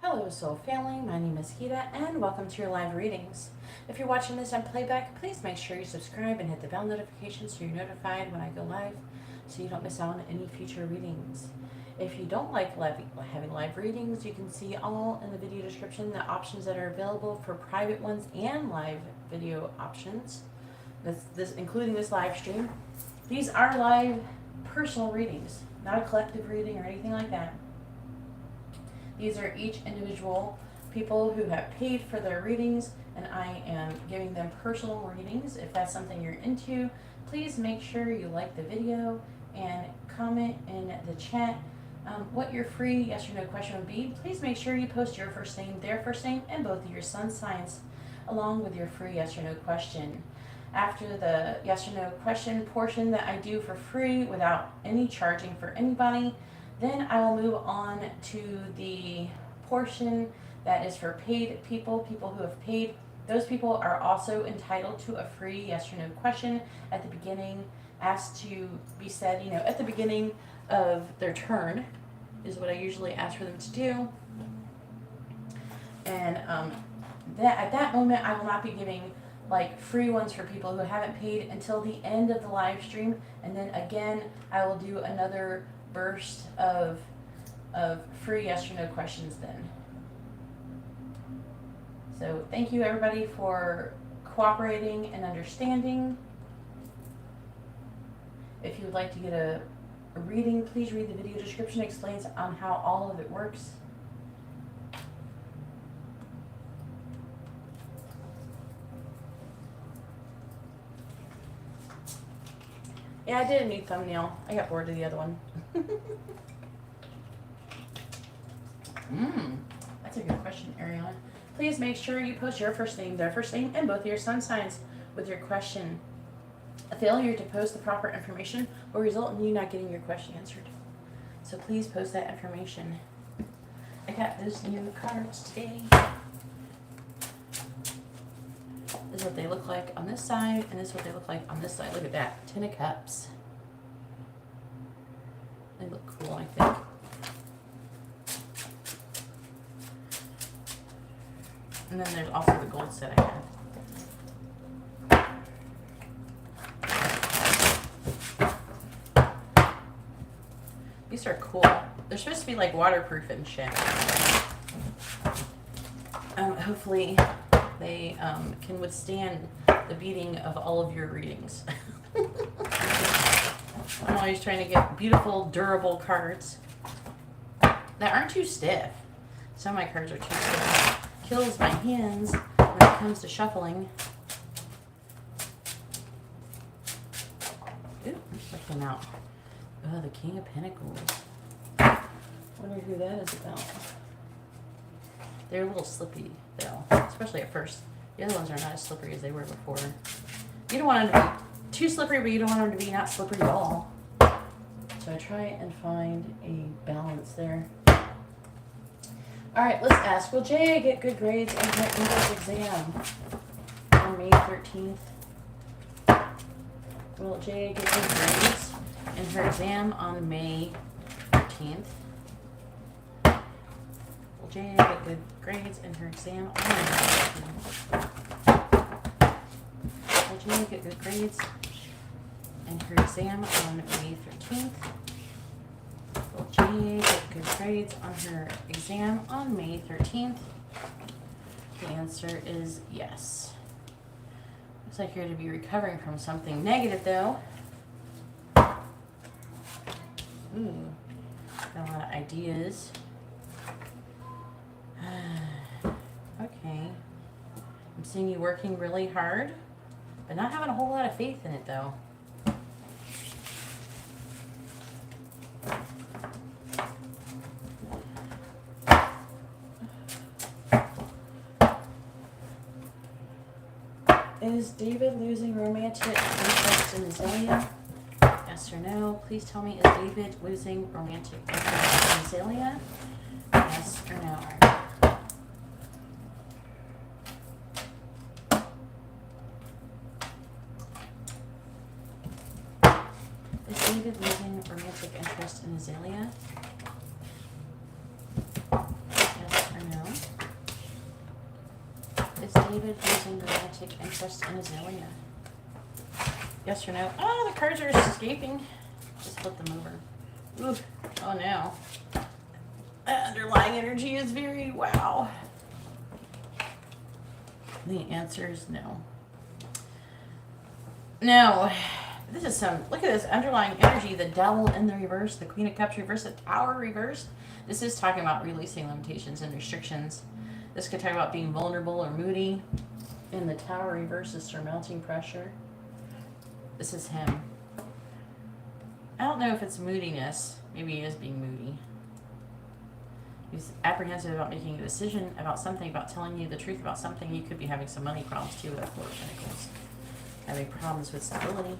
Hello Soul Family, my name is Geeta and welcome to your live readings. If you're watching this on playback, please make sure you subscribe and hit the bell notification so you're notified when I go live so you don't miss out on any future readings. If you don't like having live readings, you can see all in the video description the options that are available for private ones and live video options, including this live stream. These are live personal readings, not a collective reading or anything like that. These are each individual people who have paid for their readings, and I am giving them personal readings. If that's something you're into, please make sure you like the video and comment in the chat what your free yes or no question would be. Please make sure you post your first name, their first name, and both of your sun signs along with your free yes or no question. After the yes or no question portion that I do for free without any charging for anybody, then I will move on to the portion that is for paid people who have paid. Those people are also entitled to a free yes or no question at the beginning, asked to be said, at the beginning of their turn is what I usually ask for them to do. And at that moment, I will not be giving free ones for people who haven't paid until the end of the live stream. And then again, I will do another burst of free yes or no questions then. So thank you everybody for cooperating and understanding. If you would like to get a reading, please read the video description. It explains on how all of it works. Yeah, I did a new thumbnail. I got bored of the other one. That's a good question, Ariana. Please make sure you post your first name, their first name, and both of your sun signs with your question. A failure to post the proper information will result in you not getting your question answered. So please post that information. I got those new cards today. This is what they look like on this side, and this is what they look like on this side. Look at that. 10 of Cups. They look cool, I think. And then there's also the gold set I have. These are cool. They're supposed to be waterproof and shit. Hopefully they can withstand the beating of all of your readings. I'm always trying to get beautiful, durable cards that aren't too stiff. Some of my cards are too stiff. Kills my hands when it comes to shuffling. Ooh, what came out? Oh, the King of Pentacles. Wonder who that is about. They're a little slippy, though, especially at first. The other ones are not as slippery as they were before. You don't want them to be too slippery, but you don't want them to be not slippery at all. So I try and find a balance there. All right, let's ask, will Jay get good grades in her English exam on May 13th? Will Jay get good grades in her exam on May 13th? Will Jay get good grades in her exam on May 13th? Will Jay get good grades in her exam on May 13th? Will Jay get good grades on her exam on May 13th? The answer is yes. Looks like you're going to be recovering from something negative, though. Ooh, got a lot of ideas. Okay. I'm seeing you working really hard, but not having a whole lot of faith in it, though. Is David losing romantic interest in Azalea? Yes or no? Please tell me, is David losing romantic interest in Azalea? Yes or no? Is David losing romantic interest in Azalea? Yes or no? David losing romantic interest in Azalea? Yes or no? Oh, the cards are escaping. Just flip them over. Ooh. Oh no. Underlying energy is very wow. The answer is no. No. This is some, look at this underlying energy, the Devil in the reverse, the Queen of Cups reverse, the Tower reverse. This is talking about releasing limitations and restrictions. This could talk about being vulnerable or moody. And the Tower reverse is surmounting pressure. This is him. I don't know if it's moodiness. Maybe he is being moody. He's apprehensive about making a decision about something, about telling you the truth about something. He could be having some money problems too with that Four of Pentacles. Having problems with stability.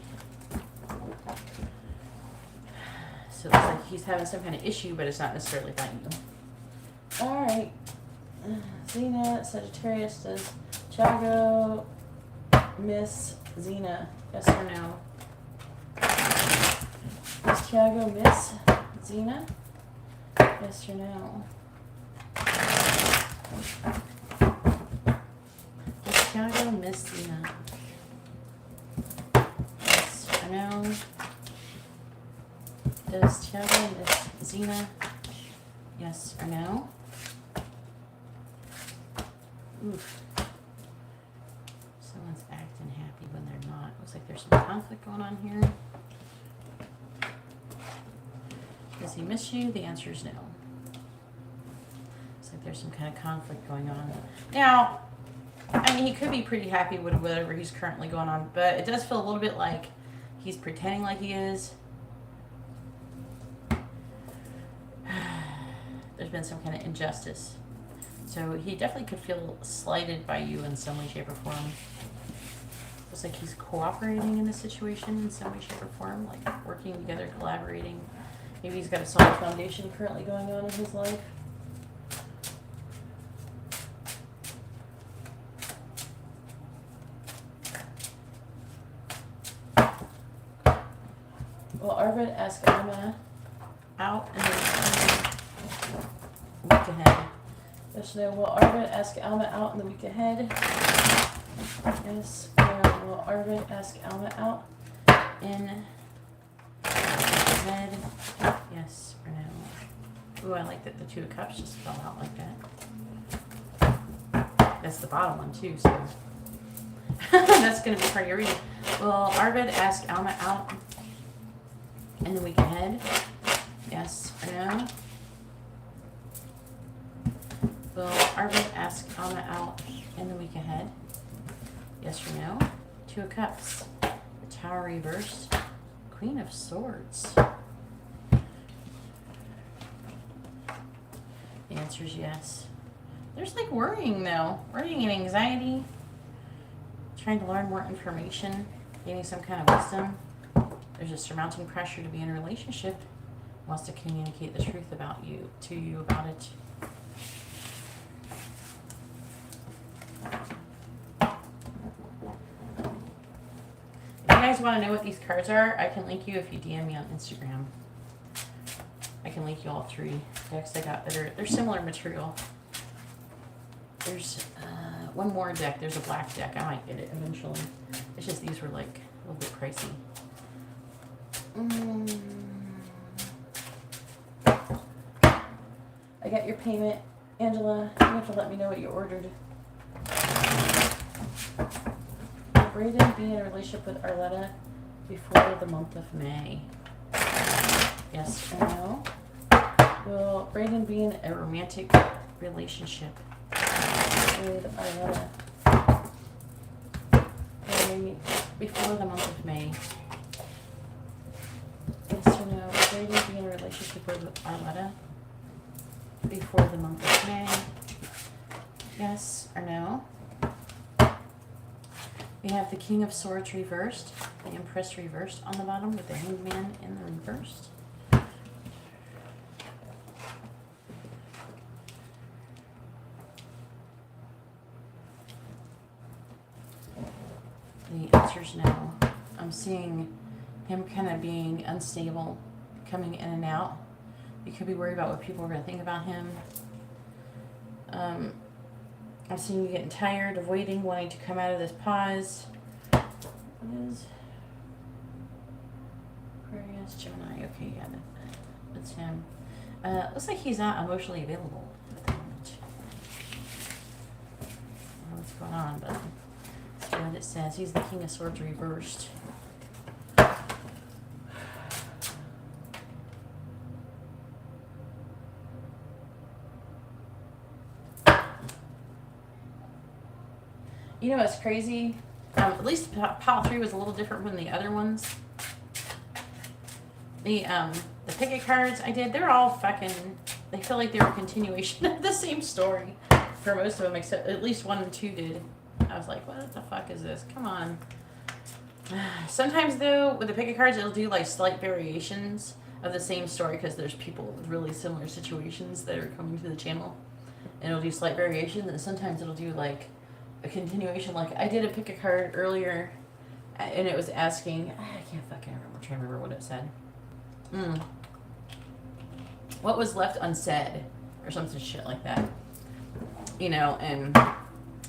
So it looks like he's having some kind of issue, but it's not necessarily about you. Alright. Xena, Sagittarius, does Tiago miss Xena? Yes or no? Does Tiago miss Xena? Yes or no? Does Tiago miss Xena? Yes or no? Does Tiago miss Xena? Yes or no? Oof. Someone's acting happy when they're not. Looks like there's some conflict going on here. Does he miss you? The answer is no. Looks like there's some kind of conflict going on. Now, I mean, he could be pretty happy with whatever he's currently going on, but it does feel a little bit like he's pretending like he is. There's been some kind of injustice. So he definitely could feel slighted by you in some way, shape, or form. Looks like he's cooperating in this situation in some way, shape, or form, like working together, collaborating. Maybe he's got a solid foundation currently going on in his life. Well, Arvid ask Alma out and the week ahead. Yes, no. Will Arvid ask Alma out in the week ahead? Yes, no. Will Arvid ask Alma out in the week ahead? Yes or no? Ooh, I like that the Two of Cups just fell out like that. That's the bottom one too, so that's going to be part of your reading. Will Arvid ask Alma out in the week ahead? Yes or no? Will Arvid ask Alma out in the week ahead? Yes or no? Two of Cups. The Tower reversed. Queen of Swords. The answer is yes. There's like worrying though. Worrying and anxiety. Trying to learn more information. Gaining some kind of wisdom. There's a surmounting pressure to be in a relationship. Wants to communicate the truth about you, to you about it. If you guys want to know what these cards are, I can link you if you DM me on Instagram. I can link you all three decks I got that are, they're similar material. There's one more deck. There's a black deck. I might get it eventually. It's just these were like a little bit pricey. I got your payment. Angela, you have to let me know what you ordered. Will Brayden be in a relationship with Arletta before the month of May? Yes or no? Will Brayden be in a romantic relationship with Arletta before the month of May? Yes or no? Will Brayden be in a relationship with Arletta before the month of May? Yes or no? We have the King of Swords reversed, the Empress reversed on the bottom with the Hanged Man in the reversed. The answer's no. I'm seeing him kind of being unstable, coming in and out. You could be worried about what people are going to think about him. I'm seeing you getting tired of waiting, wanting to come out of this pause. What is Aquarius, Gemini? Okay, yeah, that's him. Looks like he's not emotionally available at the moment. I don't know what's going on, but that's what it says. He's the King of Swords reversed. You know what's crazy? At least pile 3 was a little different from the other ones. The picket cards I did, they're all fucking, they feel like they were a continuation of the same story for most of them, except at least 1 and 2 did. I was like, what the fuck is this? Come on. Sometimes though, with the picket cards, it'll do like slight variations of the same story because there's people with really similar situations that are coming to the channel. And it'll do slight variations, and sometimes it'll do like a continuation. Like I did a pick a card earlier and it was asking, I can't fucking remember, I'm trying to remember what it said. What was left unsaid or something shit like that, you know. And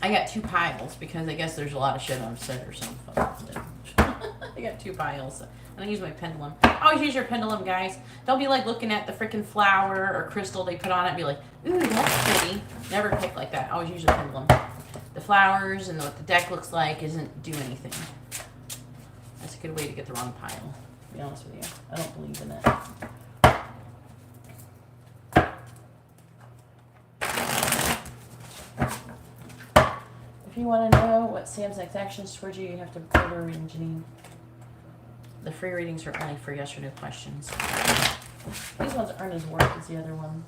I got 2 piles because I guess there's a lot of shit unsaid or something. I got 2 piles and I use my pendulum. Always use your pendulum, guys. Don't be like looking at the freaking flower or crystal they put on it and be like, ooh, that's pretty. Never pick like that. Always use your pendulum. The flowers and what the deck looks like isn't do anything. That's a good way to get the wrong pile, to be honest with you. I don't believe in it. If you want to know what Sam's next actions towards you, you have to go to a reading, Janine. The free readings are only for yes or no questions. These ones aren't as work as the other one.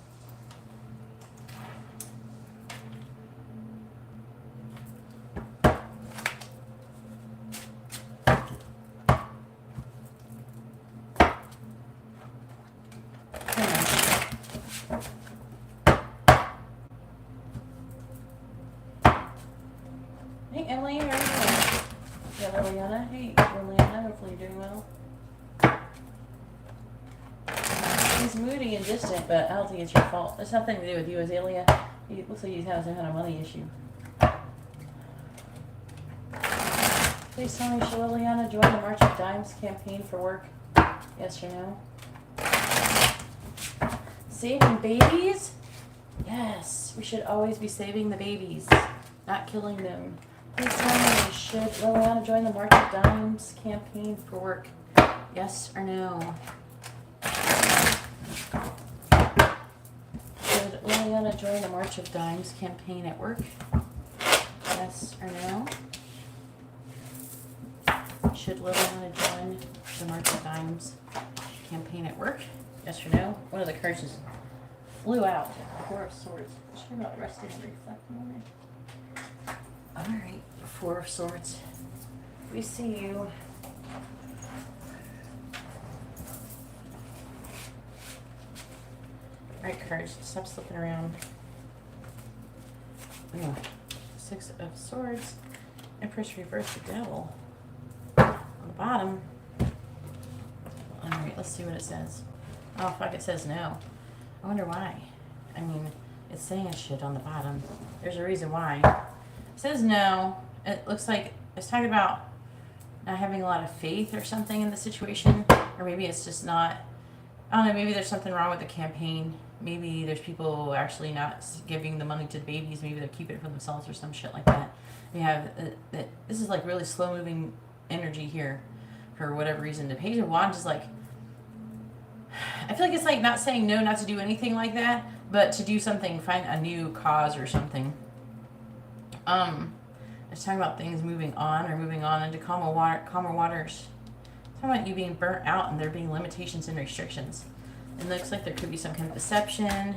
Hey Emily, how are you doing? Yeah, Liliana. Hey Liliana, hopefully you're doing well. He's moody and distant, but I don't think it's your fault. It's nothing to do with you, Azalea. He looks like he's having some kind of money issue. Please tell me, should Liliana join the March of Dimes campaign for work? Yes or no? Saving babies? Yes, we should always be saving the babies, not killing them. Please tell me, should Liliana join the March of Dimes campaign for work? Yes or no? Should Liliana join the March of Dimes campaign at work? Yes or no? Should Liliana join the March of Dimes campaign at work? Yes or no? One of the cards just flew out. 4 of Swords. Sure about resting and reflecting on it. Alright, 4 of Swords. We see you. Alright, cards, stop slipping around. Ooh, 6 of Swords. Empress reverse, the Devil. On the bottom. Alright, let's see what it says. Oh, fuck, it says no. I wonder why. I mean, it's saying shit on the bottom. There's a reason why. It says no. It looks like it's talking about not having a lot of faith or something in the situation. Or maybe it's just not, I don't know, maybe there's something wrong with the campaign. Maybe there's people actually not giving the money to the babies. Maybe they're keeping it for themselves or some shit like that. We have, this is like really slow moving energy here for whatever reason. The Page of Wands is like, I feel like it's like not saying no, not to do anything like that, but to do something, find a new cause or something. It's talking about things moving on or moving on into calmer waters. It's talking about you being burnt out and there being limitations and restrictions. It looks like there could be some kind of deception.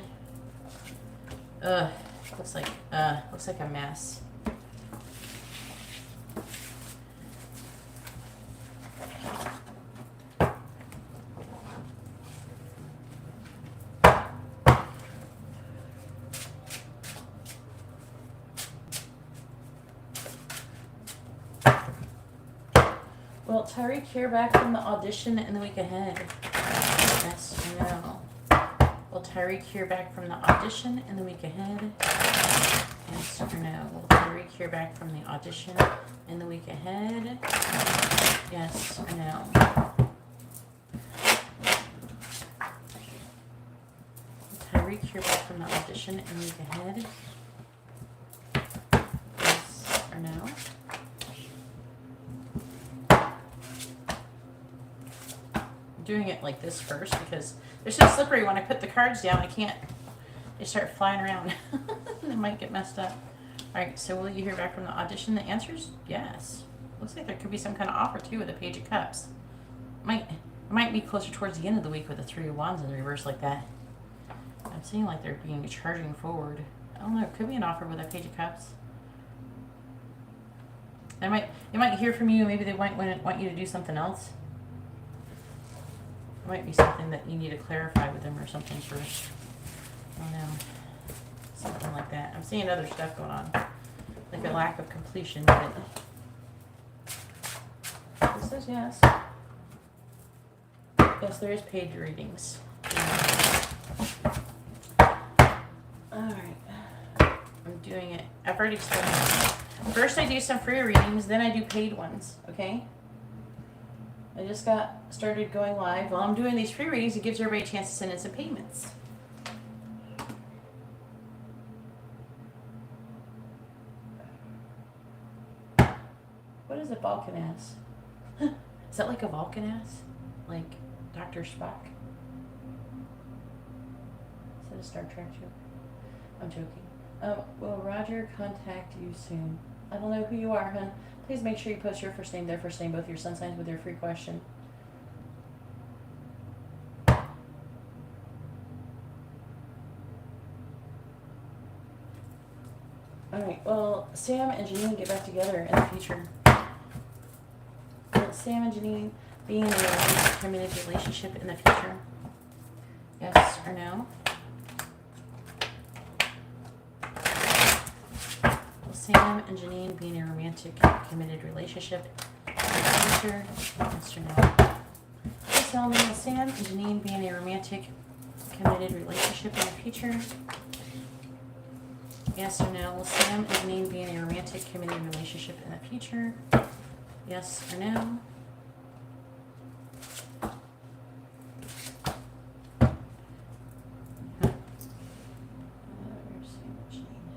Looks like a mess. Will Tyreek hear back from the audition in the week ahead? Yes or no? Will Tyreek hear back from the audition in the week ahead? Yes or no? Will Tyreek hear back from the audition in the week ahead? Yes or no? Will Tyreek hear back from the audition in the week ahead? Yes or no? I'm doing it like this first because they're so slippery. When I put the cards down, I can't. They start flying around. They might get messed up. All right, so will you hear back from the audition? The answer is yes. Looks like there could be some kind of offer too with the Page of Cups. It might be closer towards the end of the week with the Three of Wands in the reverse like that. I'm seeing like they're being charging forward. I don't know. It could be an offer with a Page of Cups. They might hear from you. Maybe they might want you to do something else. It might be something that you need to clarify with them or something first. I don't know. Something like that. I'm seeing other stuff going on. Like a lack of completion, but this says yes. Yes, there is paid readings. Alright. I'm doing it. I've already explained it. First I do some free readings, then I do paid ones, okay? I just got started going live. While I'm doing these free readings, it gives everybody a chance to send in some payments. What is a Vulcan ass? Is that like a Vulcan ass? Like Dr. Spock? Is that a Star Trek joke? I'm joking. Will Roger contact you soon? I don't know who you are, hon. Please make sure you post your first name, their first name, both your sun signs with your free question. Alright, well, Sam and Janine get back together in the future. Will Sam and Janine be in a committed relationship in the future? Yes or no? Will Sam and Janine be in a romantic committed relationship in the future? Yes or no? Please tell me, will Sam and Janine be in a romantic committed relationship in the future? Yes or no? Will Sam and Janine be in a romantic committed relationship in the future? Yes or no? Where's Sam and Janine?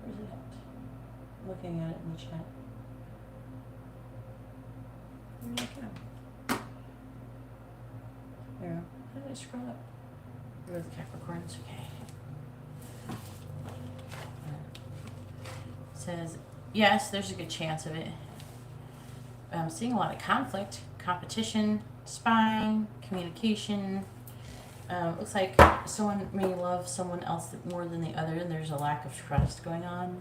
Where's it at? Looking at it in the chat. Where did it go? There. How did I scroll up? Go to the Capricorns. Okay. Says, yes, there's a good chance of it. I'm seeing a lot of conflict, competition, spying, communication. Looks like someone may love someone else more than the other, and there's a lack of trust going on.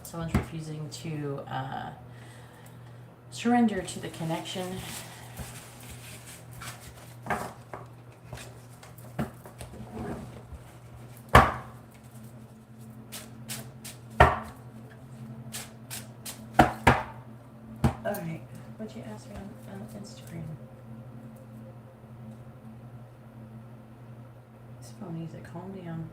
Someone's refusing to surrender to the connection. Alright, what'd you ask me on Instagram? This phone needs to calm down.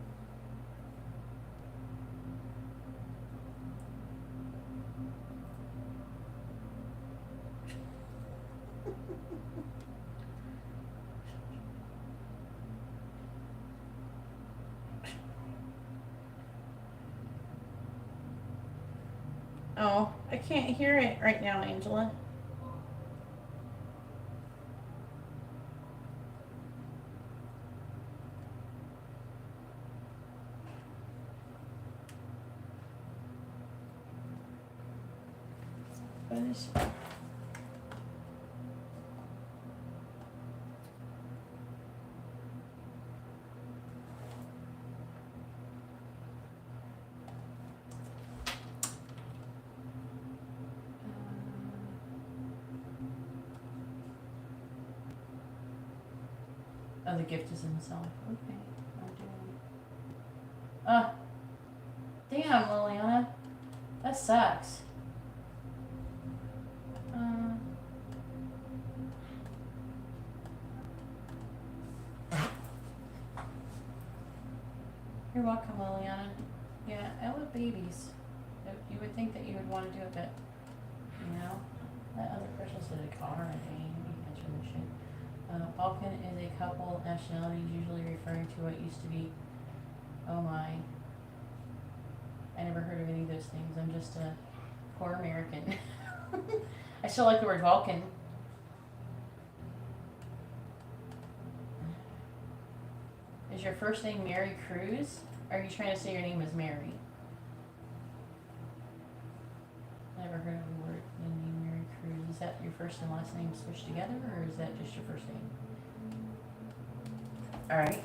Oh, I can't hear it right now, Angela. What is... Oh, the gift is in the self. Okay. I'm doing... Damn, Liliana. That sucks. You're welcome, Liliana. Yeah, I love babies. You would think that you would want to do it, but, you know, that other person said a car and a shit. Balkan is a couple nationalities usually referring to what used to be. Oh my. I never heard of any of those things. I'm just a poor American. I still like the word Vulcan. Is your first name Mary Cruz? Are you trying to say your name is Mary? Never heard of the word the name Mary Cruz. Is that your first and last name switched together, or is that just your first name? Alright.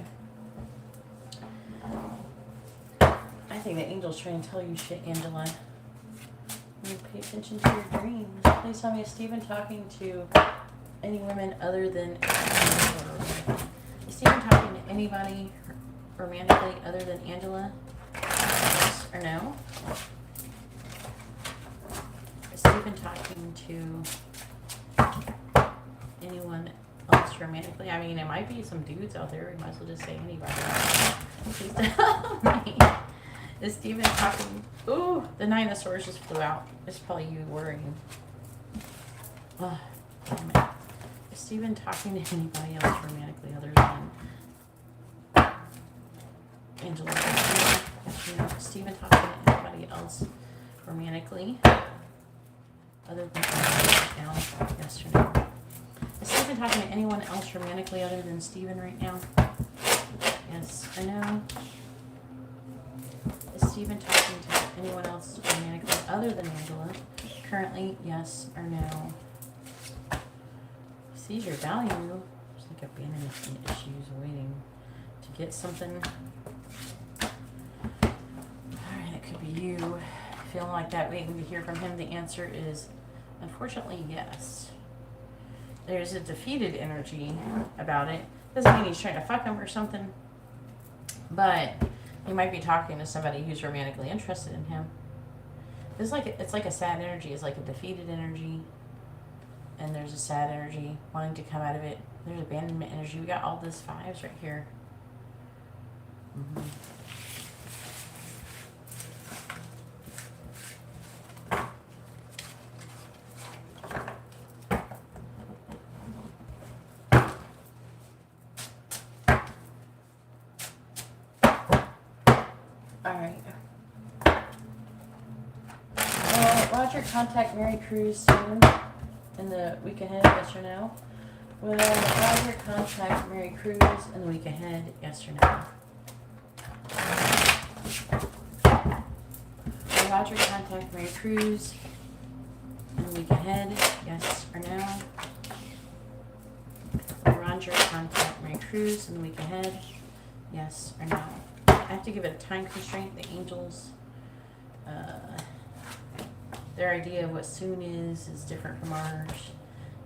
I think the angel's trying to tell you shit, Angela. You pay attention to your dreams. Please tell me, is Stephen talking to any women other than... Is Stephen talking to anybody romantically other than Angela? Yes or no? Is Stephen talking to anyone else romantically? I mean, it might be some dudes out there. We might as well just say anybody. Please tell me. Is Stephen talking... Ooh, the Nine of Swords just flew out. It's probably you worrying. Oh, damn it. Is Stephen talking to anybody else romantically other than Angela? Yes, you know. Is Stephen talking to anybody else romantically other than Angela right now? Yes or no? Is Stephen talking to anyone else romantically other than Stephen right now? Yes or no? Is Stephen talking to anyone else romantically other than Angela? Currently, yes or no? Sees your value. There's like abandonment issues waiting to get something. Alright, it could be you feeling like that, waiting to hear from him. The answer is, unfortunately, yes. There's a defeated energy about it. Doesn't mean he's trying to fuck him or something, but he might be talking to somebody who's romantically interested in him. It's like a sad energy. It's like a defeated energy. And there's a sad energy wanting to come out of it. There's abandonment energy. We got all this fives right here. Alright. Roger, contact Mary Cruz soon in the week ahead, yes or no? Will Roger contact Mary Cruz in the week ahead, yes or no? Will Roger contact Mary Cruz in the week ahead, yes or no? Will Roger contact Mary Cruz in the week ahead, yes or no? I have to give it a time constraint. The angels, their idea of what soon is different from ours.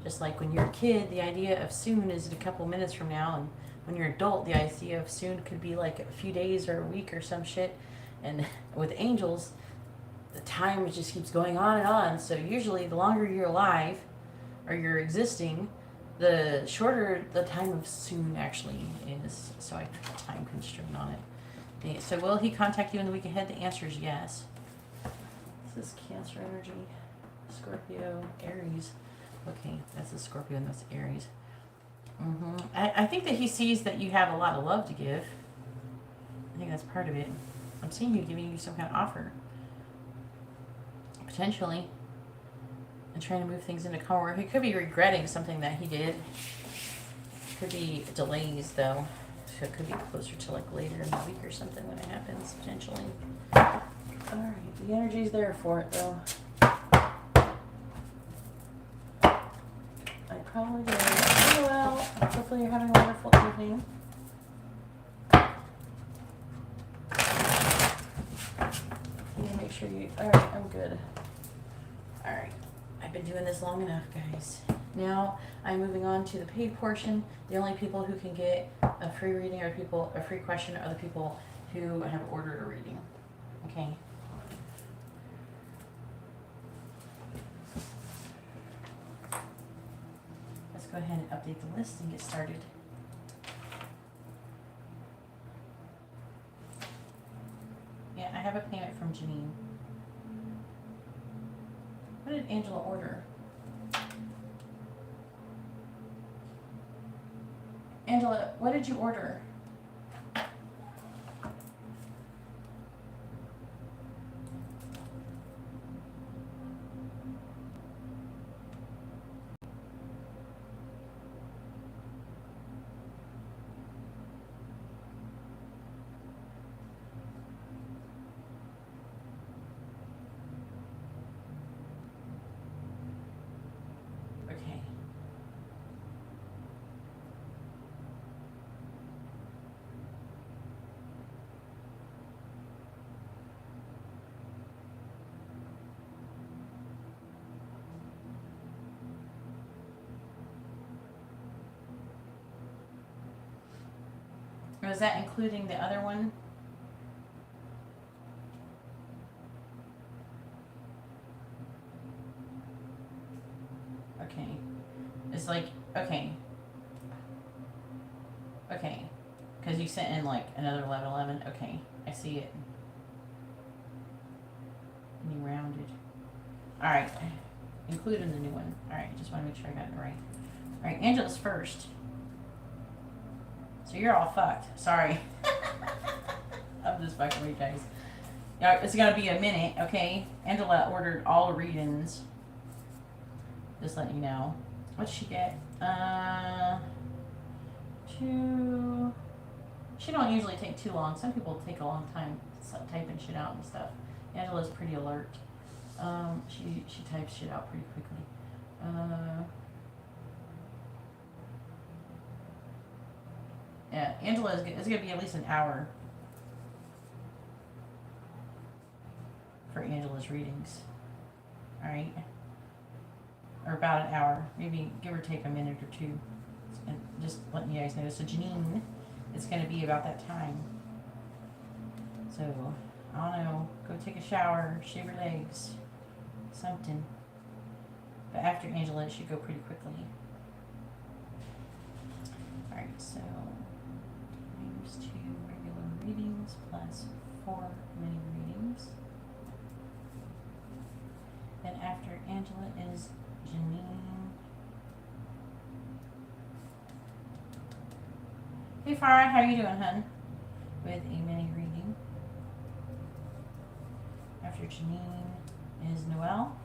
Just like when you're a kid, the idea of soon is a couple minutes from now, and when you're an adult, the idea of soon could be like a few days or a week or some shit. And with angels, the time just keeps going on and on. So usually the longer you're alive or you're existing, the shorter the time of soon actually is. So I put a time constraint on it. So will he contact you in the week ahead? The answer is yes. This is Cancer energy, Scorpio, Aries. Okay, that's the Scorpio and that's Aries. I think that he sees that you have a lot of love to give. I think that's part of it. I'm seeing you giving you some kind of offer. Potentially. And trying to move things into calm work. He could be regretting something that he did. Could be delays though. So it could be closer to like later in the week or something when it happens, potentially. Alright, the energy's there for it though. I probably did. Oh well, hopefully you're having a wonderful evening. You need to make sure you... Alright, I'm good. Alright, I've been doing this long enough, guys. Now I'm moving on to the paid portion. The only people who can get a free reading or a free question are the people who have ordered a reading. Okay. Let's go ahead and update the list and get started. Yeah, I have a payment from Janine. What did Angela order? Angela, what did you order? Okay. Was that including the other one? Okay. It's like, okay. Okay. Because you sent in like another 1111. Okay. I see it. And you rounded. Alright. Including the new one. Alright. Just want to make sure I got it right. Alright. Angela's first. So you're all fucked. Sorry. I'm just fucking with you guys. Yeah, it's gonna be a minute, okay? Angela ordered all the readings. Just letting you know. What'd she get? 2. She don't usually take too long. Some people take a long time typing shit out and stuff. Angela's pretty alert. She types shit out pretty quickly. Yeah, Angela is gonna be at least an hour for Angela's readings. All right, or about an hour, maybe give or take a minute or two. And just letting you guys know. So Janine, it's gonna be about that time. So I don't know. Go take a shower, shave your legs, something. But after Angela, it should go pretty quickly. All right, so. 2 regular readings plus 4 mini readings. Then after Angela is Janine. Hey Farah, how you doing, hun? With a mini reading. After Janine is Noel.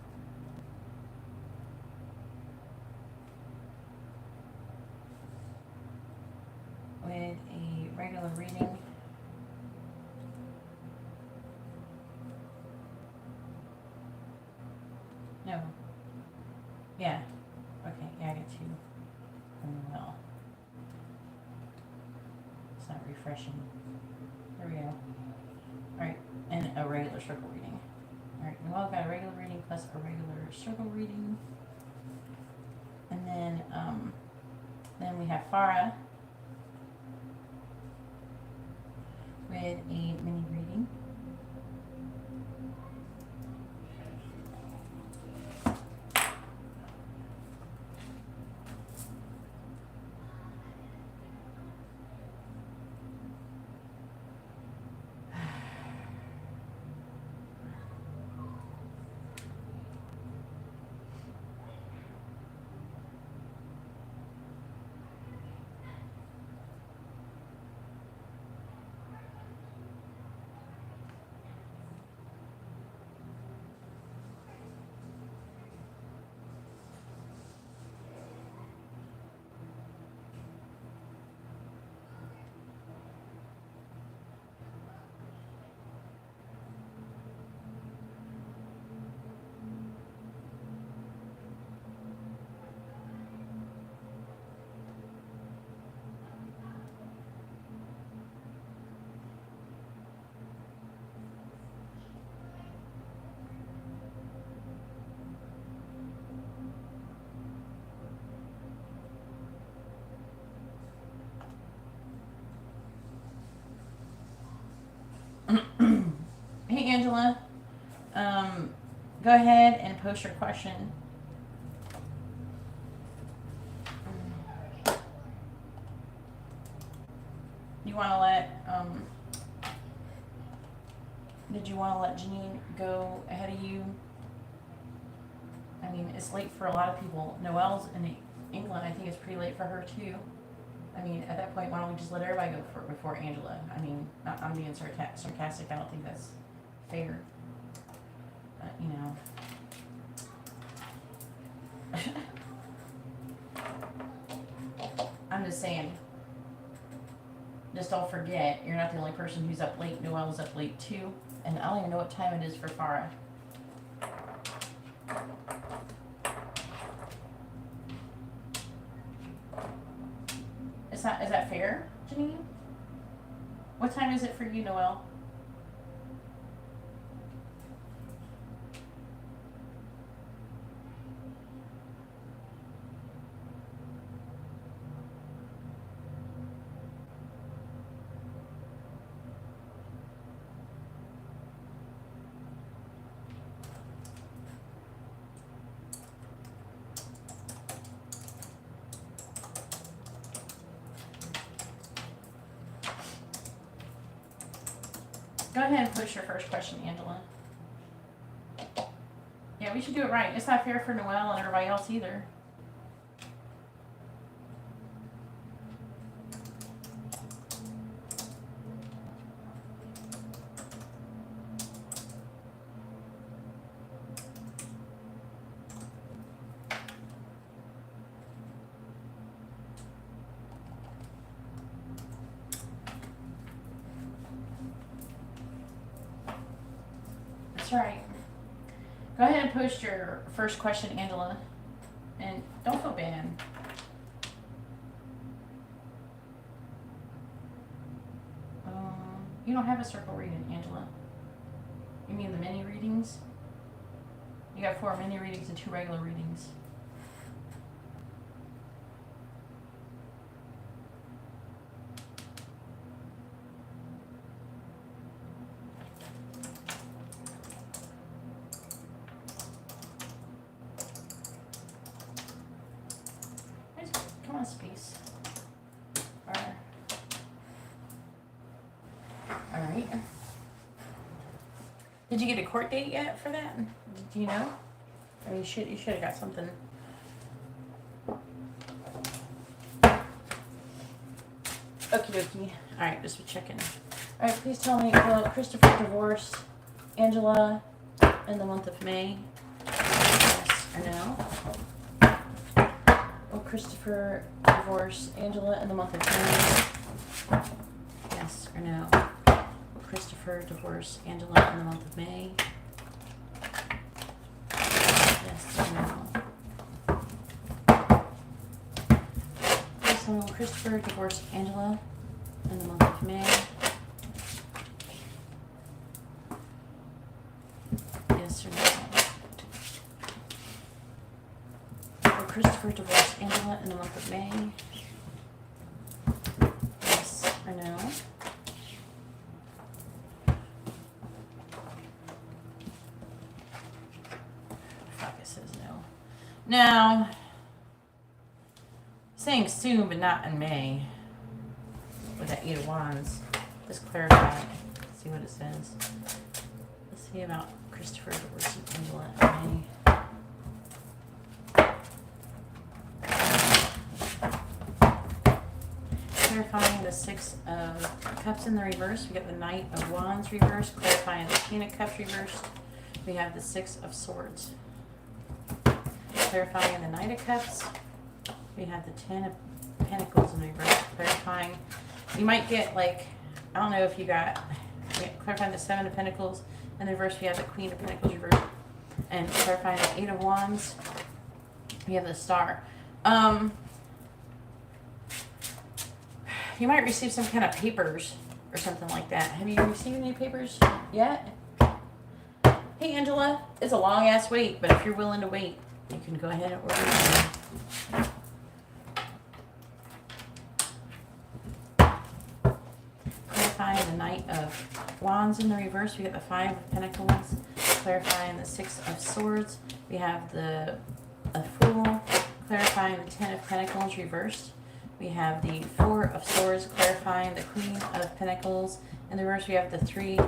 With a regular reading. No. Yeah. Okay, yeah, I got 2 from Noel. It's not refreshing. There we go. Alright, and a regular circle reading. Alright, Noel got a regular reading plus a regular circle reading. And then we have Farah with a mini reading. Hey Angela, go ahead and post your question. You want to let Did you want to let Janine go ahead of you? I mean, it's late for a lot of people. Noel's in England. I think it's pretty late for her too. I mean, at that point, why don't we just let everybody go before Angela? I mean, I'm being sarcastic. I don't think that's fair. But, you know. I'm just saying, just don't forget, you're not the only person who's up late. Noel's up late too. And I don't even know what time it is for Farah. Is that fair, Janine? What time is it for you, Noel? Go ahead and push your first question, Angela. Yeah, we should do it right. It's not fair for Noel and everybody else either. That's right. Go ahead and post your first question, Angela. And don't feel bad. You don't have a circle reading, Angela. You mean the mini readings? You got 4 mini readings and 2 regular readings. Come on, space. Alright. Did you get a court date yet for that? Do you know? Or you should have got something. Okie dokie. Alright, just be checking. Alright, please tell me, will Christopher divorce Angela in the month of May? Yes or no? Will Christopher divorce Angela in the month of May? Yes or no? Will Christopher divorce Angela in the month of May? Yes or no? So will Christopher divorce Angela in the month of May? Yes or no? Will Christopher divorce Angela in the month of May? Yes or no? Fuck, it says no. Now, saying soon but not in May with that 8 of Wands. Just clarify it. See what it says. Let's see about Christopher divorcing Angela in May. Clarifying the 6 of Cups in the reverse. We got the Knight of Wands reversed. Clarifying the King of Cups reversed. We have the 6 of Swords. Clarifying the Knight of Cups. We have the 10 of Pentacles in reverse. Clarifying. You might get like, I don't know if you got, clarifying the 7 of Pentacles in the reverse. We have the Queen of Pentacles reversed. And clarifying the 8 of Wands. We have the Star. You might receive some kind of papers or something like that. Have you received any papers yet? Hey, Angela, it's a long ass wait, but if you're willing to wait, you can go ahead and order it. Clarifying the Knight of Wands in the reverse. We got the 5 of Pentacles. Clarifying the 6 of Swords. We have the Fool. Clarifying the 10 of Pentacles reversed. We have the 4 of Swords, clarifying the Queen of Pentacles. In the reverse, we have the 3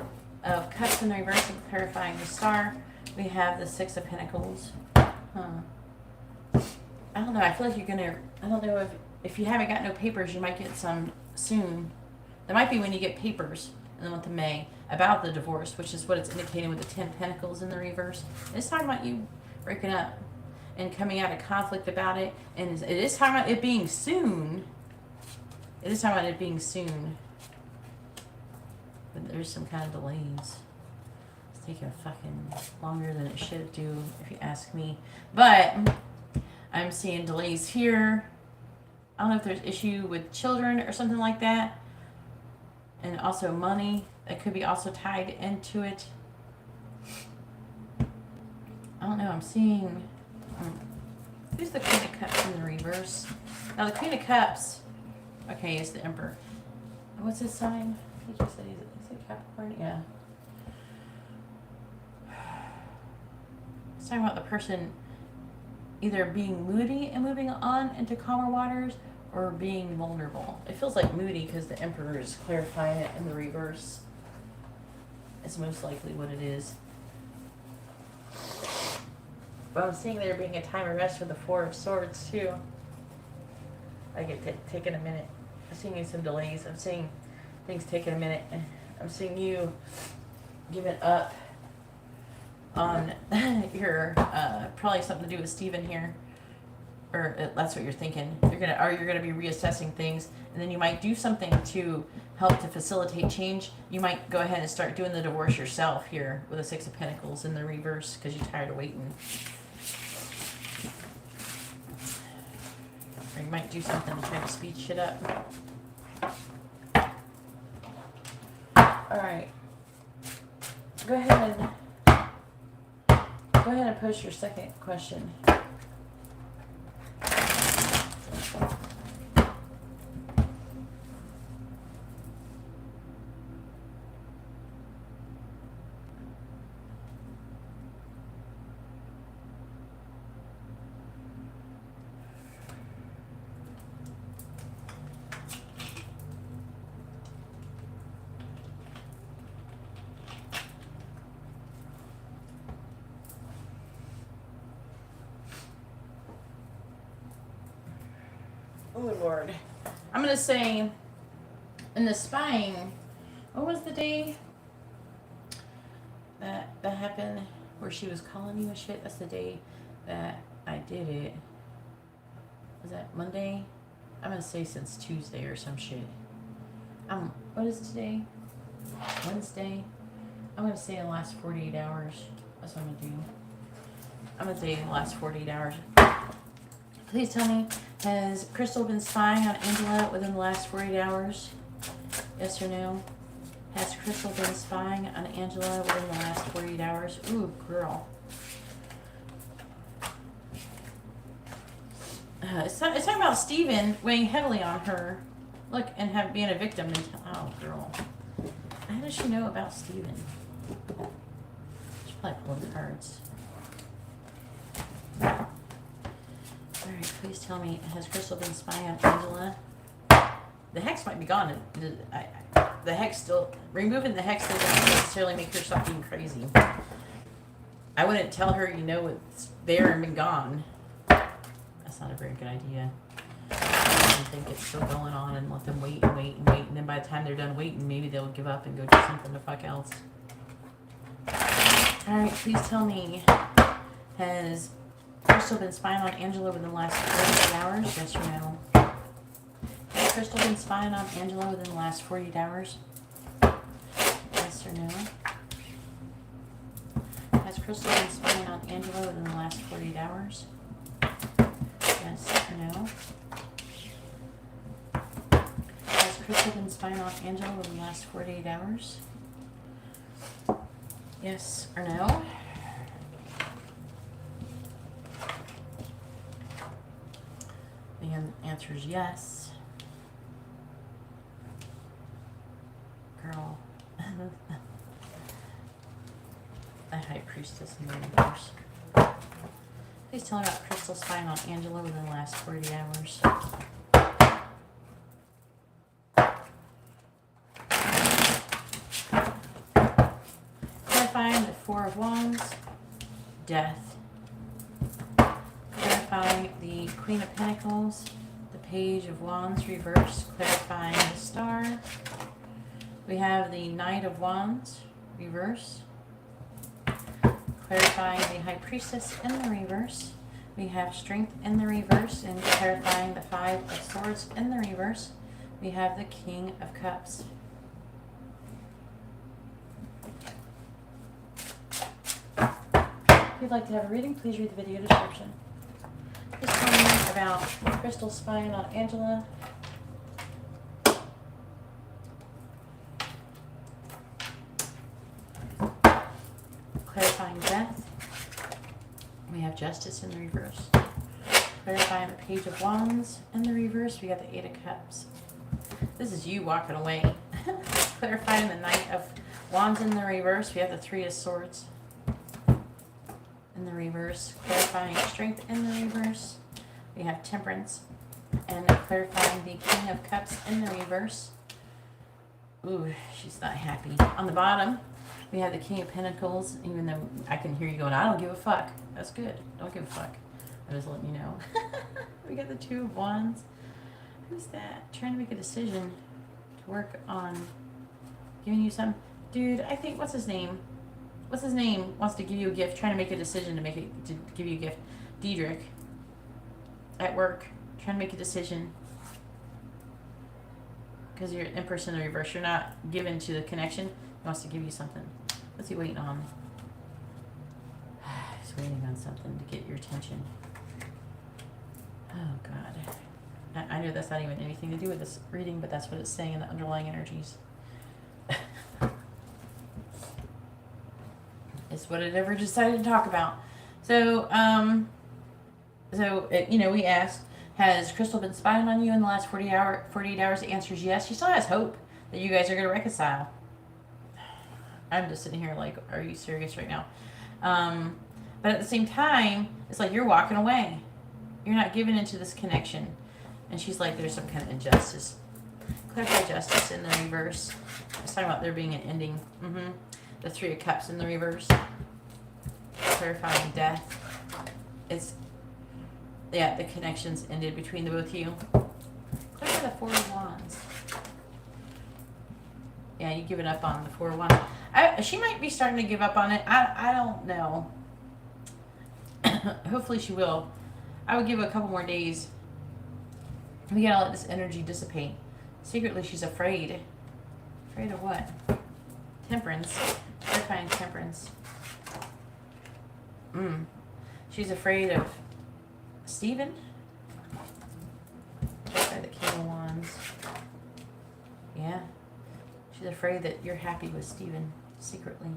of Cups in the reverse and clarifying the star. We have the Six of Pentacles. I don't know. I feel like you're gonna. I don't know if you haven't got no papers, you might get some soon. That might be when you get papers in the month of May about the divorce, which is what it's indicating with the 10 Pentacles in the reverse. It's talking about you breaking up and coming out of conflict about it, and it is talking about it being soon. It is talking about it being soon, but there's some kind of delays. It's taking fucking longer than it should do, if you ask me. But I'm seeing delays here. I don't know if there's issue with children or something like that. And also money that could be also tied into it. I don't know. I'm seeing... who's the Queen of Cups in the reverse? Now the Queen of Cups... okay, it's the Emperor. What's his sign? He just said he's a Capricorn? Yeah. It's talking about the person... either being moody and moving on into calmer waters or being vulnerable. It feels like moody because the Emperor is clarifying it in the reverse. It's most likely what it is. But I'm seeing there being a time of rest for the Four of Swords too. I get taking a minute. I'm seeing some delays. I'm seeing things taking a minute. I'm seeing you giving up on your probably something to do with Steven here, or that's what you're thinking. You're gonna be reassessing things, and then you might do something to help to facilitate change. You might go ahead and start doing the divorce yourself here with the Six of Pentacles in the reverse because you're tired of waiting. Or you might do something to try to speed shit up. All right, go ahead and post your second question. Oh Lord. I'm going to say in the spying, what was the day that happened where she was calling you and shit? That's the day that I did it. Was that Monday? I'm going to say since Tuesday or some shit. What is today? Wednesday? I'm going to say in the last 48 hours. That's what I'm going to do. I'm going to say in the last 48 hours. Please tell me, has Crystal been spying on Angela within the last 48 hours? Yes or no? Has Crystal been spying on Angela within the last 48 hours? Ooh, girl. It's talking about Steven weighing heavily on her. Look, and being a victim. Oh, girl. How does she know about Steven? She's probably pulling cards. Alright, please tell me, has Crystal been spying on Angela? The hex might be gone. The hex still... removing the hex doesn't necessarily make her stop being crazy. I wouldn't tell her, you know, it's there and been gone. That's not a very good idea. I think it's still going on and let them wait and wait and wait. And then by the time they're done waiting, maybe they'll give up and go do something the fuck else. Alright, please tell me, has Crystal been spying on Angela within the last 48 hours? Yes or no? Has Crystal been spying on Angela within the last 48 hours? Yes or no? Has Crystal been spying on Angela within the last 48 hours? Yes or no? Has Crystal been spying on Angela within the last 48 hours? Yes or no? The answer is yes. Girl. The High Priestess in the reverse. Please tell me about Crystal spying on Angela within the last 40 hours. Four of Wands, Death. Clarifying the Queen of Pentacles, the Page of Wands reverse, clarifying the Star. We have the Knight of Wands reverse, clarifying the High Priestess in the reverse. We have Strength in the reverse and clarifying the Five of Swords in the reverse. We have the King of Cups. If you'd like to have a reading, please read the video description. Just tell me about Crystal spying on Angela. Clarifying Death. We have Justice in the reverse. Clarifying the Page of Wands in the reverse. We got the Eight of Cups. This is you walking away. Clarifying the Knight of Wands in the reverse. We have the Three of Swords in the reverse. Clarifying Strength in the reverse. We have Temperance. And clarifying the King of Cups in the reverse. Ooh, she's not happy. On the bottom, we have the King of Pentacles, even though I can hear you going, I don't give a fuck. That's good. Don't give a fuck. I'm just letting you know. We got the Two of Wands. Who's that? Trying to make a decision to work on giving you some. Dude, I think, what's his name? What's his name? Wants to give you a gift. Trying to make a decision to give you a gift. Diedrich. At work. Trying to make a decision. Because you're Empress in the reverse. You're not given to the connection. He wants to give you something. What's he waiting on? He's waiting on something to get your attention. Oh, God. I know that's not even anything to do with this reading, but that's what it's saying in the underlying energies. It's what it ever decided to talk about. So, we asked, has Crystal been spying on you in the last 48 hours? The answer is yes. She still has hope that you guys are going to reconcile. I'm just sitting here like, are you serious right now? But at the same time, it's like you're walking away. You're not giving into this connection. And she's like, there's some kind of injustice. Clarify Justice in the reverse. It's talking about there being an ending. The Three of Cups in the reverse. Clarifying Death. The connections ended between the both of you. Clarify the Four of Wands. Yeah, you giving up on the Four of Wands. She might be starting to give up on it. I don't know. Hopefully she will. I would give it a couple more days. We gotta let this energy dissipate. Secretly, she's afraid. Afraid of what? Temperance. Clarifying Temperance. She's afraid of Stephen. Clarify the King of Wands. Yeah. She's afraid that you're happy with Stephen secretly.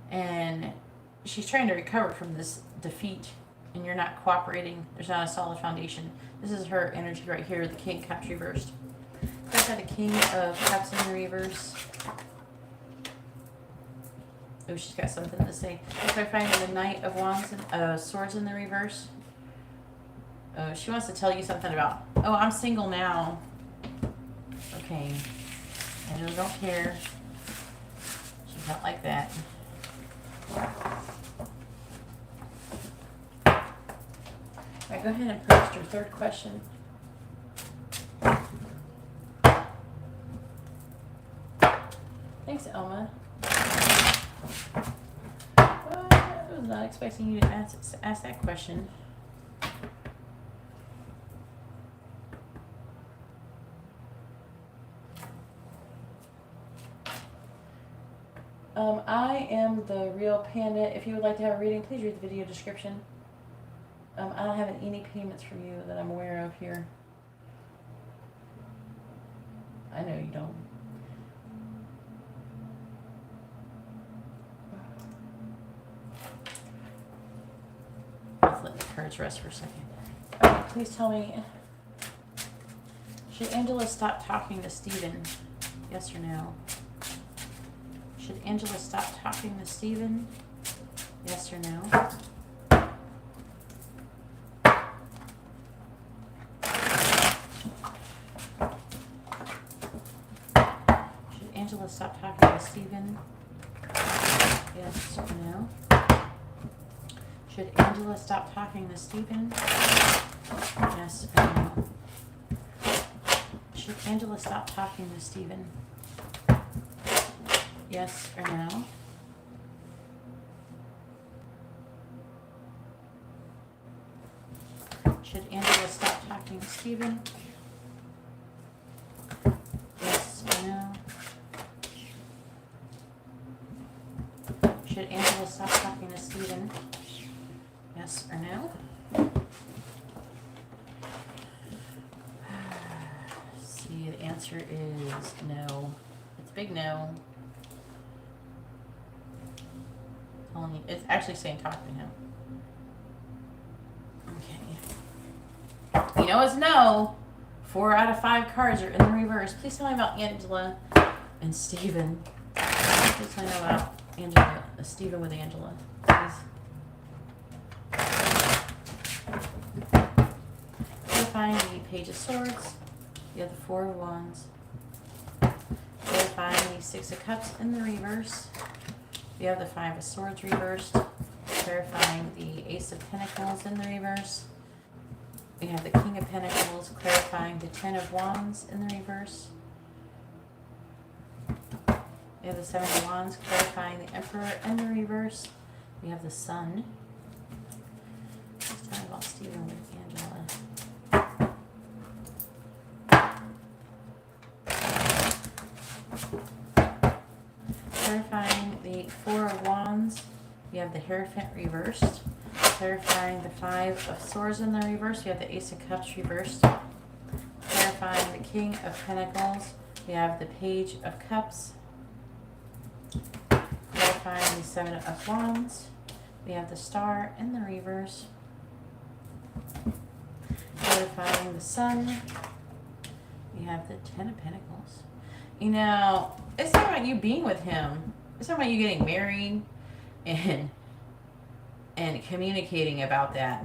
And she's trying to recover from this defeat, and you're not cooperating. There's not a solid foundation. This is her energy right here, the King of Cups reversed. Clarify the King of Cups in the reverse. Oh, she's got something to say. Clarifying the Knight of Wands and Swords in the reverse. She wants to tell you something about, oh, I'm single now. Okay. I really don't care. She's not like that. Alright, go ahead and post your third question. Thanks, Elma. I was not expecting you to ask that question. I am the real panda. If you would like to have a reading, please read the video description. I don't have any payments for you that I'm aware of here. I know you don't. Let's let the cards rest for a second. Okay, please tell me, should Angela stop talking to Stephen? Yes or no? Should Angela stop talking to Stephen? Yes or no? Should Angela stop talking to Stephen? Yes or no? Should Angela stop talking to Stephen? Yes or no? Should Angela stop talking to Stephen? Yes or no? Should Angela stop talking to Stephen? Yes or no? Should Angela stop talking to Stephen? Yes or no? See, the answer is no. It's a big no. It's actually saying talk to him. Okay. You know it's no. 4 out of 5 cards are in the reverse. Please tell me about Angela and Stephen. Please tell me about Angela, Stephen with Angela. Please. Clarifying the Page of Swords. You have the 4 of Wands. Clarifying the 6 of Cups in the reverse. You have the 5 of Swords reversed. Clarifying the Ace of Pentacles in the reverse. We have the King of Pentacles, clarifying the 10 of Wands in the reverse. We have the 7 of Wands, clarifying the Emperor in the reverse. We have the Sun. Let's talk about Stephen with Angela. Clarifying the 4 of Wands. We have the Hierophant reversed. Clarifying the 5 of Swords in the reverse. We have the Ace of Cups reversed. Clarifying the King of Pentacles. We have the Page of Cups. Clarifying the 7 of Wands. We have the Star in the reverse. Clarifying the Sun. We have the 10 of Pentacles. You know, it's not about you being with him. It's not about you getting married and communicating about that.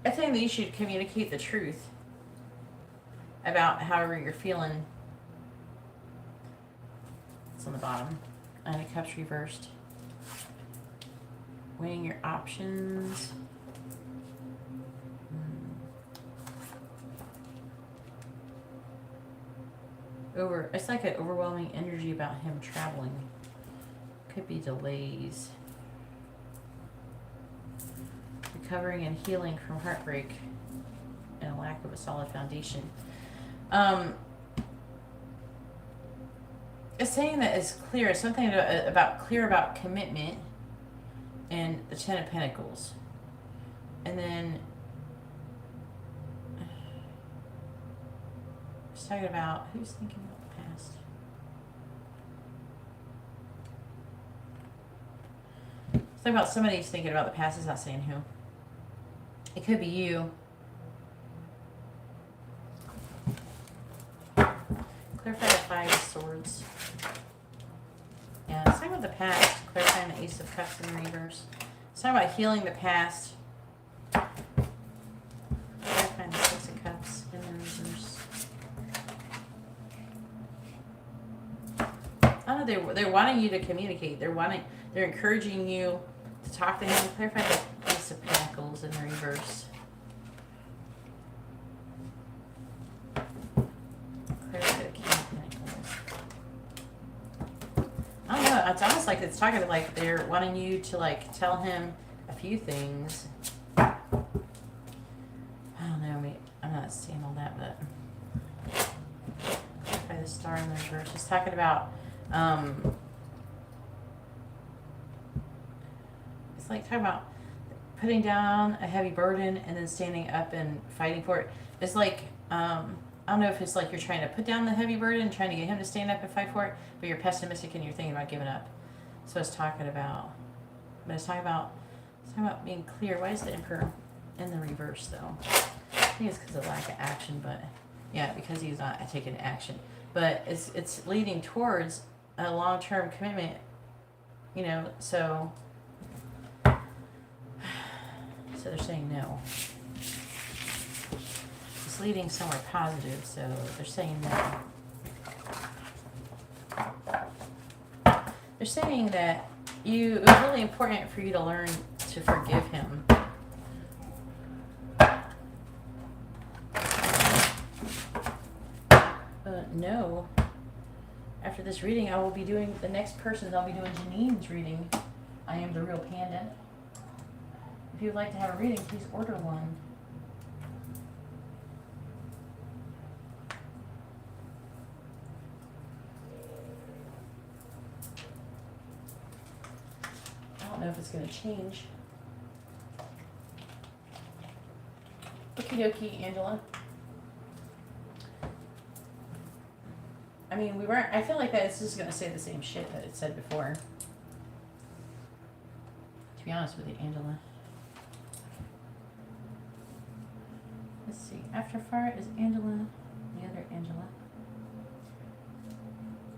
I think that you should communicate the truth about however you're feeling. It's on the bottom. Nine of Cups reversed. Weighing your options. It's like an overwhelming energy about him traveling. Could be delays. Recovering and healing from heartbreak and a lack of a solid foundation. It's saying that it's clear. It's something clear about commitment and the 10 of Pentacles. And then it's talking about who's thinking about the past. It's talking about somebody who's thinking about the past. It's not saying who. It could be you. Clarify the 5 of Swords. Yeah, it's talking about the past. Clarifying the Ace of Cups in reverse. It's talking about healing the past. Clarifying the 6 of Cups in the reverse. I don't know, they're wanting you to communicate. They're encouraging you to talk to him. Clarify the Ace of Pentacles in the reverse. Clarify the King of Pentacles. I don't know. It's almost like it's talking like they're wanting you to like tell him a few things. I don't know. I'm not seeing all that, but clarify the Star in the reverse. It's talking about. It's like talking about putting down a heavy burden and then standing up and fighting for it. It's like, I don't know if it's like you're trying to put down the heavy burden and trying to get him to stand up and fight for it, but you're pessimistic and you're thinking about giving up. So it's talking about, it's talking about being clear. Why is the Emperor in the reverse though? I think it's because of lack of action, but yeah, because he's not taking action. But it's leading towards a long-term commitment, you know, so they're saying no. It's leading somewhere positive, so they're saying no. They're saying that it was really important for you to learn to forgive him. No. After this reading, I will be doing the next person. I'll be doing Janine's reading. I am the real panda. If you would like to have a reading, please order one. I don't know if it's going to change. Okie dokie, Angela. I mean, we weren't, I feel like that it's just going to say the same shit that it said before. To be honest with you, Angela. Let's see. After far is Angela, the other Angela.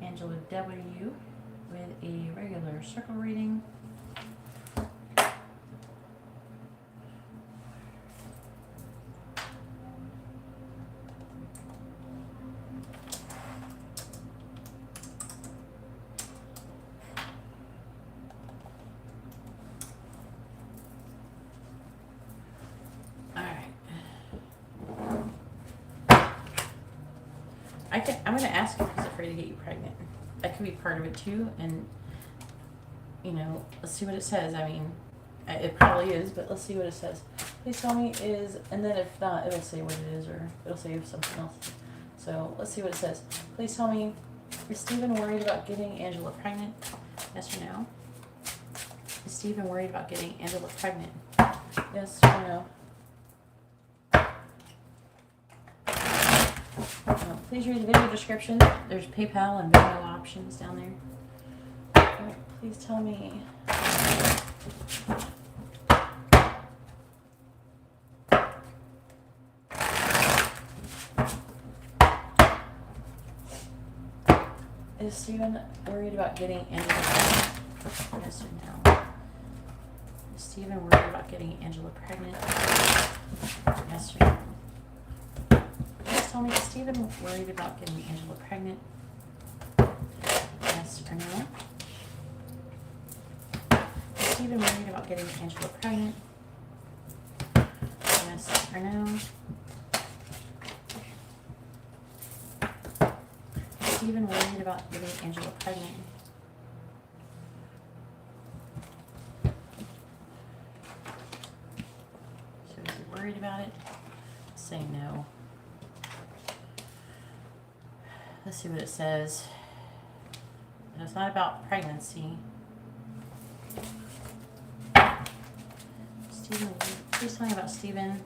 Angela W. with a regular circle reading. I'm going to ask if he's afraid to get you pregnant. That could be part of it too. And, you know, let's see what it says. I mean, it probably is, but let's see what it says. Please tell me is, and then if not, it'll say what it is, or it'll say something else. So let's see what it says. Please tell me, is Stephen worried about getting Angela pregnant? Yes or no? Is Stephen worried about getting Angela pregnant? Yes or no? Please read the video description. There's PayPal and Venmo options down there. Right, please tell me. Is Stephen worried about getting Angela pregnant? Yes or no? Is Stephen worried about getting Angela pregnant? Yes or no? Tell me, is Stephen worried about getting Angela pregnant? Yes or no? Is Stephen worried about getting Angela pregnant? Yes or no? Is Stephen worried about getting Angela pregnant? So is he worried about it? Say no. Let's see what it says. And it's not about pregnancy. Stephen, please tell me about Stephen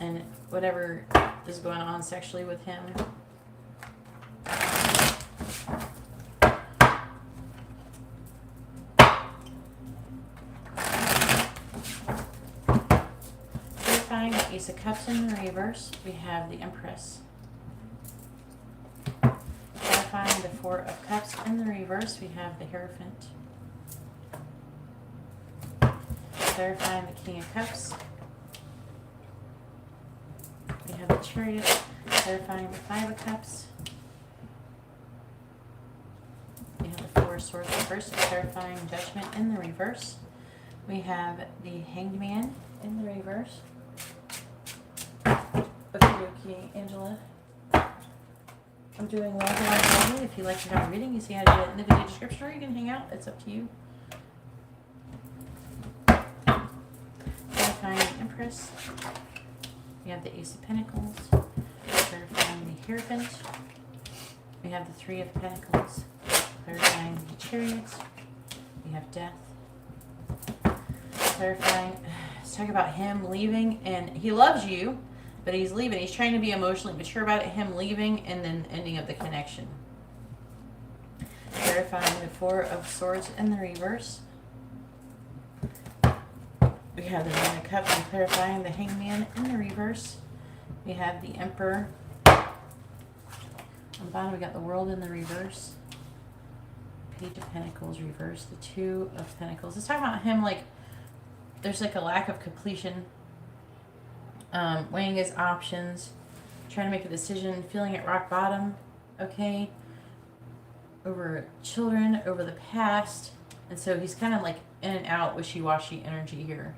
and whatever is going on sexually with him. Clarifying the Ace of Cups in the reverse, we have the Empress. Clarifying the Four of Cups in the reverse, we have the Hierophant. Clarifying the King of Cups, we have the Chariot. Clarifying the Five of Cups, we have the Four of Swords reversed. Clarifying Judgment in the reverse, we have the Hanged Man in the reverse. Okay, Angela. I'm doing live. If you'd like to have a reading, you see how to do it in the video description, or you can hang out. It's up to you. Clarifying the Empress. We have the Ace of Pentacles. Clarifying the Hierophant. We have the Three of Pentacles. Clarifying the Chariot. We have Death. Clarifying. Let's talk about him leaving, and he loves you. But he's leaving. He's trying to be emotionally mature about it. Him leaving and then ending of the connection. Clarifying the Four of Swords in the reverse. We have the Nine of Cups and clarifying the Hangman in the reverse. We have the Emperor. On the bottom we got the World in the reverse. Page of Pentacles reverse. The Two of Pentacles. Let's talk about him like there's like a lack of completion. Weighing his options, trying to make a decision, feeling at rock bottom. Okay, over children, over the past. And so he's kind of like in and out, wishy-washy energy here.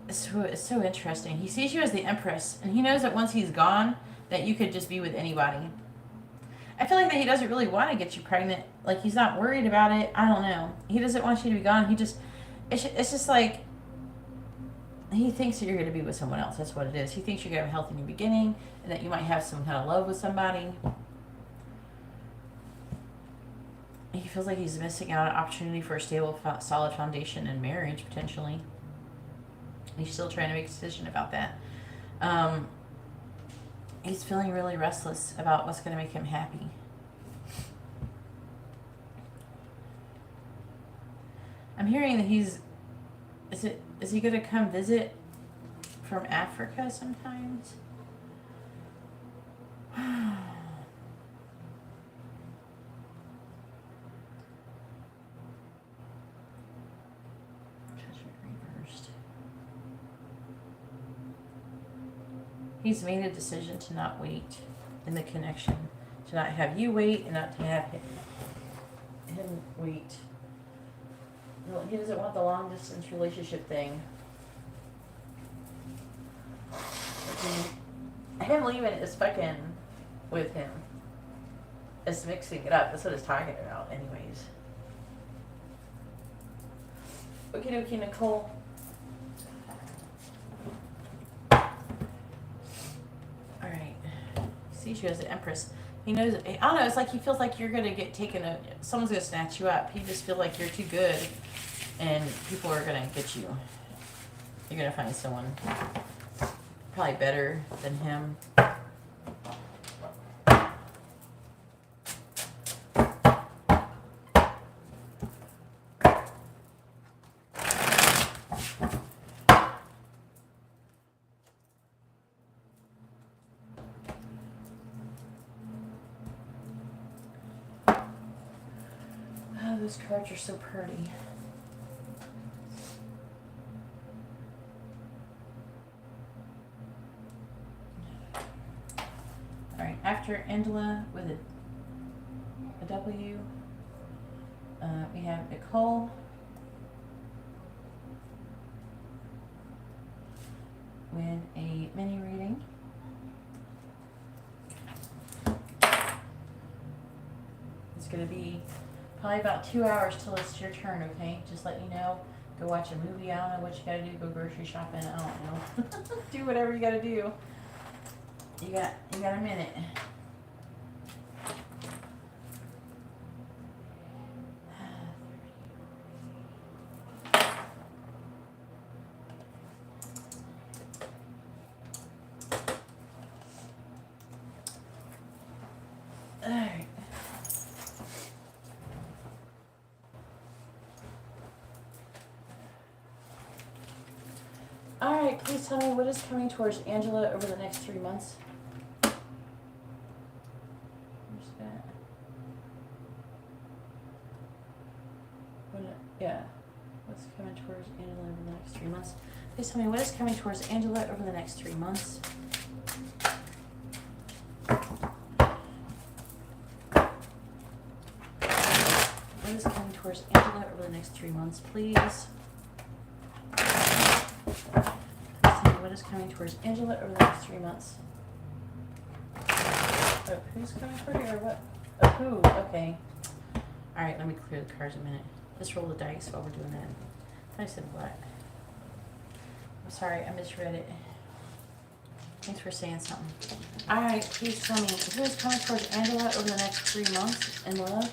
It's so interesting. He sees you as the Empress, and he knows that once he's gone, that you could just be with anybody. I feel like that he doesn't really want to get you pregnant. Like, he's not worried about it. I don't know. He doesn't want you to be gone. It's just like, he thinks that you're going to be with someone else. That's what it is. He thinks you're going to have a healthy new beginning, and that you might have some kind of love with somebody. He feels like he's missing out on an opportunity for a stable, solid foundation in marriage, potentially. He's still trying to make a decision about that. He's feeling really restless about what's going to make him happy. I'm hearing that he's... Is he going to come visit from Africa sometimes? He's made a decision to not wait in the connection. To not have you wait and not to have him wait. Well, he doesn't want the long distance relationship thing. Him leaving is fucking with him. It's mixing it up. That's what it's talking about anyways. Okie dokie, Nicole. Sees you as the Empress. He knows, I don't know, it's like he feels like you're going to get taken, someone's going to snatch you up. He just feels like you're too good and people are going to get you. You're going to find someone probably better than him. Those cards are so pretty. Alright, after Angela with a W, we have Nicole. With a mini reading. It's going to be probably about 2 hours till it's your turn, okay? Just let you know. Go watch a movie. I don't know what you gotta do. Go grocery shopping. I don't know. Do whatever you gotta do. You got a minute. Alright. Alright, please tell me what is coming towards Angela over the next 3 months. Where's that? Yeah. What's coming towards Angela over the next 3 months? Please tell me what is coming towards Angela over the next 3 months. What is coming towards Angela over the next 3 months, please? What is coming towards Angela over the next 3 months? Oh, who's coming toward you or what? Oh, who? Okay. Alright, let me clear the cards a minute. Just roll the dice while we're doing that. I said what? I'm sorry, I misread it. Thanks for saying something. Alright, please tell me who is coming towards Angela over the next 3 months in love?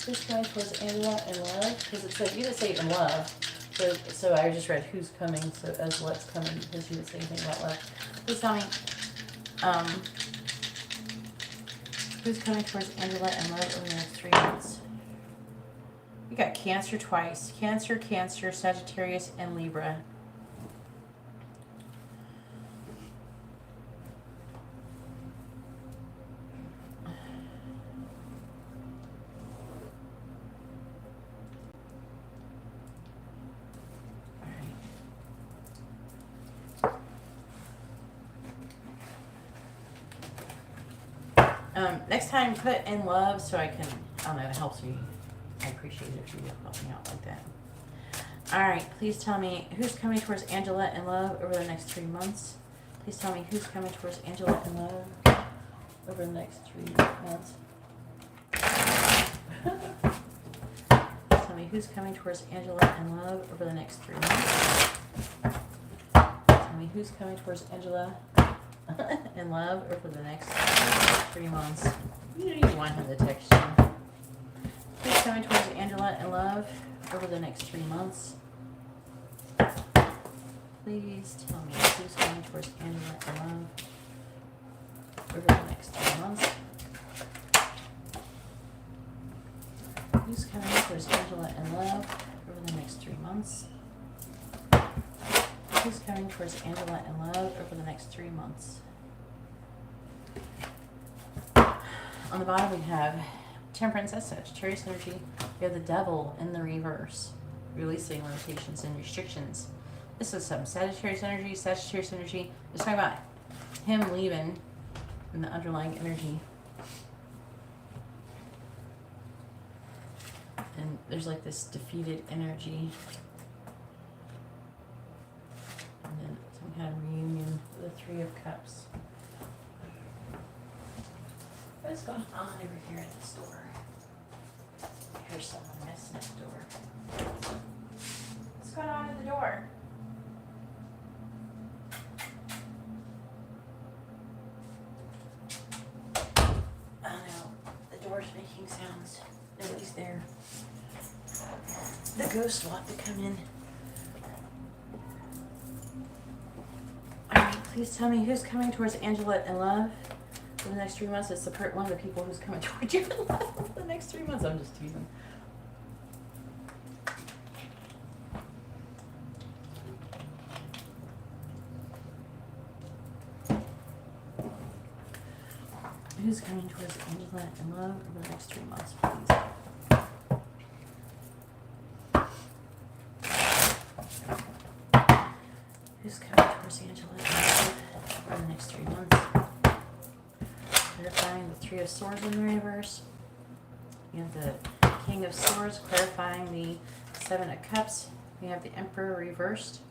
Who's coming towards Angela in love? Because it said, you didn't say in love. So I just read who's coming, so as what's coming, because you didn't say anything about love. Please tell me, who's coming towards Angela and love over the next 3 months? You got Cancer twice. Cancer, Cancer, Sagittarius, and Libra. Next time, put in love so I can, I don't know, it helps me. I appreciate it if you help me out like that. All right, please tell me who's coming towards Angela in love over the next 3 months. Please tell me who's coming towards Angela in love over the next 3 months. Tell me who's coming towards Angela in love over the next 3 months. Tell me who's coming towards Angela in love over the next 3 months. You want him to text you. Who's coming towards Angela in love over the next 3 months? Please tell me who's coming towards Angela in love over the next 3 months. Who's coming towards Angela in love over the next 3 months? Who's coming towards Angela in love over the next 3 months? On the bottom we have Temperance, that's Sagittarius energy. We have the Devil in the reverse, releasing limitations and restrictions. This is some Sagittarius energy. Sagittarius energy is talking about him leaving in the underlying energy. And there's like this defeated energy. And then some kind of reunion with the Three of Cups. What's going on over here at this door? Here's someone messing at the door. What's going on at the door? I don't know. The door's making sounds. Nobody's there. The ghosts want to come in. Alright, please tell me who's coming towards Angela in love for the next 3 months. It's the one of the people who's coming towards you in love for the next 3 months. I'm just teasing. Who's coming towards Angela in love over the next 3 months, please? Who's coming towards Angela in love over the next 3 months? Clarifying the Three of Swords in the reverse. You have the King of Swords, clarifying the Seven of Cups. We have the Emperor reversed.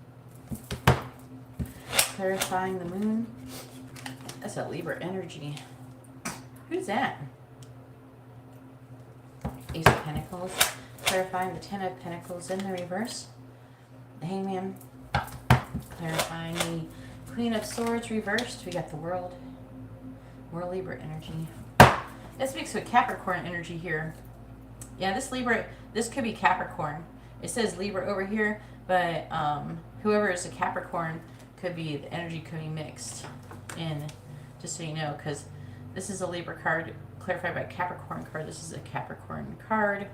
Clarifying the Moon. That's a Libra energy. Who's that? Ace of Pentacles. Clarifying the Ten of Pentacles in the reverse. The Hangman. Clarifying the Queen of Swords reversed. We got the World. More Libra energy. This mixed with Capricorn energy here. Yeah, this Libra, this could be Capricorn. It says Libra over here, but whoever is a Capricorn could be, the energy could be mixed in, just so you know, because this is a Libra card clarified by Capricorn card. This is a Capricorn card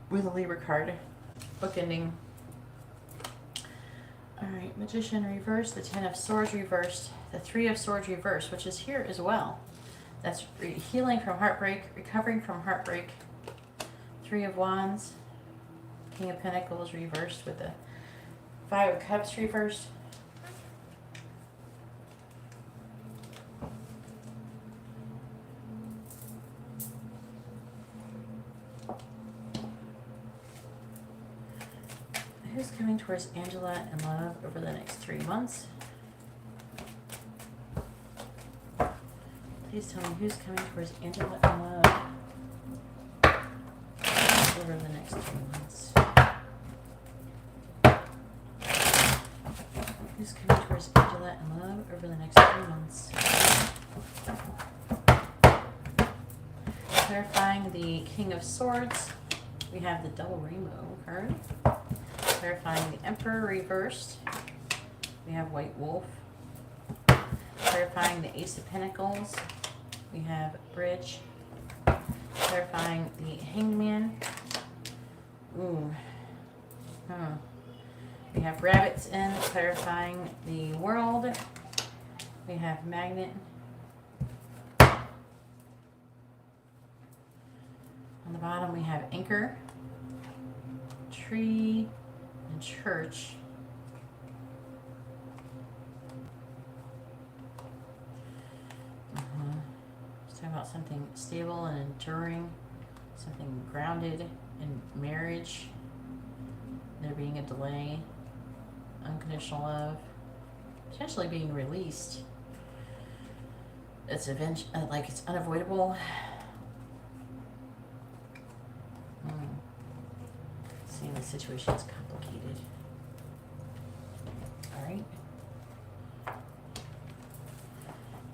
with a Libra card. Bookending. Alright, Magician reversed, the Ten of Swords reversed, the Three of Swords reversed, which is here as well. That's healing from heartbreak, recovering from heartbreak. Three of Wands, King of Pentacles reversed with the Five of Cups reversed. Who's coming towards Angela in love over the next 3 months? Please tell me who's coming towards Angela in love over the next 3 months. Who's coming towards Angela in love over the next 3 months? Clarifying the King of Swords. We have the Double Rainbow card. Clarifying the Emperor reversed. We have White Wolf. Clarifying the Ace of Pentacles. We have Bridge. Clarifying the Hanged Man. Ooh. We have Rabbits in. Clarifying the World. We have Magnet. On the bottom we have Anchor, Tree, and Church. It's talking about something stable and enduring, something grounded in marriage, there being a delay, unconditional love, potentially being released. It's like it's unavoidable. Seeing the situation is complicated. Alright.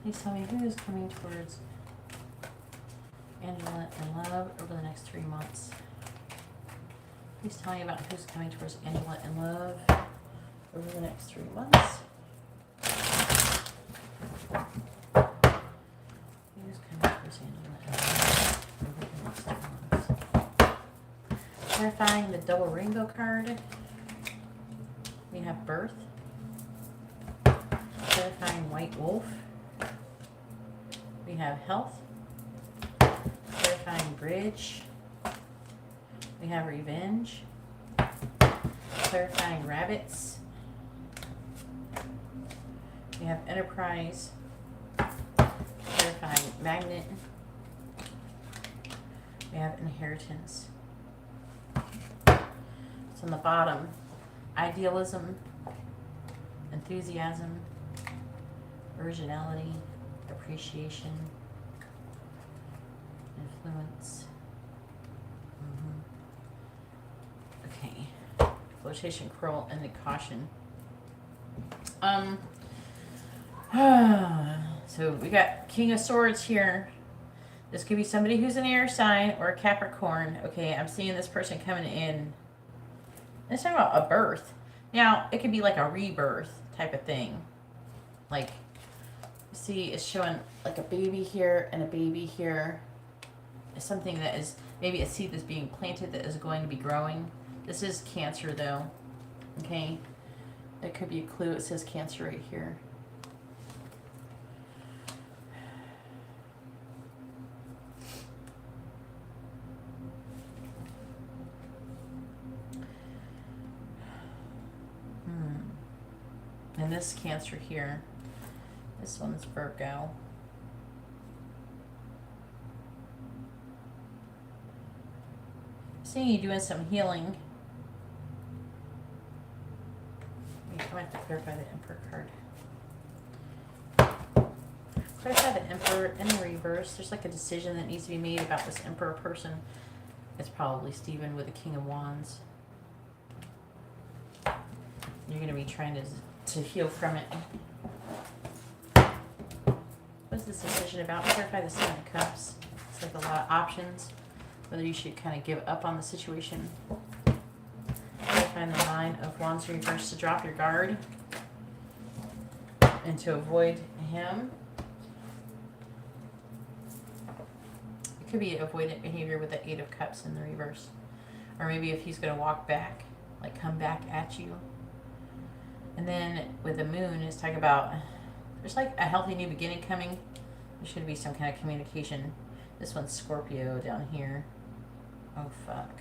Please tell me who is coming towards Angela in love over the next 3 months. Please tell me about who's coming towards Angela in love over the next 3 months. Who's coming towards Angela in love over the next 3 months? Clarifying the double rainbow card. We have birth. Clarifying white wolf. We have health. Clarifying bridge. We have revenge. Clarifying rabbits. We have enterprise. Clarifying magnet. We have inheritance. So on the bottom, idealism, enthusiasm, originality, appreciation, influence. Okay. Flotation, curl, and the caution. So we got King of Swords here. This could be somebody who's an air sign or a Capricorn. Okay, I'm seeing this person coming in. It's talking about a birth. Now, it could be like a rebirth type of thing. Like, see, it's showing like a baby here and a baby here. It's something that is, maybe a seed that's being planted that is going to be growing. This is Cancer, though. Okay? That could be a clue. It says Cancer right here. And this Cancer here, this one's Virgo. Seeing you doing some healing. I might have to clarify the Emperor card. Clarify the Emperor in the reverse. There's like a decision that needs to be made about this Emperor person. It's probably Stephen with the King of Wands. You're going to be trying to heal from it. What's this decision about? Clarify the Seven of Cups. It's like a lot of options. Whether you should kind of give up on the situation. Clarify the Nine of Wands reverse to drop your guard and to avoid him. It could be avoidant behavior with the Eight of Cups in the reverse. Or maybe if he's going to walk back, like come back at you. And then with the moon, it's talking about there's like a healthy new beginning coming. There should be some kind of communication. This one's Scorpio down here. Oh, fuck.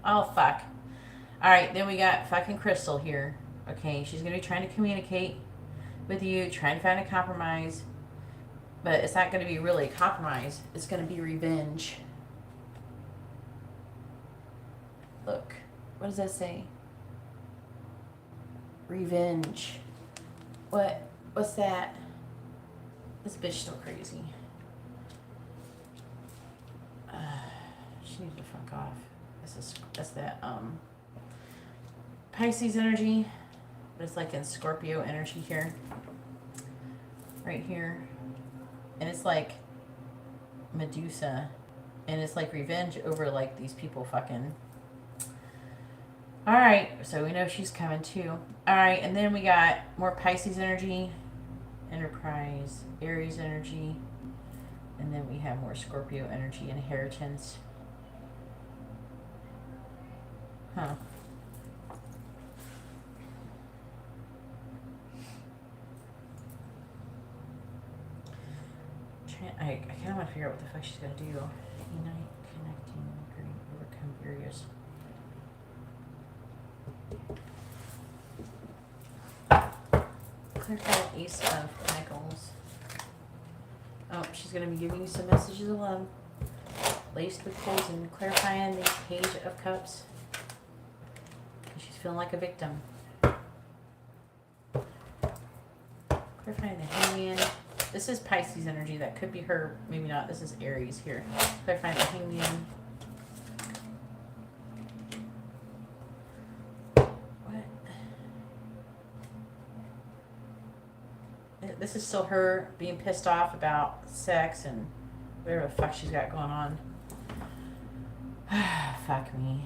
Oh, fuck. All right, then we got fucking Crystal here. Okay, she's going to be trying to communicate with you, trying to find a compromise. But it's not going to be really a compromise. It's going to be revenge. Look, what does that say? Revenge. What's that? This bitch still crazy. She needs to fuck off. That's that Pisces energy. But it's like in Scorpio energy here. Right here. And it's like Medusa. And it's like revenge over like these people fucking. Alright, so we know she's coming too. Alright, and then we got more Pisces energy, Enterprise, Aries energy, and then we have more Scorpio energy, Inheritance. Huh. I kind of want to figure out what the fuck she's going to do. Unite, connecting, agreeing, overcome barriers. Clarify the Ace of Pentacles. Oh, she's going to be giving you some messages of love. Laced with poison, clarifying the Page of Cups. She's feeling like a victim. Clarifying the Hangman. This is Pisces energy. That could be her. Maybe not. This is Aries here. Clarifying the Hangman. What? This is still her being pissed off about sex and whatever the fuck she's got going on. Fuck me.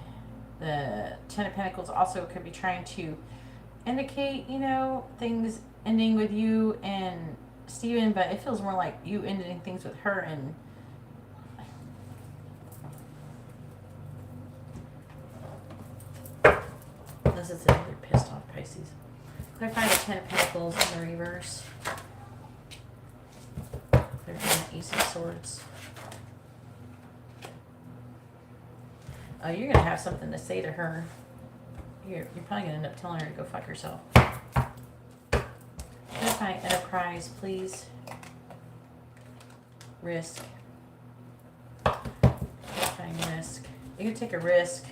The Ten of Pentacles also could be trying to indicate, you know, things ending with you and Steven, but it feels more like you ending things with her and this is another pissed off Pisces. Clarifying the Ten of Pentacles in the reverse. Clarifying the Ace of Swords. Oh, you're going to have something to say to her. You're probably going to end up telling her to go fuck herself. Clarifying Enterprise, please. Risk. Clarifying risk. You're going to take a risk.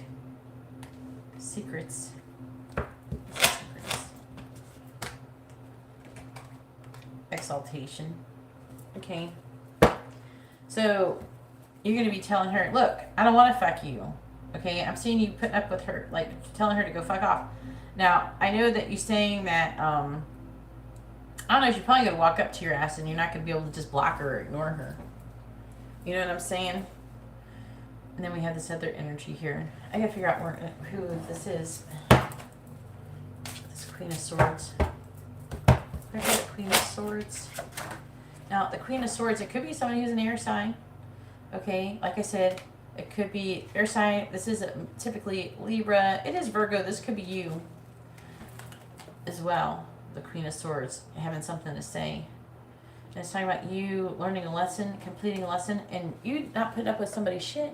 Secrets. Secrets. Exaltation. Okay. So, you're going to be telling her, look, I don't want to fuck you. Okay, I'm seeing you putting up with her, like telling her to go fuck off. Now, I know that you're saying that, I don't know, she's probably going to walk up to your ass and you're not going to be able to just block her or ignore her. You know what I'm saying? And then we have this other energy here. I got to figure out who this is. This Queen of Swords. Where's the Queen of Swords? Now, the Queen of Swords, it could be someone who's an air sign. Okay, like I said, it could be air sign. This is typically Libra. It is Virgo. This could be you as well. The Queen of Swords, having something to say. And it's talking about you learning a lesson, completing a lesson, and you not putting up with somebody's shit.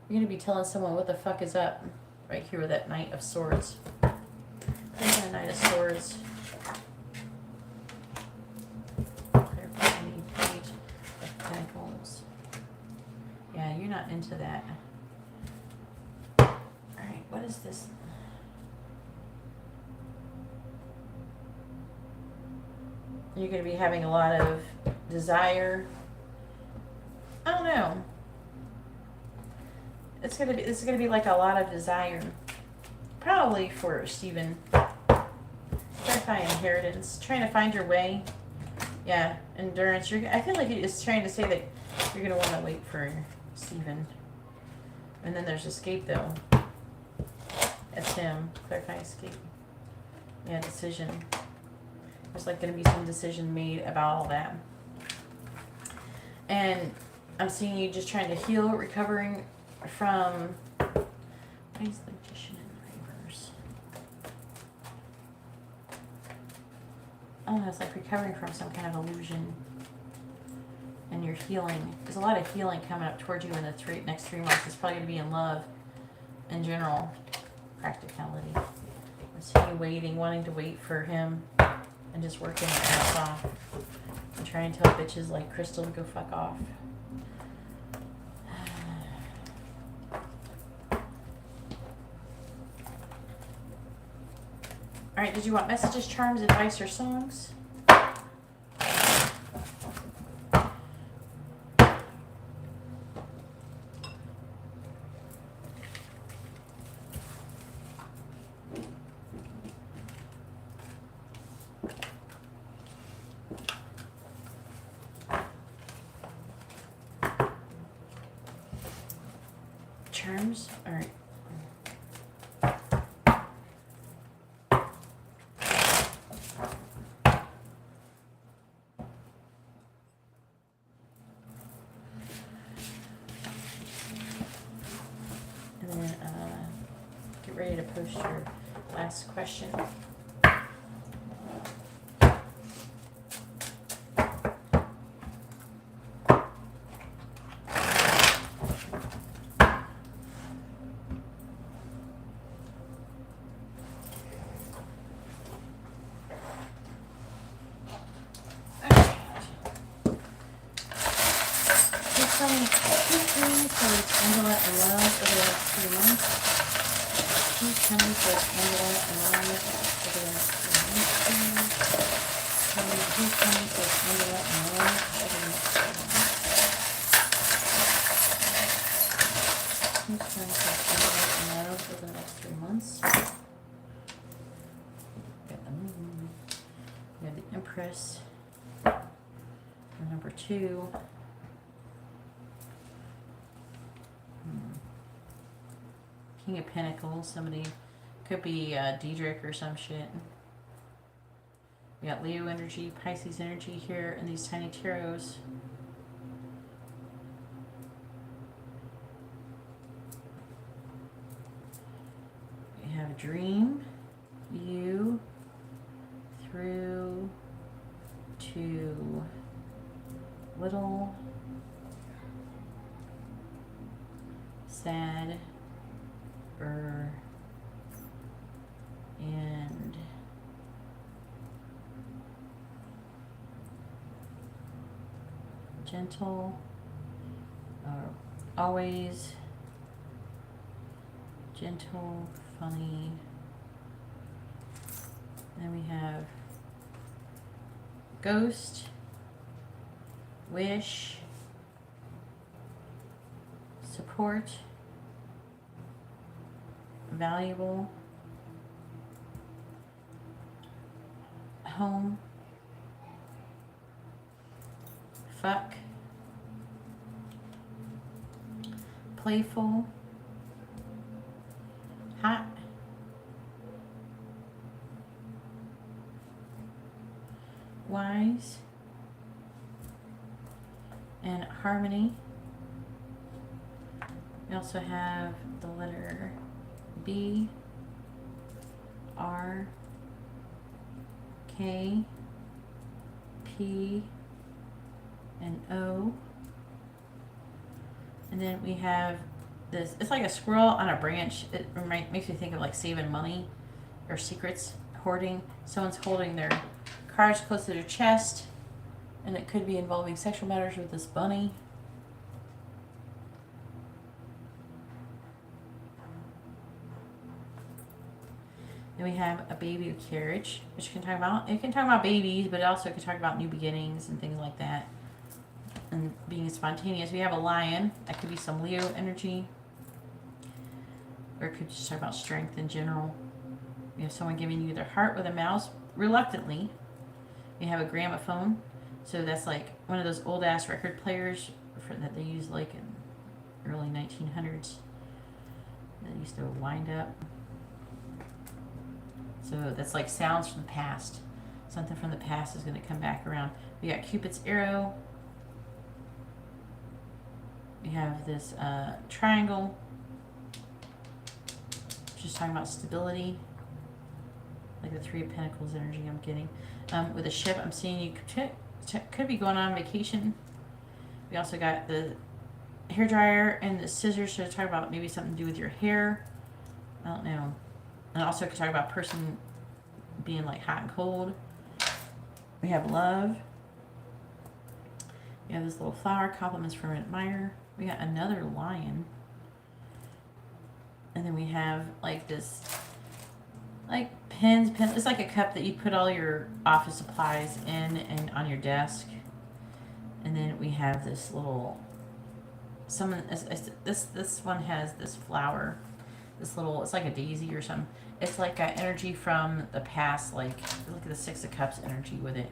You're going to be telling someone what the fuck is up. Right here with that Knight of Swords. There's a Knight of Swords. Page of Pentacles. Yeah, you're not into that. Alright, what is this? You're going to be having a lot of desire. I don't know. This is going to be like a lot of desire. Probably for Steven. Clarifying inheritance. Trying to find your way. Yeah, endurance. I feel like it's trying to say that you're going to want to wait for Steven. And then there's escape, though. That's him. Clarifying escape. Yeah, decision. There's like going to be some decision made about all that. And I'm seeing you just trying to heal, recovering from... Why is the Magician in reverse? I don't know, it's like recovering from some kind of illusion. And you're healing. There's a lot of healing coming up towards you in the next 3 months. It's probably going to be in love in general. Practicality. I'm seeing you waiting, wanting to wait for him. And just working your ass off. And trying to tell bitches like Crystal to go fuck off. Alright, did you want messages, charms, advice, or songs? Charms? Alright. And then get ready to post your last question. tell me who's coming towards Angela and love over the next 3 months? Who's coming towards Angela and love over the next 3 months? Tell me who's coming towards Angela and love over the next 3 months? Who's coming towards Angela and love over the next 3 months? We have the Empress. And number 2. King of Pentacles. Somebody could be Diedrich or some shit. We got Leo energy, Pisces energy here in these tiny tarots. We have dream you through to little sad and gentle, always gentle, funny. Then we have ghost, wish, support, valuable, home, fuck, playful, hot, wise, and harmony. We also have the letter B, R, K, P, and O. And then we have this, it's like a squirrel on a branch. It makes me think of like saving money or secrets, hoarding. Someone's holding their cards close to their chest, and it could be involving sexual matters with this bunny. Then we have a baby carriage, which can talk about, it can talk about babies, but it also can talk about new beginnings and things like that. And being spontaneous. We have a lion. That could be some Leo energy. Or it could just talk about strength in general. We have someone giving you their heart with a mouse, reluctantly. We have a gramophone. So that's like one of those old ass record players that they used like in early 1900s. That used to wind up. So that's like sounds from the past. Something from the past is going to come back around. We got Cupid's arrow. We have this triangle, which is talking about stability, like the Three of Pentacles energy I'm getting. With a ship, I'm seeing you could be going on vacation. We also got the hairdryer and the scissors, so to talk about maybe something to do with your hair. I don't know. And also could talk about person being like hot and cold. We have love. We have this little flower, compliments from an admirer. We got another lion. And then we have like this, like pens. It's like a cup that you put all your office supplies in and on your desk. And then we have this little, this one has this flower. This little, it's like a daisy or something. It's like an energy from the past, like, look at the Six of Cups energy with it.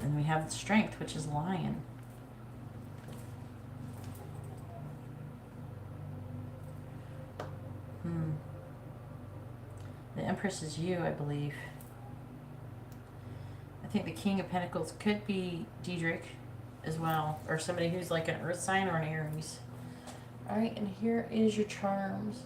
And we have strength, which is lion. The Empress is you, I believe. I think the King of Pentacles could be Diedrich as well, or somebody who's like an earth sign or an Aries. All right, and here is your charms.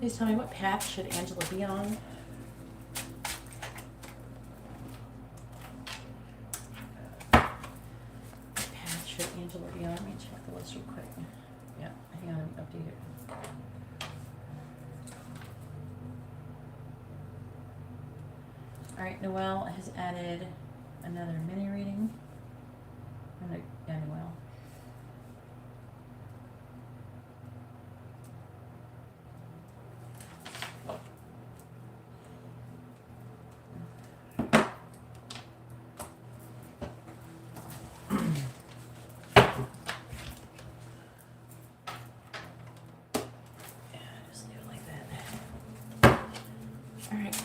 Please tell me, what path should Angela be on? What path should Angela be on? Let me check the list real quick. Yeah, hang on, let me update it. All right, Noel has added another mini reading. Yeah, Noel.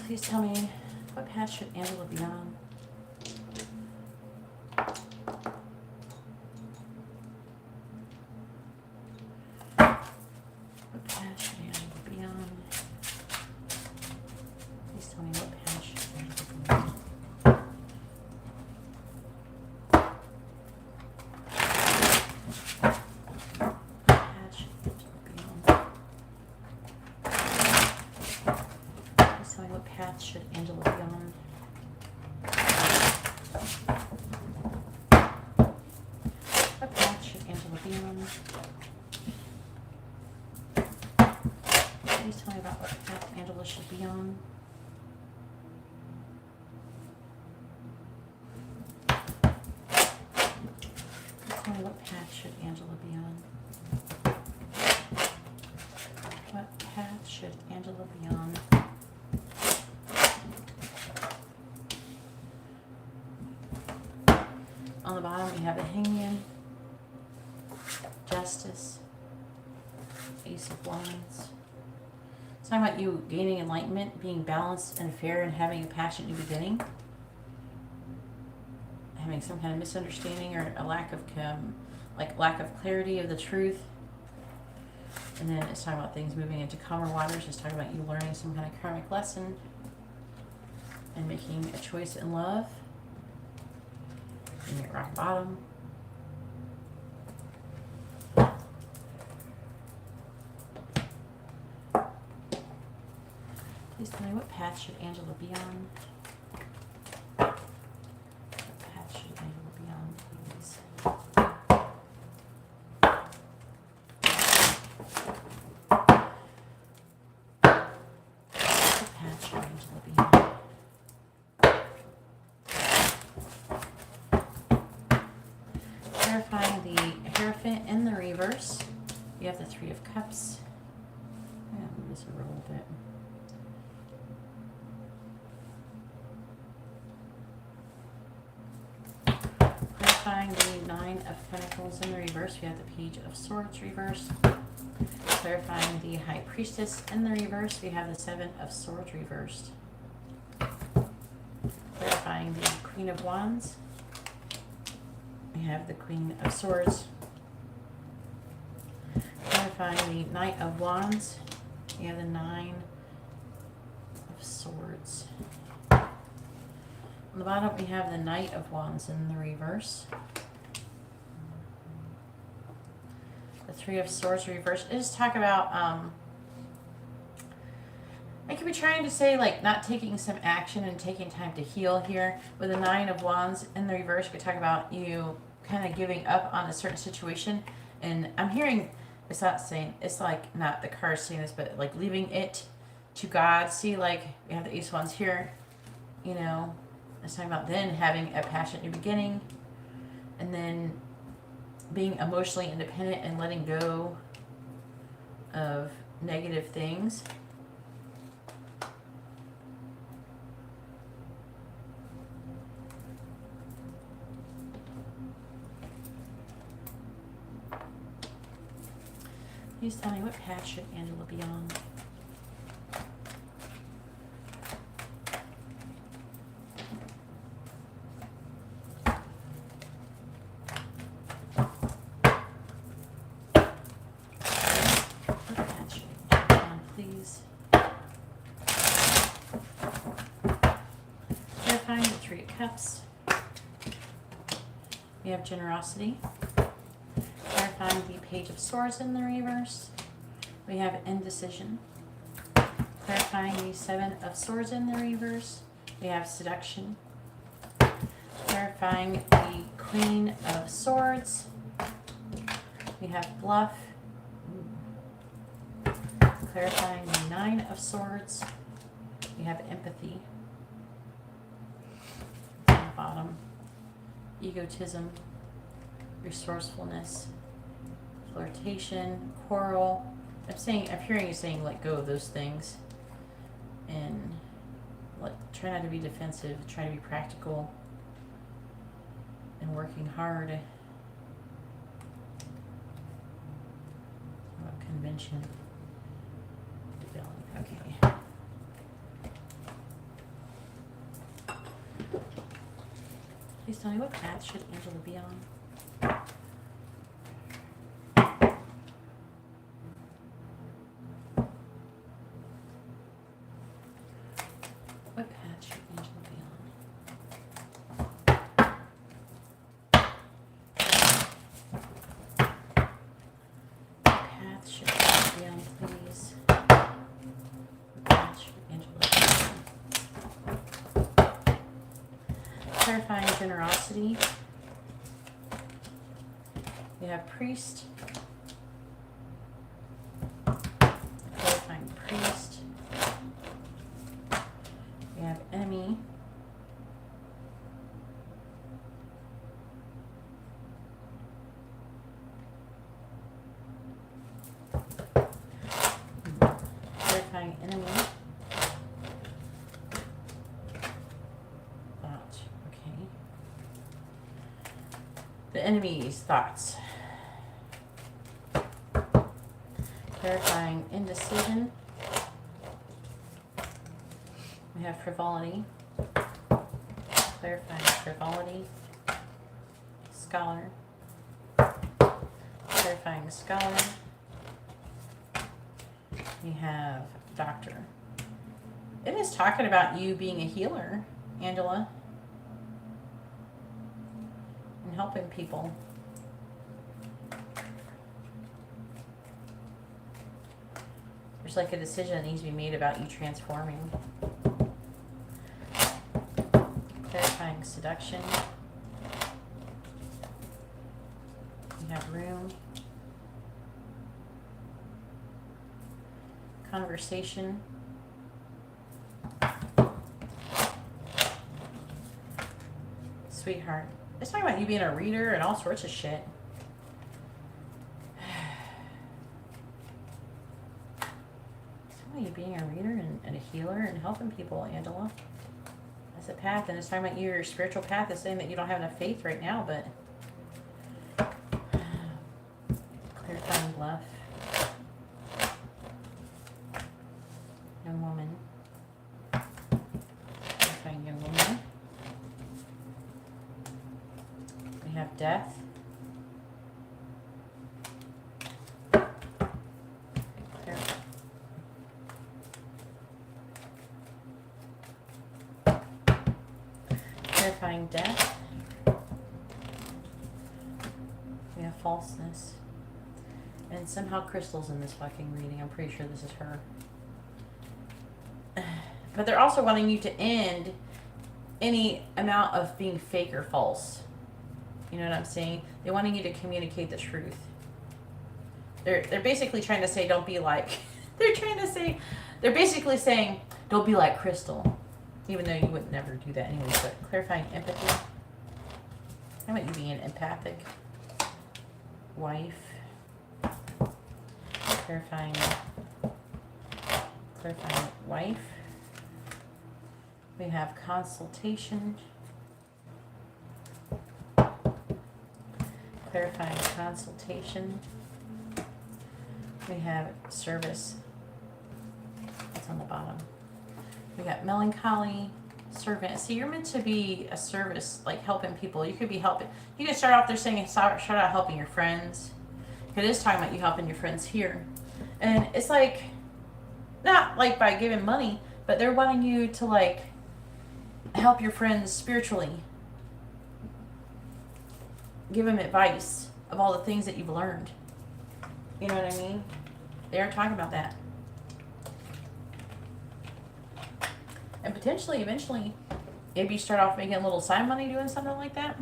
Please tell me, what path should Angela be on? What path should Angela be on? Please tell me, what path should Angela be on? What path should Angela be on? What path should Angela be on? Please tell me about what path Angela should be on. Please tell me, what path should Angela be on? What path should Angela be on? On the bottom, we have the Hangman, Justice, Ace of Wands. It's talking about you gaining enlightenment, being balanced and fair, and having a passionate new beginning. Having some kind of misunderstanding or a lack of clarity of the truth. And then it's talking about things moving into calmer waters. It's talking about you learning some kind of karmic lesson and making a choice in love. And at rock bottom. Please tell me, what path should Angela be on? What path should Angela be on, please? What path should Angela be on? Clarifying the Hierophant in the reverse. You have the Three of Cups. I'm going to move this over a little bit. Clarifying the Nine of Pentacles in the reverse. We have the Page of Swords reversed. Clarifying the High Priestess in the reverse. We have the Seven of Swords reversed. Clarifying the Queen of Wands. We have the Queen of Swords. Clarifying the Knight of Wands. We have the Nine of Swords. On the bottom, we have the Knight of Wands in the reverse. The Three of Swords reverse. It is talk about, I could be trying to say, like, not taking some action and taking time to heal here. With the Nine of Wands in the reverse, we talk about you kind of giving up on a certain situation. And I'm hearing, it's not saying, it's like, not the card saying this, but like leaving it to God. See, like, we have the Ace of Wands here, you know. It's talking about then having a passionate new beginning. And then being emotionally independent and letting go of negative things. Please tell me, what path should Angela be on? What path should Angela be on, please? Clarifying the Three of Cups. We have Generosity. Clarifying the Page of Swords in the reverse. We have Indecision. Clarifying the Seven of Swords in the reverse. We have seduction. Clarifying the Queen of Swords. We have bluff. Clarifying the Nine of Swords. We have empathy. On the bottom. Egotism. Resourcefulness. Flirtation. Quarrel. I'm hearing you saying let go of those things. And try not to be defensive. Try to be practical. And working hard. Convention. Okay. Please tell me, what path should Angela be on? What path should Angela be on? What path should Angela be on, please? What path should Angela be on? Clarifying generosity. We have priest. Clarifying priest. We have enemy. Clarifying enemy. Thought. Okay. The enemy's thoughts. Clarifying indecision. We have frivolity. Clarifying frivolity. Scholar. Clarifying scholar. We have doctor. It is talking about you being a healer, Angela. And helping people. There's like a decision that needs to be made about you transforming. Clarifying seduction. We have room. Conversation. Sweetheart. It's talking about you being a reader and all sorts of shit. You being a reader and a healer and helping people, Angela. That's a path, and it's talking about your spiritual path is saying that you don't have enough faith right now, but clarifying bluff. Young woman. Clarifying young woman. We have death. Clarifying death. We have falseness. And somehow Crystal's in this fucking reading. I'm pretty sure this is her. But they're also wanting you to end any amount of being fake or false. You know what I'm saying? They're wanting you to communicate the truth. They're basically trying to say don't be like they're basically saying don't be like Crystal. Even though you would never do that anyway, but clarifying empathy. How about you being empathic? Wife. Clarifying wife. We have consultation. Clarifying consultation. We have service. That's on the bottom. We got melancholy, servant. See, you're meant to be a service, like helping people. You could be helping. You could start off there saying, start out helping your friends. It is talking about you helping your friends here. And it's like, not like by giving money, but they're wanting you to like help your friends spiritually. Give them advice of all the things that you've learned. You know what I mean? They are talking about that. And potentially, eventually, maybe you start off making a little side money doing something like that.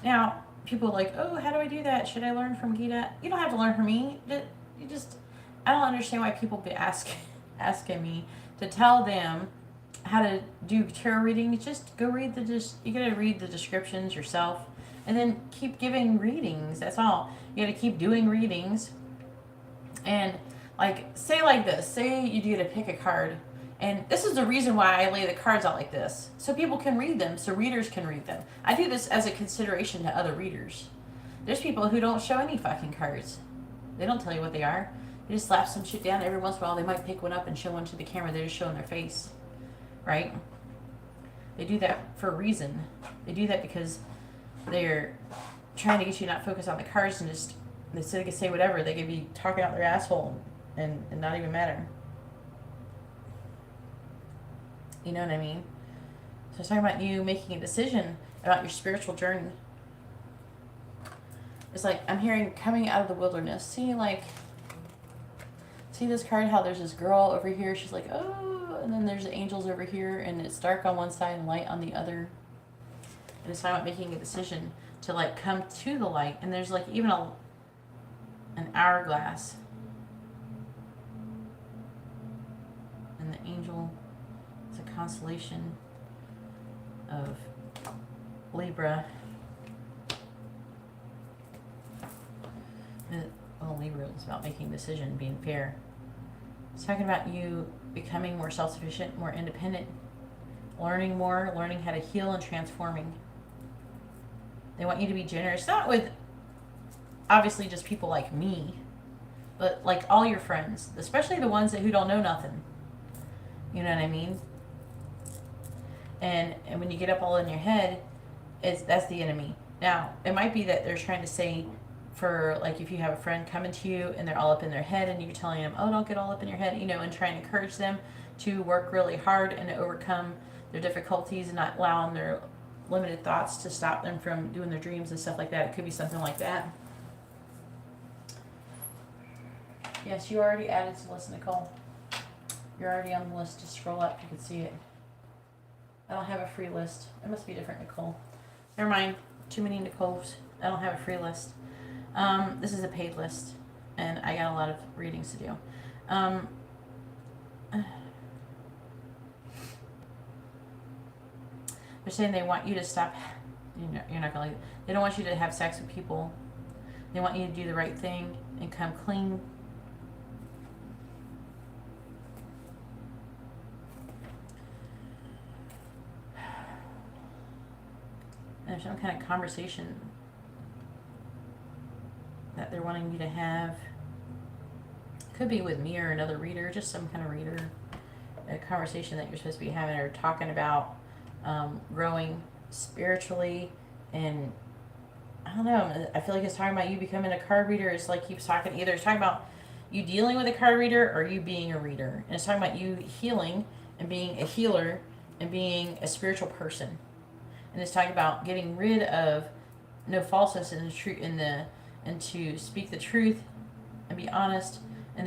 Now, people are like, oh, how do I do that? Should I learn from Geeta? You don't have to learn from me. You just, I don't understand why people be asking me to tell them how to do tarot readings. Just go read you gotta read the descriptions yourself, and then keep giving readings. That's all. You gotta keep doing readings. And like, say like this, say you do to pick a card. And this is the reason why I lay the cards out like this. So people can read them, so readers can read them. I do this as a consideration to other readers. There's people who don't show any fucking cards. They don't tell you what they are. They just slap some shit down. Every once in a while they might pick one up and show one to the camera. They're just showing their face. Right? They do that for a reason. They do that because they're trying to get you not focus on the cards and just, they can say whatever. They could be talking out their asshole and not even matter. You know what I mean? So it's talking about you making a decision about your spiritual journey. It's like, I'm hearing coming out of the wilderness. See this card, how there's this girl over here. She's like, oh, and then there's the angels over here, and it's dark on one side and light on the other. And it's talking about making a decision to like come to the light. And there's like even an hourglass. And the angel, it's a constellation of Libra. Well, Libra is about making a decision, being fair. It's talking about you becoming more self-sufficient, more independent, learning more, learning how to heal and transforming. They want you to be generous, not with obviously just people like me, but like all your friends, especially the ones who don't know nothing. You know what I mean? And when you get up all in your head, that's the enemy. Now, it might be that they're trying to say, for like if you have a friend coming to you and they're all up in their head and you're telling them, oh, don't get all up in your head, and trying to encourage them to work really hard and to overcome their difficulties and not allowing their limited thoughts to stop them from doing their dreams and stuff like that. It could be something like that. Yes, you already added to the list, Nicole. You're already on the list. Just scroll up. You can see it. I don't have a free list. It must be different, Nicole. Never mind. Too many Nicoles. I don't have a free list. This is a paid list, and I got a lot of readings to do. They're saying they want you to stop. You're not gonna. They don't want you to have sex with people. They want you to do the right thing and come clean. There's some kind of conversation that they're wanting you to have. Could be with me or another reader, just some kind of reader. A conversation that you're supposed to be having or talking about growing spiritually. And I don't know, I feel like it's talking about you becoming a card reader. It's like keeps talking, either it's talking about you dealing with a card reader or you being a reader. And it's talking about you healing and being a healer and being a spiritual person. And it's talking about getting rid of no falseness in the truth, and to speak the truth and be honest. And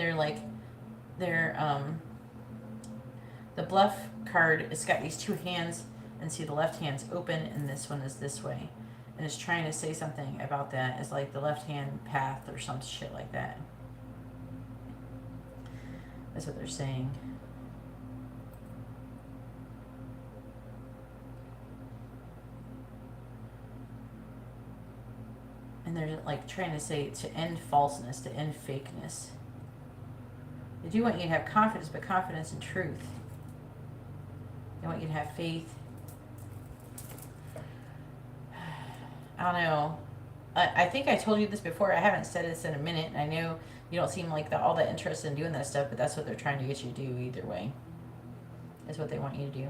the bluff card, it's got these two hands, and see the left hand's open and this one is this way. And it's trying to say something about that. It's like the left hand path or some shit like that. That's what they're saying. And they're like trying to say to end falseness, to end fakeness. They do want you to have confidence, but confidence in truth. They want you to have faith. I don't know. I think I told you this before. I haven't said this in a minute. I know you don't seem like all that interested in doing that stuff, but that's what they're trying to get you to do either way. That's what they want you to do.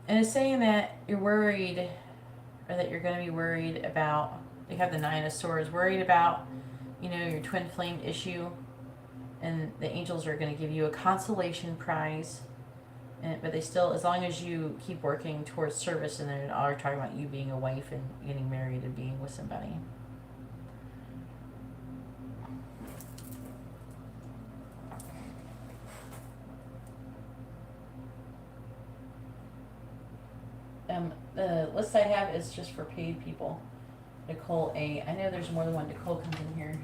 And it's saying that you're worried, or that you're going to be worried about, you have the Nine of Swords, worried about, your twin flame issue. And the angels are going to give you a consolation prize. But they still, as long as you keep working towards service, and they are talking about you being a wife and getting married and being with somebody. The list I have is just for paid people. Nicole A. I know there's more than one Nicole comes in here.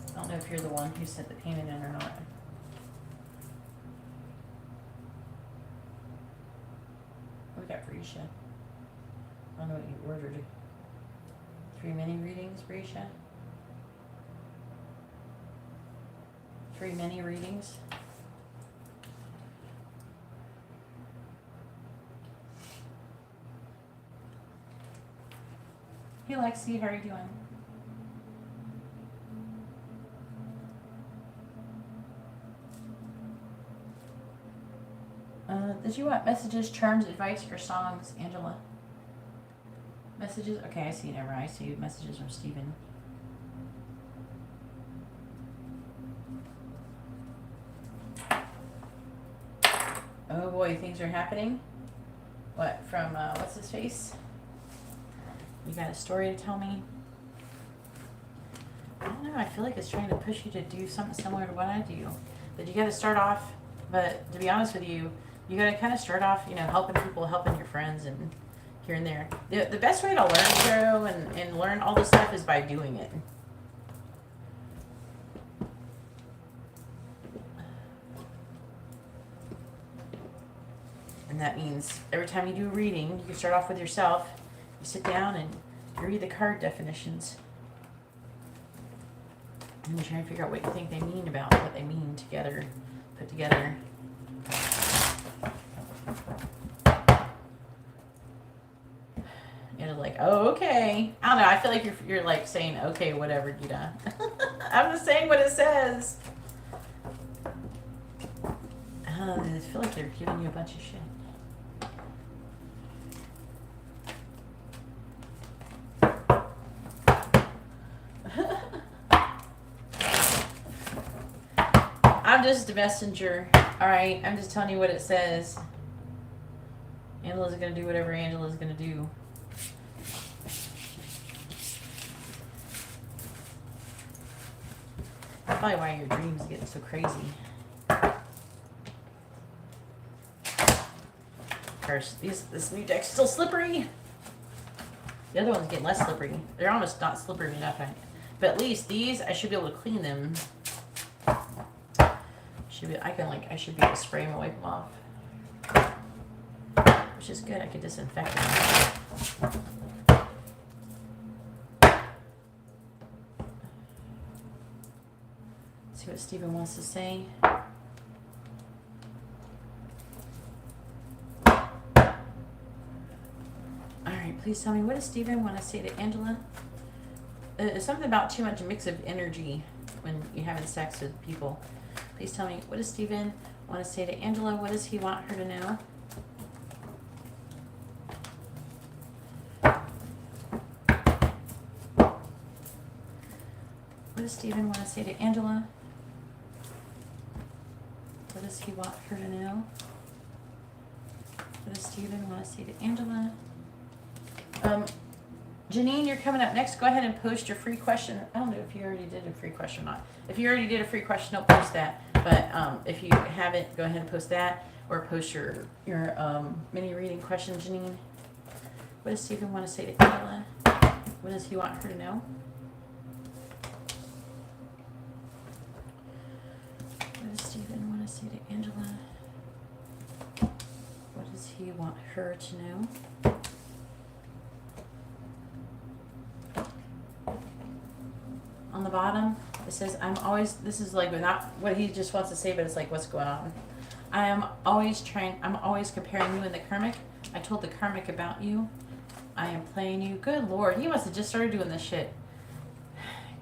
I don't know if you're the one who sent the payment in or not. What we got for Isha? I don't know what you ordered. 3 mini readings for Isha? 3 mini readings? Hey Lexi, how are you doing? Did you want messages, charms, advice, or songs, Angela? Messages? Okay, I see. Never. I see messages from Stephen. Oh boy, things are happening. What, from, what's his face? You got a story to tell me? I don't know, I feel like it's trying to push you to do something similar to what I do. But you gotta start off, but to be honest with you, you gotta kind of start off, you know, helping people, helping your friends, and here and there. The best way to learn tarot and learn all this stuff is by doing it. And that means every time you do a reading, you can start off with yourself. You sit down and you read the card definitions. And you try and figure out what you think they mean about what they mean together, put together. You're like, oh, okay. I don't know. I feel like you're like saying, okay, whatever, Geeta. I'm just saying what it says. I feel like they're giving you a bunch of shit. I'm just a messenger, alright? I'm just telling you what it says. Angela's gonna do whatever Angela's gonna do. That's probably why your dreams get so crazy. Of course, this new deck's still slippery. The other ones get less slippery. They're almost not slippery enough. But at least these, I should be able to clean them. I should be able to spray them and wipe them off. Which is good, I could disinfect them. See what Stephen wants to say. Alright, please tell me, what does Stephen want to say to Angela? Something about too much mix of energy when you're having sex with people. Please tell me, what does Stephen want to say to Angela? What does he want her to know? What does Stephen want to say to Angela? What does he want her to know? What does Stephen want to say to Angela? Janine, you're coming up next. Go ahead and post your free question. I don't know if you already did a free question or not. If you already did a free question, don't post that. But if you haven't, go ahead and post that, or post your mini reading question, Janine. What does Stephen want to say to Angela? What does he want her to know? What does Stephen want to say to Angela? What does he want her to know? On the bottom, it says, I'm always, this is like not what he just wants to say, but it's like, what's going on? I'm always comparing you and the karmic. I told the karmic about you. I am playing you. Good Lord, he must have just started doing this shit.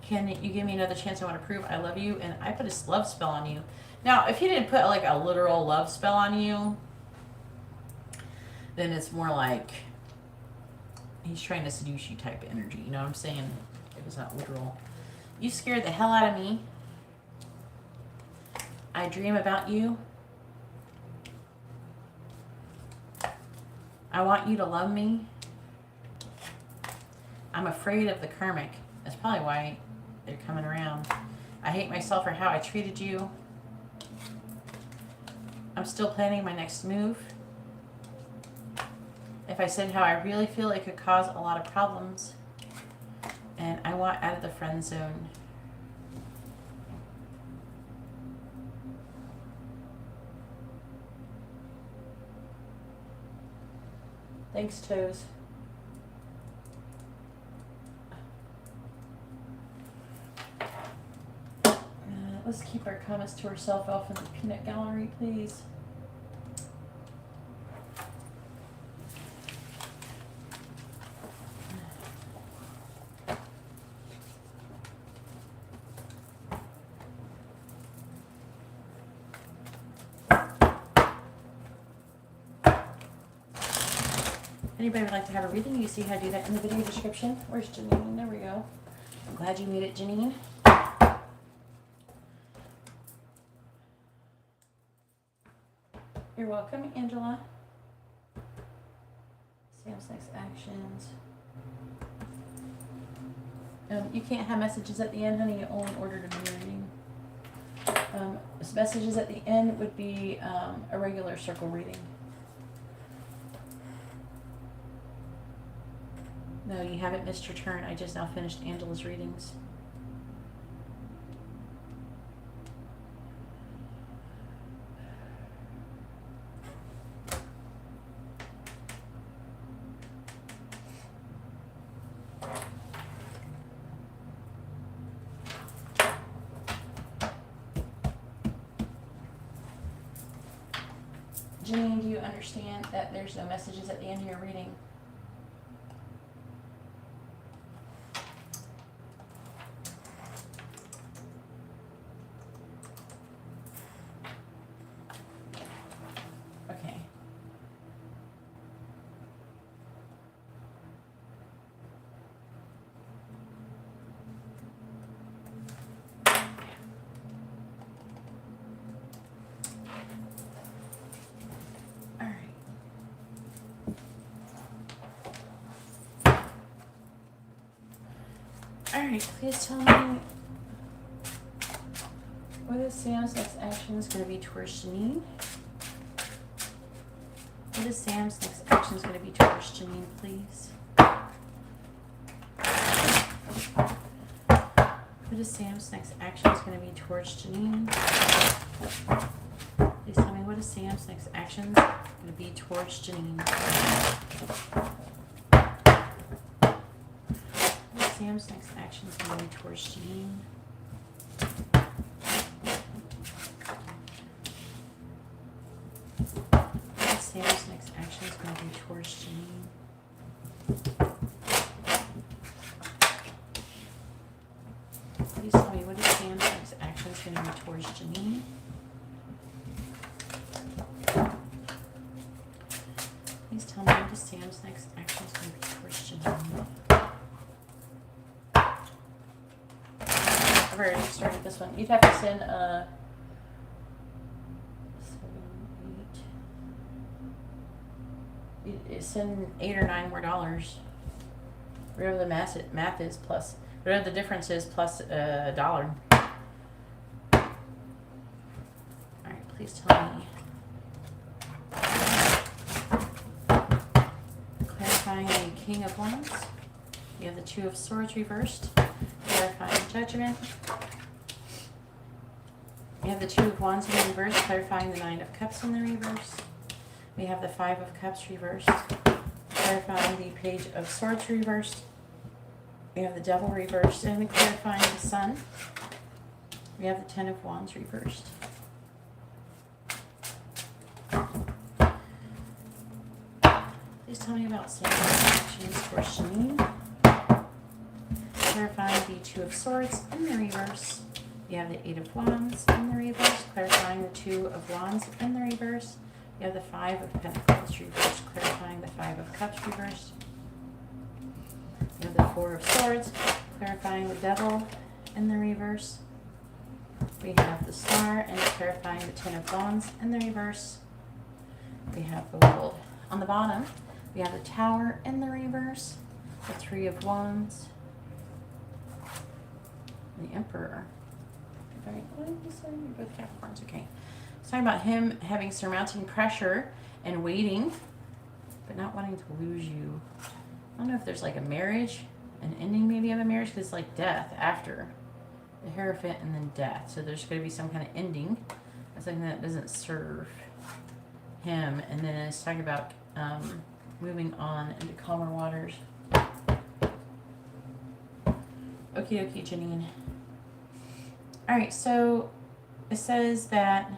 Can you give me another chance? I want to prove I love you. And I put a love spell on you. Now, if he didn't put like a literal love spell on you, then it's more like he's trying to seduce you type of energy. You know what I'm saying? It was not literal. You scared the hell out of me. I dream about you. I want you to love me. I'm afraid of the karmic. That's probably why they're coming around. I hate myself for how I treated you. I'm still planning my next move. If I said how I really feel, it could cause a lot of problems. And I want out of the friend zone. Thanks, Toes. Let's keep our comments to ourselves off in the peanut gallery, please. Anybody would like to have a reading, you see how to do that in the video description. Where's Janine? There we go. I'm glad you made it, Janine. You're welcome, Angela. Sam's next actions. You can't have messages at the end, honey. You only ordered a mini reading. Messages at the end would be a regular circle reading. No, you haven't missed your turn. I just now finished Angela's readings. Janine, do you understand that there's no messages at the end of your reading? Okay. Alright, please tell me what is Sam's next action is going to be towards Janine? What is Sam's next action is going to be towards Janine, please? What is Sam's next action is going to be towards Janine? Please tell me what is Sam's next action going to be towards Janine? Sam's next action is going to be towards Janine. Sam's next action is going to be towards Janine. Please tell me what is Sam's next action is going to be towards Janine. Please tell me what is Sam's next action is going to be towards Janine. I've already started this one. You'd have to send 7, 8. Send $8 or $9 more dollars. Whatever the math is plus whatever the difference is plus $1. All right, please tell me. Clarifying the King of Wands. You have the Two of Swords reversed. Clarifying Judgment. We have the Two of Wands in the reverse, clarifying the Nine of Cups in the reverse. We have the Five of Cups reversed, clarifying the Page of Swords reversed. We have the Devil reversed, and clarifying the Sun. We have the Ten of Wands reversed. Please tell me about Sam's actions for Janine. Clarifying the Two of Swords in the reverse. You have the Eight of Wands in the reverse, clarifying the Two of Wands in the reverse. You have the Five of Pentacles reversed, clarifying the Five of Cups reversed. You have the Four of Swords, clarifying the Devil in the reverse. We have the Star and clarifying the Ten of Wands in the reverse. We have the World. On the bottom, we have the Tower in the reverse, the Three of Wands, the Emperor. What did you say? You're both Capricorns. Okay. It's talking about him having surmounting pressure and waiting, but not wanting to lose you. I don't know if there's like a marriage, an ending maybe of a marriage, because it's like death after. The Hierophant and then death. So there's going to be some kind of ending. Something that doesn't serve him. And then it's talking about moving on into calmer waters. Okie dokie, Janine. Alright, so it says that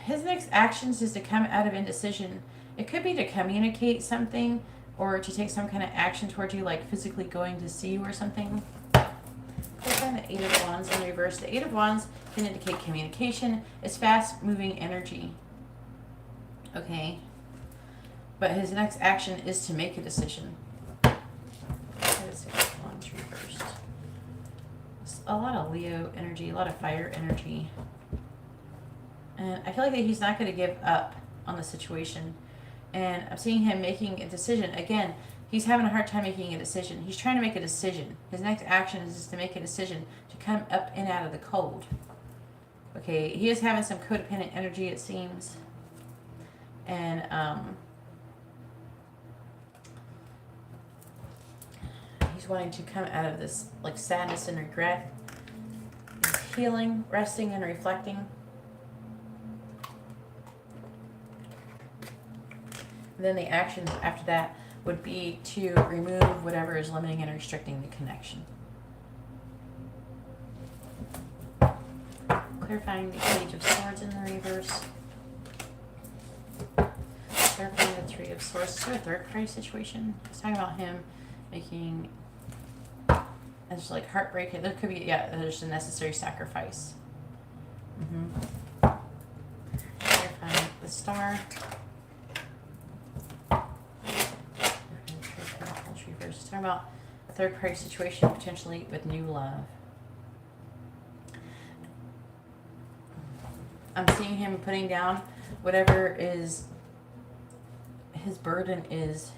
his next actions is to come out of indecision. It could be to communicate something or to take some kind of action towards you, like physically going to see you or something. Click on the Eight of Wands in reverse. The Eight of Wands can indicate communication. It's fast-moving energy. Okay. But his next action is to make a decision. Six of Wands reversed. A lot of Leo energy, a lot of fire energy. And I feel like that he's not going to give up on the situation. And I'm seeing him making a decision. Again, he's having a hard time making a decision. He's trying to make a decision. His next action is just to make a decision to come up and out of the cold. Okay, he is having some codependent energy, it seems. And he's wanting to come out of this like sadness and regret. He's healing, resting, and reflecting. And then the actions after that would be to remove whatever is limiting and restricting the connection. Clarifying the Page of Swords in the reverse. Clarifying the Three of Swords. Is there a third party situation? It's talking about him making, it's like heartbreaking. There could be, yeah, there's a necessary sacrifice. Clarifying the Star. It's talking about a third party situation, potentially with new love. I'm seeing him putting down whatever is his burden is.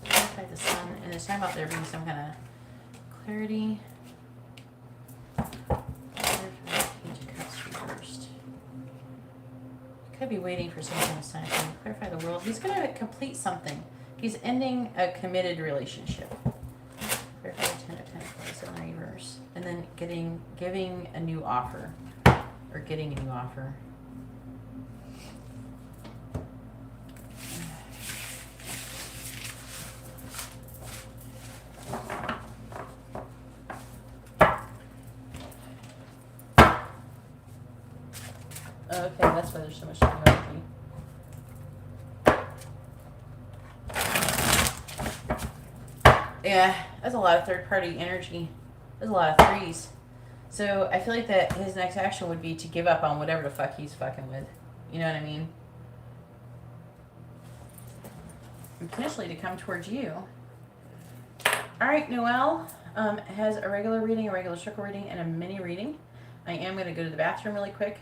Clarify the Sun, and it's talking about there being some kind of clarity. Clarify the Page of Cups reversed. Could be waiting for some kind of sign. Clarify the World. He's going to complete something. He's ending a committed relationship. Clarify the Ten of Pentacles in the reverse. And then giving a new offer. Or getting a new offer. Okay, that's why there's so much energy. Yeah, that's a lot of third-party energy. There's a lot of threes. So I feel like that his next action would be to give up on whatever the fuck he's fucking with. You know what I mean? And potentially to come towards you. Alright, Noel has a regular reading, a regular circle reading, and a mini reading. I am going to go to the bathroom really quick.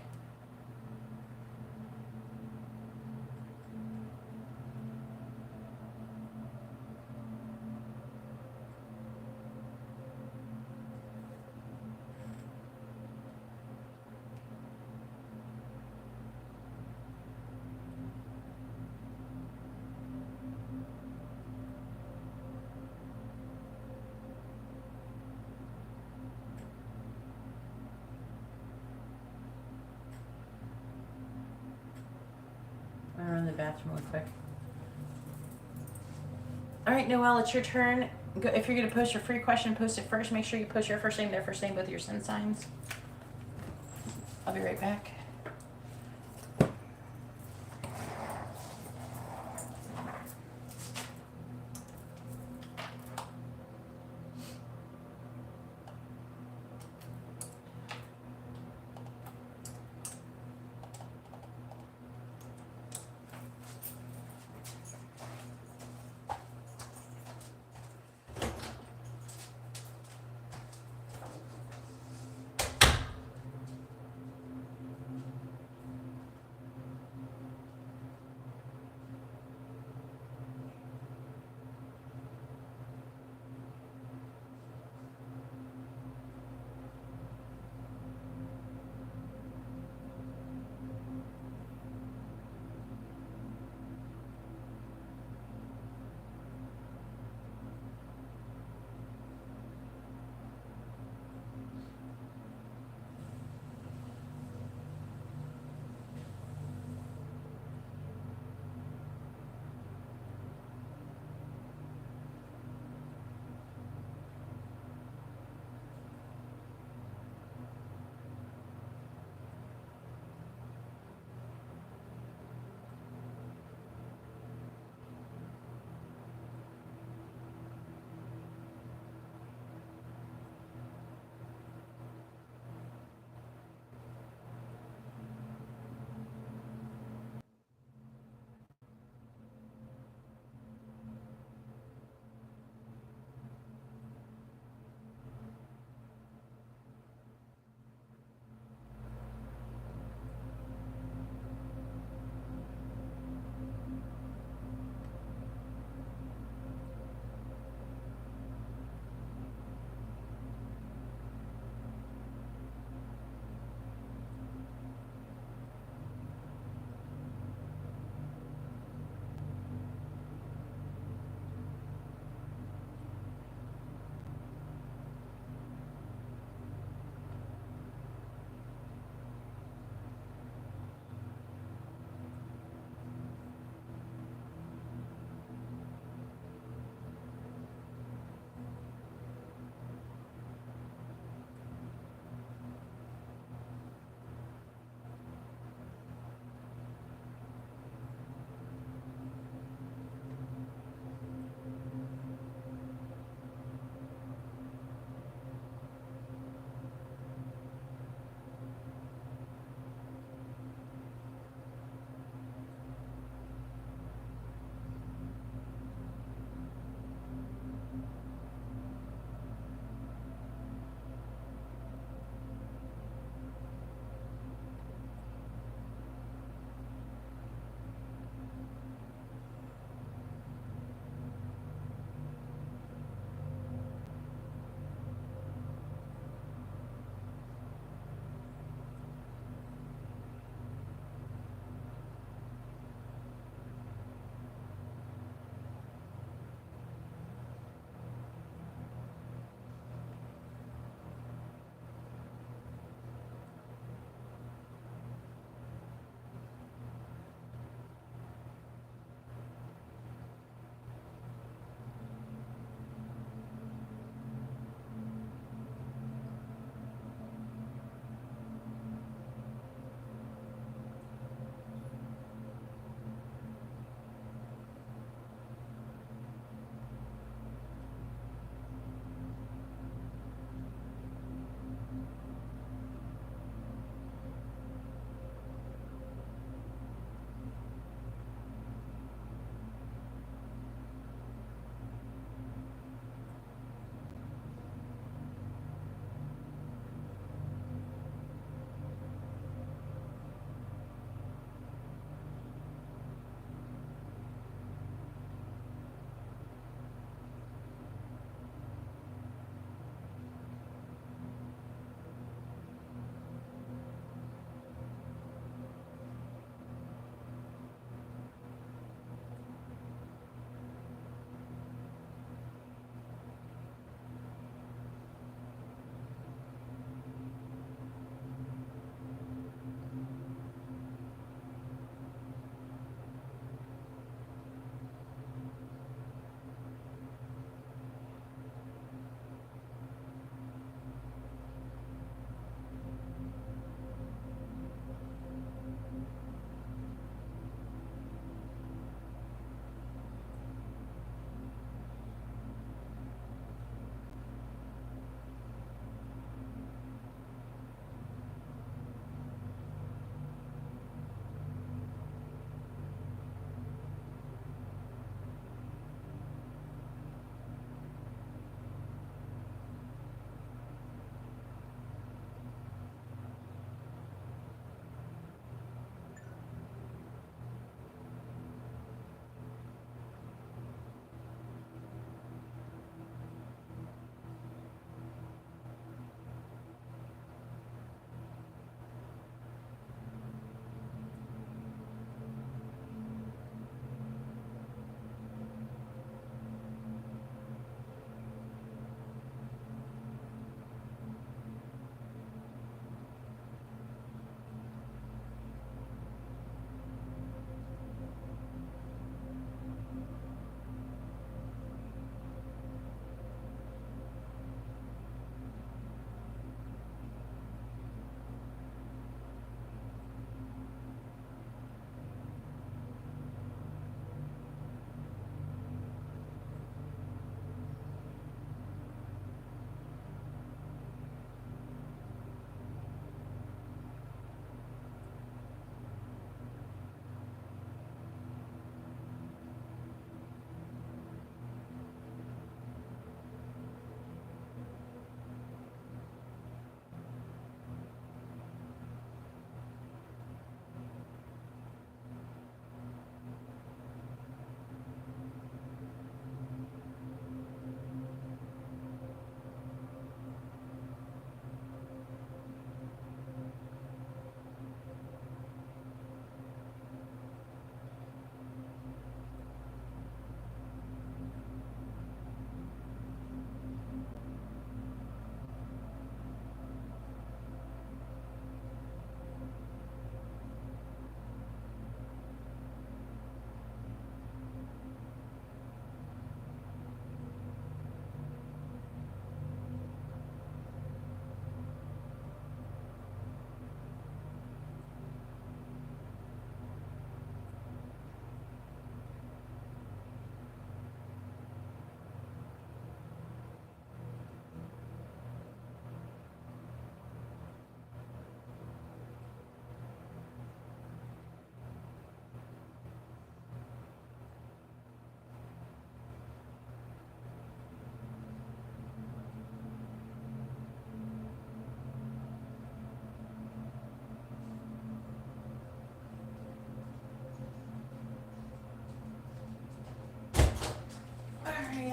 I'm going to run to the bathroom real quick. Alright, Noel, it's your turn. If you're going to post your free question, post it first. Make sure you post your first name, their first name, both your sun signs. I'll be right back.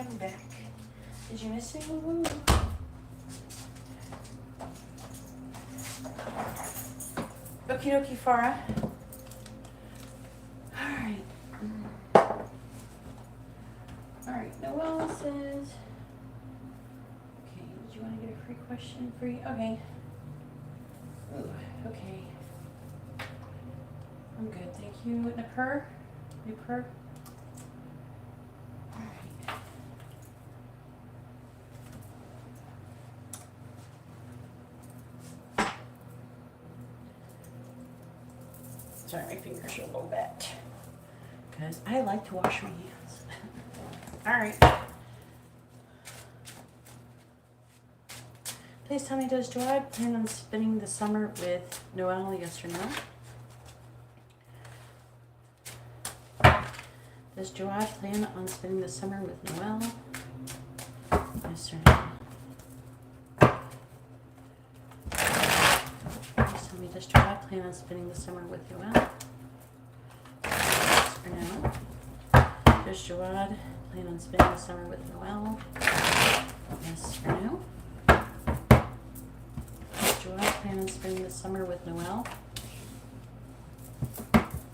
I'm back. Did you miss me? Okie dokie, Farah. Alright. Alright, Noel says... Okay, did you want to get a free question? Free? Okay. Ooh, okay. I'm good, thank you. Nipur? Nipur? Alright. Sorry, my fingers are a little wet. Because I like to wash my hands. Alright. Please tell me, does Joad plan on spending the summer with Noel, yes or no? Does Joad plan on spending the summer with Noel? Yes or no? Please tell me, does Joad plan on spending the summer with Noel? Yes or no? Does Joad plan on spending the summer with Noel? Yes or no? Does Joad plan on spending the summer with Noel?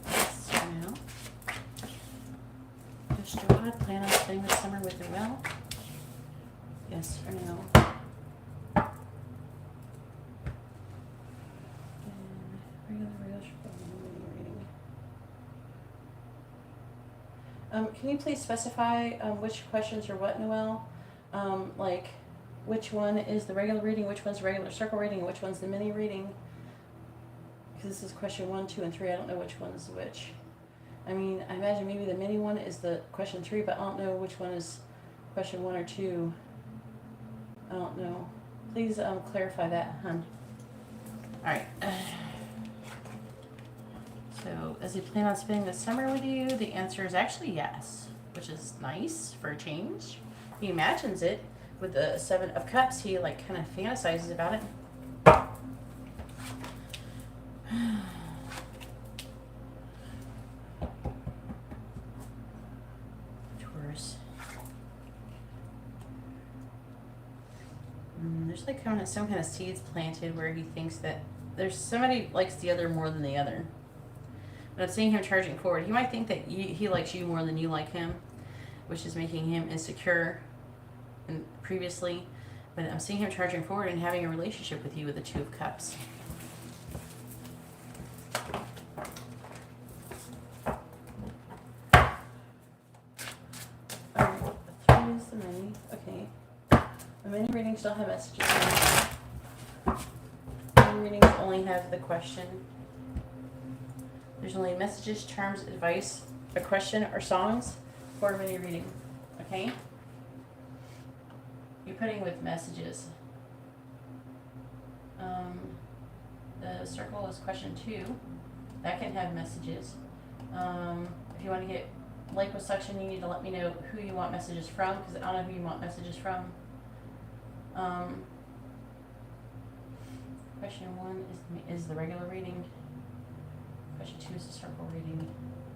Yes or no? Does Joad plan on spending the summer with Noel? Yes or no? Can you please specify which questions are what, Noel? Like, which one is the regular reading, which one's the regular circle reading, and which one's the mini reading? Because this is question 1, 2, and 3. I don't know which one is which. I mean, I imagine maybe the mini one is the question 3, but I don't know which one is question 1 or 2. I don't know. Please clarify that, hon. Alright. So, does he plan on spending the summer with you? The answer is actually yes, which is nice for a change. He imagines it with the 7 of Cups. He like kind of fantasizes about it. Taurus. There's like kind of some kind of seeds planted where he thinks that there's somebody likes the other more than the other. But I'm seeing him charging forward. He might think that he likes you more than you like him, which is making him insecure previously. But I'm seeing him charging forward and having a relationship with you with the 2 of Cups. Alright, 3 is the mini. Okay. The mini readings don't have messages. Mini readings only have the question. There's only messages, charms, advice, a question, or songs for a mini reading. Okay? You're putting with messages. The circle is question 2. That can have messages. If you want to get like with suction, you need to let me know who you want messages from, because I don't know who you want messages from. Question 1 is the regular reading. Question 2 is the circle reading.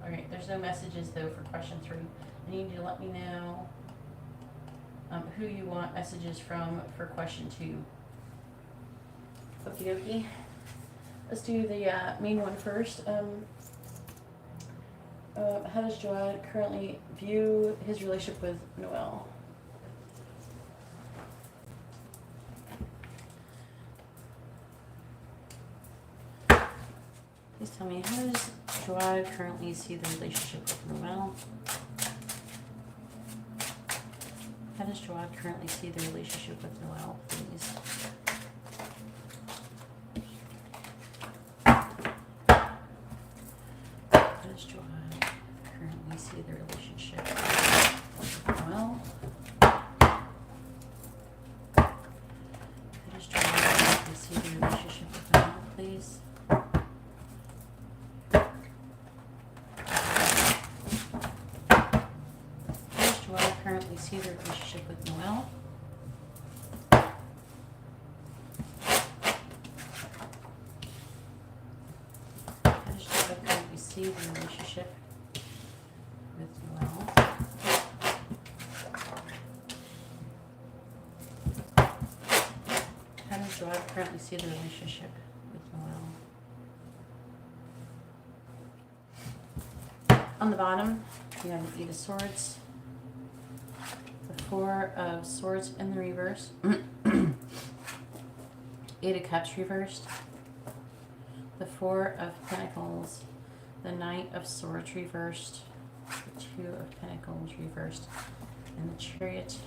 Okay, there's no messages though for question 3. And you need to let me know who you want messages from for question 2. Okie dokie. Let's do the main one first. How does Joad currently view his relationship with Noel? Please tell me, how does Joad currently see the relationship with Noel? How does Joad currently see the relationship with Noel, please? How does Joad currently see the relationship with Noel? How does Joad currently see the relationship with Noel, please? Currently see the relationship with Noel. How does Joad currently see the relationship with Noel? does Joab currently see the relationship with Noel? On the bottom, you have the Eight of Swords, the Four of Swords in the reverse, Eight of Cups reversed, the Four of Pentacles, the Knight of Swords reversed, the Two of Pentacles reversed, and the Chariot.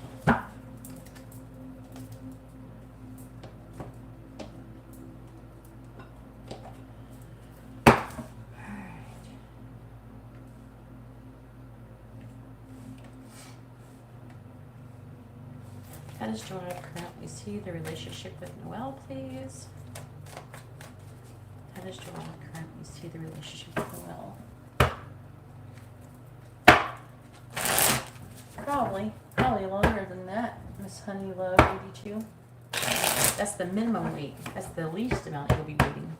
How does Joab currently see the relationship with Noel, please? How does Joab currently see the relationship with Noel? Probably longer than that, Miss Honey Love 82. That's the minimum wait. That's the least amount you'll be waiting.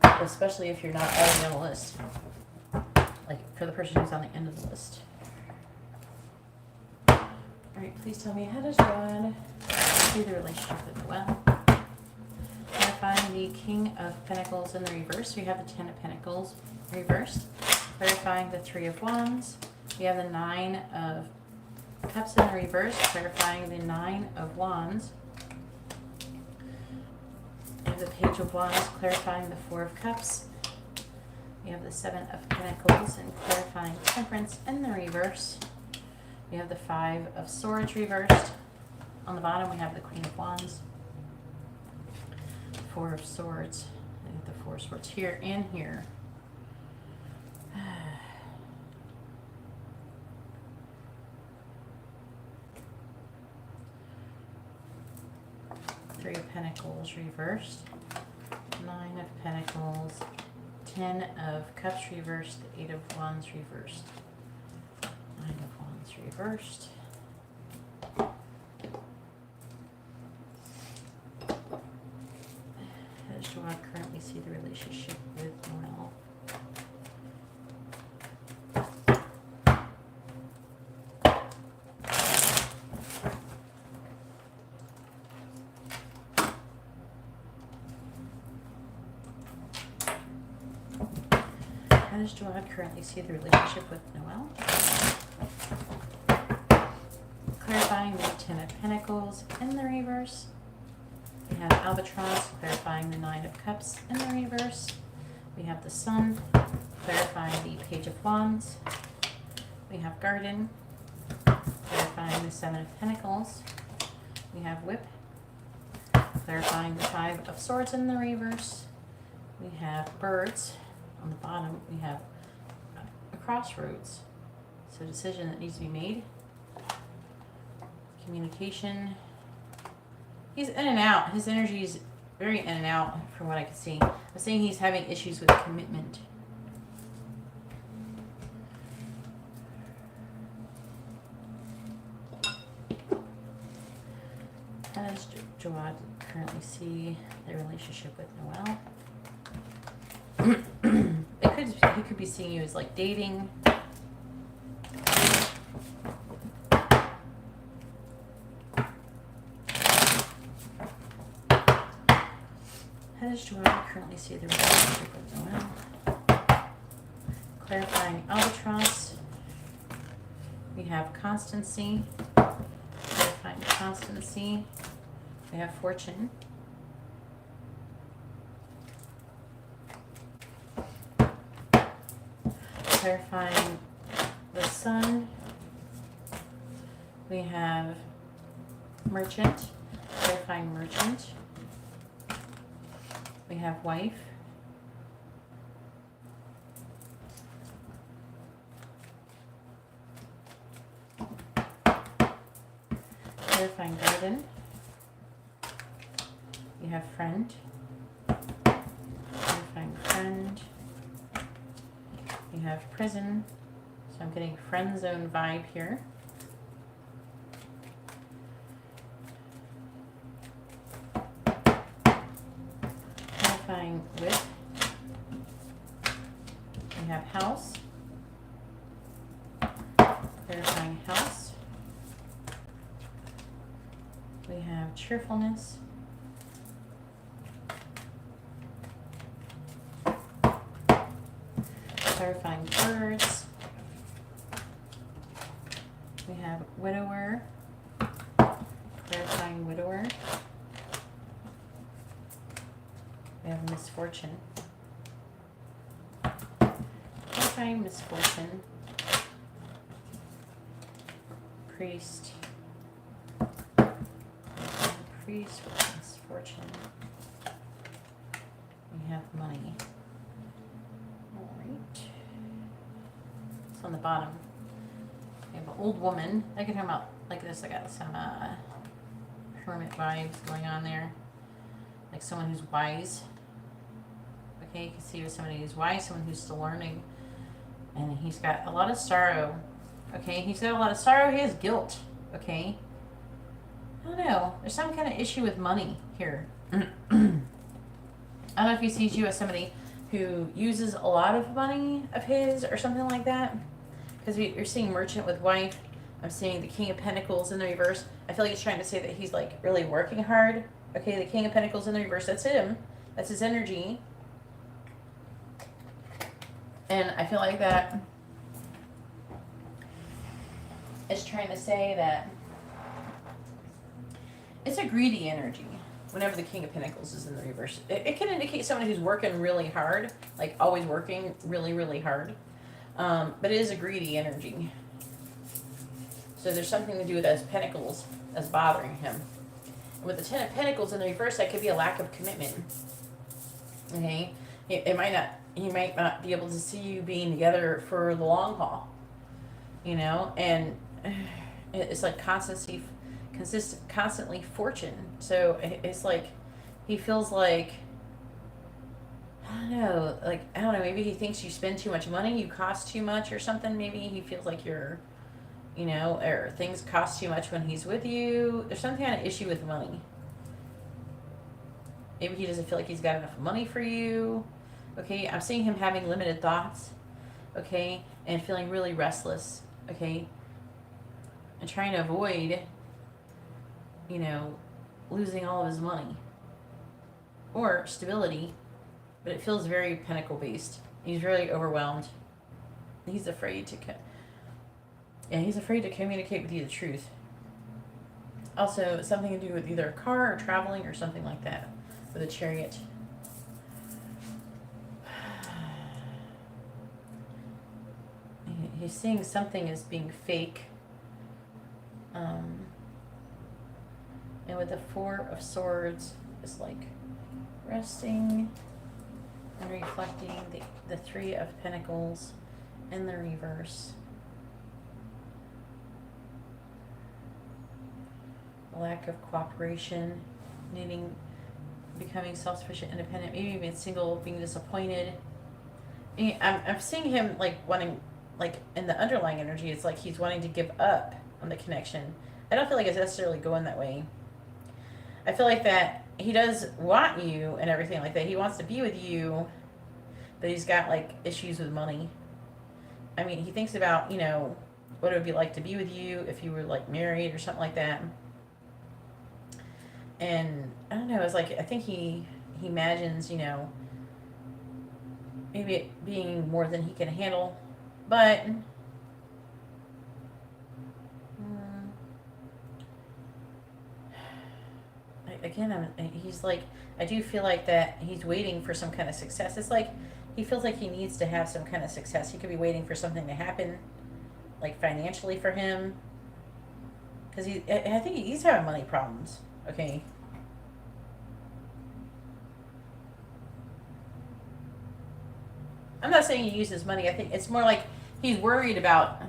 Especially if you're not already on the list. Like for the person who's on the end of the list. Alright, please tell me, how does God see the relationship with Noel? Clarifying the King of Pentacles in the reverse. We have the Ten of Pentacles reversed. Clarifying the Three of Wands. We have the Nine of Cups in the reverse. Clarifying the Nine of Wands. We have the Page of Wands. Clarifying the Four of Cups. We have the Seven of Pentacles and clarifying Temperance in the reverse. We have the Five of Swords reversed. On the bottom, we have the Queen of Wands. Four of Swords. I have the Four of Swords here and here. Three of Pentacles reversed. Nine of Pentacles. Ten of Cups reversed. Eight of Wands reversed. Nine of Wands reversed. How does Joab currently see the relationship with Noel? How does Joab currently see the relationship with Noel? Clarifying the Ten of Pentacles in the reverse. We have Albatross, clarifying the Nine of Cups in the reverse. We have the Sun, clarifying the Page of Wands. We have Garden, clarifying the Seven of Pentacles. We have Whip, clarifying the Five of Swords in the reverse. We have Birds. On the bottom, we have a crossroads. So a decision that needs to be made. Communication. He's in and out. His energy is very in and out from what I can see. I'm saying he's having issues with commitment. How does Joab currently see the relationship with Noel? He could be seeing you as like dating. How does Joab currently see the relationship with Noel? Clarifying Albatross. We have Constancy. Clarifying Constancy. We have Fortune. Clarifying the Sun. We have Merchant. Clarifying Merchant. We have Wife. Clarifying Garden. We have Friend. Clarifying Friend. We have Prison. So I'm getting friend zone vibe here. Clarifying Whip. We have House. Clarifying House. We have cheerfulness. Clarifying words. We have widower. Clarifying widower. We have misfortune. Clarifying misfortune. Priest. Priest with misfortune. We have money. Alright. It's on the bottom. We have an old woman. I can talk about like this. I got some hermit vibes going on there. Like someone who's wise. Okay, you can see with somebody who's wise, someone who's still learning. And he's got a lot of sorrow. Okay, he's got a lot of sorrow. He has guilt. Okay. I don't know. There's some kind of issue with money here. I don't know if he sees you as somebody who uses a lot of money of his or something like that. Because you're seeing merchant with wife. I'm seeing the King of Pentacles in the reverse. I feel like he's trying to say that he's like really working hard. Okay, the King of Pentacles in the reverse. That's him. That's his energy. And I feel like that is trying to say that it's a greedy energy whenever the King of Pentacles is in the reverse. It can indicate someone who's working really hard, like always working really, really hard. But it is a greedy energy. So there's something to do with those pentacles that's bothering him. And with the Ten of Pentacles in the reverse, that could be a lack of commitment. Okay? It might not, he might not be able to see you being together for the long haul. You know? And it's like constancy, constantly fortune. So it's like he feels like, I don't know, maybe he thinks you spend too much money, you cost too much or something. Maybe he feels like you're, you know, or things cost too much when he's with you. There's some kind of issue with money. Maybe he doesn't feel like he's got enough money for you. Okay, I'm seeing him having limited thoughts. Okay, and feeling really restless. Okay, and trying to avoid, you know, losing all of his money or stability, but it feels very pentacle based. He's really overwhelmed. He's afraid to he's afraid to communicate with you the truth. Also, something to do with either a car or traveling or something like that with a Chariot. He's seeing something as being fake. And with the Four of Swords, it's like resting and reflecting the Three of Pentacles in the reverse. Lack of cooperation, becoming self-sufficient, independent, maybe being single, being disappointed. I'm seeing him like wanting, like in the underlying energy, it's like he's wanting to give up on the connection. I don't feel like it's necessarily going that way. I feel like that he does want you and everything like that. He wants to be with you, but he's got like issues with money. I mean, he thinks about, you know, what it would be like to be with you if you were like married or something like that. And I don't know, it's like, I think he imagines, you know, maybe it being more than he can handle, but again, he's like, I do feel like that he's waiting for some kind of success. It's like he feels like he needs to have some kind of success. He could be waiting for something to happen, like financially for him, because I think he's having money problems. Okay. I'm not saying he uses money. I think it's more like he's worried about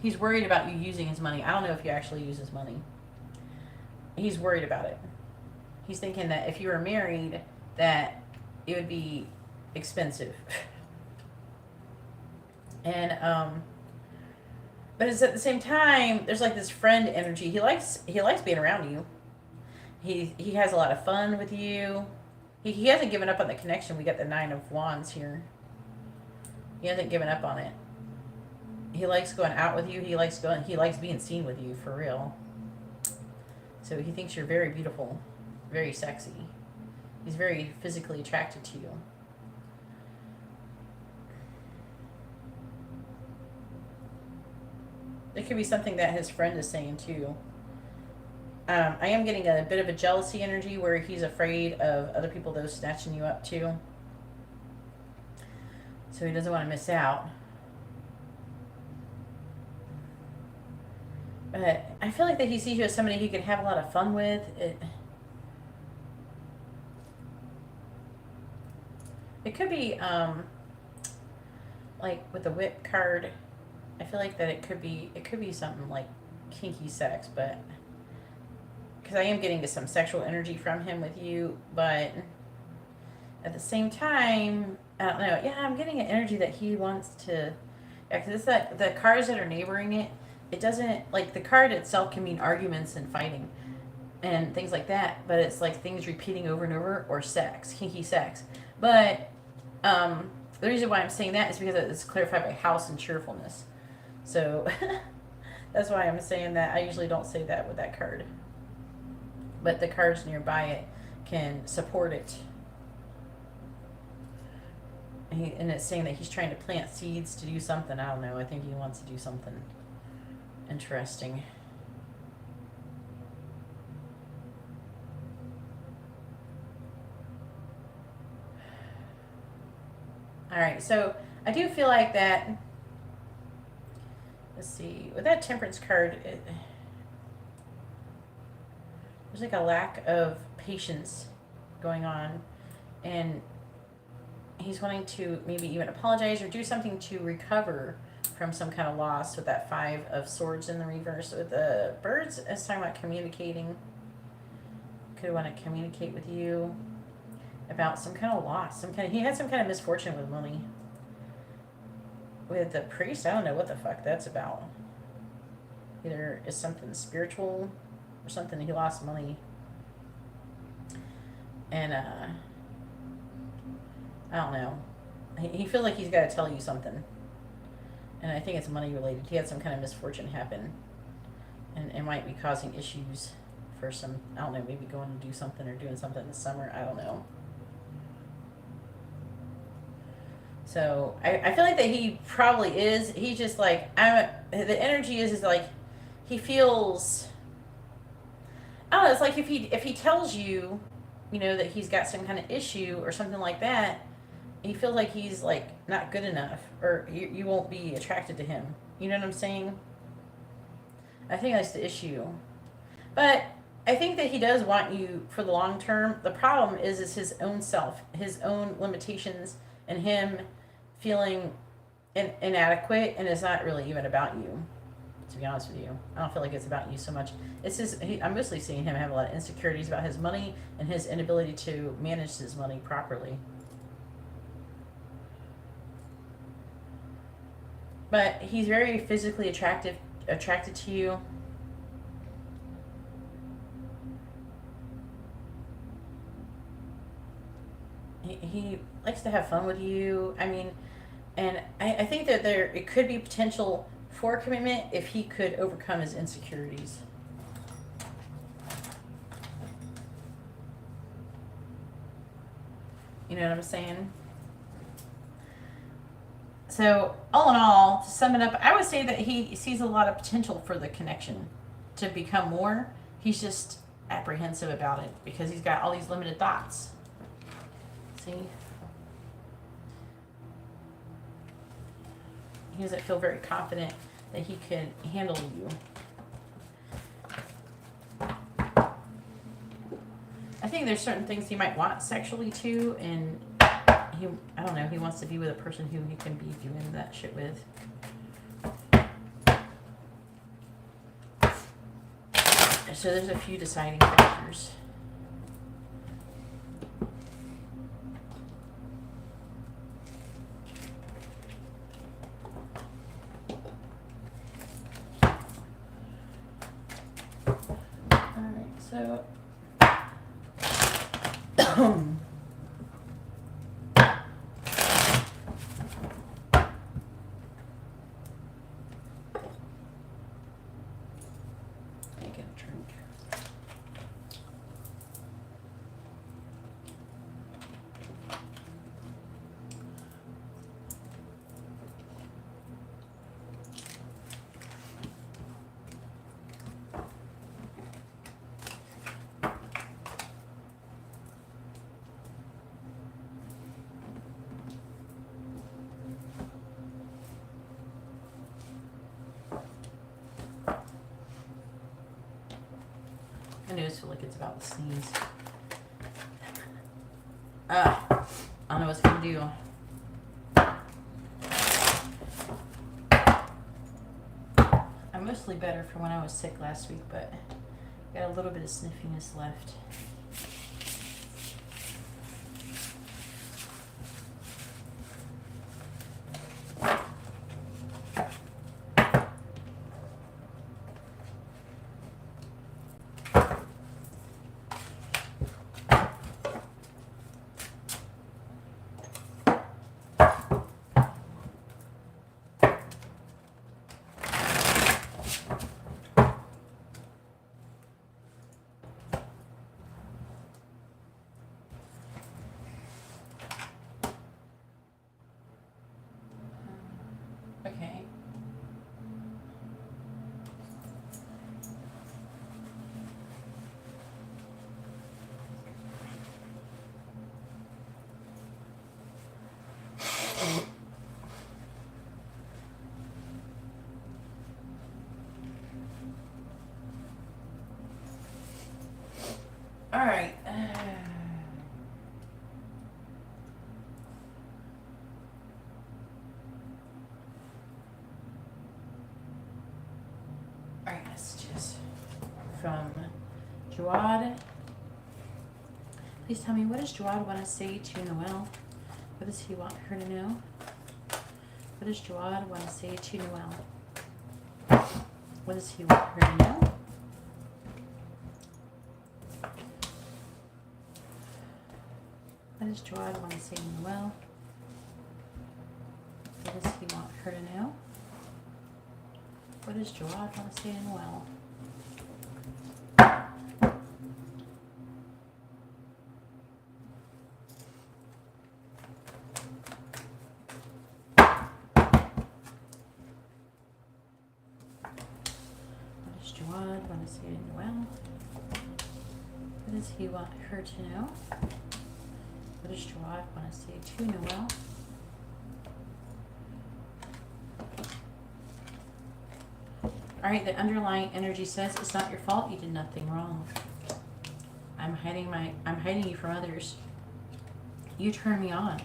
you using his money. I don't know if he actually uses money. He's worried about it. He's thinking that if you were married, that it would be expensive. And but it's at the same time, there's like this friend energy. He likes being around you. He has a lot of fun with you. He hasn't given up on the connection. We got the Nine of Wands here. He hasn't given up on it. He likes going out with you. He likes being seen with you for real. So he thinks you're very beautiful, very sexy. He's very physically attracted to you. It could be something that his friend is saying too. I am getting a bit of a jealousy energy where he's afraid of other people, those snatching you up too. So he doesn't want to miss out. But I feel like that he sees you as somebody he could have a lot of fun with. It could be, like with the whip card, I feel like that it could be something like kinky sex, but because I am getting some sexual energy from him with you, but at the same time, I don't know. Yeah, I'm getting an energy that he wants to. Yeah, because it's that the cards that are neighboring it. It doesn't, like, the card itself can mean arguments and fighting and things like that, but it's like things repeating over and over, or sex, kinky sex. But the reason why I'm saying that is because it's clarified by house and cheerfulness. So that's why I'm saying that. I usually don't say that with that card. But the cards nearby it can support it. And it's saying that he's trying to plant seeds to do something. I don't know. I think he wants to do something interesting. All right, so I do feel like that. Let's see, with that Temperance card, there's like a lack of patience going on, and he's wanting to maybe even apologize or do something to recover from some kind of loss with that Five of Swords in the reverse. With the birds, it's talking about communicating. Could want to communicate with you about some kind of loss. He had some kind of misfortune with money. With the priest, I don't know what the fuck that's about. Either is something spiritual or something. He lost money. And I don't know. He feels like he's got to tell you something. And I think it's money related. He had some kind of misfortune happen. And it might be causing issues for some, I don't know, maybe going to do something or doing something this summer. I don't know. So I feel like that he probably is. He's just like, the energy is like, he feels, I don't know, it's like if he tells you, you know, that he's got some kind of issue or something like that, he feels like he's like not good enough, or you won't be attracted to him. You know what I'm saying? I think that's the issue. But I think that he does want you for the long term. The problem is his own self, his own limitations, and him feeling inadequate, and it's not really even about you, to be honest with you. I don't feel like it's about you so much. It's just, I'm mostly seeing him have a lot of insecurities about his money and his inability to manage his money properly. But he's very physically attracted to you. He likes to have fun with you. I mean, and I think that it could be potential for commitment if he could overcome his insecurities. You know what I'm saying? So, all in all, to sum it up, I would say that he sees a lot of potential for the connection to become more. He's just apprehensive about it because he's got all these limited thoughts. See? He doesn't feel very confident that he can handle you. I think there's certain things he might want sexually too, and I don't know, he wants to be with a person who he can be doing that shit with. So there's a few deciding factors. Alright, so I always feel like it's about to sneeze. I don't know what's gonna do. I'm mostly better from when I was sick last week, but got a little bit of sniffiness left. Okay. All right. All right, messages from Jawad. Please tell me, what does Jawad want to say to Noel? What does he want her to know? What does Jawad want to say to Noel? What does he want her to know? What does Jawad want to say to Noel? What does he want her to know? What does Jawad want to say to Noel? What does Jawad want to say to Noel? What does he want her to know? What does Jawad want to say to Noel? All right, the underlying energy says it's not your fault. You did nothing wrong. I'm hiding you from others. You turn me on.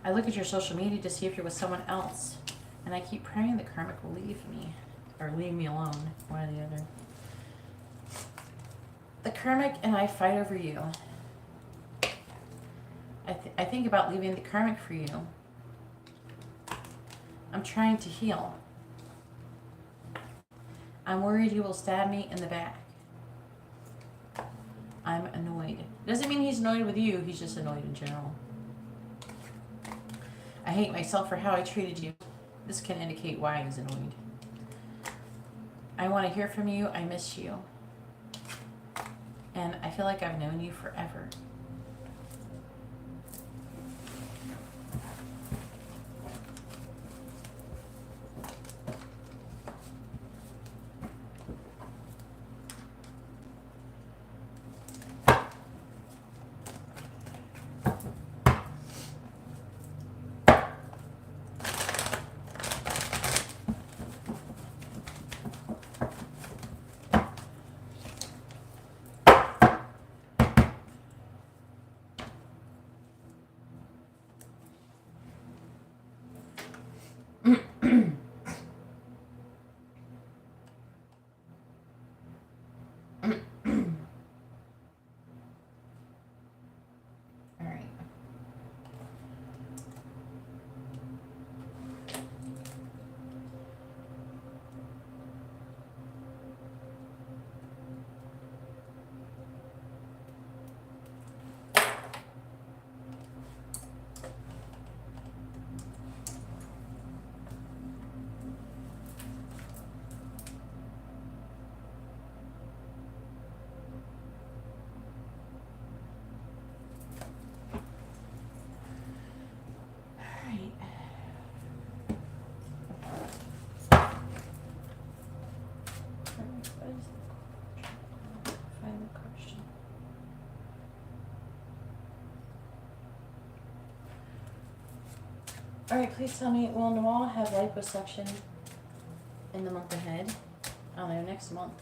I look at your social media to see if you're with someone else, and I keep praying that karmic will leave me, or leave me alone, one or the other. The karmic and I fight over you. I think about leaving the karmic for you. I'm trying to heal. I'm worried he will stab me in the back. I'm annoyed. Doesn't mean he's annoyed with you, he's just annoyed in general. I hate myself for how I treated you. This can indicate why he's annoyed. I want to hear from you. I miss you. And I feel like I've known you forever. Alright, please tell me, will Noel have liposuction in the month ahead? I don't know, next month.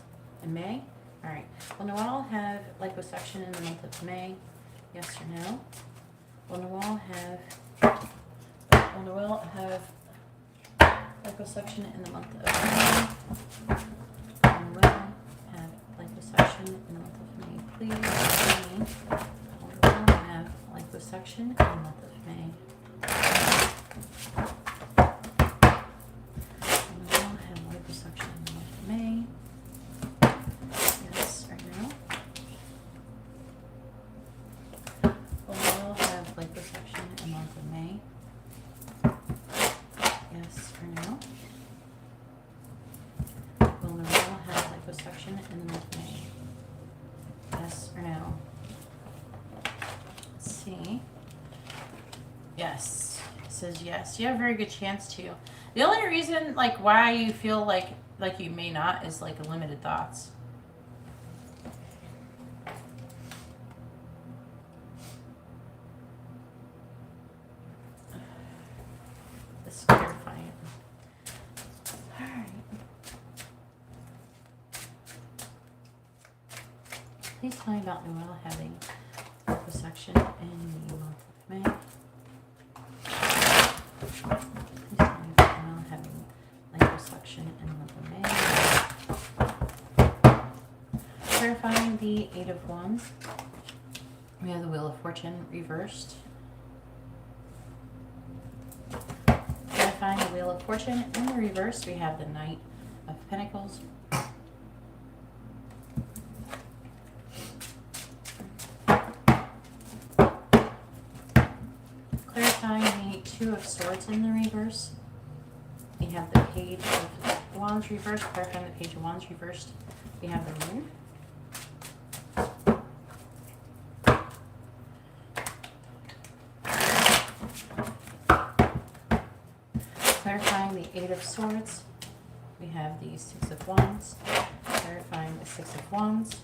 In May? Alright. Will Noel have liposuction in the month of May? Yes or no? Will Noel have liposuction in the month of May? Will Noel have liposuction in the month of May? Please tell me. Will Noel have liposuction in the month of May? Will Noel have liposuction in the month of May? Yes or no? Will Noel have liposuction in the month of May? Yes or no? Will Noel have liposuction in the month of May? Yes or no? Let's see. Yes. It says yes. You have a very good chance to. The only reason, like, why you feel like you may not is, like, limited thoughts. This is clarifying. Alright. Please tell me about Noel having liposuction in the month of May. Please tell me about Noel having liposuction in the month of May. Clarifying the Eight of Wands. We have the Wheel of Fortune reversed. Clarifying the Wheel of Fortune in the reverse, we have the Knight of Pentacles. Clarifying the Two of Swords in the reverse. We have the Page of Wands reversed. Clarifying the Page of Wands reversed. We have the Moon. Clarifying the Eight of Swords. We have the Six of Wands. Clarifying the Six of Wands.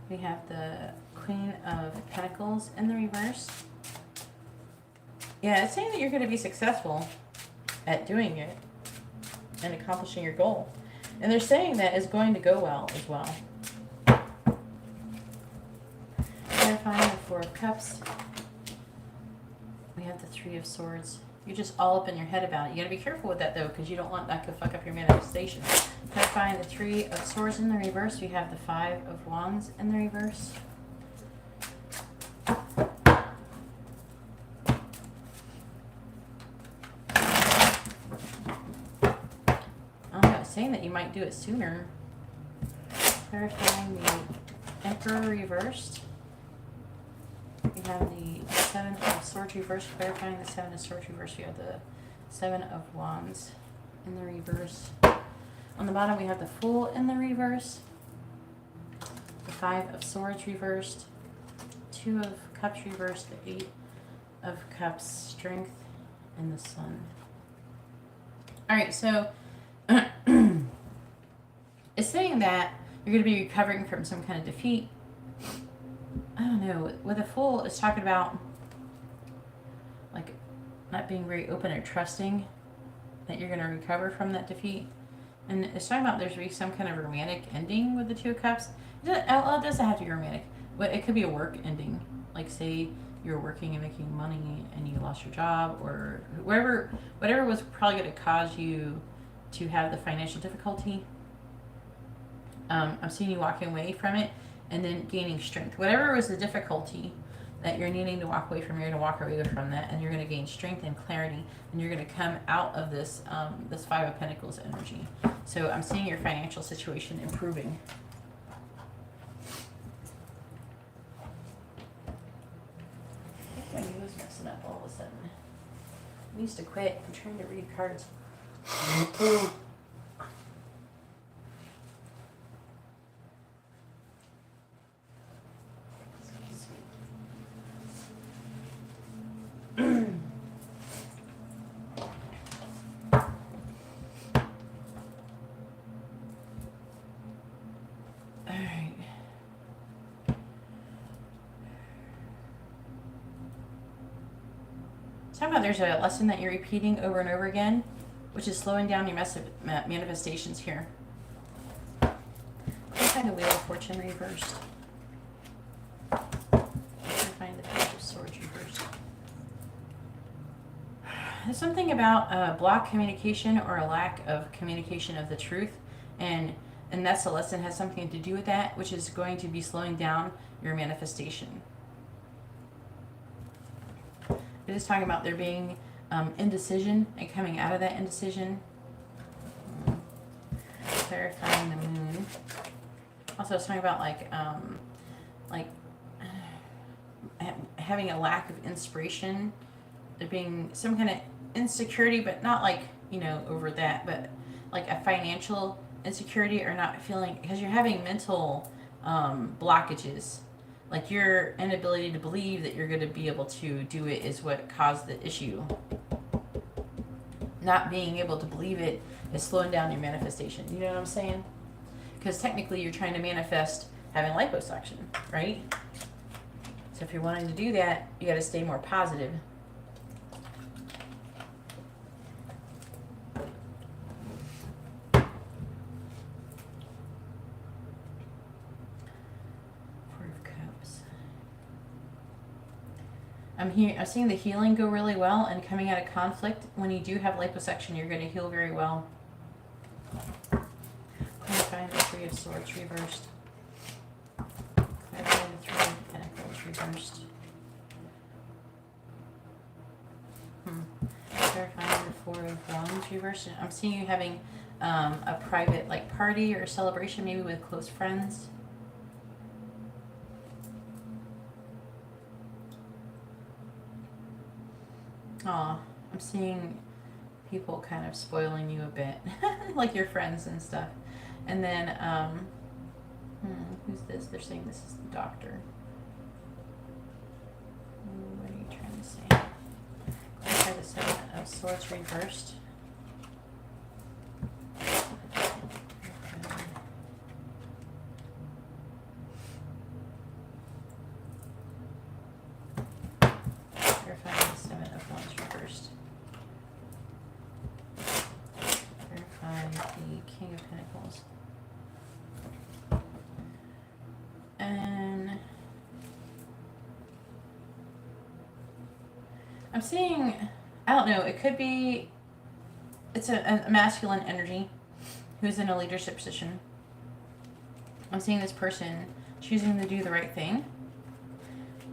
We have the Queen of Pentacles in the reverse. Yeah, it's saying that you're going to be successful at doing it and accomplishing your goal. And they're saying that it's going to go well as well. Clarifying the Four of Cups. We have the Three of Swords. You're just all up in your head about it. You got to be careful with that, though, because you don't want that to fuck up your manifestation. Clarifying the Three of Swords in the reverse. We have the Five of Wands in the reverse. Saying that you might do it sooner. Clarifying the Emperor reversed. We have the Seven of Swords reversed. Clarifying the Seven of Swords reversed. We have the Seven of Wands in the reverse. On the bottom we have the Fool in the reverse. The Five of Swords reversed. Two of Cups reversed. The Eight of Cups, Strength, and the Sun. Alright, so it's saying that you're going to be recovering from some kind of defeat. I don't know. With a Fool, it's talking about like not being very open or trusting that you're going to recover from that defeat. And it's talking about there's going to be some kind of romantic ending with the Two of Cups. It doesn't have to be romantic, but it could be a work ending. Like, say you're working and making money and you lost your job, or whatever was probably going to cause you to have the financial difficulty. I'm seeing you walking away from it and then gaining strength. Whatever was the difficulty that you're needing to walk away from, you're going to walk away from that, and you're going to gain strength and clarity, and you're going to come out of this this Five of Pentacles energy. So I'm seeing your financial situation improving. I think my nose messing up all of a sudden. I used to quit. I'm trying to read cards. Talking about there's a lesson that you're repeating over and over again, which is slowing down your manifestations here. find the Wheel of Fortune reversed. Find the Page of Swords reversed. There's something about blocked communication or a lack of communication of the truth, and that's the lesson has something to do with that, which is going to be slowing down your manifestation. It is talking about there being indecision and coming out of that indecision. Clarifying the moon. Also, it's talking about having a lack of inspiration. There being some kind of insecurity, but not like, you know, over that, but like a financial insecurity, or not feeling, because you're having mental blockages. Like your inability to believe that you're going to be able to do it is what caused the issue. Not being able to believe it is slowing down your manifestation. You know what I'm saying? Because technically you're trying to manifest having liposuction, right? So if you're wanting to do that, you got to stay more positive. I'm seeing the healing go really well, and coming out of conflict. When you do have liposuction, you're going to heal very well. I'm going to find the Three of Swords reversed. I'm going to find the Three of Pentacles reversed. Clarifying the Four of Wands reversed. I'm seeing you having a private party or celebration, maybe with close friends. Aw, I'm seeing people kind of spoiling you a bit, like your friends and stuff. And then, who's this? They're saying this is the Doctor. What are you trying to say? Clarify the Seven of Swords reversed. King of Pentacles. And I'm seeing, I don't know, it could be, it's a masculine energy who's in a leadership position. I'm seeing this person choosing to do the right thing.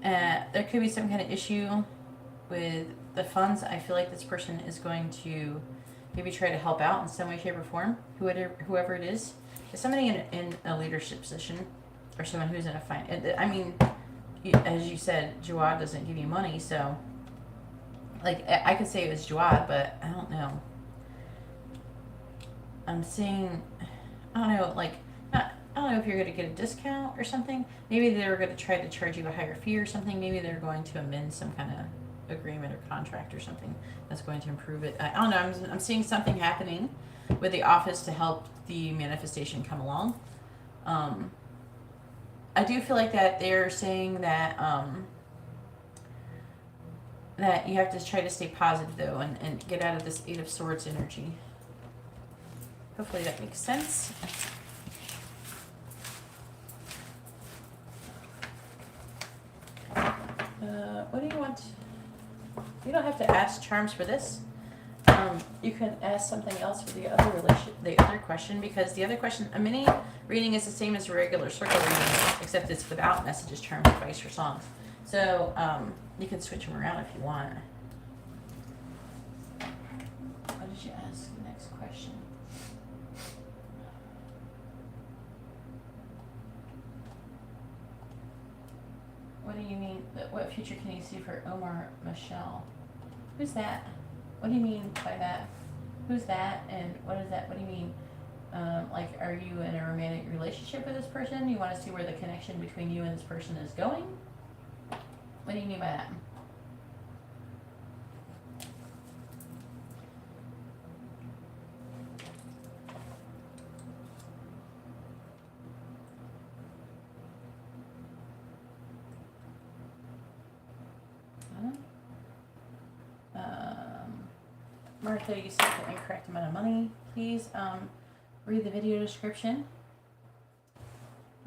There could be some kind of issue with the funds. I feel like this person is going to maybe try to help out in some way, shape, or form. Whoever it is somebody in a leadership position, or someone who's in a I mean, as you said, Jawad doesn't give you money, so I could say it was Jawad, but I don't know. I'm seeing, I don't know, I don't know if you're going to get a discount or something. Maybe they were going to try to charge you a higher fee or something. Maybe they're going to amend some kind of agreement or contract or something that's going to improve it. I don't know. I'm seeing something happening with the office to help the manifestation come along. I do feel like that they're saying that that you have to try to stay positive though, and get out of this Eight of Swords energy. Hopefully that makes sense. What do you want? You don't have to ask charms for this. You can ask something else for the other question, because the other question, a mini reading is the same as a regular circle reading, except it's without messages, charms, advice, or songs. So you can switch them around if you want. What did you ask? The next question. What do you mean? What future can you see for Omar Michelle? Who's that? What do you mean by that? Who's that? And what is that? What do you mean? Are you in a romantic relationship with this person? You want to see where the connection between you and this person is going? What do you mean by that? Martha, you said the incorrect amount of money. Please read the video description.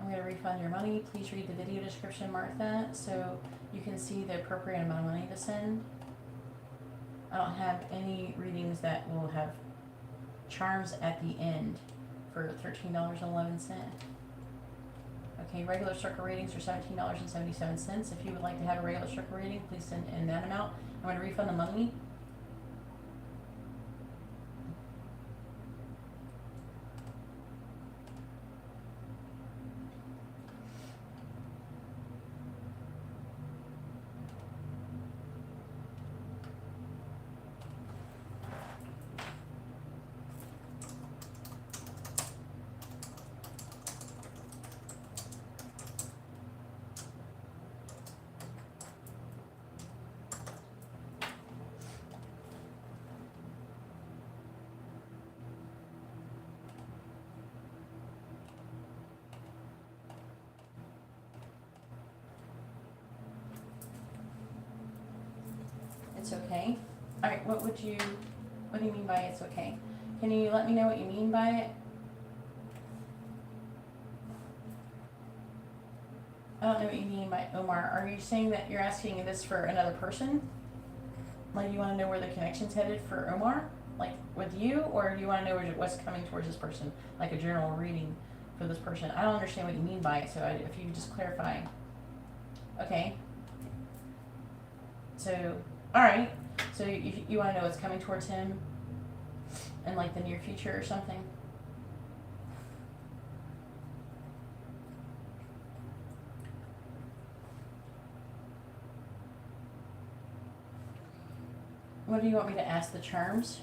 I'm going to refund your money. Please read the video description, Martha, so you can see the appropriate amount of money to send. I don't have any readings that will have charms at the end for $13.11. Okay, regular circle readings are $17.77. If you would like to have a regular circle reading, please send in that amount. I'm going to refund the money. It's okay. All right, what do you mean by it's okay? Can you let me know what you mean by it? I don't know what you mean by Omar. Are you saying that you're asking this for another person? Like you want to know where the connection's headed for Omar? Like with you? Or do you want to know what's coming towards this person? Like a general reading for this person? I don't understand what you mean by it, so if you could just clarify. Okay. So, alright. So you want to know what's coming towards him in like the near future or something? What do you want me to ask the charms?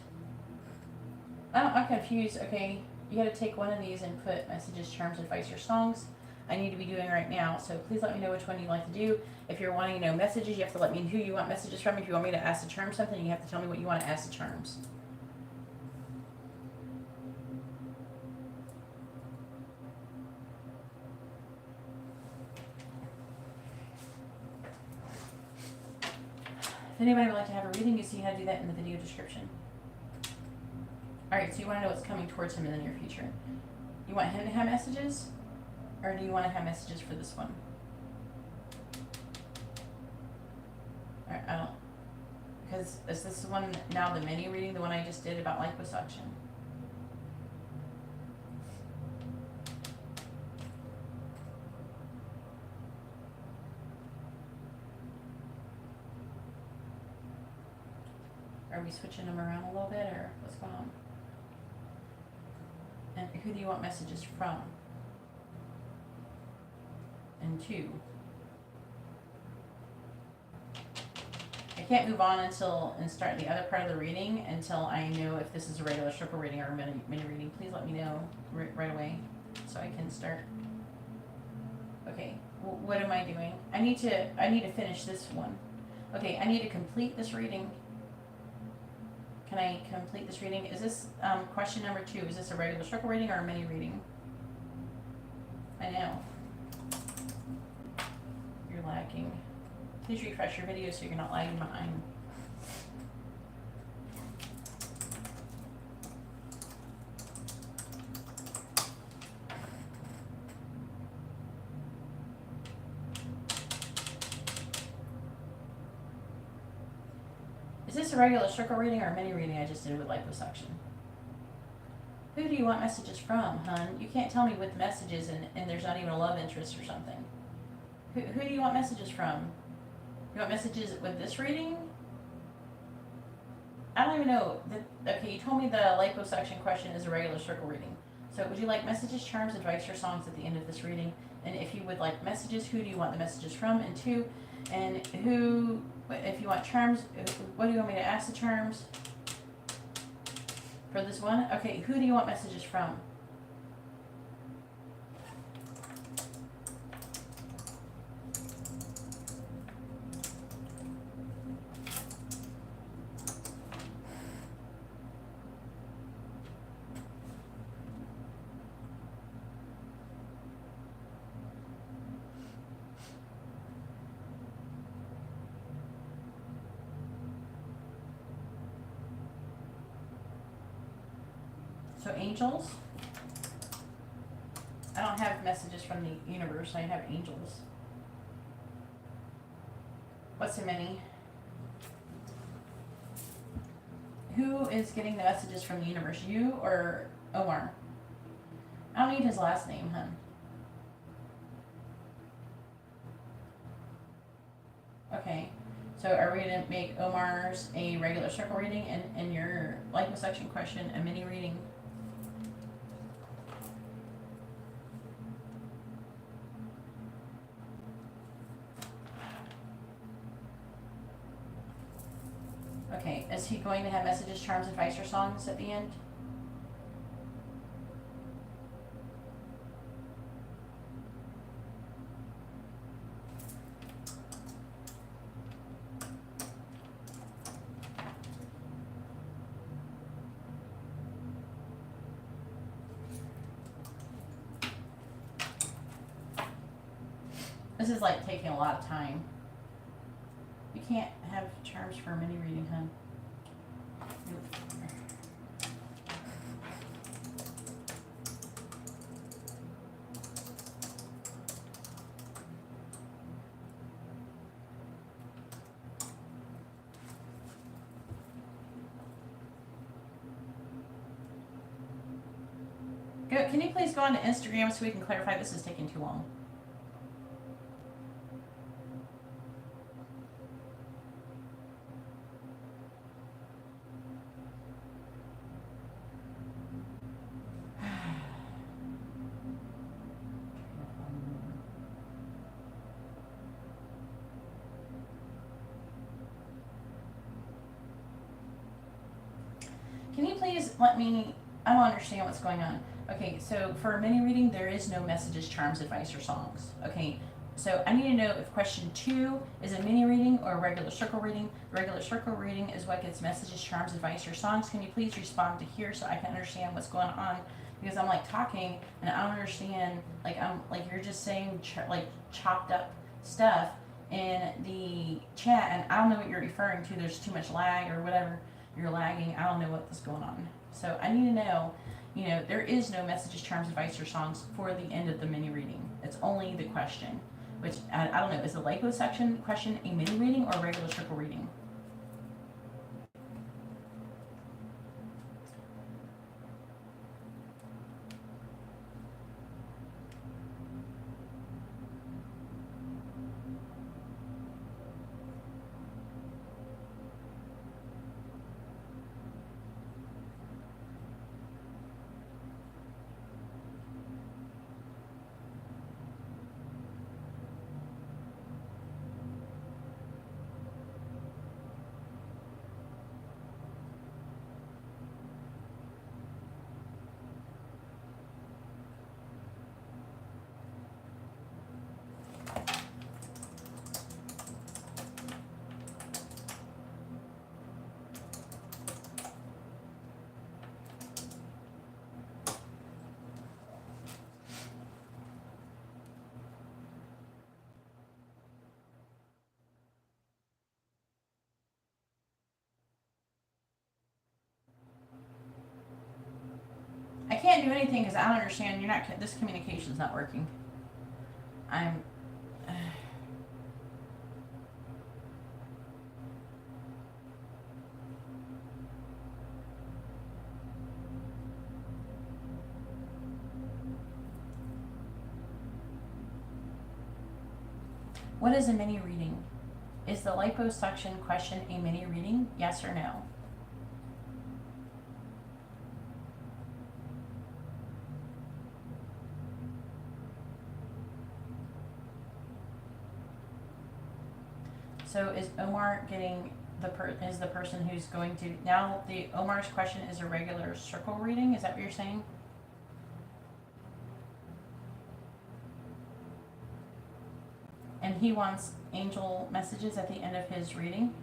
I'm confused. Okay, you got to take one of these and put messages, charms, advice, or songs. I need to be doing right now, so please let me know which one you'd like to do. If you're wanting to know messages, you have to let me know who you want messages from. If you want me to ask the charm something, you have to tell me what you want to ask the charms. If anybody would like to have a reading, you see how to do that in the video description. Alright, so you want to know what's coming towards him in the near future. You want him to have messages? Or do you want to have messages for this one? Alright, I don't. Because is this one now the mini reading, the one I just did about liposuction? Are we switching them around a little bit, or what's going on? And who do you want messages from? And to? I can't move on and start the other part of the reading until I know if this is a regular circle reading or a mini reading. Please let me know right away so I can start. Okay, what am I doing? I need to finish this one. Okay, I need to complete this reading. Can I complete this reading? Is this question number 2? Is this a regular circle reading or a mini reading? I know. You're lagging. Please refresh your video so you're not lagging behind. Is this a regular circle reading or a mini reading I just did with liposuction? Who do you want messages from, hun? You can't tell me with messages and there's not even a love interest or something. Who do you want messages from? You want messages with this reading? I don't even know. Okay, you told me the liposuction question is a regular circle reading. So would you like messages, charms, advice, or songs at the end of this reading? And if you would like messages, who do you want the messages from? And 2, and who, if you want charms, what do you want me to ask the charms for this one? Okay, who do you want messages from? So angels, I don't have messages from the universe. I have angels. What's a mini? Who is getting the messages from the universe? You or Omar? I don't need his last name, hun. Okay. So are we going to make Omar's a regular circle reading and your liposuction question a mini reading? Okay, is he going to have messages, charms, advice, or songs at the end? This is like taking a lot of time. You can't have charms for a mini reading, hun. Can you please go on to Instagram so we can clarify this is taking too long? Can you please let me, I don't understand what's going on. Okay, so for a mini reading, there is no messages, charms, advice, or songs. Okay, so I need to know if question 2 is a mini reading or a regular circle reading. The regular circle reading is what gets messages, charms, advice, or songs. Can you please respond to here so I can understand what's going on? Because I'm like talking and I don't understand, you're just saying like chopped up stuff in the chat and I don't know what you're referring to. There's too much lag or whatever. You're lagging. I don't know what's going on. So I need to know, there is no messages, charms, advice, or songs for the end of the mini reading. It's only the question, which I don't know. Is the liposuction question a mini reading or a regular circle reading? I can't do anything because I don't understand. This communication's not working. What is a mini reading? Is the liposuction question a mini reading? Yes or no? So is Omar getting is the person who's going to now the Omar's question is a regular circle reading? Is that what you're saying? And he wants angel messages at the end of his reading.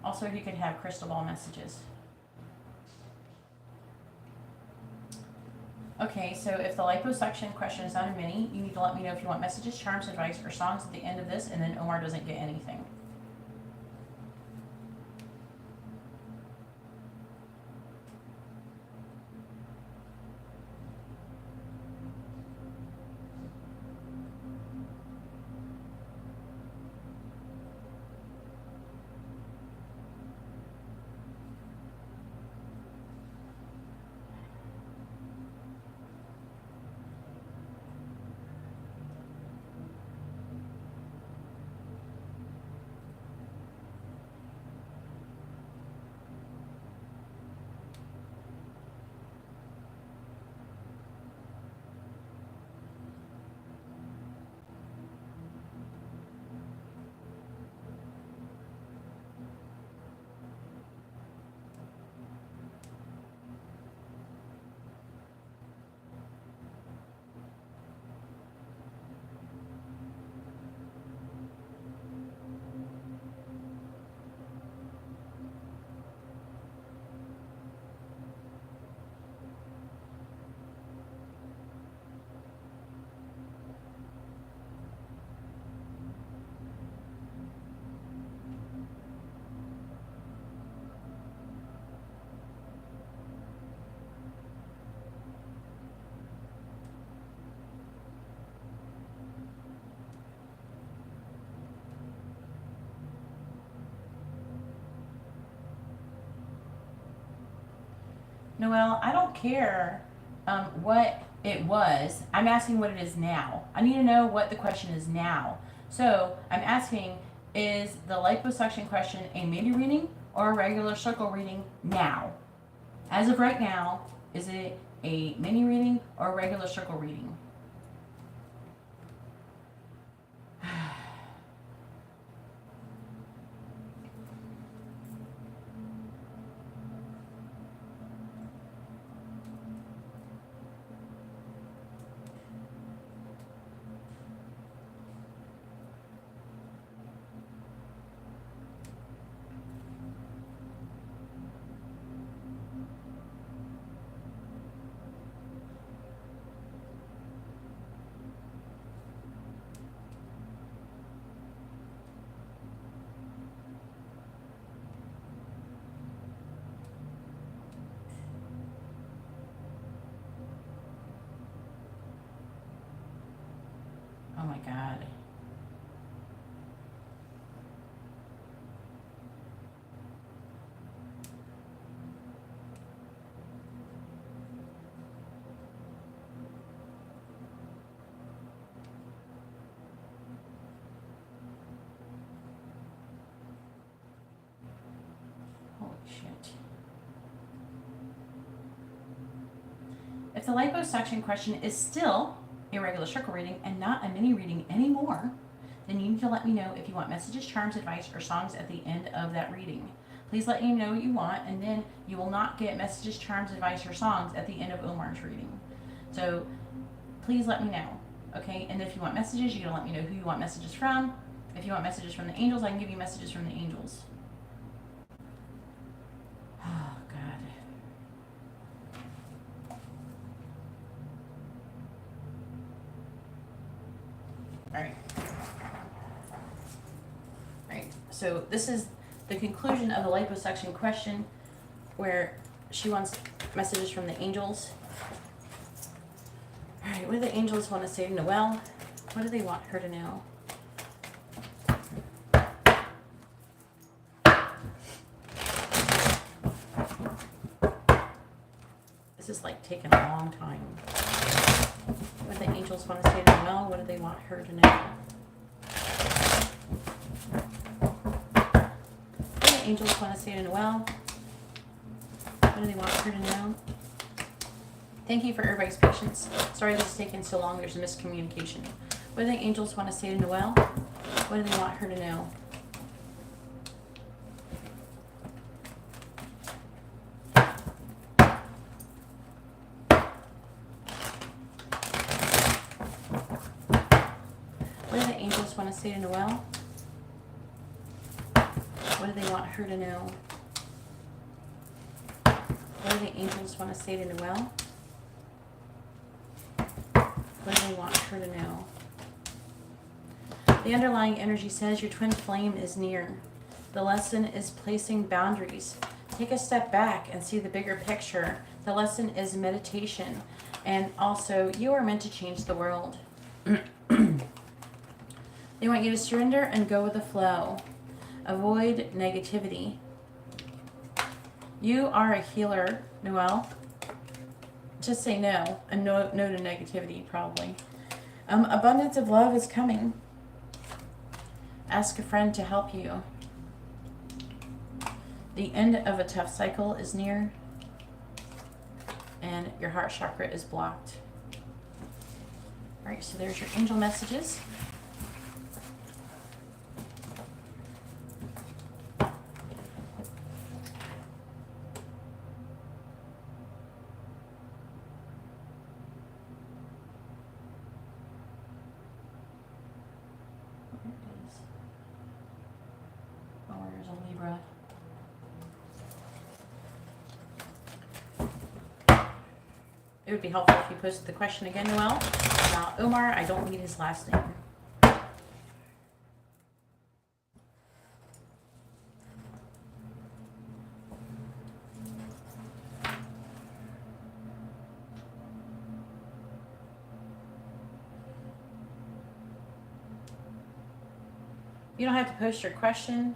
Also, he could have crystal ball messages. Okay, so if the liposuction question is not a mini, you need to let me know if you want messages, charms, advice, or songs at the end of this, and then Omar doesn't get anything. Noel, I don't care what it was. I'm asking what it is now. I need to know what the question is now. So I'm asking, is the liposuction question a mini reading or a regular circle reading now? As of right now, is it a mini reading or a regular circle reading? Oh my God. Holy shit. If the liposuction question is still a regular circle reading and not a mini reading anymore, then you need to let me know if you want messages, charms, advice, or songs at the end of that reading. Please let me know what you want, and then you will not get messages, charms, advice, or songs at the end of Omar's reading. So please let me know, okay? And if you want messages, you gotta let me know who you want messages from. If you want messages from the angels, I can give you messages from the angels. Oh, God. All right. All right. So this is the conclusion of the liposuction question, where she wants messages from the angels. All right. What do the angels want to say to Noel? What do they want her to know? This is like taking a long time. What do the angels want to say to Noel? What do they want her to know? What do the angels want to say to Noel? What do they want her to know? Thank you for everybody's patience. Sorry this is taking so long. There's a miscommunication. What do the angels want to say to Noel? What do they want her to know? What do the angels want to say to Noel? What do they want her to know? What do the angels want to say to Noel? What do they want her to know? The underlying energy says your twin flame is near. The lesson is placing boundaries. Take a step back and see the bigger picture. The lesson is meditation. And also, you are meant to change the world. They want you to surrender and go with the flow. Avoid negativity. You are a healer, Noel. Just say no, and no to negativity, probably. Abundance of love is coming. Ask a friend to help you. The end of a tough cycle is near, and your heart chakra is blocked. All right, so there's your angel messages. It would be helpful if you posted the question again, Noel. Now, Omar, I don't need his last name. You don't have to post your question.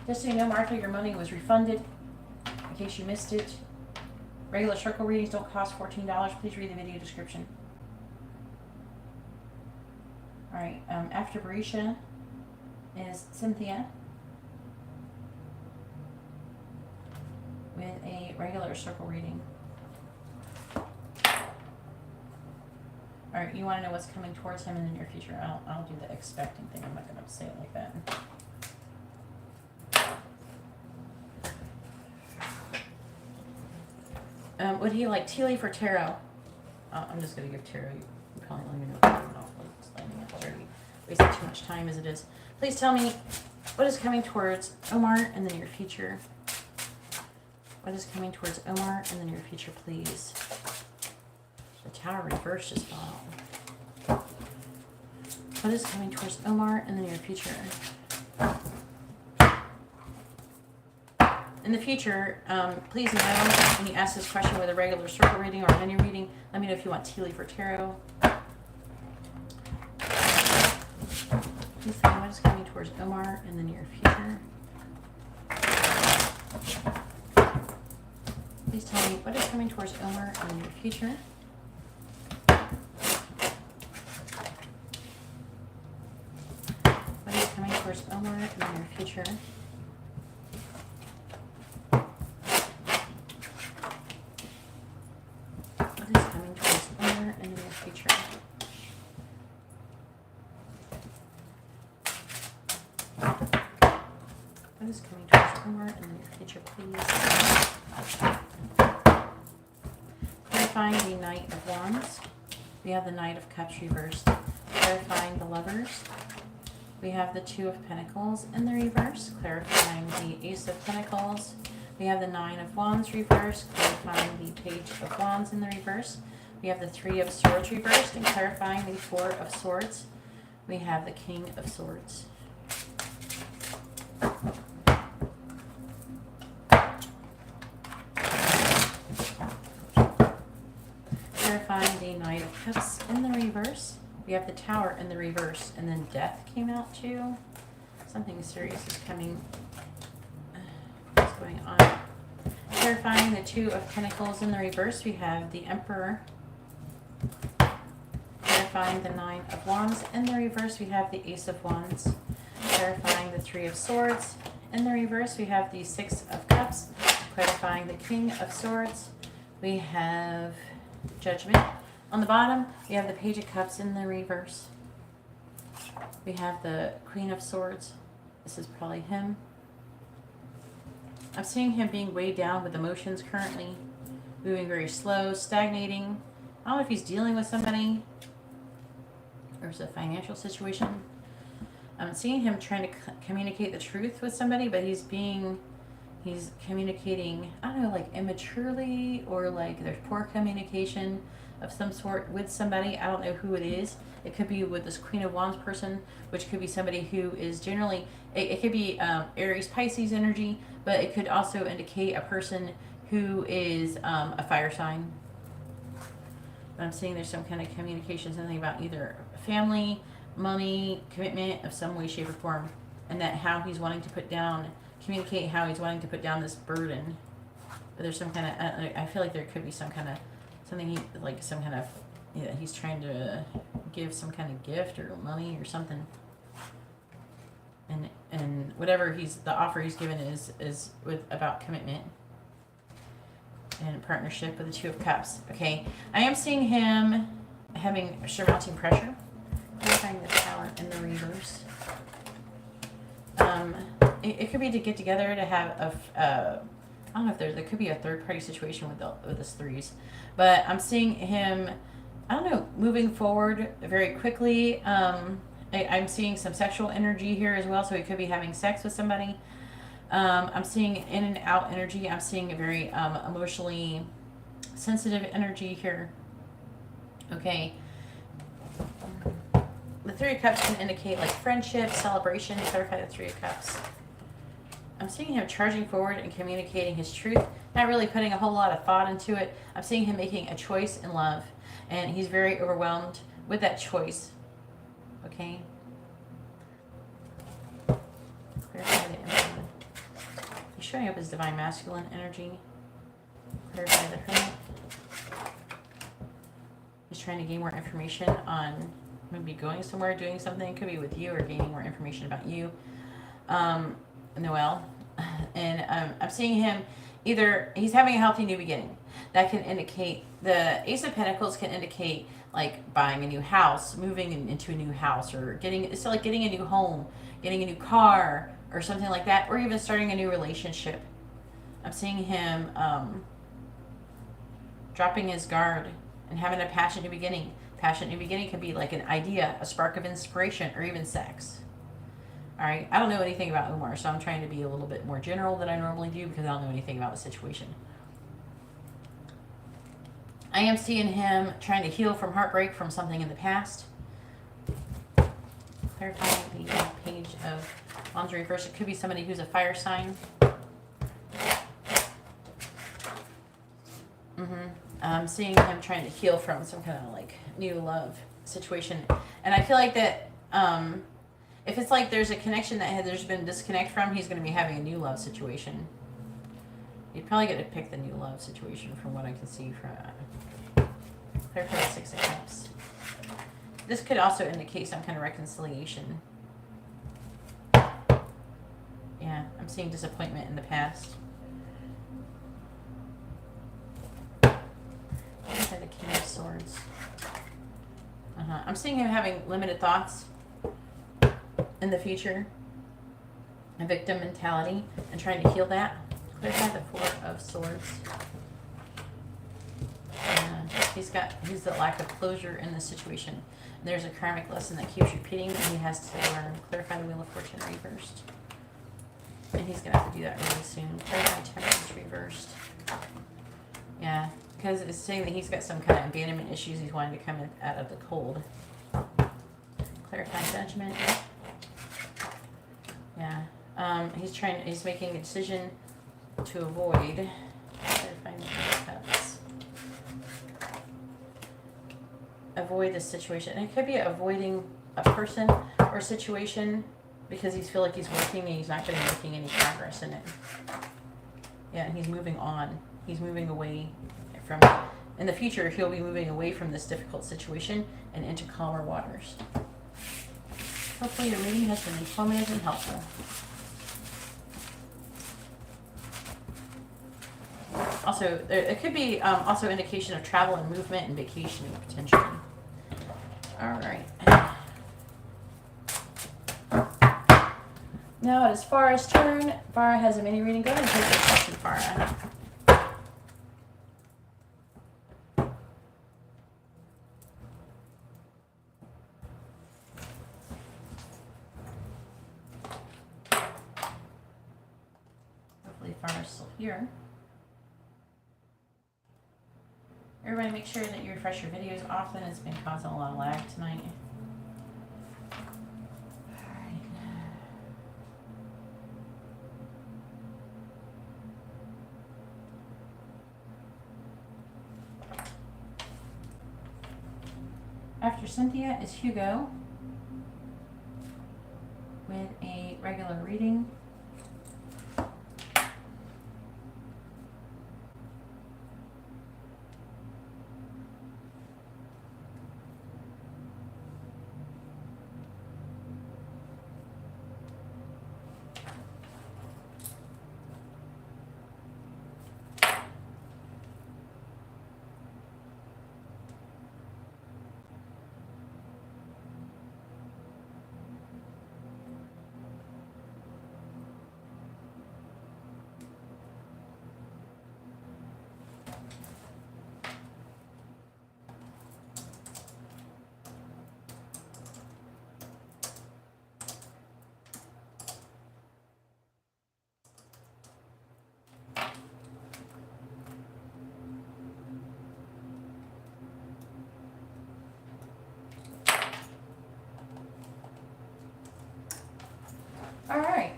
Just so you know, Martha, your money was refunded, in case you missed it. Regular circle readings don't cost $14. Please read the video description. Alright, after Barisha is Cynthia with a regular circle reading. Alright, you want to know what's coming towards him in the near future. I'll do the expecting thing. I'm not going to say it like that. Would he like tea leaf or tarot? I'm just going to give tarot. You probably don't even know what's going on. It's landing up already. Wasting too much time as it is. Please tell me what is coming towards Omar in the near future. What is coming towards Omar in the near future, please? The Tower reverse just fell out. What is coming towards Omar in the near future? In the future, please know when you ask this question with a regular circle reading or a mini reading, let me know if you want tea leaf or tarot. Please tell me what is coming towards Omar in the near future. Please tell me what is coming towards Omar in the near future. What is coming towards Omar in the near future? What is coming towards Omar in the near future, please? Clarifying the Knight of Wands. We have the Knight of Cups reversed. Clarifying the Lovers. We have the Two of Pentacles in the reverse. Clarifying the Ace of Pentacles. We have the Nine of Wands reversed. Clarifying the Page of Wands in the reverse. We have the Three of Swords reversed. And clarifying the Four of Swords. We have the King of Swords. Clarifying the Knight of Cups in the reverse. We have the Tower in the reverse, and then Death came out too. Something serious is coming. What's going on? Clarifying the Two of Pentacles in the reverse. We have the Emperor. Clarifying the Nine of Wands in the reverse. We have the Ace of Wands. Clarifying the Three of Swords in the reverse. We have the Six of Cups. Clarifying the King of Swords. We have Judgment. On the bottom, we have the Page of Cups in the reverse. We have the Queen of Swords. This is probably him. I'm seeing him being weighed down with emotions currently. Moving very slow, stagnating. I don't know if he's dealing with somebody or it's a financial situation. I'm seeing him trying to communicate the truth with somebody, but he's communicating, I don't know, like immaturely, or like there's poor communication of some sort with somebody. I don't know who it is. It could be with this Queen of Wands person, which could be somebody who is generally, it could be Aries, Pisces energy, but it could also indicate a person who is a fire sign. But I'm seeing there's some kind of communication, something about either family, money, commitment of some way, shape, or form, and that how he's wanting to communicate how he's wanting to put down this burden. But there's some kind of, I feel like there could be some kind of, he's trying to give some kind of gift or money or something. And whatever the offer he's given is about commitment and partnership with the Two of Cups. Okay, I am seeing him surmounting pressure. Clarifying the Tower in the reverse. It could be to get together to have I don't know if there could be a third party situation with this threes, but I'm seeing him, I don't know, moving forward very quickly. I'm seeing some sexual energy here as well, so he could be having sex with somebody. I'm seeing in and out energy. I'm seeing a very emotionally sensitive energy here. Okay. The Three of Cups can indicate like friendship, celebration. Clarify the Three of Cups. I'm seeing him charging forward and communicating his truth, not really putting a whole lot of thought into it. I'm seeing him making a choice in love, and he's very overwhelmed with that choice. Okay. Clarify the Emperor. showing up as divine masculine energy. Clarify the Hermit. He's trying to gain more information on maybe going somewhere, doing something. It could be with you or gaining more information about you. Noel. And I'm seeing him either he's having a healthy new beginning. That can indicate, the Ace of Pentacles can indicate like buying a new house, moving into a new house, or getting, it's like getting a new home, getting a new car, or something like that, or even starting a new relationship. I'm seeing him dropping his guard and having a passionate new beginning. Passionate new beginning could be like an idea, a spark of inspiration, or even sex. All right, I don't know anything about Umar, so I'm trying to be a little bit more general than I normally do because I don't know anything about the situation. I am seeing him trying to heal from heartbreak from something in the past. Clarifying the Page of Wands reverse. It could be somebody who's a fire sign. I'm seeing him trying to heal from some kind of like new love situation. And I feel like that if it's like there's a connection that there's been disconnect from, he's going to be having a new love situation. You're probably going to pick the new love situation from what I can see from Clarify the Six of Cups. This could also indicate some kind of reconciliation. Yeah, I'm seeing disappointment in the past. Clarify the King of Swords. I'm seeing him having limited thoughts in the future, a victim mentality, and trying to heal that. Clarify the Four of Swords. He's the lack of closure in this situation. There's a karmic lesson that keeps repeating that he has to learn. Clarify the Wheel of Fortune reversed. And he's going to have to do that really soon. Clarify Temperance reversed. Yeah, because it's saying that he's got some kind of abandonment issues. He's wanting to come out of the cold. Clarify Judgment. Yeah, he's making a decision to avoid. Clarifying the Cups. Avoid this situation. And it could be avoiding a person or situation because he's feel like he's working and he's not going to be making any progress in it. Yeah, and he's moving on. He's moving away from it. In the future, he'll be moving away from this difficult situation and into calmer waters. Hopefully your reading has been informative and helpful. Also, it could be also indication of travel and movement and vacationing potentially. All right. Now it is Farah's turn. Farah has a mini reading. Go ahead and take your question, Farah. Hopefully Farah's still here. Everybody make sure that you refresh your videos often. It's been causing a lot of lag tonight. After Cynthia is Hugo with a regular reading. All right.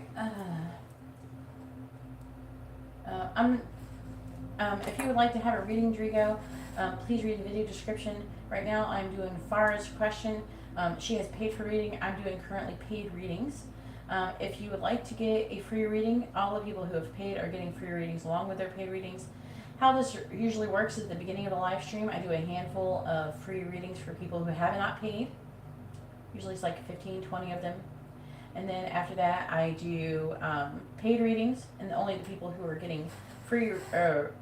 If you would like to have a reading, Drigo, please read the video description. Right now, I'm doing Farah's question. She has paid for reading. I'm doing currently paid readings. If you would like to get a free reading, all the people who have paid are getting free readings along with their paid readings. How this usually works is at the beginning of the live stream, I do a handful of free readings for people who have not paid. Usually it's like 15, 20 of them. And then after that, I do paid readings, and only the people who are getting free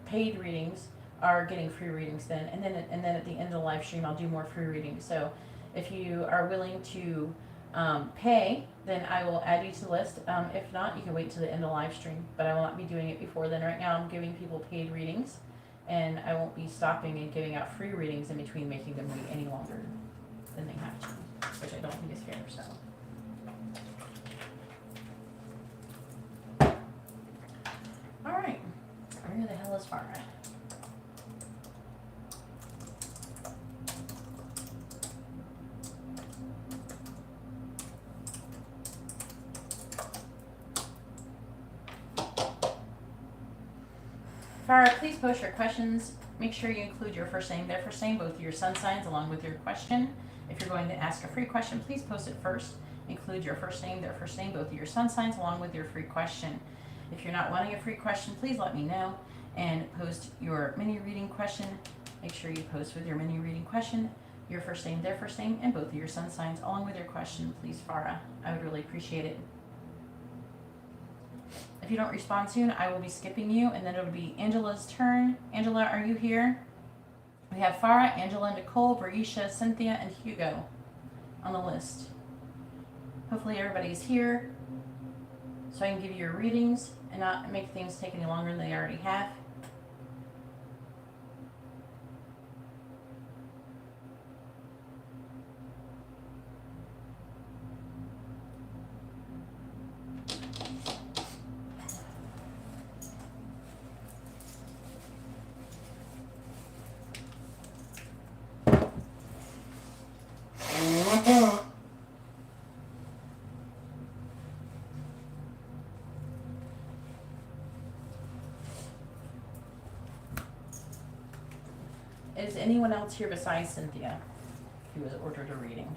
paid readings are getting free readings then. And then at the end of the live stream, I'll do more free readings. So if you are willing to pay, then I will add you to the list. If not, you can wait till the end of the live stream, but I will not be doing it before then. Right now I'm giving people paid readings, and I won't be stopping and giving out free readings in between, making them wait any longer than they have to, which I don't think is fair. So alright, where the hell is Farah? Farah, please post your questions. Make sure you include your first name, their first name, both of your sun signs along with your question. If you're going to ask a free question, please post it first. Include your first name, their first name, both of your sun signs along with your free question. If you're not wanting a free question, please let me know and post your mini reading question. Make sure you post with your mini reading question, your first name, their first name, and both of your sun signs along with your question, please, Farah. I would really appreciate it. If you don't respond soon, I will be skipping you, and then it'll be Angela's turn. Angela, are you here? We have Farah, Angela, Nicole, Barisha, Cynthia, and Hugo on the list. Hopefully everybody's here so I can give you your readings and not make things take any longer than they already have. Is anyone else here besides Cynthia who has ordered a reading?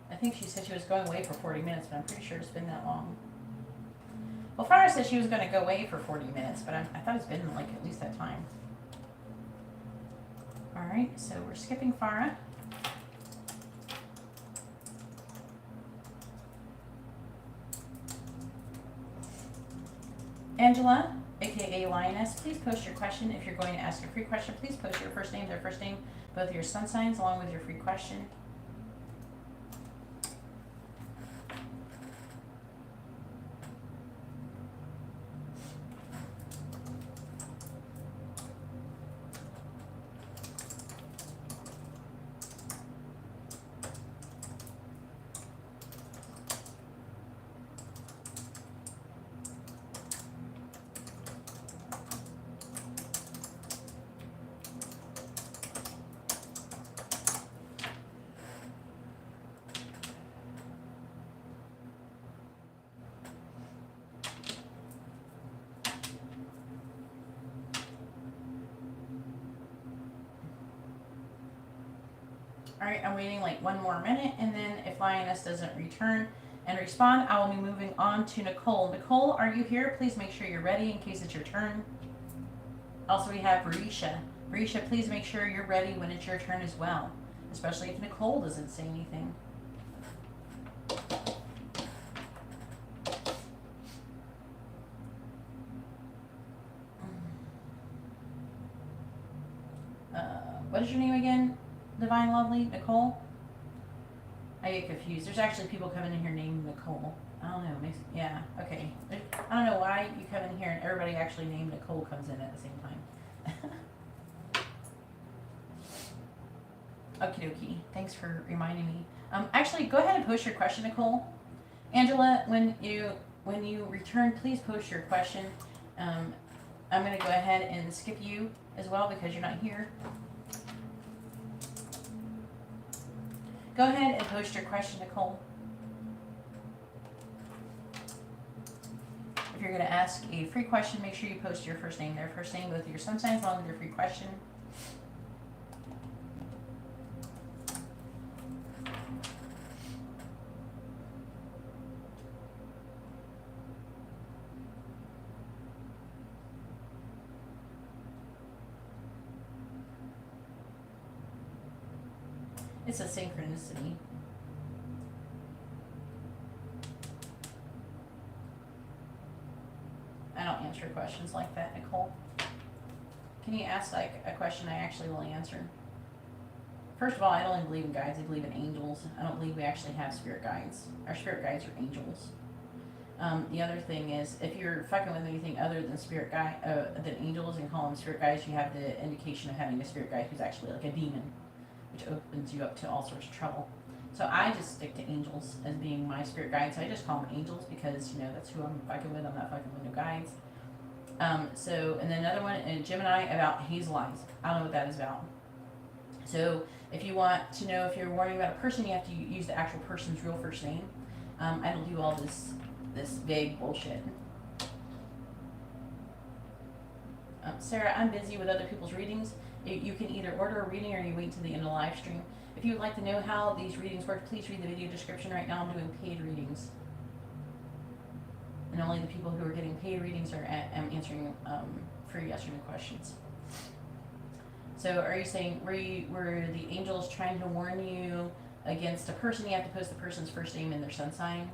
I think she said she was going away for 40 minutes, but I'm pretty sure it's been that long. Well, Farah said she was going to go away for 40 minutes, but I thought it's been like at least that time. Alright, so we're skipping Farah. Angela, aka Lioness, please post your question. If you're going to ask a free question, please post your first name, their first name, both of your sun signs, along with your free question. Alright, I'm waiting like one more minute, and then if Lioness doesn't return and respond, I will be moving on to Nicole. Nicole, are you here? Please make sure you're ready in case it's your turn. Also, we have Barisha. Barisha, please make sure you're ready when it's your turn as well, especially if Nicole doesn't say anything. What is your name again? Divine Lovely? Nicole? I get confused. There's actually people coming in here named Nicole. I don't know. Yeah, okay. I don't know why you come in here and everybody actually named Nicole comes in at the same time. Okie dokie. Thanks for reminding me. Actually, go ahead and post your question, Nicole. Angela, when you return, please post your question. I'm going to go ahead and skip you as well because you're not here. Go ahead and post your question, Nicole. If you're going to ask a free question, make sure you post your first name, their first name, both of your sun signs along with your free question. It's a synchronicity. I don't answer questions like that, Nicole. Can you ask like a question I actually will answer? First of all, I don't believe in guides. I believe in angels. I don't believe we actually have spirit guides. Our spirit guides are angels. The other thing is, if you're fucking with anything other than spirit guide, than angels and call them spirit guides, you have the indication of having a spirit guide who's actually like a demon, which opens you up to all sorts of trouble. So I just stick to angels as being my spirit guides. So I just call them angels because, you know, that's who I'm fucking with. I'm not fucking with no guides. And then another one, Gemini, about hazel eyes. I don't know what that is about. So if you want to know if you're worrying about a person, you have to use the actual person's real first name. I don't do all this vague bullshit. Sarah, I'm busy with other people's readings. You can either order a reading or you wait till the end of the live stream. If you would like to know how these readings work, please read the video description. Right now I'm doing paid readings. And only the people who are getting paid readings are answering free yes or no questions. So are you saying, were the angels trying to warn you against a person? You have to post the person's first name and their sun sign.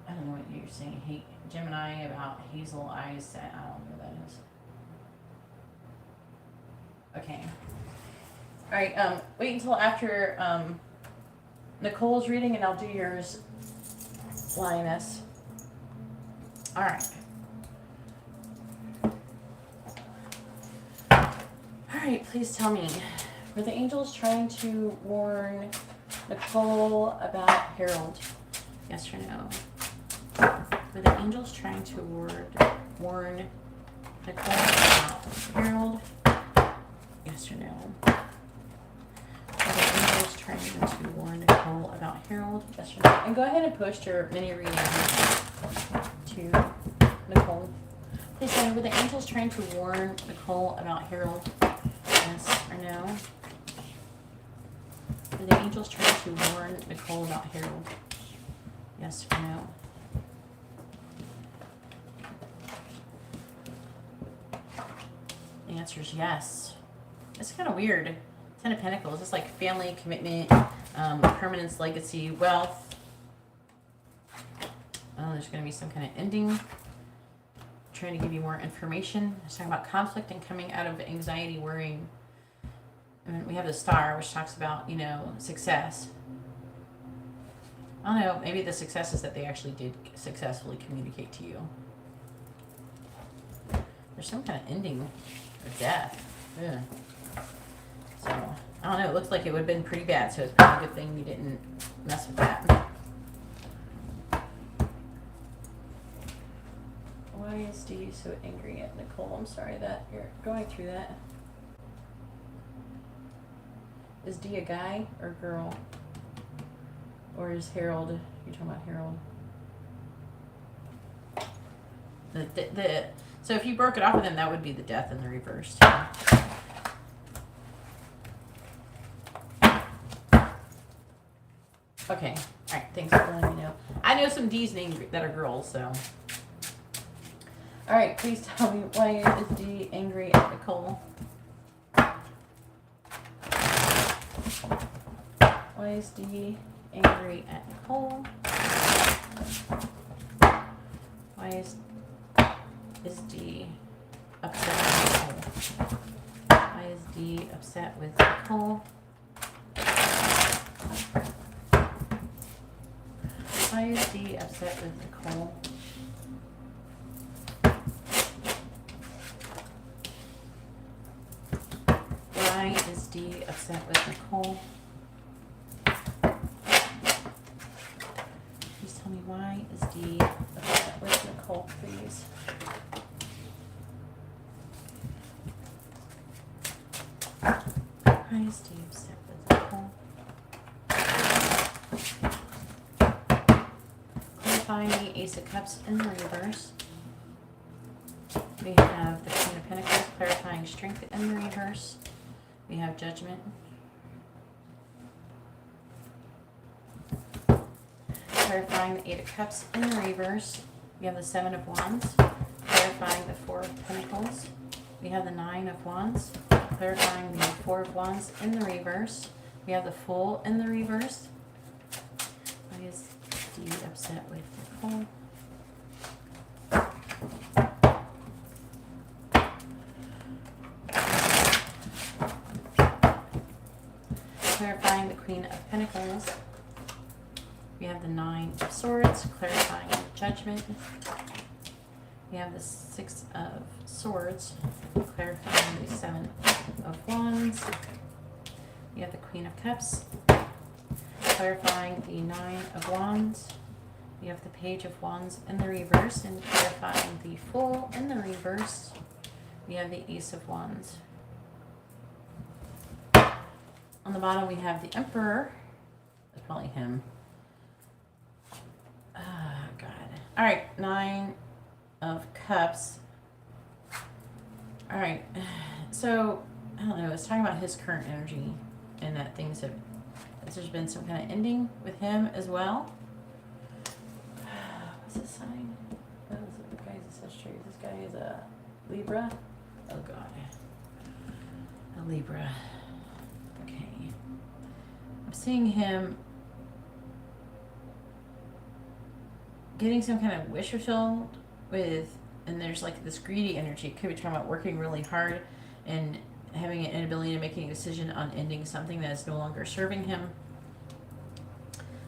I don't know what you're saying. Hey, Gemini, about hazel eyes. I don't know what that is. Okay. All right. Wait until after Nicole's reading, and I'll do yours, Lioness. All right. All right. Please tell me, were the angels trying to warn Nicole about Harold? Yes or no? Were the angels trying to warn Nicole about Harold? Yes or no? Were the angels trying to warn Nicole about Harold? Yes or no? And go ahead and post your mini reading to Nicole. Please tell me, were the angels trying to warn Nicole about Harold? Yes or no? Were the angels trying to warn Nicole about Harold? Yes or no? The answer is yes. It's kind of weird. Ten of Pentacles. It's like family, commitment, permanence, legacy, wealth. Oh, there's going to be some kind of ending. Trying to give you more information. It's talking about conflict and coming out of anxiety, worrying. And we have the Star, which talks about, you know, success. I don't know. Maybe the success is that they actually did successfully communicate to you. There's some kind of ending or death. Yeah. So, I don't know. It looks like it would have been pretty bad, so it's probably a good thing you didn't mess with that. Why is Dee so angry at Nicole? I'm sorry that you're going through that. Is Dee a guy or girl? Or is Harold, you're talking about Harold? So if you broke it off with him, that would be the death in the reverse. Okay. All right. Thanks for letting me know. I know some D's names that are girls, so. All right. Please tell me, why is Dee angry at Nicole? Why is Dee angry at Nicole? Why is Dee upset with Nicole? Why is Dee upset with Nicole? Why is Dee upset with Nicole? Why is Dee upset with Nicole? Please tell me, why is Dee upset with Nicole, please? Why is Dee upset with Nicole? Clarifying the Ace of Cups in the reverse. We have the Queen of Pentacles, clarifying strength in the reverse. We have Judgment. Clarifying the Eight of Cups in the reverse. We have the Seven of Wands, clarifying the Four of Pentacles. We have the Nine of Wands, clarifying the Four of Wands in the reverse. We have the Fool in the reverse. Why is Dee upset with the Fool? Clarifying the Queen of Pentacles. We have the Nine of Swords, clarifying Judgment. We have the Six of Swords, clarifying the Seven of Wands. We have the Queen of Cups, clarifying the Nine of Wands. We have the Page of Wands in the reverse and clarifying the Fool in the reverse. We have the Ace of Wands. On the bottom we have the Emperor. That's probably him. God. All right, Nine of Cups. All right, so I don't know. It's talking about his current energy and that things have. There's been some kind of ending with him as well. What's this sign? Oh, this guy's a Sagittarius. This guy is a Libra. Oh God, a Libra. Okay, I'm seeing him getting some kind of wish fulfilled with, and there's like this greedy energy. It could be talking about working really hard and having an inability to make a decision on ending something that is no longer serving him.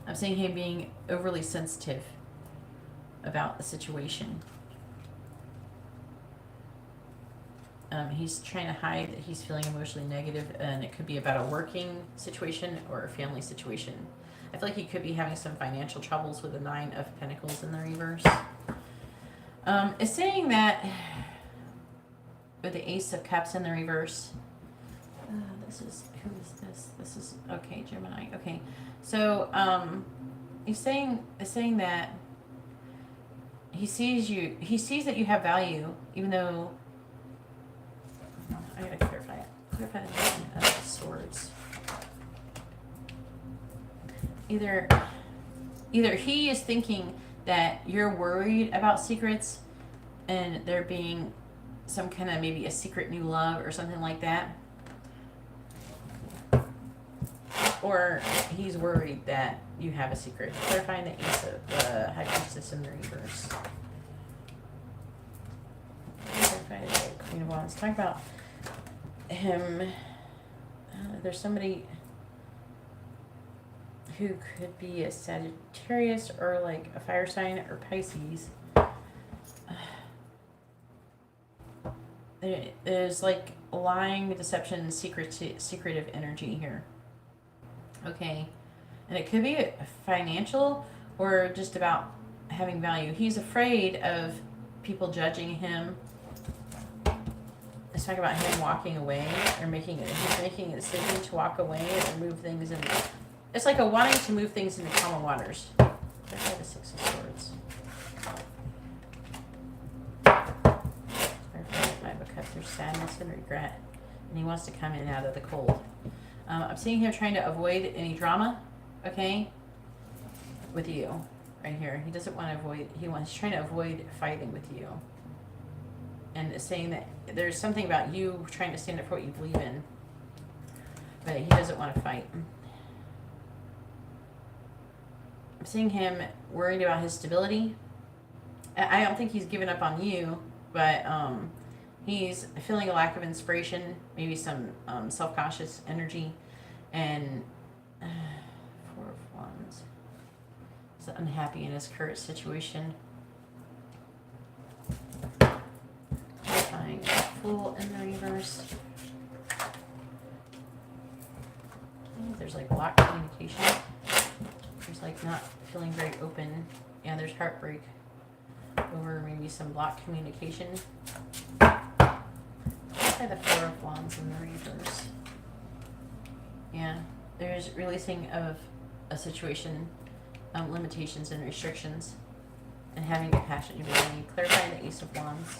I'm seeing him being overly sensitive about the situation. He's trying to hide that he's feeling emotionally negative, and it could be about a working situation or a family situation. I feel like he could be having some financial troubles with the Nine of Pentacles in the reverse. It's saying that with the Ace of Cups in the reverse. Who is this? This is, okay, Gemini. Okay, so it's saying that he sees you. He sees that you have value, even though. I gotta clarify it. Clarify the Nine of Swords. Either he is thinking that you're worried about secrets and there being some kind of maybe a secret new love or something like that. Or he's worried that you have a secret. Clarifying the Ace of the High Priestess in the reverse. Clarifying the Queen of Wands. Talk about him. There's somebody who could be a Sagittarius or like a fire sign or Pisces. There's like lying, deception, secretive energy here. Okay, and it could be financial or just about having value. He's afraid of people judging him. Let's talk about him walking away or he's making a decision to walk away or move things in. It's like a wanting to move things into calmer waters. There's the Six of Swords. Five of Cups. There's sadness and regret, and he wants to come in out of the cold. I'm seeing him trying to avoid any drama. Okay, with you, right here. He doesn't want to avoid. He's trying to avoid fighting with you, and it's saying that there's something about you trying to stand up for what you believe in, but he doesn't want to fight. I'm seeing him worried about his stability. I don't think he's given up on you, but he's feeling a lack of inspiration, maybe some self-conscious energy, and Four of Wands. He's unhappy in his current situation. Finding Fool in the reverse. There's like blocked communication. There's like not feeling very open, and there's heartbreak over maybe some blocked communication. Try the Four of Wands in the reverse. Yeah, there's releasing of a situation, limitations and restrictions. and having a passionate beginning. Clarify the Ace of Wands.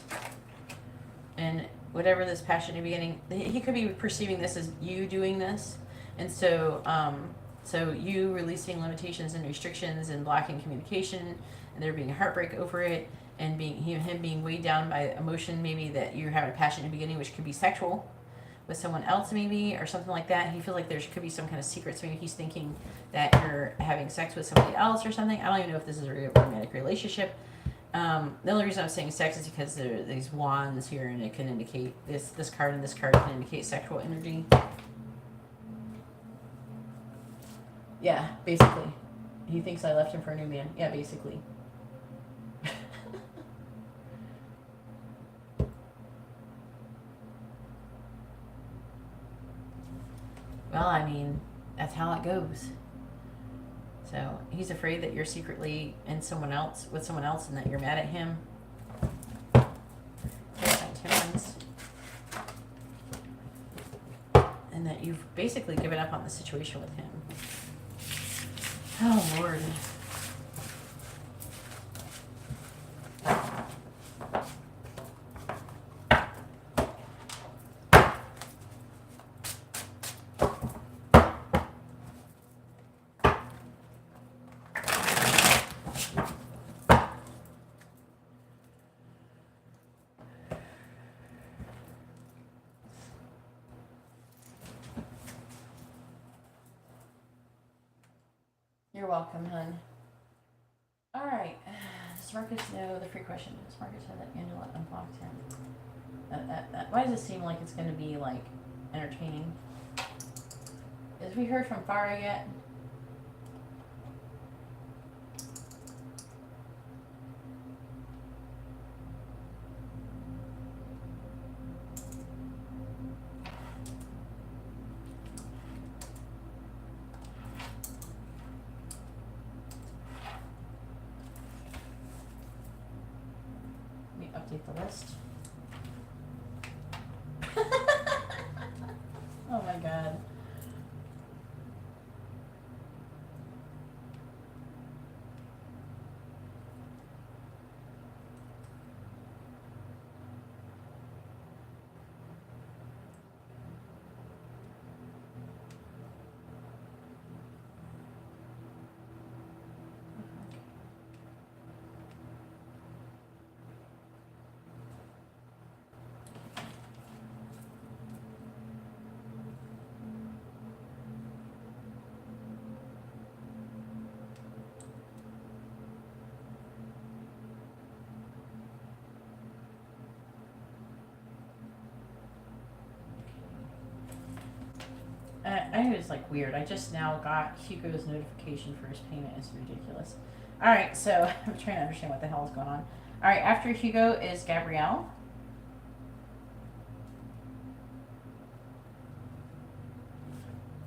And whatever this passionate beginning, he could be perceiving this as you doing this. And so, so you releasing limitations and restrictions and blocking communication, and there being heartbreak over it, and him being weighed down by emotion, maybe that you're having a passionate beginning, which could be sexual with someone else maybe, or something like that. He feels like there could be some kind of secrets. Maybe he's thinking that you're having sex with somebody else or something. I don't even know if this is a romantic relationship. The only reason I'm saying sex is because there are these wands here, and it can indicate this card and this card can indicate sexual energy. Yeah, basically. He thinks I left him for a new man. Yeah, basically. Well, I mean, that's how it goes. So he's afraid that you're secretly with someone else, and that you're mad at him. Temperance. And that you've basically given up on the situation with him. Oh, Lord. You're welcome, hun. All right. Does Marcus know the free question? Does Marcus know that Angela unblocked him? Why does it seem like it's going to be like entertaining? Has we heard from Farah yet? Update the list. Oh my God. I know it's like weird. I just now got Hugo's notification for his payment. It's ridiculous. All right, so I'm trying to understand what the hell is going on. All right, after Hugo is Gabrielle.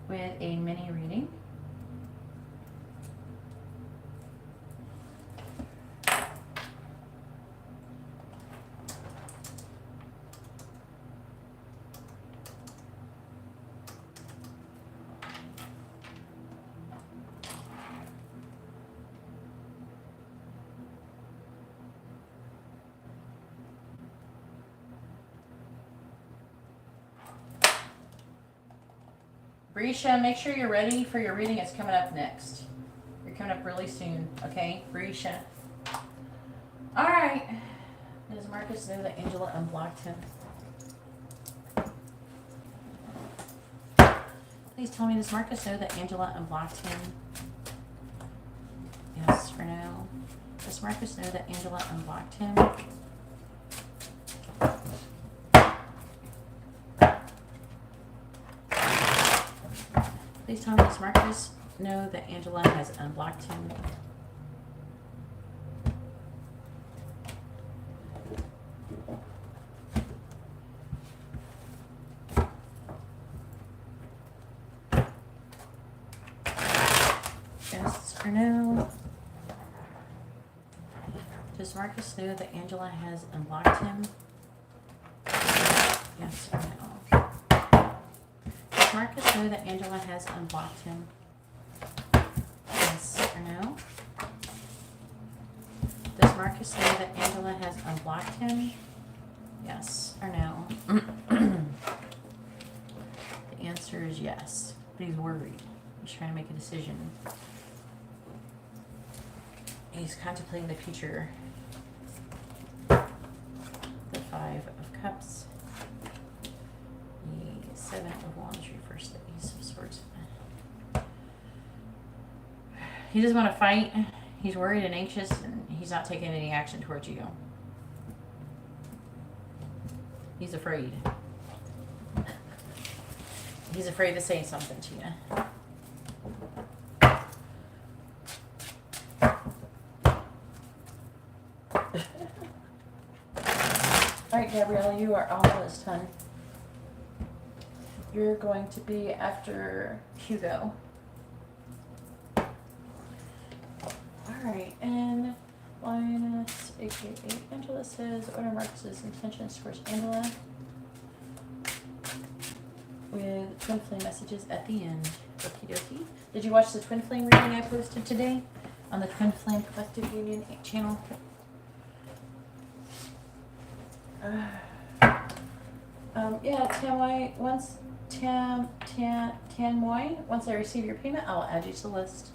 With a mini reading. Brisha, make sure you're ready for your reading. It's coming up next. You're coming up really soon, okay? Brisha. All right. Does Marcus know that Angela unblocked him? Please tell me, does Marcus know that Angela unblocked him? Yes, for now. Does Marcus know that Angela unblocked him? Please tell me, does Marcus know that Angela has unblocked him? Yes or no? Does Marcus know that Angela has unblocked him? Yes or no? Does Marcus know that Angela has unblocked him? Yes or no? Does Marcus say that Angela has unblocked him? Yes or no? The answer is yes, but he's worried. He's trying to make a decision. He's contemplating the future. The 5 of Cups. The 7 of Wands reversed. The Ace of Swords. He doesn't want to fight. He's worried and anxious, and he's not taking any action towards you. He's afraid. He's afraid to say something to you. Alright, Gabriella, you are on the list, hon. You're going to be after Hugo. Alright, and Lioness, aka Angela, says, what are Marcus's intentions towards Angela? With twin flame messages at the end. Okie dokie. Did you watch the twin flame reading I posted today on the Twin Flame Collective Union channel? Yeah, Tamoy, once I receive your payment, I'll add you to the list.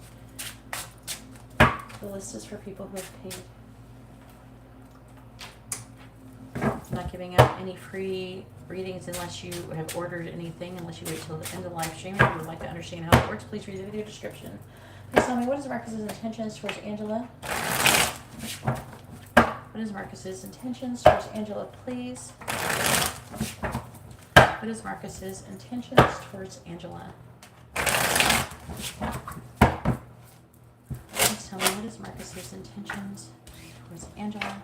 The list is for people who have paid. I'm not giving out any free readings unless you have ordered anything, unless you wait till the end of the live stream. If you would like to understand how it works, please read the video description. Please tell me, what is Marcus's intentions towards Angela? What is Marcus's intentions towards Angela, please? What is Marcus's intentions towards Angela? Please tell me, what is Marcus's intentions towards Angela?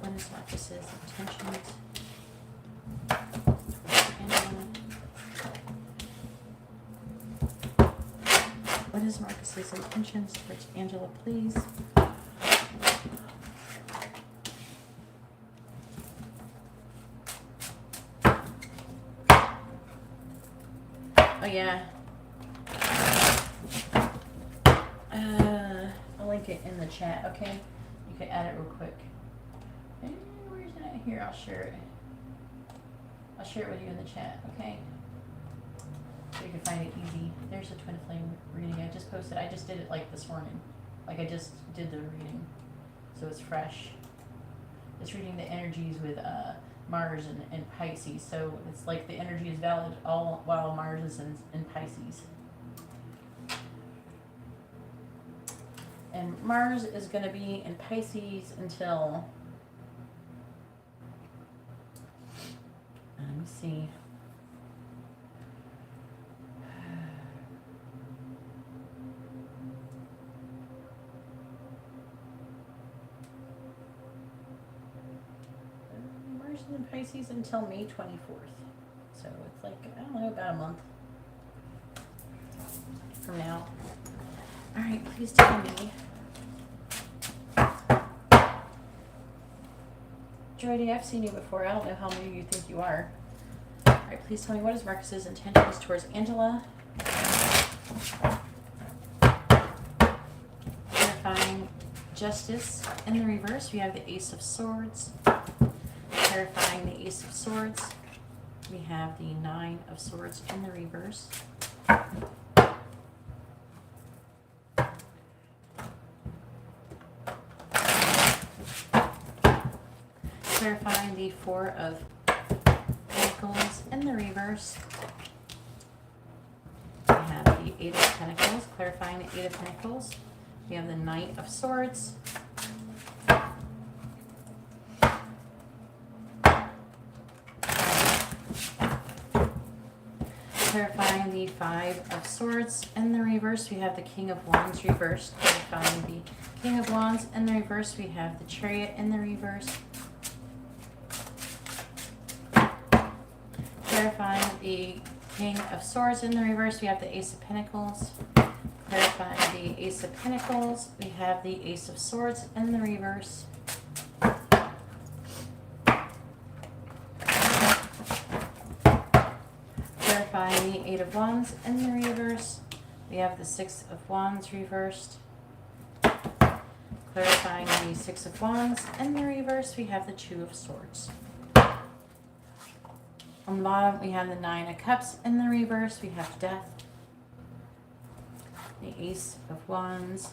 What is Marcus's intentions towards Angela? What is Marcus's intentions towards Angela, please? Oh yeah. I'll link it in the chat, okay? You can add it real quick. Where's it at? Here, I'll share it. I'll share it with you in the chat, okay? So you can find it easy. There's a twin flame reading I just posted. I just did it like this morning. Like I just did the reading. So it's fresh. It's reading the energies with Mars and Pisces. So it's like the energy is valid all while Mars is in Pisces. And Mars is going to be in Pisces until, let me see. Mars is in Pisces until May 24th. So it's like, I don't know, about a month from now. All right, please tell me. Jordy, I've seen you before. I don't know how many you think you are. All right, please tell me, what is Marcus's intentions towards Angela? Clarifying Justice in the reverse, we have the Ace of Swords. Clarifying the Ace of Swords, we have the 9 of Swords in the reverse. Clarifying the 4 of Pentacles in the reverse. We have the 8 of Pentacles. Clarifying the 8 of Pentacles. We have the Knight of Swords. Clarifying the 5 of Swords in the reverse. We have the King of Wands reversed. Clarifying the King of Wands in the reverse. We have the Chariot in the reverse. Clarifying the King of Swords in the reverse, we have the Ace of Pentacles. Clarifying the Ace of Pentacles, we have the Ace of Swords in the reverse. Clarifying the 8 of Wands in the reverse, we have the 6 of Wands reversed. Clarifying the Six of Wands. In the reverse, we have the Two of Swords. On the bottom, we have the Nine of Cups. In the reverse, we have Death. The Ace of Wands.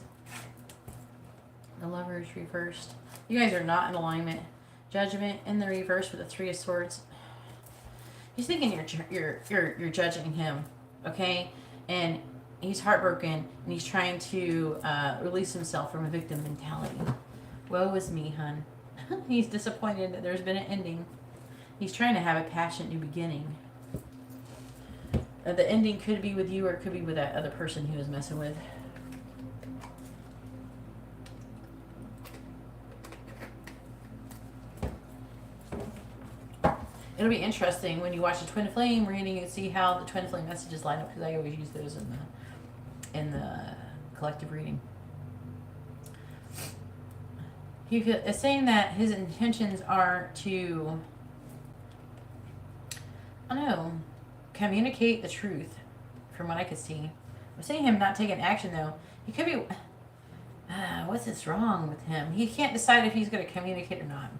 The Lovers reversed. You guys are not in alignment. Judgment in the reverse with the Three of Swords. He's thinking you're judging him, okay? And he's heartbroken, and he's trying to release himself from a victim mentality. Woe is me, hun. He's disappointed that there's been an ending. He's trying to have a passionate new beginning. The ending could be with you, or it could be with that other person he was messing with. It'll be interesting when you watch the Twin Flame reading and see how the Twin Flame messages line up, because I always use those in the collective reading. He is saying that his intentions are to, I don't know, communicate the truth, from what I could see. I'm seeing him not taking action, though. He could be, what's this wrong with him? He can't decide if he's going to communicate or not.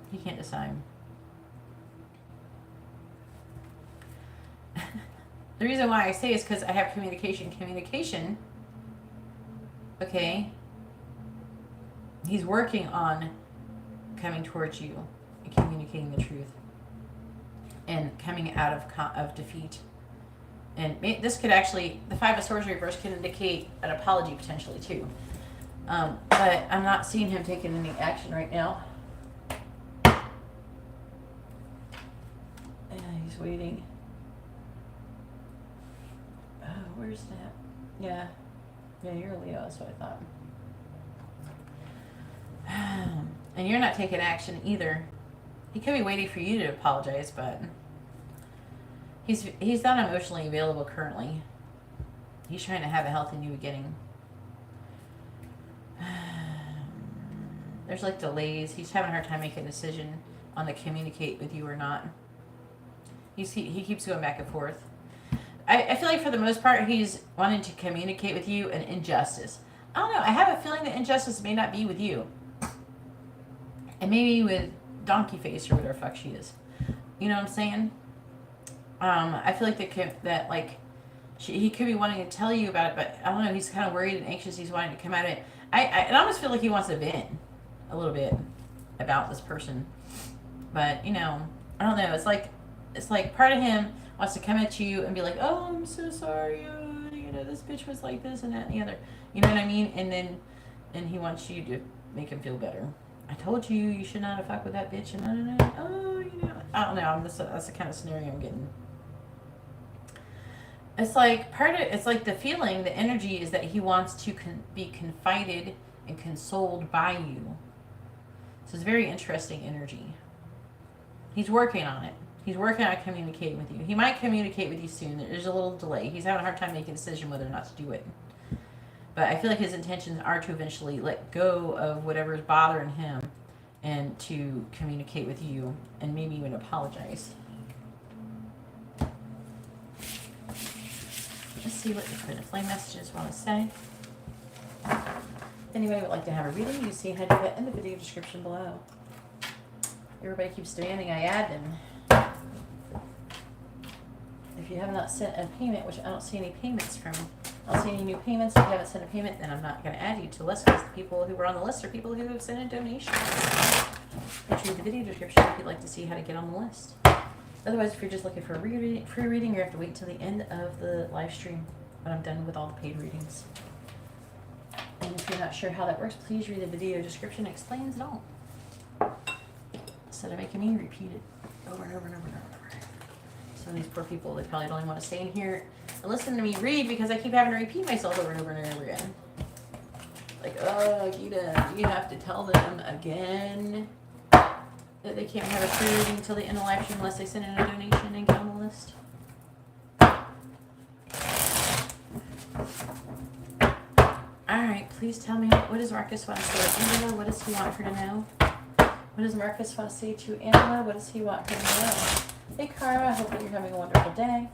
He can't decide. The reason why I say is because I have communication. Communication, okay, he's working on coming towards you and communicating the truth and coming out of defeat. And this could actually, the Five of Swords reverse could indicate an apology potentially too. But I'm not seeing him taking any action right now. He's waiting. Oh, where's that? Yeah, you're a Leo, that's what I thought. And you're not taking action either. He could be waiting for you to apologize, but he's not emotionally available currently. He's trying to have a healthy new beginning. There's like delays. He's having a hard time making a decision on to communicate with you or not. He keeps going back and forth. I feel like for the most part, he's wanting to communicate with you an injustice. I don't know. I have a feeling that injustice may not be with you. And maybe with Donkey Face or whatever the fuck she is. You know what I'm saying? I feel like he could be wanting to tell you about it, but I don't know. He's kind of worried and anxious. He's wanting to come at it. I almost feel like he wants to vent a little bit about this person. But, you know, I don't know. It's like part of him wants to come at you and be like, oh, I'm so sorry. You know, this bitch was like this and that and the other. You know what I mean? And he wants you to make him feel better. I told you, you should not have fucked with that bitch. And oh, you know. I don't know. That's the kind of scenario I'm getting. It's like it's like the feeling, the energy is that he wants to be confided and consoled by you. So it's very interesting energy. He's working on it. He's working on communicating with you. He might communicate with you soon. There's a little delay. He's having a hard time making a decision whether or not to do it. But I feel like his intentions are to eventually let go of whatever's bothering him and to communicate with you and maybe even apologize. Let's see what the Twin Flame messages want to say. If anybody would like to have a reading, you see how to do that in the video description below. Everybody keeps demanding I add them. If you have not sent a payment, which I don't see any payments from, I don't see any new payments. If you haven't sent a payment, then I'm not going to add you to the list, because the people who were on the list are people who have sent in donations. Read the video description if you'd like to see how to get on the list. Otherwise, if you're just looking for a free reading, you have to wait till the end of the live stream when I'm done with all the paid readings. And if you're not sure how that works, please read the video description. It explains it all. Instead of making me repeat it over and over and over and over. Some of these poor people, they probably don't even want to stay in here and listen to me read because I keep having to repeat myself over and over and over again. Like, oh, Geeta, you have to tell them again that they can't have a free reading until the end of live stream unless they send in a donation and get on the list. Alright, please tell me, what does Marcus want to say to Angela? What does he want her to know? What does Marcus want to say to Angela? What does he want her to know? Hey, Kara, I hope that you're having a wonderful day.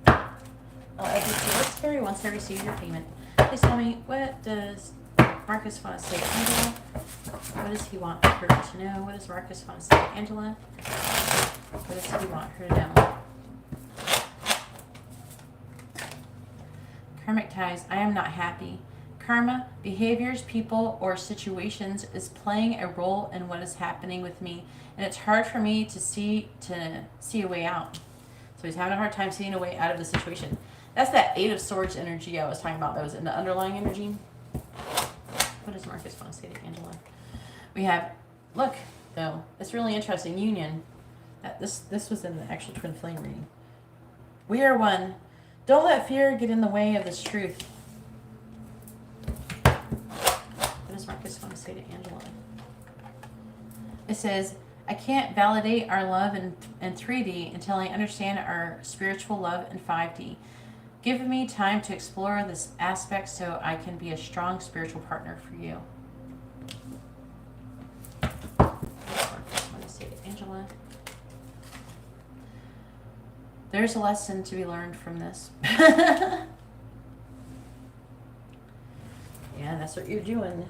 I'll add you to the list, Carrie, once I receive your payment. Please tell me, what does Marcus want to say to Angela? What does he want her to know? What does Marcus want to say to Angela? What does he want her to know? Karmic ties. I am not happy. Karma, behaviors, people, or situations is playing a role in what is happening with me, and it's hard for me to see a way out. So he's having a hard time seeing a way out of the situation. That's that Eight of Swords energy I was talking about. That was in the underlying energy. What does Marcus want to say to Angela? We have, look, though, it's really interesting. Union. This was in the actual twin flame reading. We are one. Don't let fear get in the way of this truth. What does Marcus want to say to Angela? It says, I can't validate our love in 3D until I understand our spiritual love in 5D. Give me time to explore this aspect so I can be a strong spiritual partner for you. I want to say to Angela. There's a lesson to be learned from this. Yeah, that's what you're doing.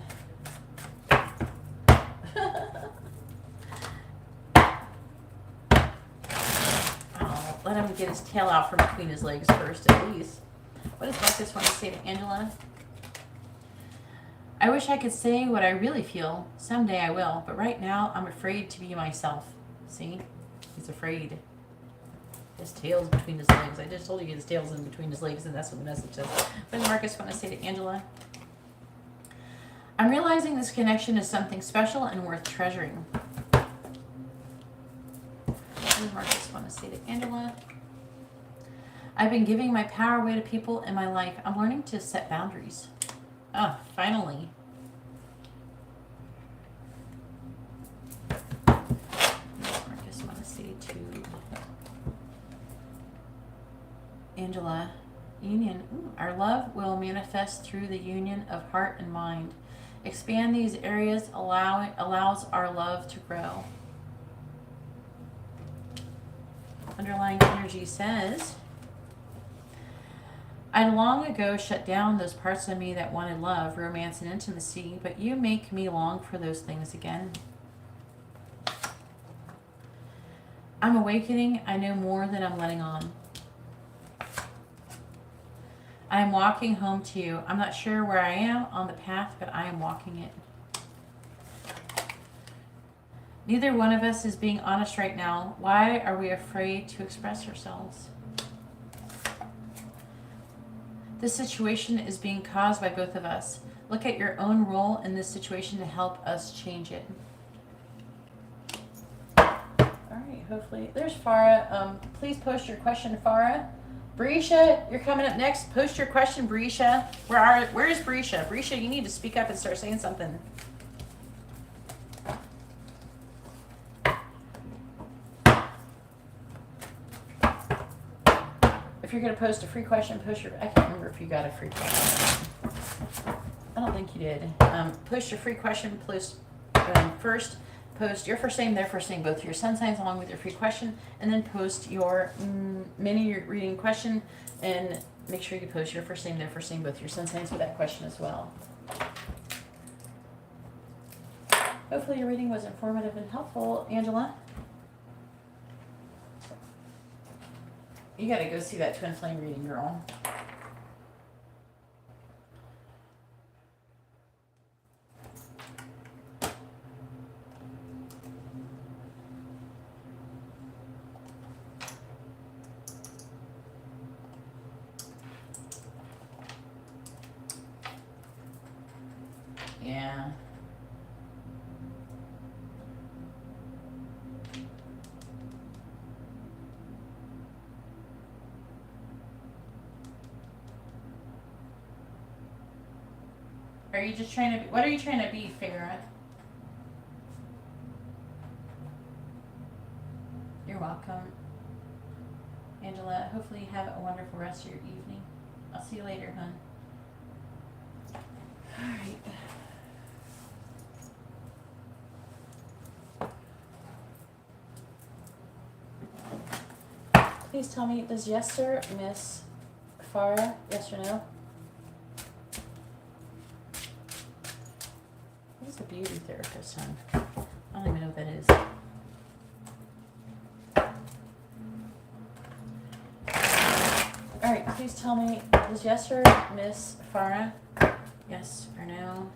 Let him get his tail out from between his legs first, at least. What does Marcus want to say to Angela? I wish I could say what I really feel. Someday I will, but right now I'm afraid to be myself. See? He's afraid. His tail's between his legs. I just told you his tail's in between his legs, and that's what the message says. What does Marcus want to say to Angela? I'm realizing this connection is something special and worth treasuring. What does Marcus want to say to Angela? I've been giving my power away to people in my life. I'm learning to set boundaries. Oh, finally. What does Marcus want to say to Angela? Union. Ooh, our love will manifest through the union of heart and mind. Expand these areas allows our love to grow. Underlying energy says, I long ago shut down those parts of me that wanted love, romance, and intimacy, but you make me long for those things again. I'm awakening. I know more than I'm letting on. I am walking home to you. I'm not sure where I am on the path, but I am walking it. Neither one of us is being honest right now. Why are we afraid to express ourselves? This situation is being caused by both of us. Look at your own role in this situation to help us change it. All right, hopefully. There's Farah. Please post your question, Farah. Brisha, you're coming up next. Post your question, Brisha. Where is Brisha? Brisha, you need to speak up and start saying something. If you're going to post a free question, I can't remember if you got a free question. I don't think you did. Post your free question. First, post your first name, their first name, both your sun signs along with your free question, and then post your mini reading question, and make sure you post your first name, their first name, both your sun signs with that question as well. Hopefully your reading was informative and helpful, Angela. You gotta go see that twin flame reading, girl. Yeah. Are you just trying to be, what are you trying to be, Farah? You're welcome. Angela, hopefully you have a wonderful rest of your evening. I'll see you later, hon. All right. Please tell me, does yes sir miss Farah? Yes or no? What's a beauty therapist, hon? I don't even know what that is. All right, please tell me, does yes or Miss Farah? Yes or no?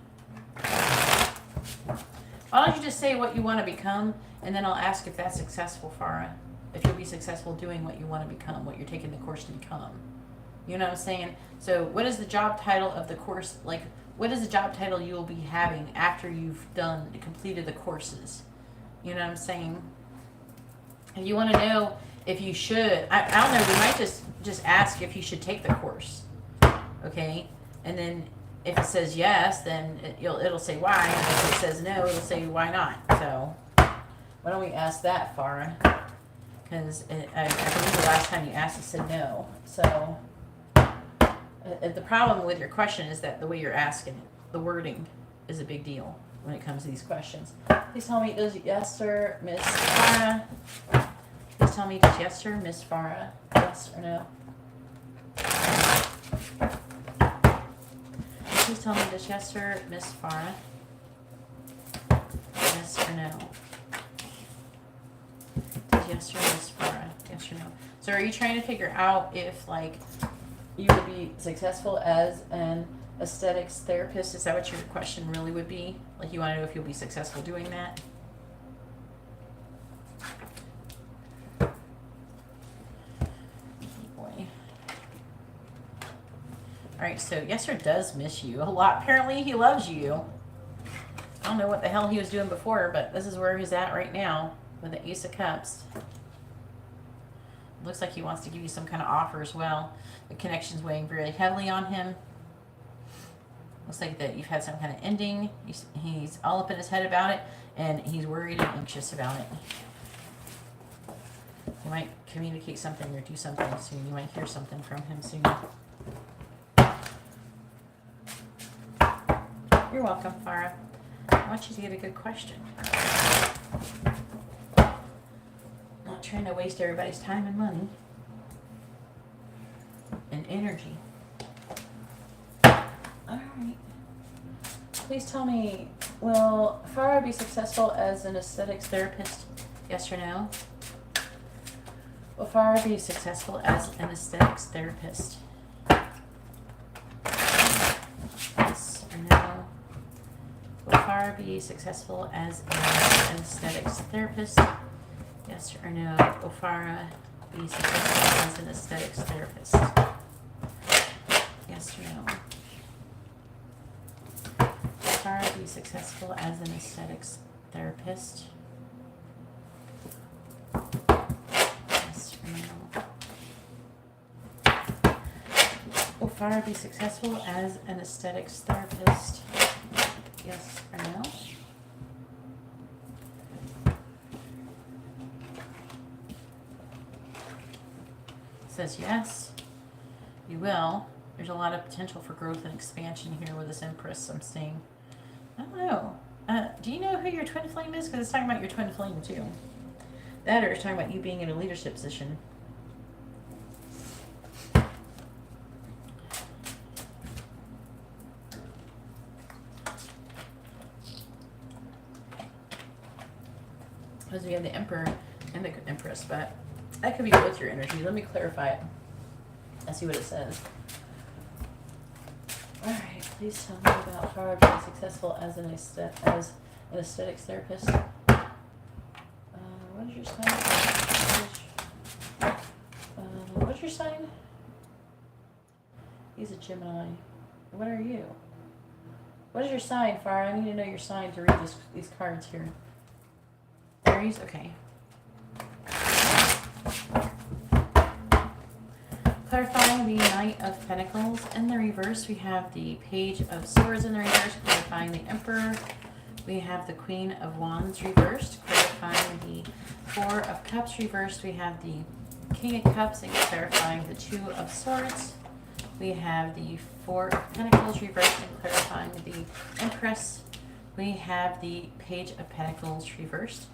Why don't you just say what you want to become, and then I'll ask if that's successful, Farah. If you'll be successful doing what you want to become, what you're taking the course to become. You know what I'm saying? So what is the job title of the course? Like, what is the job title you will be having after you've completed the courses? You know what I'm saying? If you want to know if you should, I don't know, we might just ask if you should take the course. Okay? And then if it says yes, then it'll say why. And if it says no, it'll say why not. So why don't we ask that, Farah? Because I believe the last time you asked, it said no. So the problem with your question is that the way you're asking it, the wording is a big deal when it comes to these questions. Please tell me, does yes or Miss Farah? Please tell me, does yes or Miss Farah? Yes or no? Please tell me, does yes or Miss Farah? Yes or no? Does yes or Miss Farah? Yes or no? So are you trying to figure out if, like, you would be successful as an aesthetics therapist? Is that what your question really would be? Like, you want to know if you'll be successful doing that? Boy. Alright, so Yesser does miss you a lot. Apparently he loves you. I don't know what the hell he was doing before, but this is where he's at right now with the Ace of Cups. Looks like he wants to give you some kind of offer as well. The connection's weighing very heavily on him. Looks like that you've had some kind of ending. He's all up in his head about it, and he's worried and anxious about it. You might communicate something or do something soon. You might hear something from him soon. You're welcome, Farah. I want you to get a good question. Not trying to waste everybody's time and money and energy. Alright. Please tell me, will Farah be successful as an aesthetics therapist? Yes or no? Will Farah be successful as an aesthetics therapist? Yes or no? Will Farah be successful as an aesthetics therapist? Yes or no? Will Farah be successful as an aesthetics therapist? Yes or no? Will Farah be successful as an aesthetics therapist? Yes or no? Will Farah be successful as an aesthetics therapist? Yes or no? Says yes, you will. There's a lot of potential for growth and expansion here with this Empress, I'm seeing. I don't know. Do you know who your twin flame is? Because it's talking about your twin flame too. That, or it's talking about you being in a leadership position. Because we have the Emperor and the Empress, but that could be both your energy. Let me clarify it. I see what it says. Alright, please tell me about Farah being successful as an aesthetics therapist. What is your sign? What's your sign? He's a Gemini. What are you? What is your sign, Farah? I need to know your sign to read these cards here. Aries? Okay. Clarifying the Knight of Pentacles. In the reverse, we have the Page of Swords in the reverse, clarifying the Emperor. We have the Queen of Wands reversed, clarifying the Four of Cups reversed. We have the King of Cups and clarifying the Two of Swords. We have the Four of Pentacles reversed and clarifying the Empress. We have the Page of Pentacles reversed.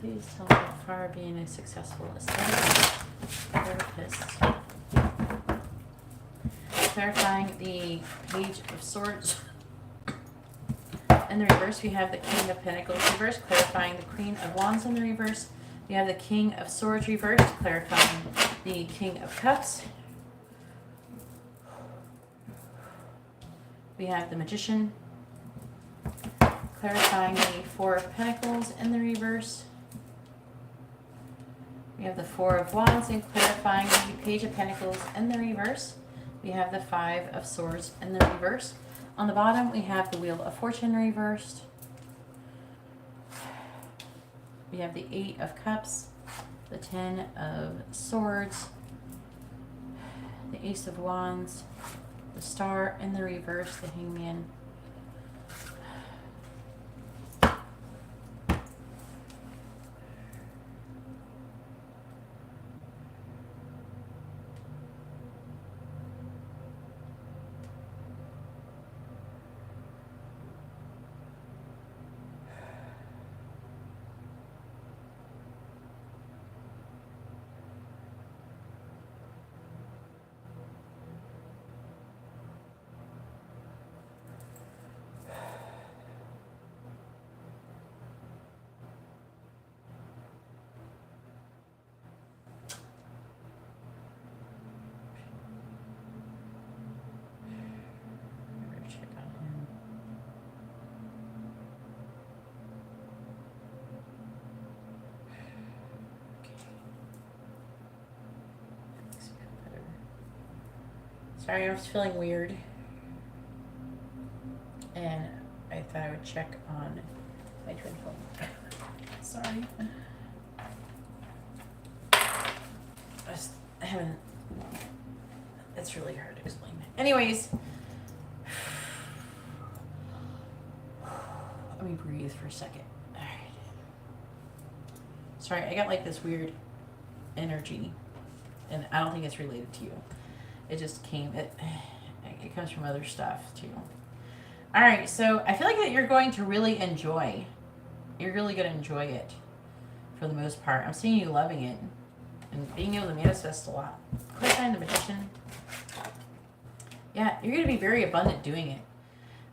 Please tell me about Farah being a successful aesthetic therapist. clarifying the Page of Swords. In the reverse, we have the King of Pentacles reverse, clarifying the Queen of Wands in the reverse. We have the King of Swords reverse, clarifying the King of Cups. We have the Magician, clarifying the Four of Pentacles in the reverse. We have the Four of Wands and clarifying the Page of Pentacles in the reverse. We have the Five of Swords in the reverse. On the bottom, we have the Wheel of Fortune reversed. We have the Eight of Cups, the Ten of Swords, the Ace of Wands, the Star in the reverse, the Hangman. Sorry, I was feeling weird, and I thought I would check on my twin flame. Sorry. I haven't, it's really hard to explain. Anyways, let me breathe for a second. All right. Sorry, I got like this weird energy, and I don't think it's related to you. It just came, it comes from other stuff too. All right, so I feel like that you're going to really enjoy, you're really going to enjoy it for the most part. I'm seeing you loving it and being able to manifest a lot. Clarifying the Magician. Yeah, you're going to be very abundant doing it.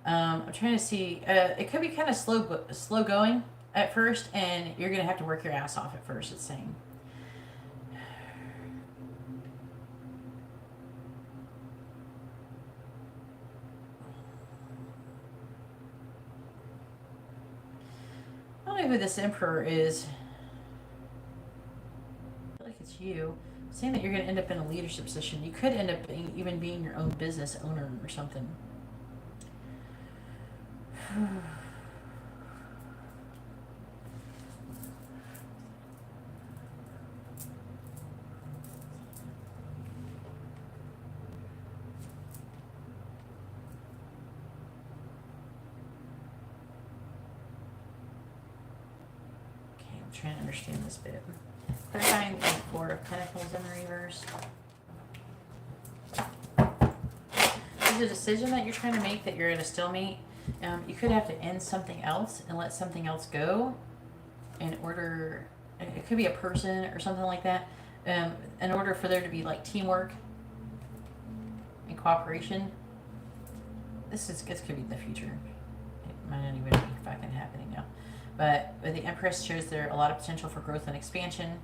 I'm trying to see, it could be kind of slow going at first, and you're going to have to work your ass off at first, it's saying. I don't know who this Emperor is. I feel like it's you. Saying that you're going to end up in a leadership position. You could end up even being your own business owner or something. Trying to understand this bit. Clarifying the Four of Pentacles in the reverse. There's a decision that you're trying to make that you're at a stalemate. You could have to end something else and let something else go in order, it could be a person or something like that, in order for there to be like teamwork and cooperation. This could be the future. It might not even be fucking happening now. But the Empress shows there a lot of potential for growth and expansion.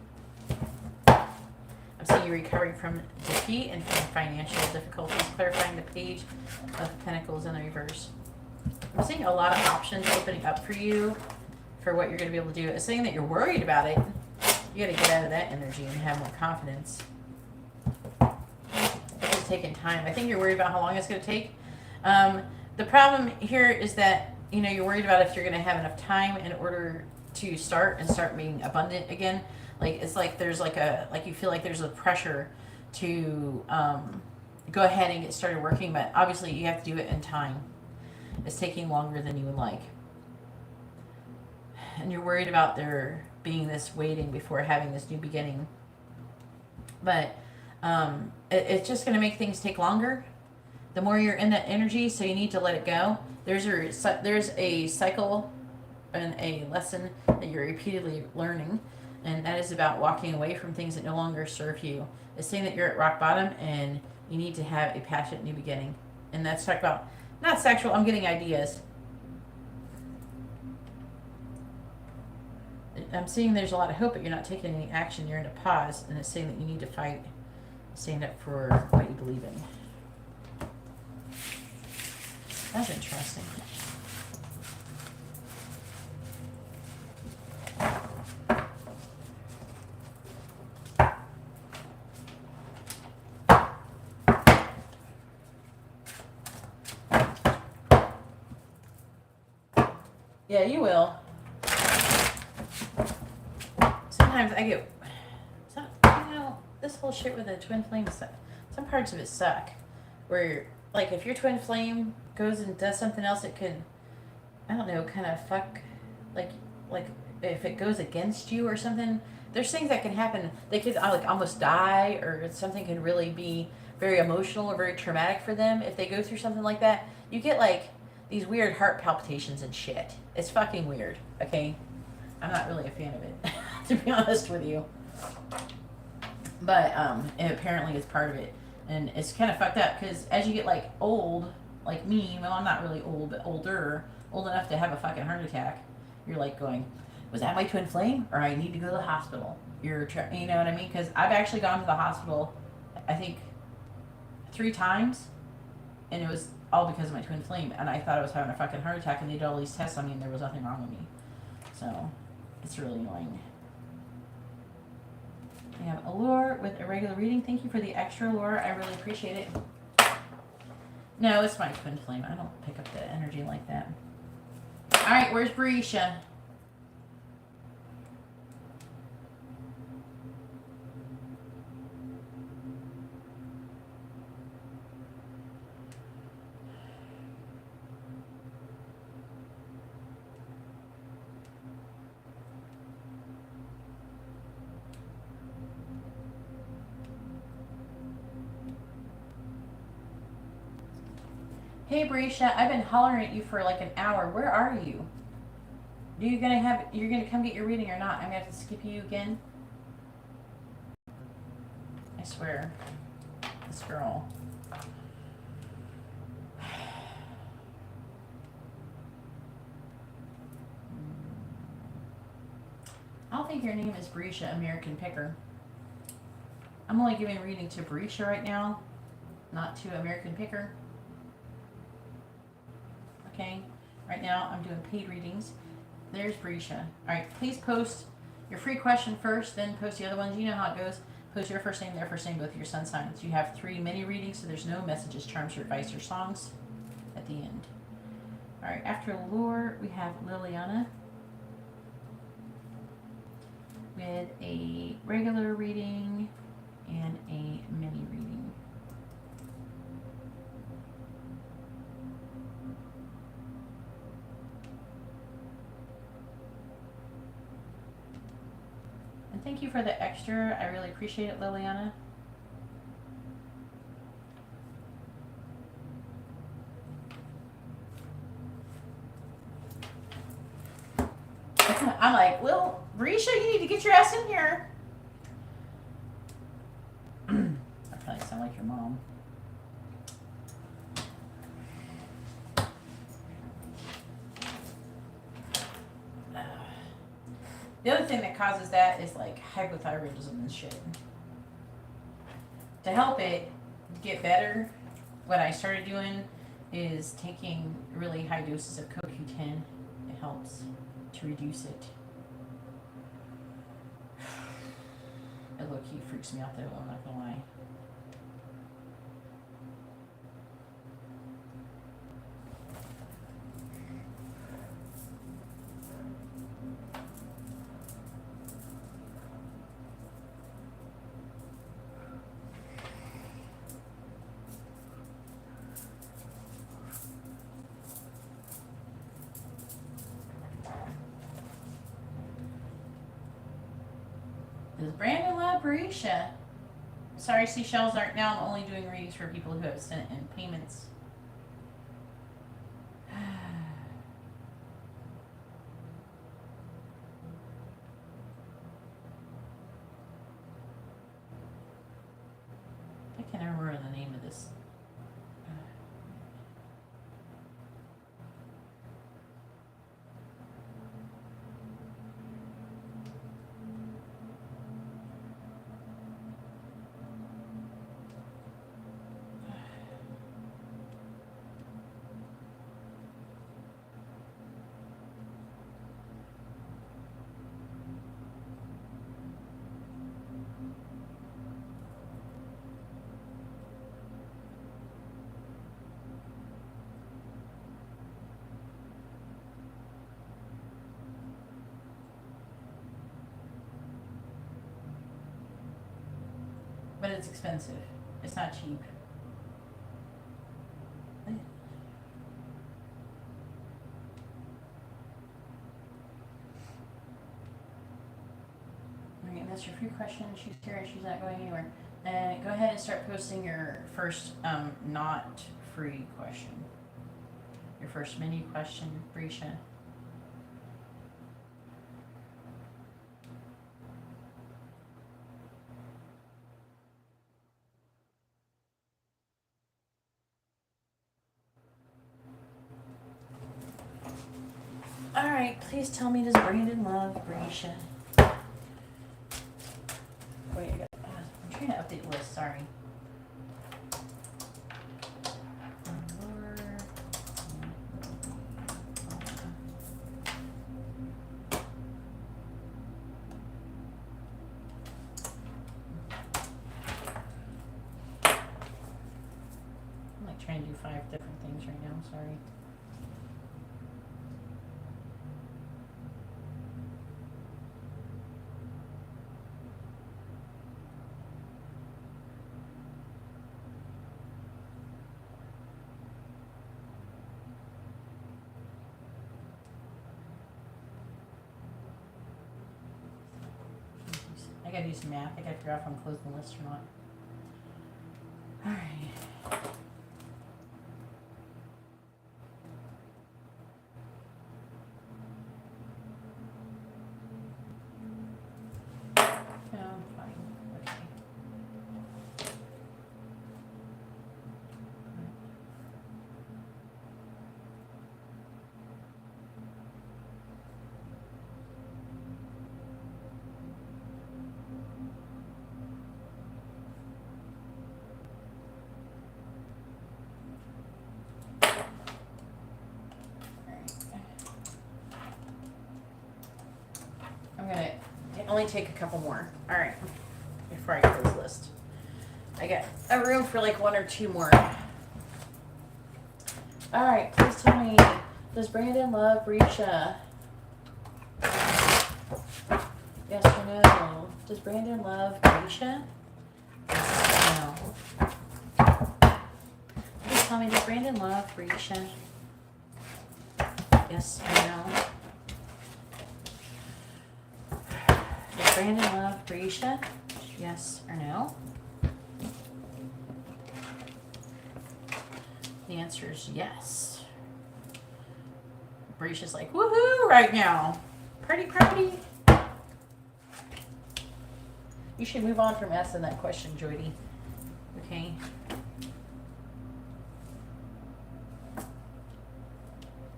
I'm seeing you recovering from defeat and from financial difficulties. Clarifying the Page of Pentacles in the reverse. I'm seeing a lot of options opening up for you for what you're going to be able to do. It's saying that you're worried about it. You got to get out of that energy and have more confidence. It's taking time. I think you're worried about how long it's going to take. The problem here is that you're worried about if you're going to have enough time in order to start being abundant again. Like, it's like there's you feel like there's a pressure to go ahead and get started working, but obviously you have to do it in time. It's taking longer than you would like. And you're worried about there being this waiting before having this new beginning. But it's just going to make things take longer. The more you're in that energy, so you need to let it go. There's a cycle and a lesson that you're repeatedly learning, and that is about walking away from things that no longer serve you. It's saying that you're at rock bottom and You need to have a passionate new beginning. And that's talk about, not sexual, I'm getting ideas. I'm seeing there's a lot of hope, but you're not taking any action. You're in a pause, and it's saying that you need to fight, stand up for what you believe in. That's interesting. Yeah, you will. Sometimes I get, this whole shit with the twin flame stuff, some parts of it suck. Where, like, if your twin flame goes and does something else, it can, I don't know, kind of fuck, like if it goes against you or something. There's things that can happen. They could, like, almost die, or something can really be very emotional or very traumatic for them. If they go through something like that, you get, like, these weird heart palpitations and shit. It's fucking weird, okay? I'm not really a fan of it, to be honest with you. But, and apparently it's part of it. And it's kind of fucked up, because as you get, like, old, like me, well, I'm not really old, but older, old enough to have a fucking heart attack, you're, like, going, was that my twin flame? Or I need to go to the hospital. You know what I mean? Because I've actually gone to the hospital, I think, 3 times, and it was all because of my twin flame, and I thought I was having a fucking heart attack, and they did all these tests on me, and there was nothing wrong with me. So, it's really annoying. We have Allure with a regular reading. Thank you for the extra, Allure. I really appreciate it. No, it's my twin flame. I don't pick up the energy like that. Alright, where's Brisha? Hey Brisha, I've been hollering at you for like an hour. Where are you? You're gonna come get your reading or not? I'm gonna have to skip you again. I swear. This girl. I don't think your name is Brisha, American Picker. I'm only giving a reading to Brisha right now, not to American Picker. Okay, right now I'm doing paid readings. There's Brisha. Alright, please post your free question first, then post the other ones. You know how it goes. Post your first name, their first name, both your sun signs. You have 3 mini readings, so there's no messages, charms, or advice, or songs at the end. Alright, after Allure, we have Liliana with a regular reading and a mini reading. And thank you for the extra. I really appreciate it, Liliana. I'm like, well, Brisha, you need to get your ass in here. I probably sound like your mom. The other thing that causes that is like hypothyroidism and shit. To help it get better, what I started doing is taking really high doses of CoQ10. It helps to reduce it. It low-key freaks me out though, I'm not gonna lie. Does Brandon love Brisha? Sorry, seashells aren't now. I'm only doing readings for people who have sent in payments. I can't remember the name of But it's expensive. It's not cheap. Alright, that's your free question. She's here and she's not going anywhere. And go ahead and start posting your first not free question. Your first mini question, Brisha. Alright, please tell me, does Brandon love Brisha? Wait, I'm trying to update the list, sorry. I'm like trying to do 5 different things right now, sorry. I gotta do some math. I gotta figure out if I'm closing the list or not. Alright. I'm gonna only take a couple more. All right, before I close the list. I got a room for like 1 or 2 more. All right, please tell me, does Brandon love Brisha? Yes or no? Does Brandon love Brisha? Yes or no? Please tell me, does Brandon love Brisha? Yes or no? Does Brandon love Brisha? Yes or no? The answer is yes. Brisha's like, woohoo right now. Party, party. You should move on from asking that question, Joydy. Okay?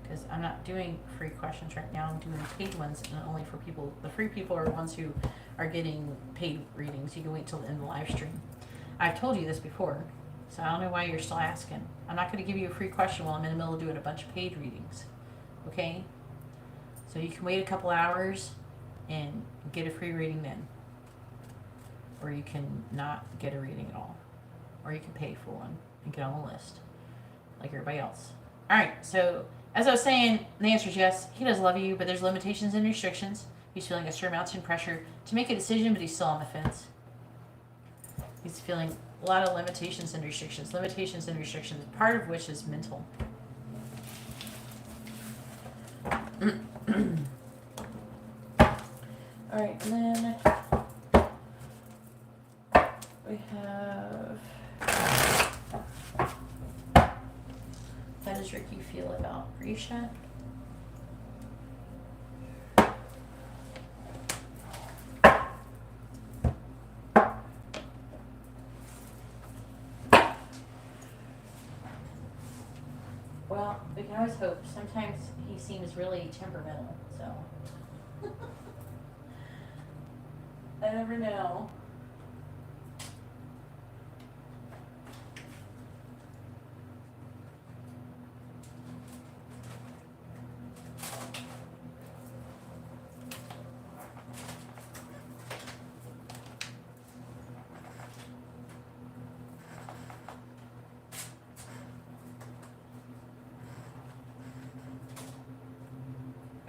Because I'm not doing free questions right now. I'm doing paid ones, and only for people. The free people are the ones who are getting paid readings. You can wait till the end of the live stream. I've told you this before, so I don't know why you're still asking. I'm not going to give you a free question while I'm in the middle of doing a bunch of paid readings. Okay? So you can wait a couple hours and get a free reading then. Or you can not get a reading at all. Or you can pay for one and get on the list. Like everybody else. Alright, so as I was saying, the answer is yes. He does love you, but there's limitations and restrictions. He's feeling a certain amount of pressure to make a decision, but he's still on the fence. He's feeling a lot of limitations and restrictions. Limitations and restrictions, part of which is mental. Alright, and then we have, how does Ricky feel about Brisha? Well, we can always hope. Sometimes he seems really temperamental, so. I never know.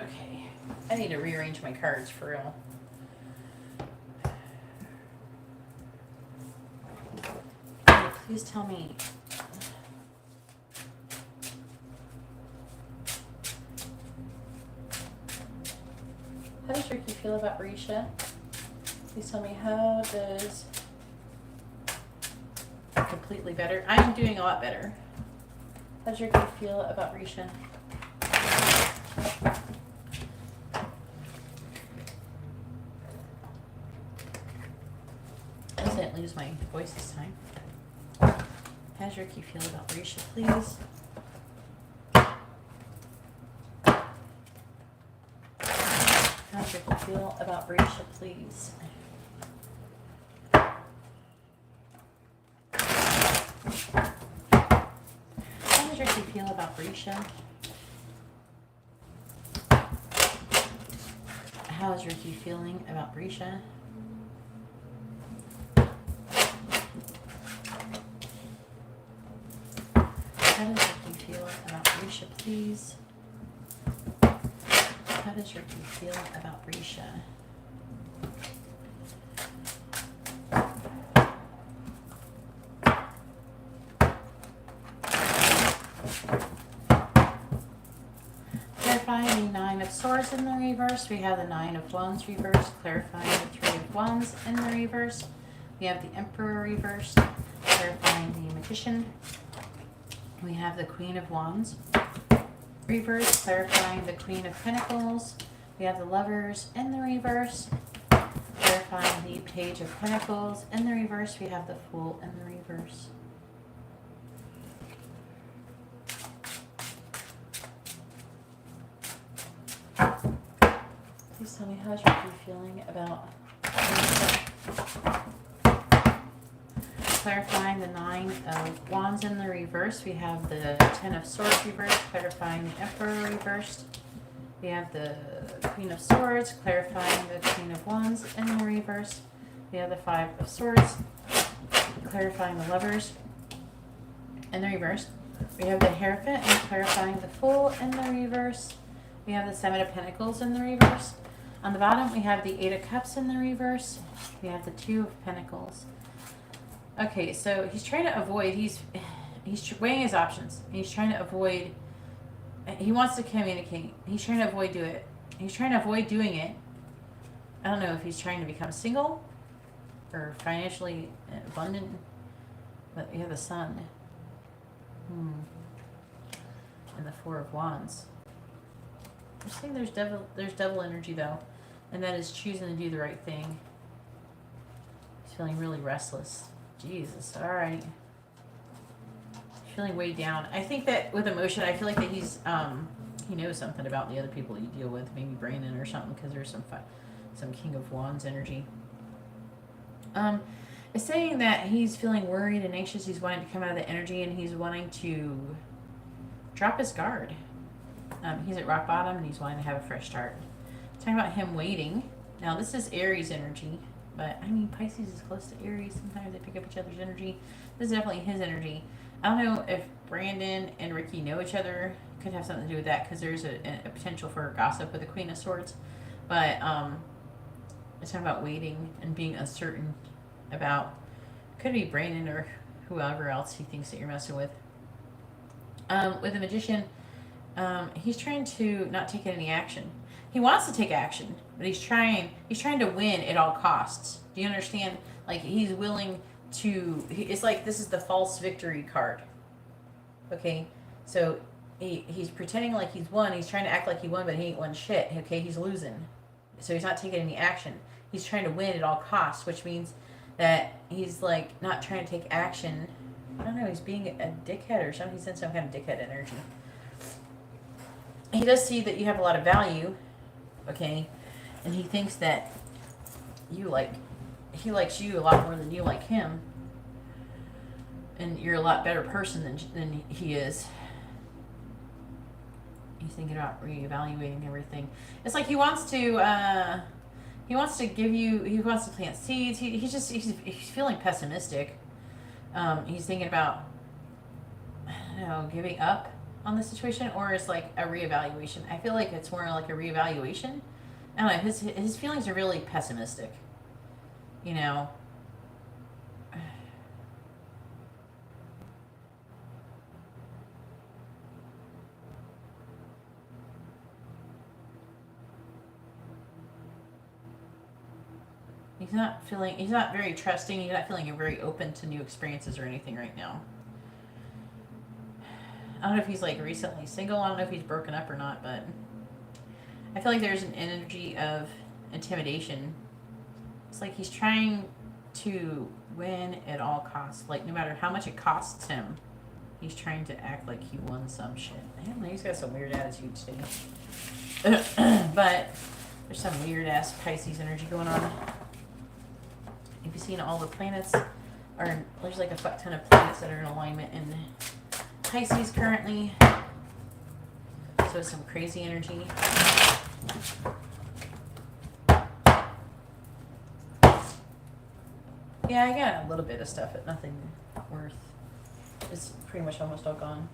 Okay, I need to rearrange my cards for real. please tell me. How does Ricky feel about Risha? Please tell me, how does... Completely better. I'm doing a lot better. How does Ricky feel about Risha? I didn't lose my voice this time. How does Ricky feel about Risha, please? How does Ricky feel about Risha, please? How does Ricky feel about Risha? How is Ricky feeling about Risha? How does Ricky feel about Risha, please? How does Ricky feel about Risha? Clarifying the Nine of Swords in the reverse. We have the Nine of Wands reversed. Clarifying the Three of Wands in the reverse. We have the Emperor reversed. Clarifying the Magician. We have the Queen of Wands reverse, clarifying the Queen of Pentacles. We have the Lovers in the reverse, clarifying the Page of Pentacles in the reverse. We have the Fool in the reverse. Please tell me, how's Ricky feeling about clarifying the Nine of Wands in the reverse. We have the Ten of Swords reversed, clarifying the Emperor reversed. We have the Queen of Swords, clarifying the Queen of Wands in the reverse. We have the Five of Swords, clarifying the Lovers in the reverse. We have the Hierophant and clarifying the Fool in the reverse. We have the Seven of Pentacles in the reverse. On the bottom, we have the Eight of Cups in the reverse. We have the Two of Pentacles. Okay, so he's trying to avoid, he's weighing his options. He's trying to avoid, he wants to communicate. He's trying to avoid doing it. He's trying to avoid doing it. I don't know if he's trying to become single or financially abundant, but you have the Sun. And the Four of Wands. I'm saying there's devil energy though, and that is choosing to do the right thing. He's feeling really restless. Jesus, all right. Feeling weighed down. I think that with emotion, I feel like that he's he knows something about the other people you deal with, maybe Brandon or something, because there's some King of Wands energy. It's saying that he's feeling worried and anxious. He's wanting to come out of the energy, and he's wanting to drop his guard. He's at rock bottom, and he's wanting to have a fresh start. Talking about him waiting. Now, this is Aries energy. But, I mean, Pisces is close to Aries. Sometimes they pick up each other's energy. This is definitely his energy. I don't know if Brandon and Ricky know each other. Could have something to do with that, because there's a potential for gossip with the Queen of Swords. But it's talking about waiting and being uncertain about, could be Brandon or whoever else he thinks that you're messing with. With the Magician, he's trying to not take any action. He wants to take action, but he's trying to win at all costs. Do you understand? Like, he's willing to, it's like this is the false victory card. Okay? So he's pretending like he's won. He's trying to act like he won, but he ain't won shit. Okay? He's losing. So he's not taking any action. He's trying to win at all costs, which means that he's like not trying to take action. I don't know, he's being a dickhead or something. He's in some kind of dickhead energy. He does see that you have a lot of value. Okay, and he thinks that he likes you a lot more than you like him, and you're a lot better person than he is. He's thinking about reevaluating everything. It's like he wants to give you, he wants to plant seeds. He's feeling pessimistic. He's thinking about, I don't know, giving up on the situation, or it's like a reevaluation. I feel like it's more like a reevaluation. I don't know, his feelings are really pessimistic. You know, He's not very trusting. He's not feeling very open to new experiences or anything right now. I don't know if he's like recently single. I don't know if he's broken up or not, but I feel like there's an energy of intimidation. It's like he's trying to win at all costs. Like no matter how much it costs him, he's trying to act like he won some shit. I don't know, he's got some weird attitude today. But there's some weird ass Pisces energy going on. If you've seen all the planets, there's like a fuck ton of planets that are in alignment in Pisces currently. So it's some crazy energy. Yeah, I got a little bit of stuff, but nothing worth. It's pretty much almost all gone.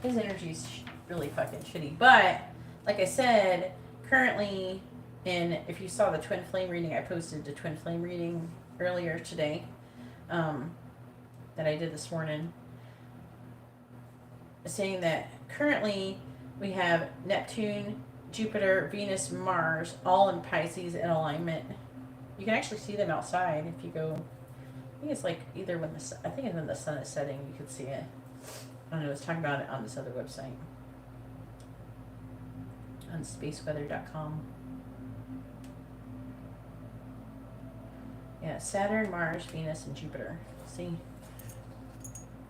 His energy's really fucking shitty. But, like I said, currently, if you saw the twin flame reading, I posted the twin flame reading earlier today that I did this morning, saying that currently we have Neptune, Jupiter, Venus, Mars, all in Pisces in alignment. You can actually see them outside if you go. I think it's like either when the sun is setting, you can see it. I don't know. I was talking about it on this other website, on spaceweather.com. Yeah, Saturn, Mars, Venus, and Jupiter. See,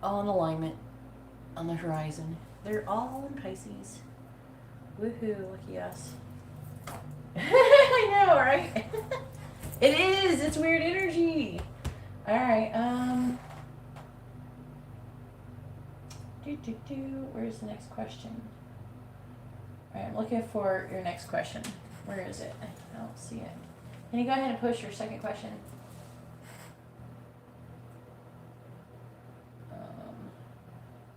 all in alignment on the horizon. They're all in Pisces. Woohoo! Lucky us. I know, right? It is. It's weird energy. All right. Where's the next question? All right, I'm looking for your next question. Where is it? I don't see it. Can you go ahead and push your second question?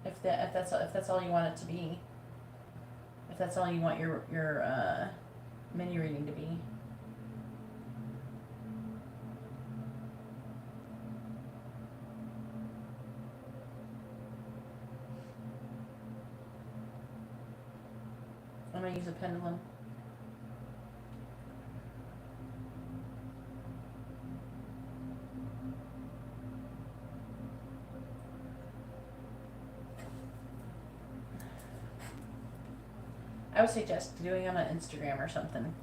If that's all you want it to be. If that's all you want your mini reading to be. I'm going to use a pendulum. I would suggest doing it on an Instagram or something.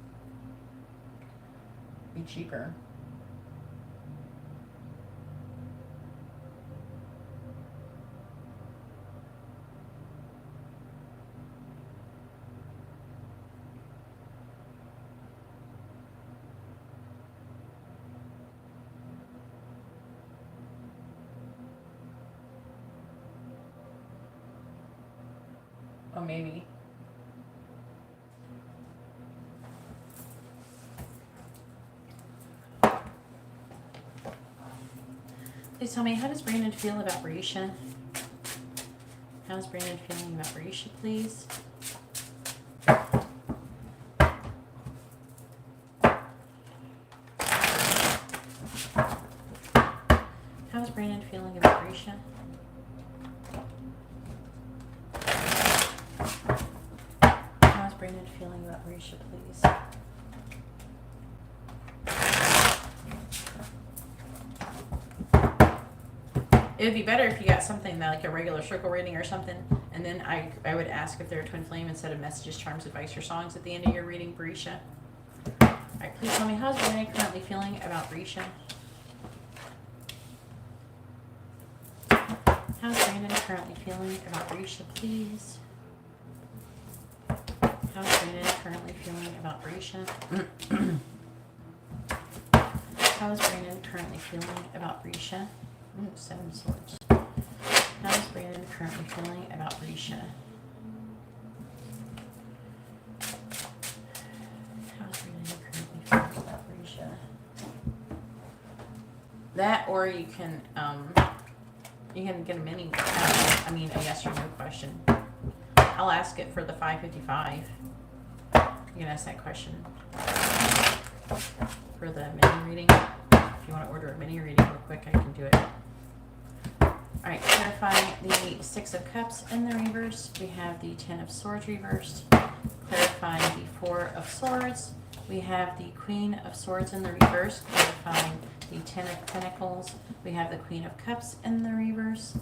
Be cheaper. Oh, maybe. Please tell me, how does Brandon feel about Risha? How's Brandon feeling about Risha, please? How's Brandon feeling about Risha? How's Brandon feeling about Risha, please? It would be better if you got something like a regular circle reading or something, and then I would ask if they're a twin flame instead of messages, charms, advice, or songs at the end of your reading, Risha. Alright, please tell me, how's Brandon currently feeling about Risha? How's Brandon currently feeling about Risha, please? How's Brandon currently feeling about Risha? How's Brandon currently feeling about Risha? Ooh, 7 swords. How's Brandon currently feeling about Risha? How's Brandon currently feeling about Risha? That, or you can get a mini, a yes or no question. I'll ask it for the 555. You can ask that question for the mini reading. If you want to order a mini reading real quick, I can do it. Alright, clarifying the 6 of Cups in the reverse. We have the 10 of Swords reversed. Clarifying the 4 of Swords We have the Queen of Swords in the reverse, clarifying the Ten of Pentacles. We have the Queen of Cups in the reverse,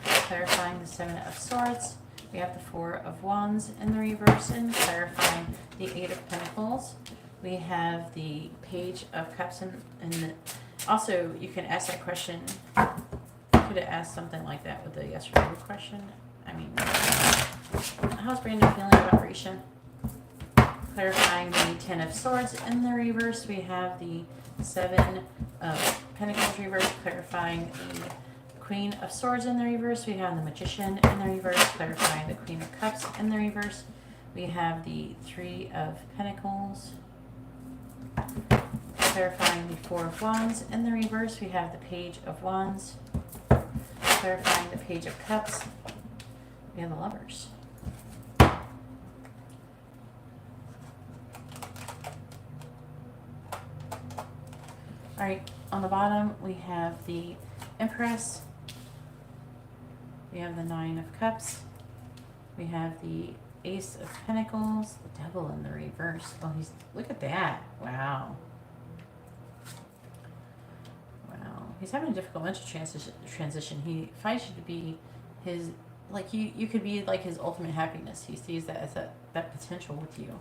clarifying the Seven of Swords. We have the Four of Wands in the reverse and clarifying the Eight of Pentacles. We have the Page of Cups and also you can ask that question. You could have asked something like that with the yes or no question. I mean, how's Brandon feeling about Risha? Clarifying the Ten of Swords in the reverse. We have the Seven of Pentacles reverse, clarifying the Queen of Swords in the reverse. We have the Magician in the reverse, clarifying the Queen of Cups in the reverse. We have the Three of Pentacles, clarifying the Four of Wands in the reverse. We have the Page of Wands, clarifying the Page of Cups. We have the Lovers. All right, on the bottom we have the Empress. We have the Nine of Cups. We have the Ace of Pentacles, the Devil in the reverse. Oh, look at that. Wow. Wow. He's having a difficult mental transition. He finds you to be his, like you could be like his ultimate happiness. He sees that as that potential with you.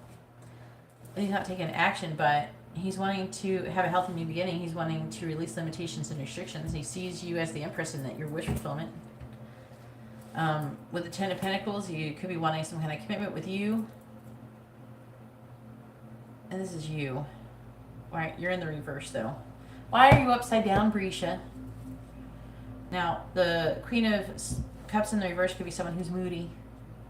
And he's not taking action, but he's wanting to have a healthy new beginning. He's wanting to release limitations and restrictions. He sees you as the Empress and that your wish fulfillment. With the Ten of Pentacles, you could be wanting some kind of commitment with you. And this is you. All right, you're in the reverse, though. Why are you upside down, Brisha? Now, the Queen of Cups in the reverse could be someone who's moody.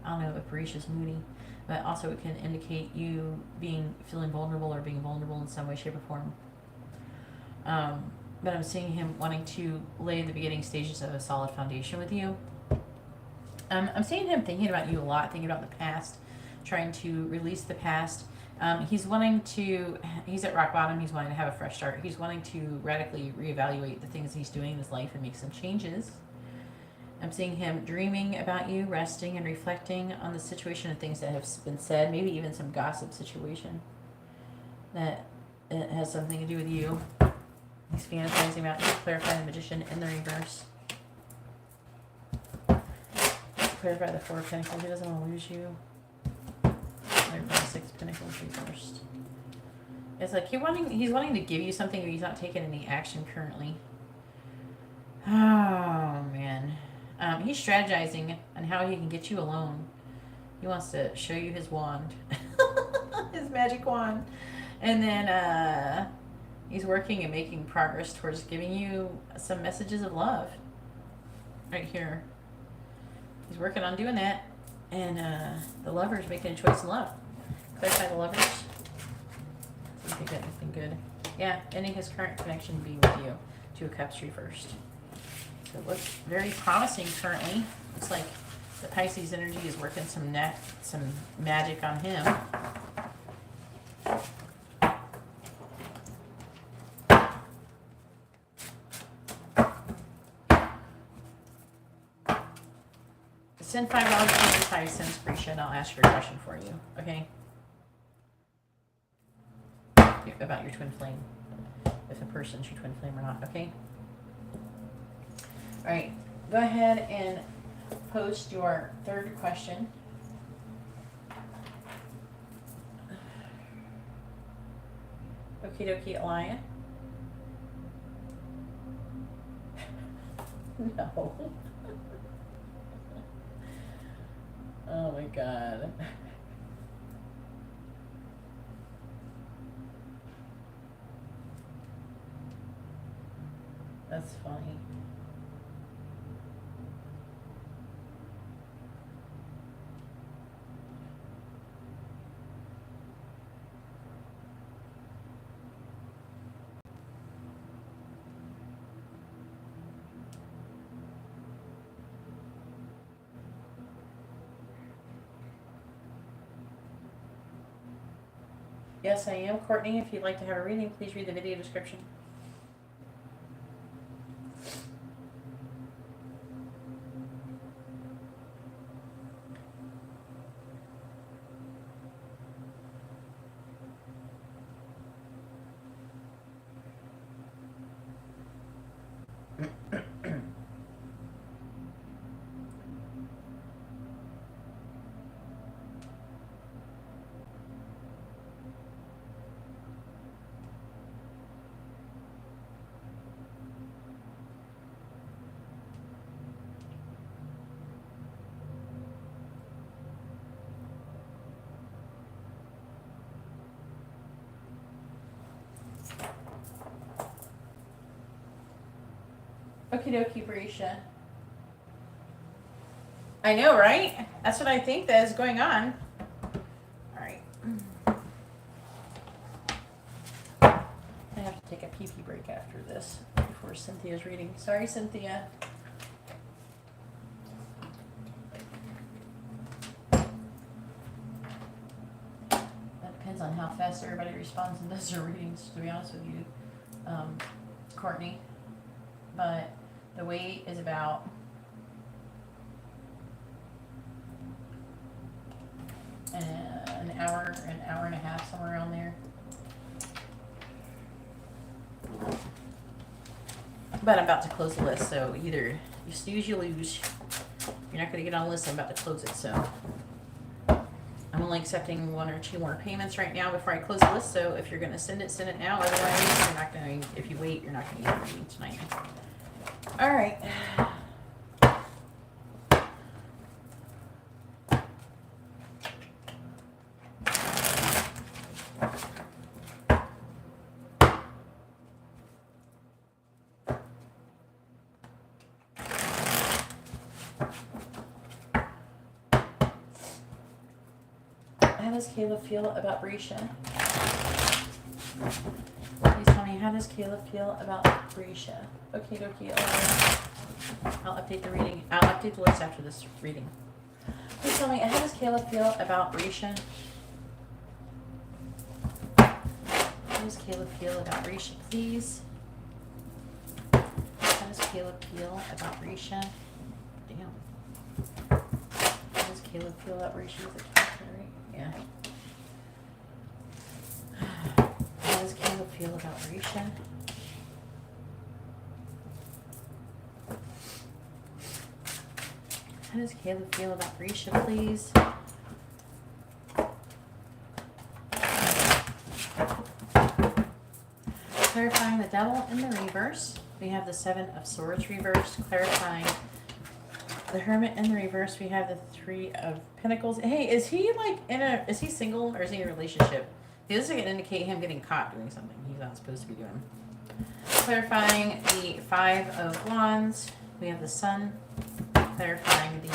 I don't know if Brisha's moody. But also it can indicate you feeling vulnerable or being vulnerable in some way, shape, or form. But I'm seeing him wanting to lay the beginning stages of a solid foundation with you. I'm seeing him thinking about you a lot, thinking about the past, trying to release the past. He's at rock bottom. He's wanting to have a fresh start. He's wanting to radically reevaluate the things he's doing in his life and make some changes. I'm seeing him dreaming about you, resting and reflecting on the situation and things that have been said, maybe even some gossip situation that has something to do with you. He's fantasizing about you, clarifying the Magician in the reverse. Clarify the Four of Pentacles. He doesn't want to lose you. Clarify the Six of Pentacles reversed. It's like he's wanting to give you something, but he's not taking any action currently. Oh, man. He's strategizing on how he can get you alone. He wants to show you his wand. His magic wand. And then he's working and making progress towards giving you some messages of love. Right here. He's working on doing that. And the Lover's making a choice in love. Clarify the Lovers. Anything good? Anything good? Yeah, ending his current connection being with you. Two of Cups reversed. So it looks very promising currently. Looks like the Pisces energy is working some magic on him. Send $5.25, Grisha, and I'll ask your question for you, okay? About your twin flame. If a person's your twin flame or not, okay? All right, go ahead and post your third question. Okie dokie, Alliant. No. Oh my God. That's funny. Yes, I am. Courtney, if you'd like to have a reading, please read the video description. Okie dokie, Berisha. I know, right? That's what I think that is going on. Alright. I have to take a pee-pee break after this before Cynthia's reading. Sorry, Cynthia. That depends on how fast everybody responds and does their readings, to be honest with you, Courtney. But the wait is about an hour and a half, somewhere around there. But I'm about to close the list, so either you snooze, you lose. You're not going to get on the list. I'm about to close it, so I'm only accepting 1 or 2 more payments right now before I close the list. So if you're going to send it now. Otherwise, you're not going to. If you wait, you're not going to get a reading tonight. All right. How does Caleb feel about Berisha? Please tell me, how does Caleb feel about Berisha? Okay, dokie. I'll update the reading. I'll update the list after this reading. Please tell me, how does Caleb feel about Berisha? How does Caleb feel about Berisha, please? How does Caleb feel about Berisha? Damn. How does Caleb feel about Berisha? Is it Caleb, right? Yeah. How does Caleb feel about Berisha? How does Caleb feel about Berisha, please? Clarifying the Devil in the reverse. We have the 7 of Swords reversed. Clarifying the Hermit in the reverse. We have the 3 of Pentacles. Hey, is he like is he single or is he in a relationship? This doesn't indicate him getting caught doing something he's not supposed to be doing. Clarifying the 5 of Wands. We have the Sun. Clarifying the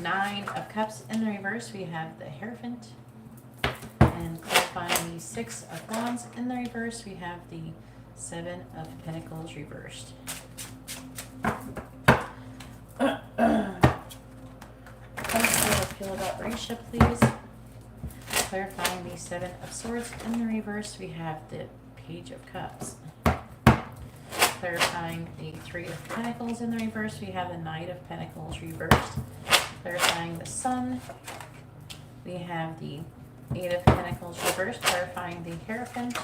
9 of Cups in the reverse. We have the Hierophant. And clarifying the 6 of Wands in the reverse. We have the 7 of Pentacles reversed. How does Caleb feel about Berisha, please? Clarifying the 7 of Swords in the reverse, we have the Page of Cups. Clarifying the 3 of Pentacles in the reverse, we have the Knight of Pentacles reversed. Clarifying the Sun, we have the 8 of Pentacles reversed. Clarifying the Hierophant,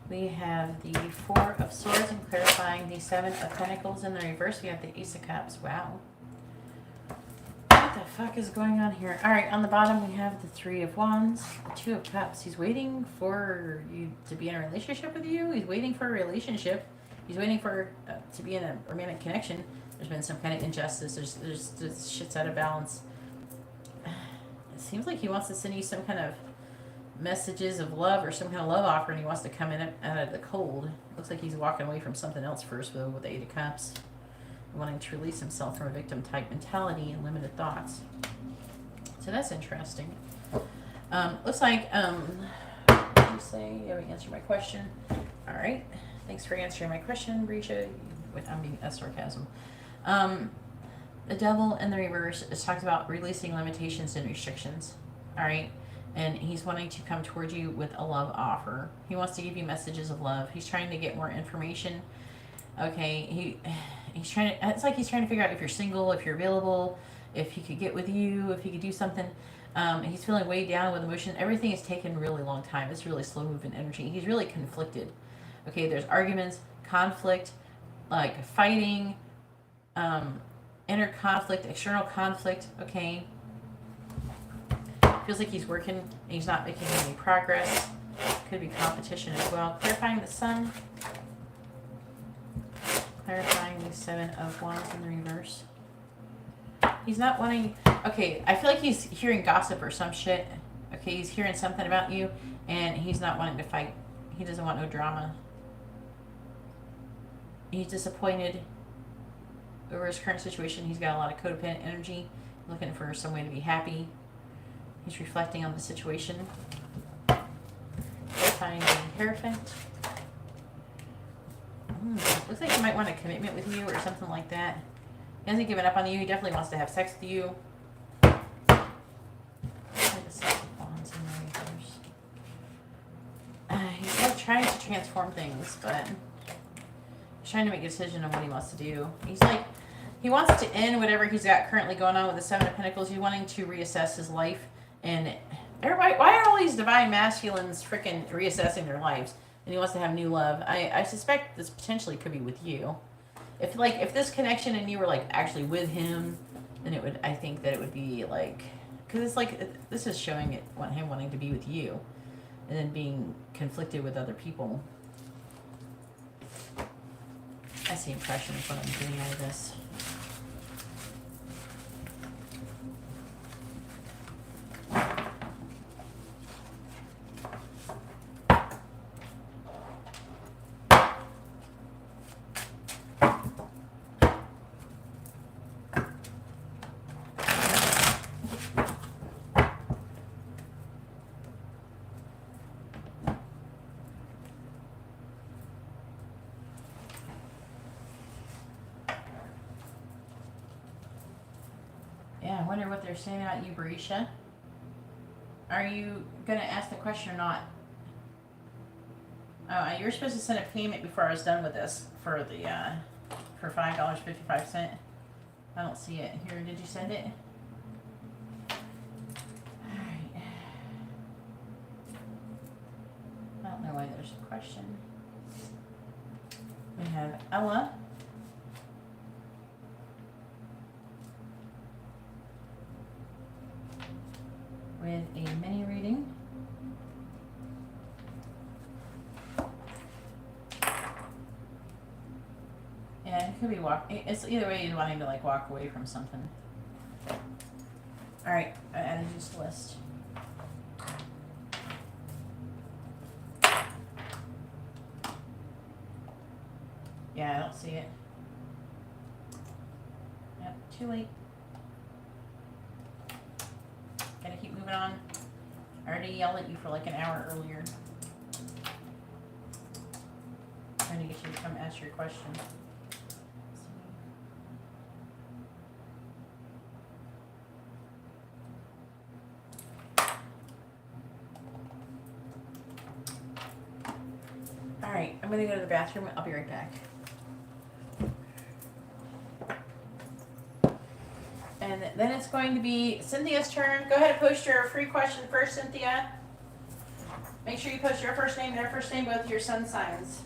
we have the 4 of Swords, and clarifying the 7 of Pentacles in the reverse, we have the Ace of Cups. Wow. What the fuck is going on here? Alright, on the bottom we have the 3 of Wands, the 2 of Cups. He's waiting for you to be in a relationship with you. He's waiting for a relationship. He's waiting for to be in a romantic connection. There's been some kind of injustice. There's shit's out of balance. It seems like he wants to send you some kind of messages of love or some kind of love offer, and he wants to come in out of the cold. Looks like he's walking away from something else first, though, with the 8 of Cups. Wanting to release himself from a victim-type mentality and limited thoughts. So that's interesting. Looks like, you say you haven't answered my question. All right. Thanks for answering my question, Berisha. I'm being sarcasm. The Devil in the reverse is talks about releasing limitations and restrictions. All right. And he's wanting to come towards you with a love offer. He wants to give you messages of love. He's trying to get more information. Okay. He's trying to, it's like he's trying to figure out if you're single, if you're available, if he could get with you, if he could do something. He's feeling weighed down with emotion. Everything has taken a really long time. It's really slow moving energy. He's really conflicted. Okay, there's arguments, conflict, like fighting, inner conflict, external conflict. Okay. Feels like he's working and he's not making any progress. Could be competition as well. Clarifying the Sun. Clarifying the 7 of Wands in the reverse. He's not wanting... Okay, I feel like he's hearing gossip or some shit. Okay, he's hearing something about you, and he's not wanting to fight. He doesn't want no drama. He's disappointed over his current situation. He's got a lot of codependent energy, looking for some way to be happy. He's reflecting on the situation. Find the Hierophant. Looks like he might want a commitment with you or something like that. He hasn't given up on you. He definitely wants to have sex with you. He's like trying to transform things, but he's trying to make a decision on what he wants to do. He's like, he wants to end whatever he's got currently going on with the Seven of Pentacles. He's wanting to reassess his life. And everybody, why are all these divine masculines freaking reassessing their lives? And he wants to have new love. I suspect this potentially could be with you. If this connection and you were like actually with him, then it would, I think that it would be like, because it's like, this is showing it, him wanting to be with you. And then being conflicted with other people. That's the impression of what I'm getting out of this. Yeah, I wonder what they're saying about you, Barisha. Are you going to ask the question or not? You're supposed to send a payment before I was done with this for the for $5.55. I don't see it. Here, did you send it? Alright. I don't know why there's a question. We have Ella. With a mini reading. Yeah, it could be it's either way he's wanting to like walk away from something. Alright, I added you to the list. Yeah, I don't see it. Yep, too late. Gotta keep moving on. I already yelled at you for like an hour earlier. Trying to get you to come ask your question. Alright, I'm gonna go to the bathroom. I'll be right back. And then it's going to be Cynthia's turn. Go ahead and post your free question first, Cynthia. Make sure you post your first name, their first name, both your sun signs.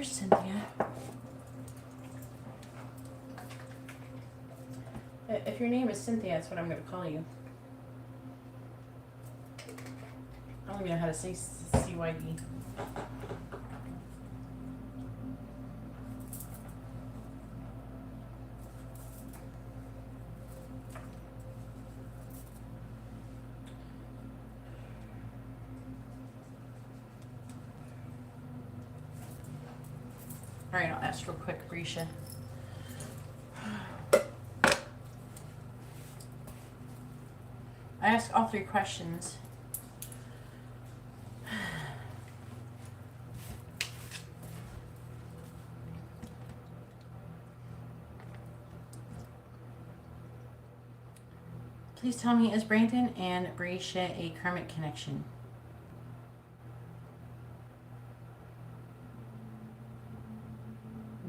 Where's Cynthia? If your name is Cynthia, that's what I'm going to call you. I don't even know how to say CYD. All right, I'll ask real quick, Grisha. I asked all 3 questions. Please tell me, is Brandon and Brescia a karmic connection?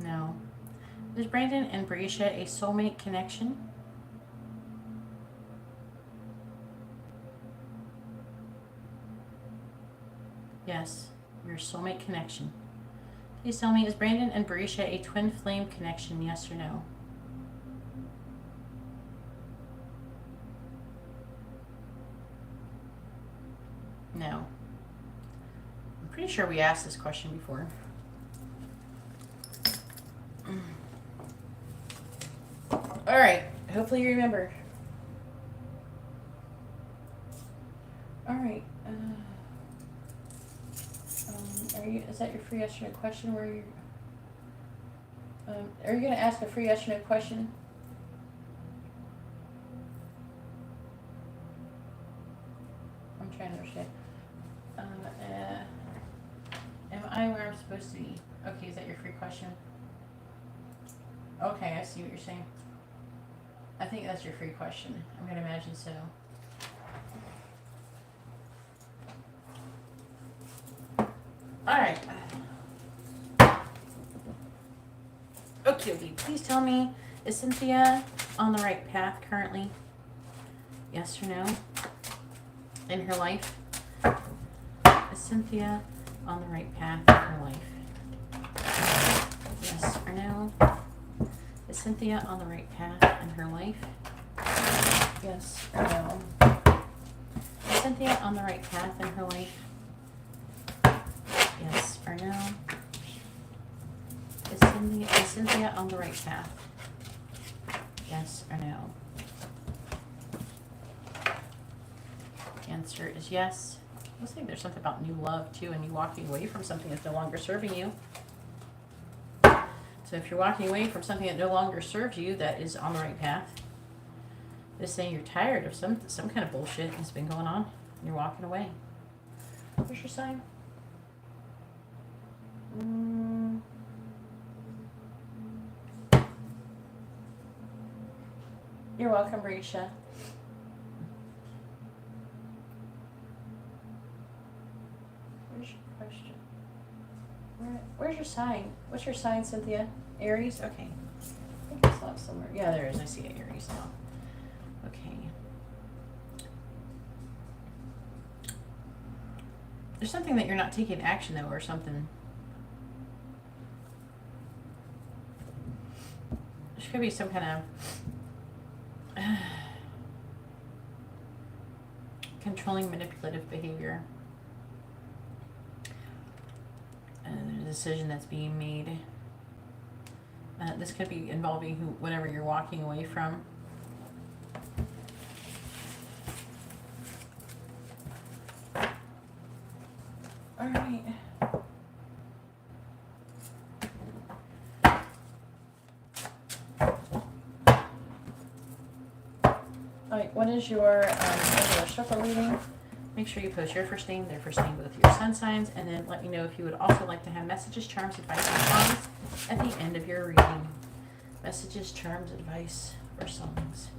No. Is Brandon and Brescia a soulmate connection? Yes, your soulmate connection. Please tell me, is Brandon and Brescia a twin flame connection? Yes or no? No. I'm pretty sure we asked this question before. All right. Hopefully you remember. All right. Is that your free yes or no question? Where you? Are you going to ask a free yes or no question? I'm trying to understand. Am I where I'm supposed to be? Okay, is that your free question? Okay, I see what you're saying. I think that's your free question. I'm going to imagine so. Alright. Okay. Please tell me, is Cynthia on the right path currently? Yes or no? In her life? Is Cynthia on the right path in her life? Yes or no? Is Cynthia on the right path in her life? Yes or no? Is Cynthia on the right path in her life? Yes or no? Is Cynthia on the right path? Yes or no? Answer is yes. Looks like there's something about new love too, and you walking away from something that's no longer serving you. So if you're walking away from something that no longer serves you, that is on the right path. It's saying you're tired of some kind of bullshit that's been going on, and you're walking away. Where's your sign? You're welcome, Brescia. Where's your question? Where's your sign? What's your sign, Cynthia? Aries? Okay. I think I saw it somewhere. Yeah, there is. I see it, Aries now. Okay. There's something that you're not taking action, though, or something. There could be some kind of controlling, manipulative behavior. And a decision that's being made. This could be involving whatever you're walking away from. All right. Alright, what is your regular shuffle reading? Make sure you post your first name, their first name with your sun signs, and then let me know if you would also like to have messages, charms, advice, and songs at the end of your reading. Messages, charms, advice, or songs.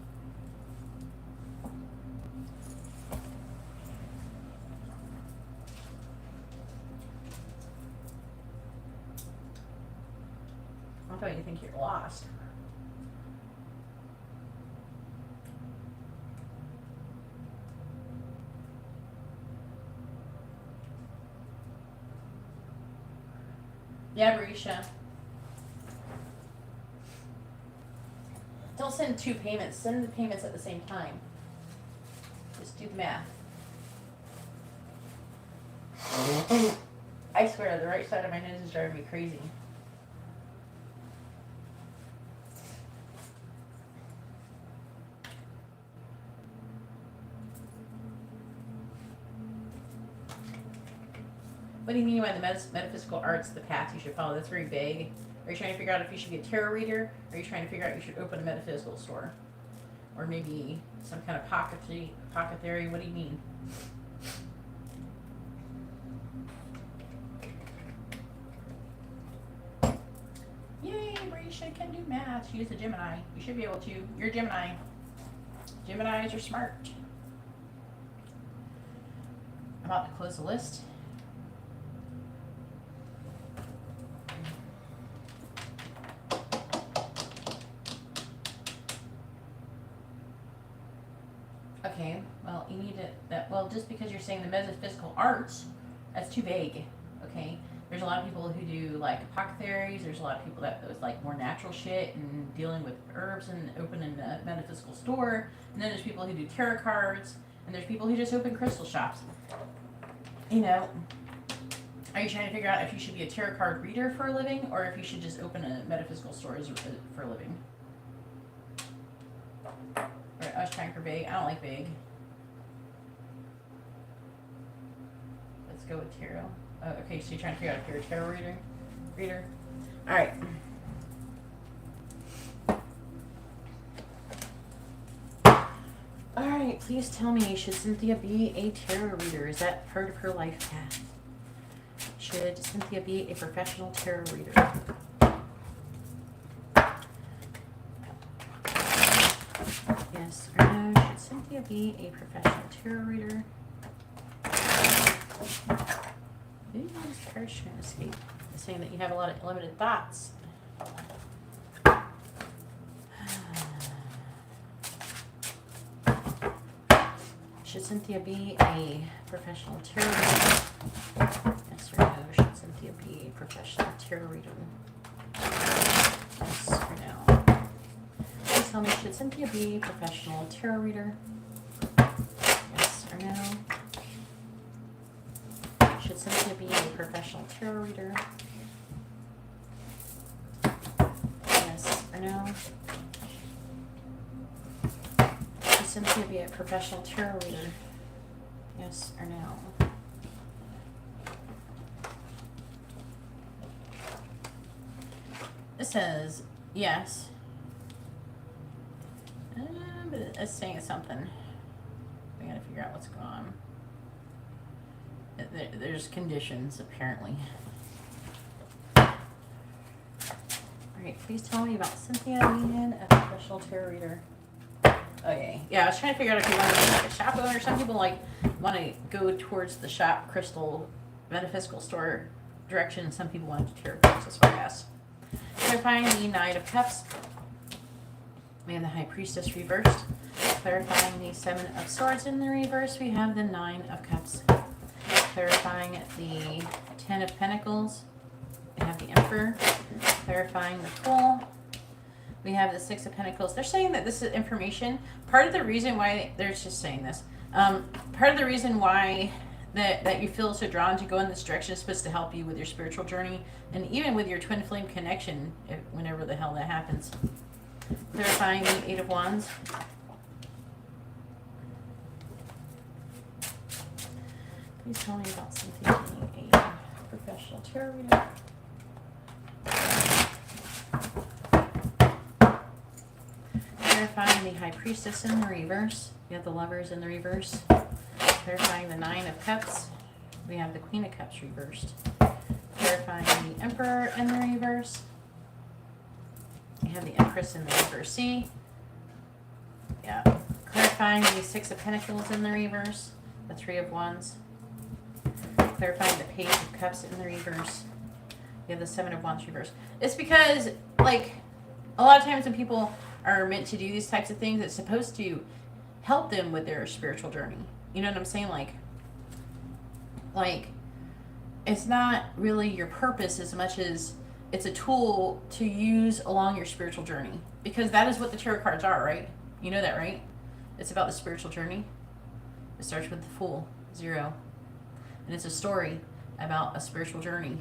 I thought you think you're lost. Yeah, Marisha. Don't send 2 payments. Send the payments at the same time. Just do the math. I swear, the right side of my nose is driving me crazy. What do you mean by the metaphysical arts, the path you should follow? That's very vague. Are you trying to figure out if you should be a tarot reader? Or are you trying to figure out if you should open a metaphysical store? Or maybe some kind of pocket theory? What do you mean? Yay, Marisha can do math. She is a Gemini. You should be able to. You're a Gemini. Geminis are smart. I'm about to close the list. Okay, well, you need to, well, just because you're saying the metaphysical arts, that's too vague, okay? There's a lot of people who do, like, apothecaries. There's a lot of people that was, like, more natural shit and dealing with herbs and opening a metaphysical store. And then there's people who do tarot cards. And there's people who just open crystal shops. You know, are you trying to figure out if you should be a tarot card reader for a living or if you should just open a metaphysical store for a living? I was trying for vague. I don't like vague. Let's go with tarot. Oh, okay, so you're trying to figure out if you're a tarot reader? All right. All right, please tell me, should Cynthia be a tarot reader? Is that part of her life path? Should Cynthia be a professional tarot reader? Yes or no? Should Cynthia be a professional tarot reader? Ooh, this card's trying to escape. It's saying that you have a lot of limited thoughts. Should Cynthia be a professional tarot reader? Yes or no? Should Cynthia be a professional tarot reader? Yes or no? Please tell me, should Cynthia be a professional tarot reader? Yes or no? Should Cynthia be a professional tarot reader? Yes or no? Should Cynthia be a professional tarot reader? Yes or no? It says yes. But it's saying something. We gotta figure out what's going on. There's conditions, apparently. Alright, please tell me about Cynthia being a professional tarot reader. Okay, yeah, I was trying to figure out if you want to be like a shop owner. Some people like want to go towards the shop, crystal, metaphysical store direction, and some people want to tarot cards. That's what I asked. Clarifying the Knight of Cups. We have the High Priestess reversed. Clarifying the Seven of Swords in the reverse. We have the Nine of Cups. Clarifying the Ten of Pentacles. We have the Emperor. Clarifying the Fool. We have the Six of Pentacles. They're saying that this is information. Part of the reason why they're just saying this. Part of the reason why that you feel so drawn to go in this direction is supposed to help you with your spiritual journey and even with your twin flame connection, whenever the hell that happens. Clarifying the Eight of Wands. Please tell me about Cynthia being a professional tarot reader. Clarifying the High Priestess in the reverse. We have the Lovers in the reverse. Clarifying the Nine of Cups. We have the Queen of Cups reversed. Clarifying the Emperor in the reverse. We have the Empress in the reverse. See? Yeah. Clarifying the Six of Pentacles in the reverse. The Three of Wands. Clarifying the Page of Cups in the reverse. We have the Seven of Wands reverse. It's because, like, a lot of times when people are meant to do these types of things, it's supposed to help them with their spiritual journey. You know what I'm saying? Like it's not really your purpose as much as it's a tool to use along your spiritual journey. Because that is what the tarot cards are, right? You know that, right? It's about the spiritual journey. It starts with the Fool, 0. And it's a story about a spiritual journey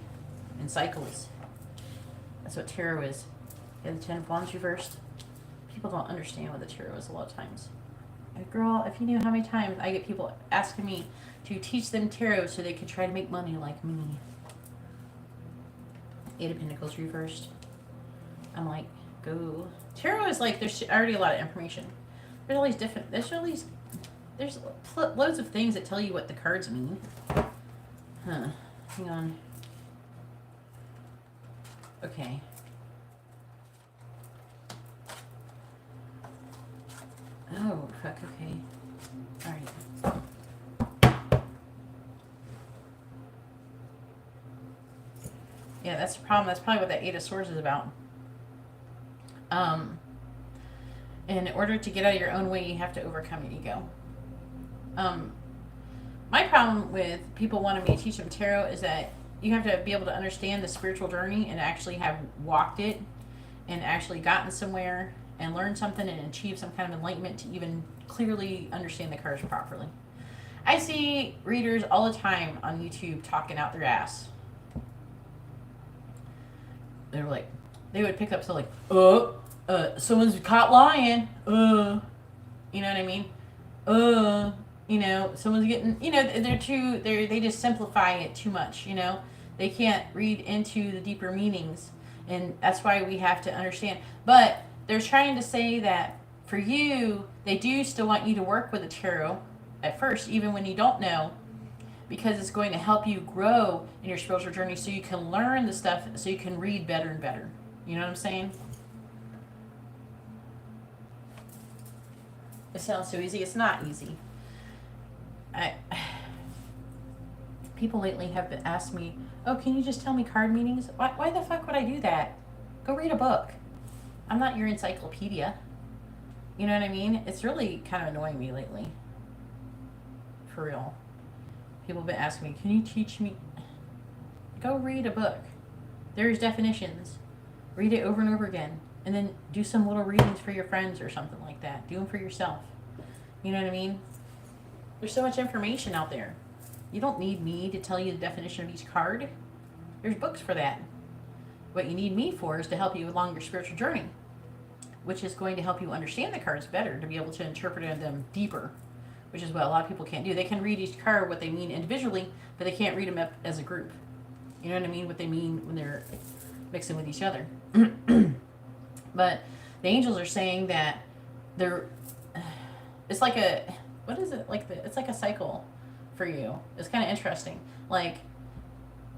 in cycles. That's what tarot is. You have the 10 of Wands reversed. People don't understand what the tarot is a lot of times. And girl, if you knew how many times I get people asking me to teach them tarot so they can try to make money like me. 8 of Pentacles reversed. I'm like, go. Tarot is like, there's already a lot of information. There's all these different, there's loads of things that tell you what the cards mean. Huh. Hang on. Okay. Oh, fuck, okay. Alright. Yeah, that's the problem. That's probably what that 8 of Swords is about. In order to get out of your own way, you have to overcome your ego. My problem with people wanting me to teach them tarot is that you have to be able to understand the spiritual journey and actually have walked it and actually gotten somewhere and learned something and achieved some kind of enlightenment to even clearly understand the cards properly. I see readers all the time on YouTube talking out their ass. They're like, they would pick up something like, someone's caught lying. You know what I mean? You know, someone's getting, you know, they just simplify it too much, you know? They can't read into the deeper meanings. And that's why we have to understand. But they're trying to say that for you, they do still want you to work with the tarot at first, even when you don't know, because it's going to help you grow in your spiritual journey so you can learn the stuff, so you can read better and better. You know what I'm saying? It sounds so easy. It's not easy. People lately have been asked me, oh, can you just tell me card meanings? Why the fuck would I do that? Go read a book. I'm not your encyclopedia. You know what I mean? It's really kind of annoying me lately. For real. People have been asking me, can you teach me? Go read a book. There's definitions. Read it over and over again. And then do some little readings for your friends or something like that. Do them for yourself. You know what I mean? There's so much information out there. You don't need me to tell you the definition of each card. There's books for that. What you need me for is to help you along your spiritual journey, which is going to help you understand the cards better, to be able to interpret them deeper, which is what a lot of people can't do. They can read each card, what they mean individually, but they can't read them up as a group. You know what I mean? What they mean when they're mixing with each other. But the angels are saying that it's like a, what is it? It's like a cycle for you. It's kind of interesting. Like,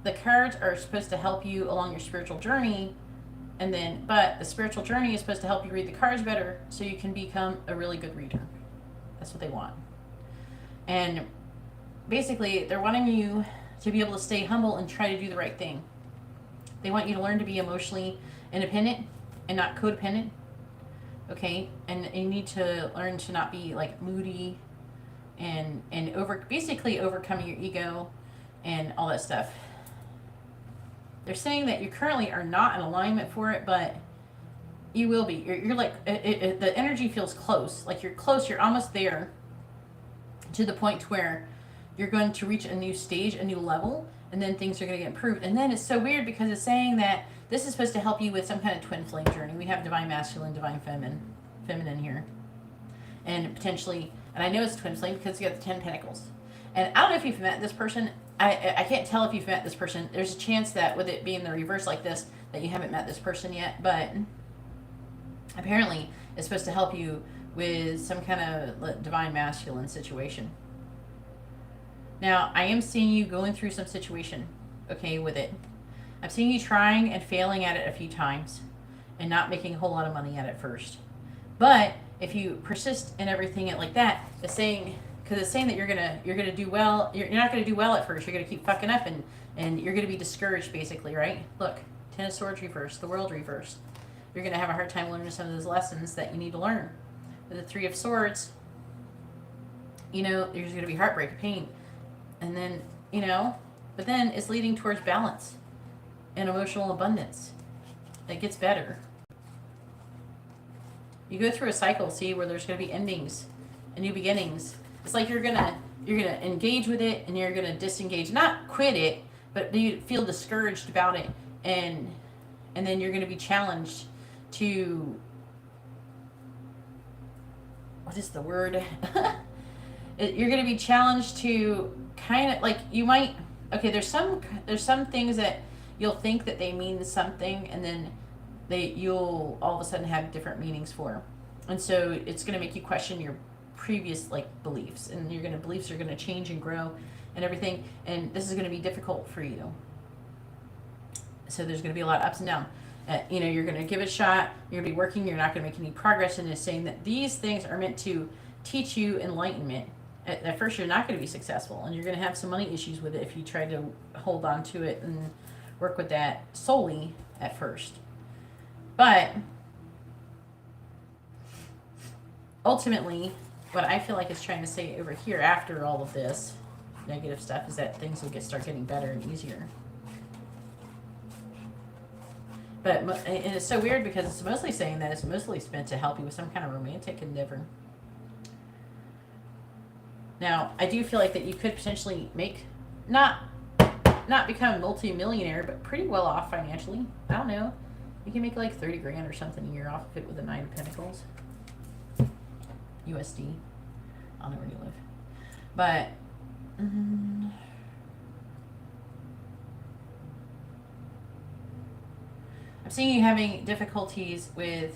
the cards are supposed to help you along your spiritual journey, but the spiritual journey is supposed to help you read the cards better so you can become a really good reader. That's what they want. And basically, they're wanting you to be able to stay humble and try to do the right thing. They want you to learn to be emotionally independent and not codependent. Okay? And you need to learn to not be like moody and basically overcoming your ego and all that stuff. They're saying that you currently are not in alignment for it, but you will be. You're like, the energy feels close. Like you're close, you're almost there to the point where you're going to reach a new stage, a new level, and then things are going to get improved. And then it's so weird because it's saying that this is supposed to help you with some kind of twin flame journey. We have divine masculine, divine feminine here. And potentially, and I know it's twin flame because you got the 10 pentacles. And I don't know if you've met this person. I can't tell if you've met this person. There's a chance that with it being the reverse like this, that you haven't met this person yet. But apparently, it's supposed to help you with some kind of divine masculine situation. Now, I am seeing you going through some situation, okay, with it. I'm seeing you trying and failing at it a few times and not making a whole lot of money at it first. But if you persist in everything like that, it's saying, because it's saying that you're gonna do well. You're not gonna do well at first. You're gonna keep fucking up and you're gonna be discouraged, basically, right? Look, 10 of Swords reversed, the World reversed. You're gonna have a hard time learning some of those lessons that you need to learn. With the 3 of Swords, you know, there's gonna be heartbreak, pain, and then, you know, but then it's leading towards balance and emotional abundance. It gets better. You go through a cycle, see, where there's going to be endings and new beginnings. It's like you're gonna engage with it and you're gonna disengage, not quit it, but you feel discouraged about it, and then you're gonna be challenged to, what is the word? You're gonna be challenged to kind of like, you might, okay, there's some things that you'll think that they mean something, and then you'll all of a sudden have different meanings for, and so it's gonna make you question your previous like beliefs, and beliefs are gonna change and grow and everything, and this is gonna be difficult for you. So there's gonna be a lot of ups and downs. You're gonna give it a shot. You're gonna be working. You're not gonna make any progress, and it's saying that these things are meant to teach you enlightenment. At first, you're not gonna be successful, and you're gonna have some money issues with it if you try to hold on to it and work with that solely at first. But ultimately, what I feel like it's trying to say over here after all of this negative stuff is that things will start getting better and easier. But and it's so weird because it's mostly saying that it's mostly meant to help you with some kind of romantic endeavor. Now, I do feel like that you could potentially make, not become a multi-millionaire, but pretty well off financially. I don't know. You can make like 30 grand or something a year off of it with a 9 of Pentacles. USD. I don't know where you live. But I'm seeing you having difficulties with,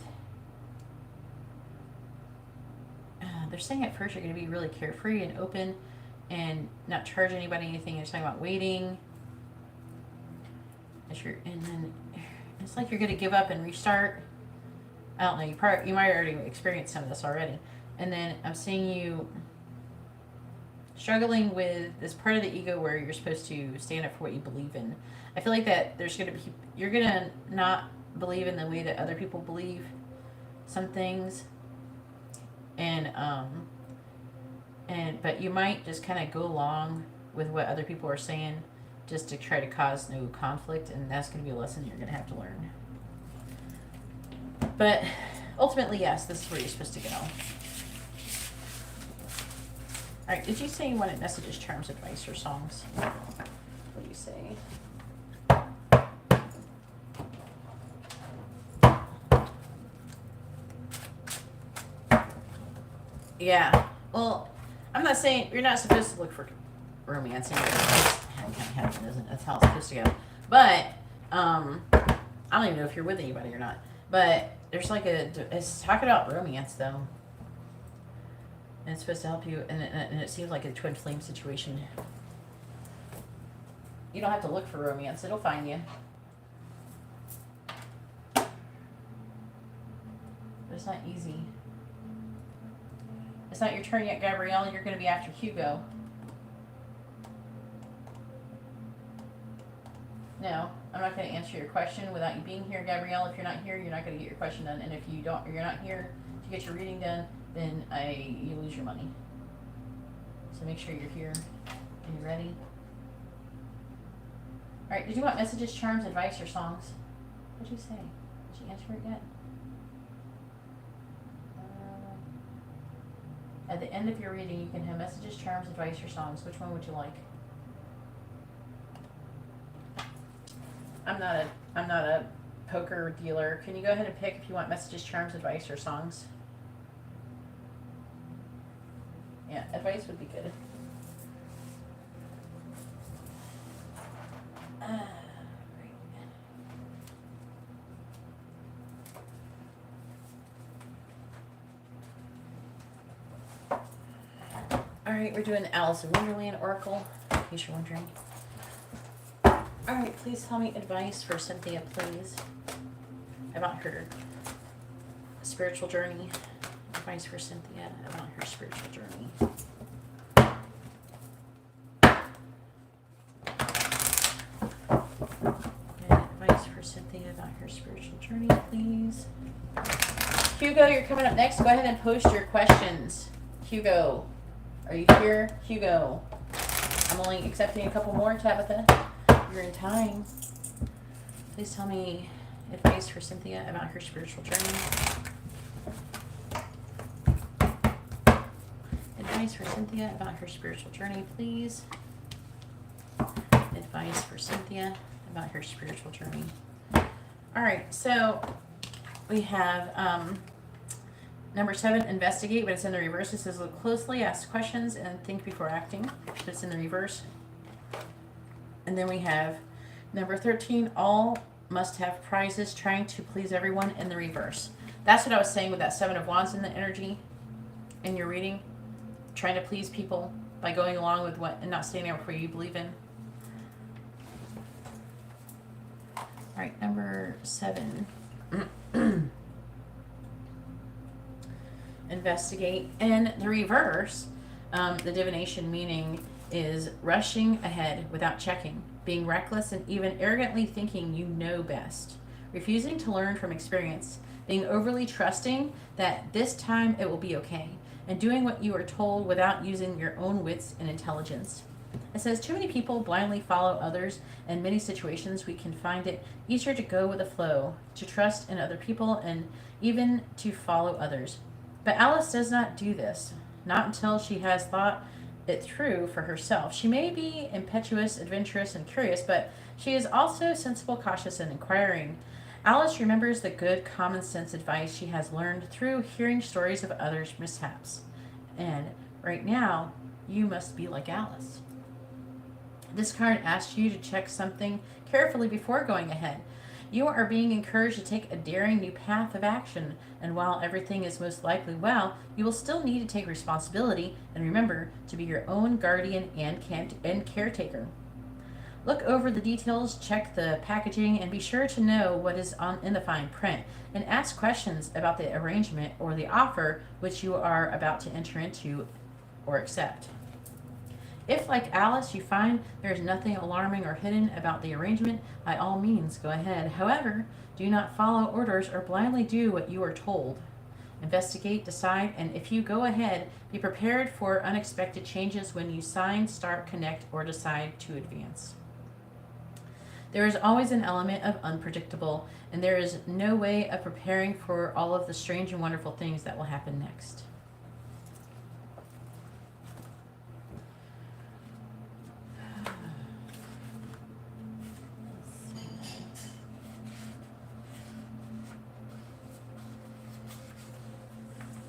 they're saying at first you're going to be really carefree and open and not charge anybody anything. They're talking about waiting. And then it's like you're going to give up and restart. I don't know. You might already experience some of this already. And then I'm seeing you struggling with this part of the ego where you're supposed to stand up for what you believe in. I feel like that you're going to not believe in the way that other people believe some things. But you might just kind of go along with what other people are saying just to try to cause no conflict, and that's going to be a lesson you're going to have to learn. But ultimately, yes, this is where you're supposed to go. All right, did you say you wanted messages, charms, advice, or songs? What do you say? Yeah, well, I'm not saying you're not supposed to look for romance. That's how it's supposed to go. But I don't even know if you're with anybody or not. But there's like it's talking about romance though, and it's supposed to help you. And it seems like a twin flame situation. You don't have to look for romance; it'll find you. But it's not easy. It's not your turn yet, Gabrielle. You're going to be after Hugo. No, I'm not going to answer your question without you being here, Gabrielle. If you're not here, you're not going to get your question done. And if you're not here to get your reading done, then you lose your money. So make sure you're here and you're ready. All right. Did you want messages, charms, advice, or songs? What did you say? Did you answer it yet? At the end of your reading, you can have messages, charms, advice, or songs. Which one would you like? I'm not a poker dealer. Can you go ahead and pick if you want messages, charms, advice, or songs? Yeah, advice would be good. All right, we're doing the Alice in Wonderland Oracle, in case you're wondering. All right, please tell me advice for Cynthia, please, about her spiritual journey. Advice for Cynthia about her spiritual journey. And advice for Cynthia about her spiritual journey, please. Hugo, you're coming up next. Go ahead and post your questions. Hugo. Are you here? Hugo. I'm only accepting a couple more, Tabitha. You're in time. Please tell me advice for Cynthia about her spiritual journey. Advice for Cynthia about her spiritual journey, please. Advice for Cynthia about her spiritual journey. All right, so we have number 7, investigate, but it's in the reverse. It says look closely, ask questions, and think before acting. It's in the reverse. And then we have number 13, all must have prizes, trying to please everyone, in the reverse. That's what I was saying with that 7 of Wands in the energy in your reading. Trying to please people by going along with what and not standing up for what you believe in. All right, number 7. Investigate. In the reverse, the divination meaning is rushing ahead without checking, being reckless and even arrogantly thinking you know best, refusing to learn from experience, being overly trusting that this time it will be okay, and doing what you are told without using your own wits and intelligence. It says too many people blindly follow others. In many situations we can find it easier to go with the flow, to trust in other people, and even to follow others. But Alice does not do this, not until she has thought it through for herself. She may be impetuous, adventurous, and curious, but she is also sensible, cautious, and inquiring. Alice remembers the good common sense advice she has learned through hearing stories of others' mishaps. And right now, you must be like Alice. This card asks you to check something carefully before going ahead. You are being encouraged to take a daring new path of action, and while everything is most likely well, you will still need to take responsibility and remember to be your own guardian and caretaker. Look over the details, check the packaging, and be sure to know what is in the fine print, and ask questions about the arrangement or the offer which you are about to enter into or accept. If, like Alice, you find there is nothing alarming or hidden about the arrangement, by all means go ahead. However, do not follow orders or blindly do what you are told. Investigate, decide, and if you go ahead, be prepared for unexpected changes when you sign, start, connect, or decide to advance. There is always an element of unpredictable, and there is no way of preparing for all of the strange and wonderful things that will happen next.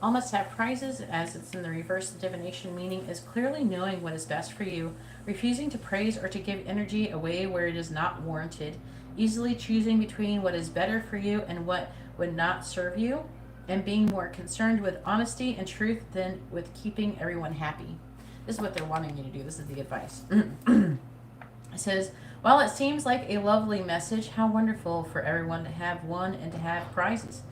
All must have prizes, as it's in the reverse. The divination meaning is clearly knowing what is best for you, refusing to praise or to give energy away where it is not warranted, easily choosing between what is better for you and what would not serve you, and being more concerned with honesty and truth than with keeping everyone happy. This is what they're wanting you to do. This is the advice. It says, while it seems like a lovely message, how wonderful for everyone to have won and to have prizes.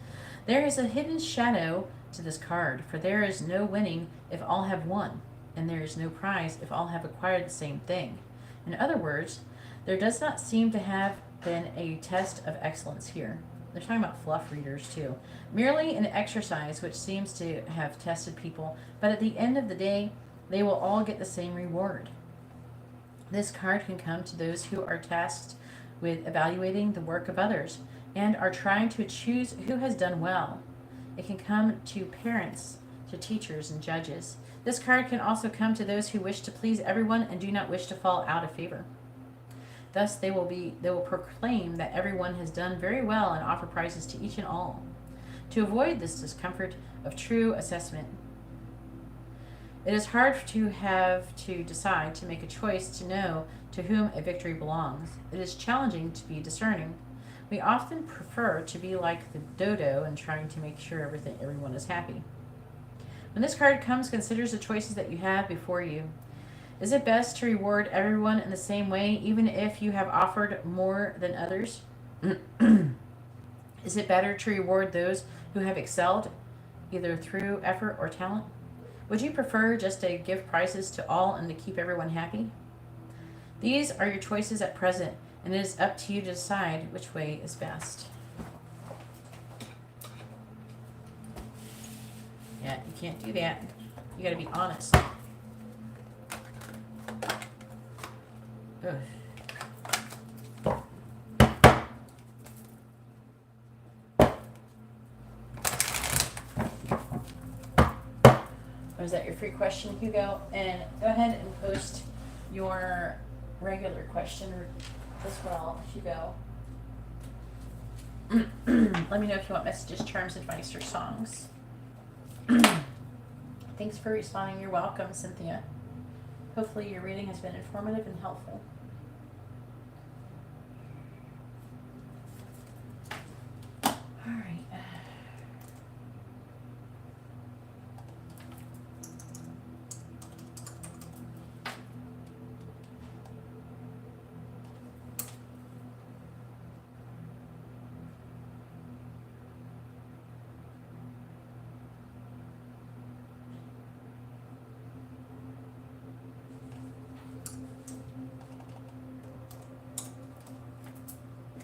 There is a hidden shadow to this card, for there is no winning if all have won, and there is no prize if all have acquired the same thing. In other words, there does not seem to have been a test of excellence here. They're talking about fluff readers too. Merely an exercise which seems to have tested people, but at the end of the day, they will all get the same reward. This card can come to those who are tasked with evaluating the work of others and are trying to choose who has done well. It can come to parents, to teachers, and judges. This card can also come to those who wish to please everyone and do not wish to fall out of favor. Thus, they will proclaim that everyone has done very well and offer prizes to each and all. To avoid this discomfort of true assessment, it is hard to have to decide, to make a choice, to know to whom a victory belongs. It is challenging to be discerning. We often prefer to be like the dodo and trying to make sure everyone is happy. When this card comes, consider the choices that you have before you. Is it best to reward everyone in the same way, even if you have offered more than others? Is it better to reward those who have excelled, either through effort or talent? Would you prefer just to give prizes to all and to keep everyone happy? These are your choices at present, and it is up to you to decide which way is best. Yeah, you can't do that. You got to be honest. Ugh. Was that your free question, Hugo? And go ahead and post your regular question as well, Hugo. Let me know if you want messages, charms, advice, or songs. Thanks for responding. You're welcome, Cynthia. Hopefully your reading has been informative and helpful. All right.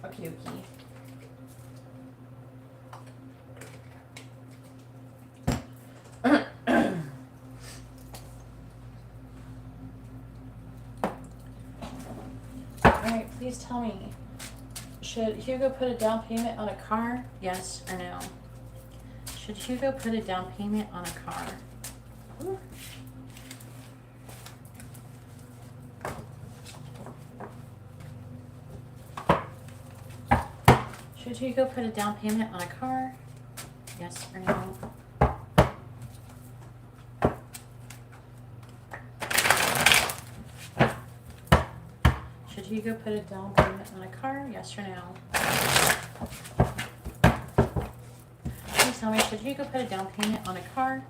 Okay, okay. Alright, please tell me, should Hugo put a down payment on a car? Yes or no? Should Hugo put a down payment on a car? Ooh. Should Hugo put a down payment on a car? Yes or no? Should Hugo put a down payment on a car? Yes or no? Please tell me, should Hugo put a down payment on a car?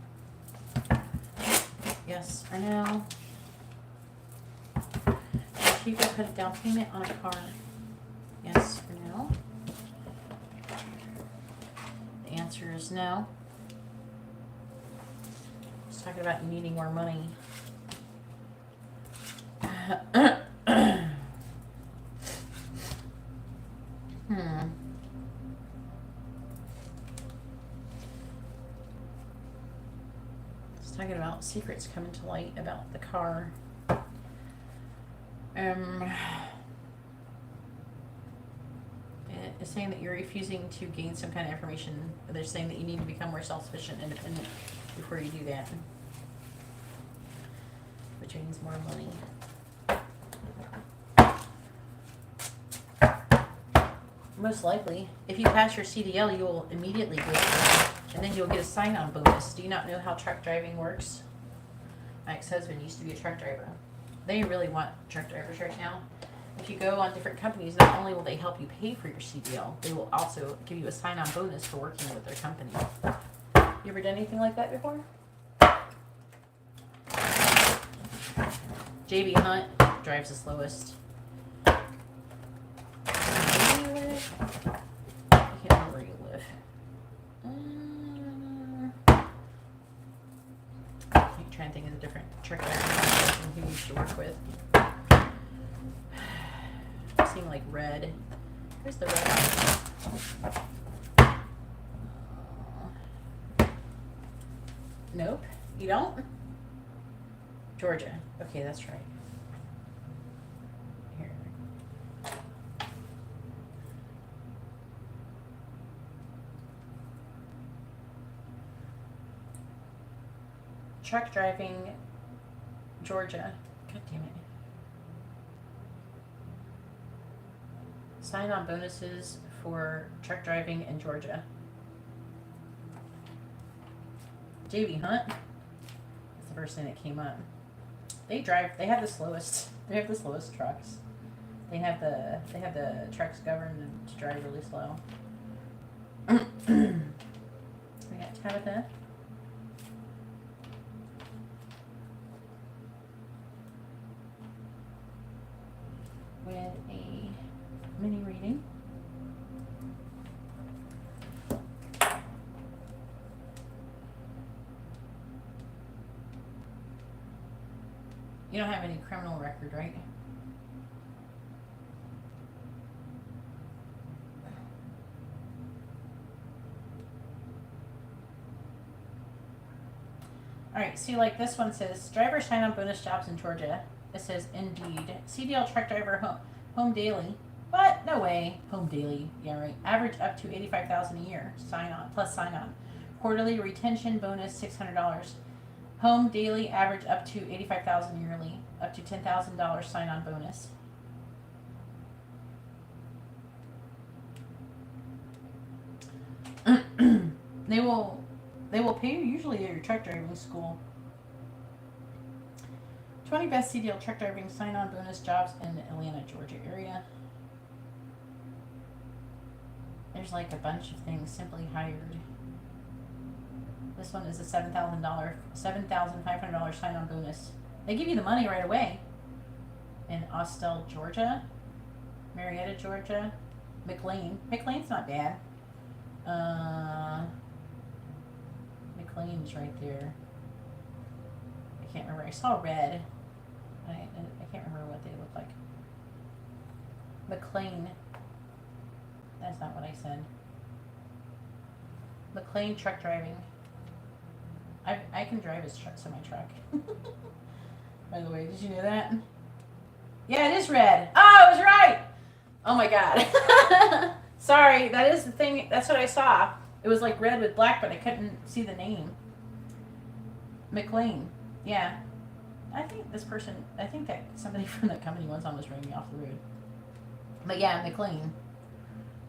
Yes or no? Should Hugo put a down payment on a car? Yes or no? The answer is no. Just talking about you needing more money. Just talking about secrets coming to light about the car. It's saying that you're refusing to gain some kind of information. They're saying that you need to become more self-sufficient, independent before you do that. Which means more money. Most likely. If you pass your CDL, you will immediately get it, and then you'll get a sign-on bonus. Do you not know how truck driving works? My ex-husband used to be a truck driver. They really want truck drivers right now. If you go on different companies, not only will they help you pay for your CDL, they will also give you a sign-on bonus for working with their company. You ever done anything like that before? JB Hunt drives the slowest. I can't remember where you live. I'm trying to think of the different truck drivers who you used to work with. Seem like red. Where's the red? Nope. You don't? Georgia. Okay, that's right. Here. Truck driving, Georgia. God damn it. Sign-on bonuses for truck driving in Georgia. JB Hunt. That's the first thing that came up. They have the slowest trucks. They have the trucks governed to drive really slow. We got Tabitha. With a mini reading. You don't have any criminal record, right? All right, see, like this one says, driver sign-on bonus jobs in Georgia. It says, indeed. CDL truck driver home daily. What? No way. Home daily. Yeah, right. Average up to $85,000 a year. Sign on. Plus sign on. Quarterly retention bonus $600. Home daily average up to $85,000 yearly. Up to $10,000 sign on bonus. They will pay you usually at your truck driving school. 20 best CDL truck driving sign-on bonus jobs in the Atlanta, Georgia area. There's like a bunch of things. Simply hired. This one is a $7,500 sign-on bonus. They give you the money right away. In Austell, Georgia. Marietta, Georgia. McLean. McLean's not bad. McLean's right there. I can't remember. I saw red. I can't remember what they look like. McLean. That's not what I said. McLean truck driving. I can drive his semi-truck. By the way, did you know that? Yeah, it is red. Oh, I was right! Oh my god. Sorry, that is the thing. That's what I saw. It was like red with black, but I couldn't see the name. McLean. Yeah. I think that somebody from that company once almost ran me off the road. But yeah, McLean.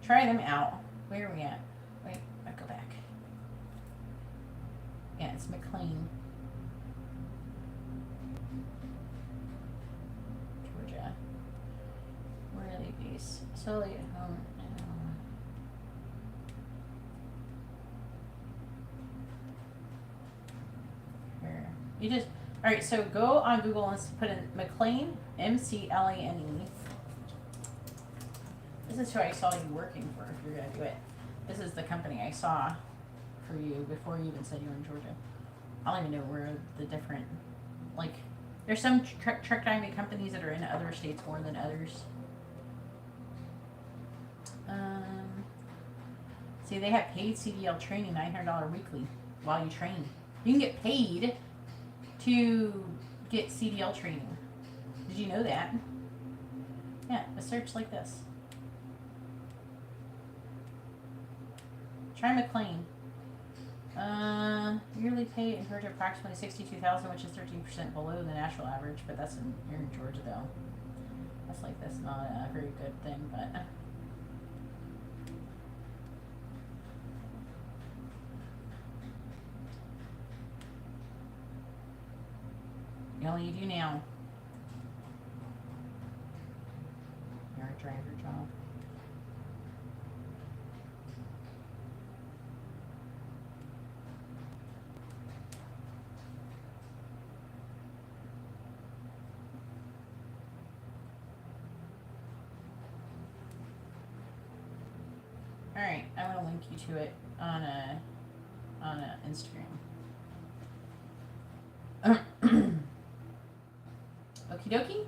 Try them out. Where are we at? Wait, I go back. Yeah, it's McLean. Georgia. Where are they based? Solely at home. Here. You just... Alright, so go on Google and put in McLean, M-C-L-A-N-E. This is who I saw you working for, if you're going to do it. This is the company I saw for you before you even said you were in Georgia. I don't even know where the different, like, there's some truck driving companies that are in other states more than others. See, they have paid CDL training, $900 weekly while you train. You can get paid to get CDL training. Did you know that? Yeah, a search like this. Try McLean. Yearly pay in Georgia approximately $62,000, which is 13% below the national average, but you're in Georgia though. That's not a very good thing, but. All you do now. You're a driver job. All right, I'm gonna link you to it on a Instagram. Okie dokie.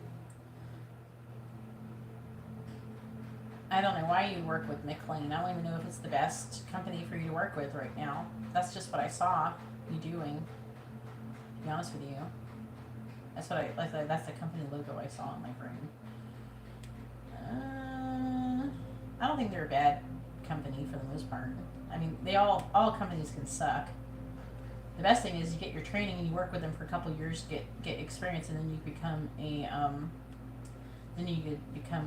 I don't know why you work with McLean. I don't even know if it's the best company for you to work with right now. That's just what I saw you doing. To be honest with you, that's the company logo I saw in my brain. I don't think they're a bad company for the most part. I mean, all companies can suck. The best thing is you get your training and you work with them for a couple years, get experience, and then you become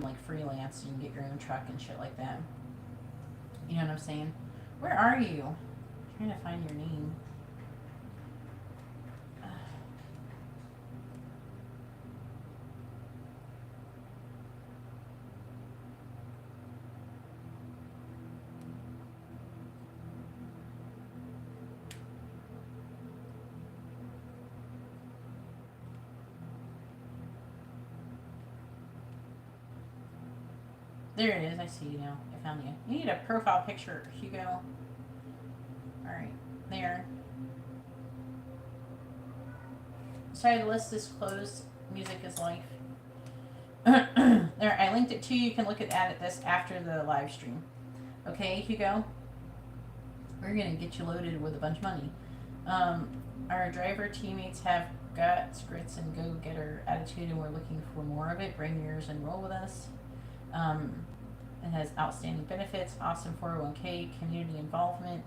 like freelance. You can get your own truck and shit like that. You know what I'm saying? Where are you? I'm trying to find your name. There it is. I see you now. I found you. You need a profile picture, Hugo. Alright. There. Sorry, the list is closed. Music is life. There, I linked it to you. You can look at this after the live stream. Okay, Hugo? We're going to get you loaded with a bunch of money. Our driver teammates have guts, grits, and go-getter attitude, and we're looking for more of it. Bring yours and roll with us. It has outstanding benefits, awesome 401k, community involvement.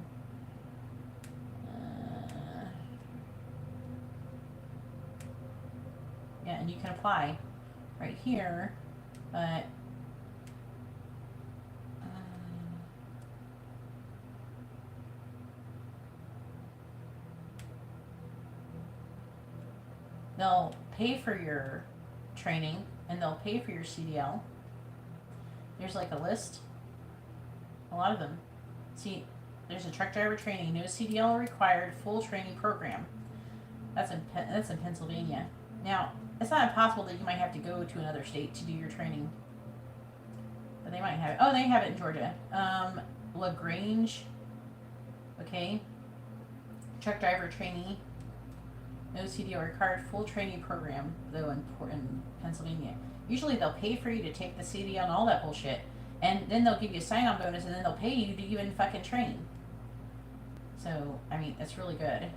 Yeah, and you can apply right here, but they'll pay for your training and they'll pay for your CDL. There's like a list, a lot of them. See, there's a truck driver training, no CDL required, full training program. That's in Pennsylvania. Now, it's not impossible that you might have to go to another state to do your training. But they might have it. Oh, they have it in Georgia. LaGrange. Okay. Truck driver trainee. No CDL required. Full training program, though, in Pennsylvania. Usually they'll pay for you to take the CDL and all that bullshit. And then they'll give you a sign-on bonus, and then they'll pay you to even fucking train. So, I mean, it's really good.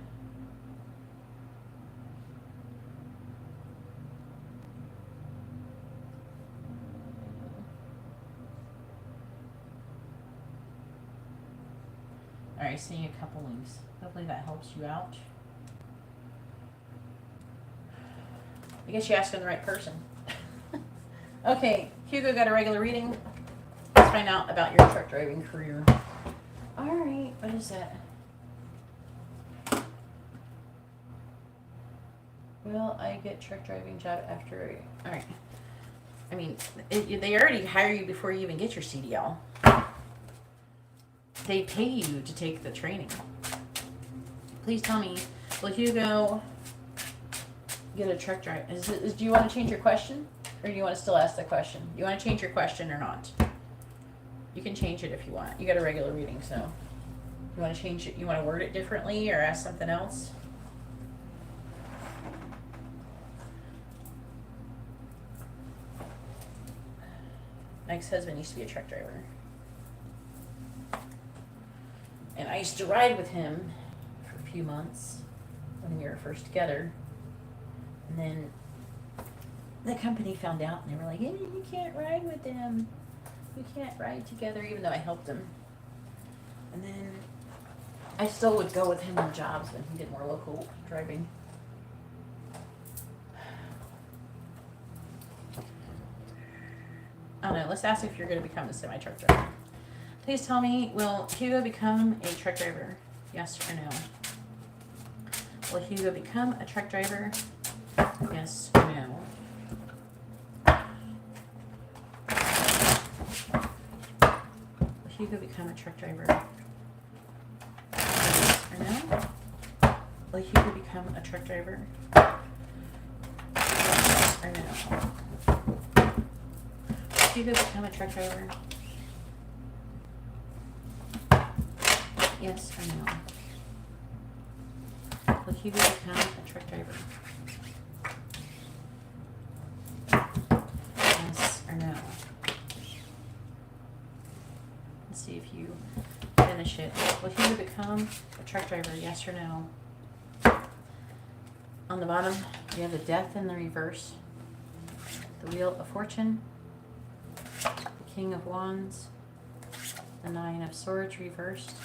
Alright, seeing a couple links. Hopefully that helps you out. I guess you're asking the right person. Okay, Hugo got a regular reading. Let's find out about your truck driving career. Alright, what is that? Will I get truck driving job after... Alright. I mean, they already hire you before you even get your CDL. They pay you to take the training. Please tell me, will Hugo get a truck drive? Do you want to change your question? Or do you want to still ask the question? You want to change your question or not? You can change it if you want. You got a regular reading, so. You want to change it? You want to word it differently or ask something else? My ex-husband used to be a truck driver. And I used to ride with him for a few months when we were first together. And then the company found out and they were like, hey, you can't ride with them. You can't ride together, even though I helped him. And then I still would go with him on jobs when he did more local driving. I don't know, let's ask if you're going to become a semi-truck driver. Please tell me, will Hugo become a truck driver? Yes or no? Will Hugo become a truck driver? Yes or no? Will Hugo become a truck driver? Yes or no? Will Hugo become a truck driver? Yes or no? Will Hugo become a truck driver? Yes or no? Will Hugo become a truck driver? Yes or no? Let's see if you finish it. Will Hugo become a truck driver? Yes or no? On the bottom, you have the Death in the reverse, the Wheel of Fortune, the King of Wands, the Nine of Swords reversed,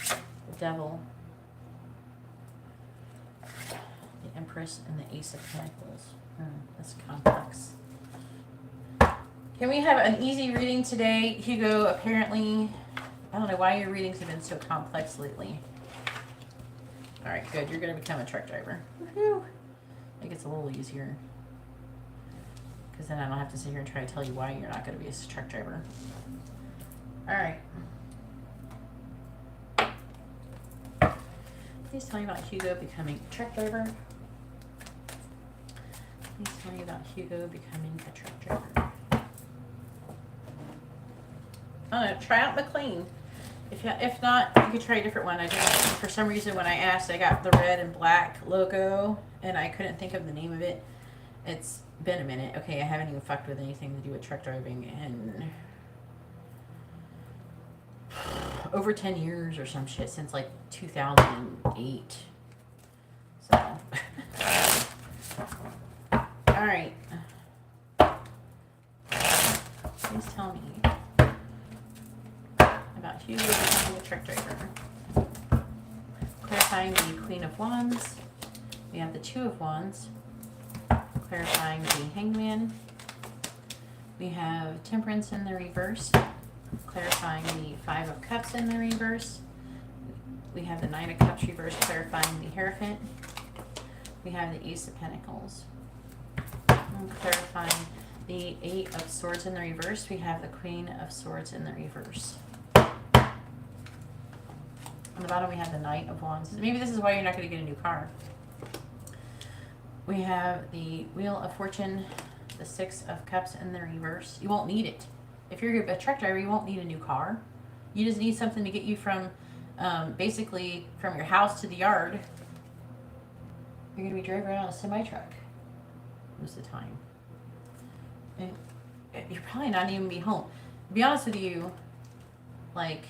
the Devil, the Empress, and the Ace of Pentacles. That's complex. Can we have an easy reading today? Hugo, apparently, I don't know why your readings have been so complex lately. Alright, good. You're going to become a truck driver. Woohoo! I think it's a little easier. Because then I don't have to sit here and try to tell you why you're not going to be a truck driver. Alright. Please tell me about Hugo becoming a truck driver. Please tell me about Hugo becoming a truck driver. I don't know, try out McLean. If not, you could try a different one. I just, for some reason, when I asked, I got the red and black logo, and I couldn't think of the name of it. It's been a minute. Okay, I haven't even fucked with anything to do with truck driving in over 10 years or some shit, since like 2008. So All right. Please tell me about Hugo becoming a truck driver. Clarifying the Queen of Wands. We have the Two of Wands. Clarifying the Hangman. We have Temperance in the reverse. Clarifying the Five of Cups in the reverse. We have the Nine of Cups reverse, clarifying the Hierophant. We have the Ace of Pentacles. And clarifying the Eight of Swords in the reverse. We have the Queen of Swords in the reverse. On the bottom we have the Knight of Wands. Maybe this is why you're not going to get a new car. We have the Wheel of Fortune, the Six of Cups in the reverse. You won't need it. If you're a truck driver, you won't need a new car. You just need something to get you from, basically, from your house to the yard. You're going to be driving around a semi-truck most of the time. And you're probably not even be home. To be honest with you, like,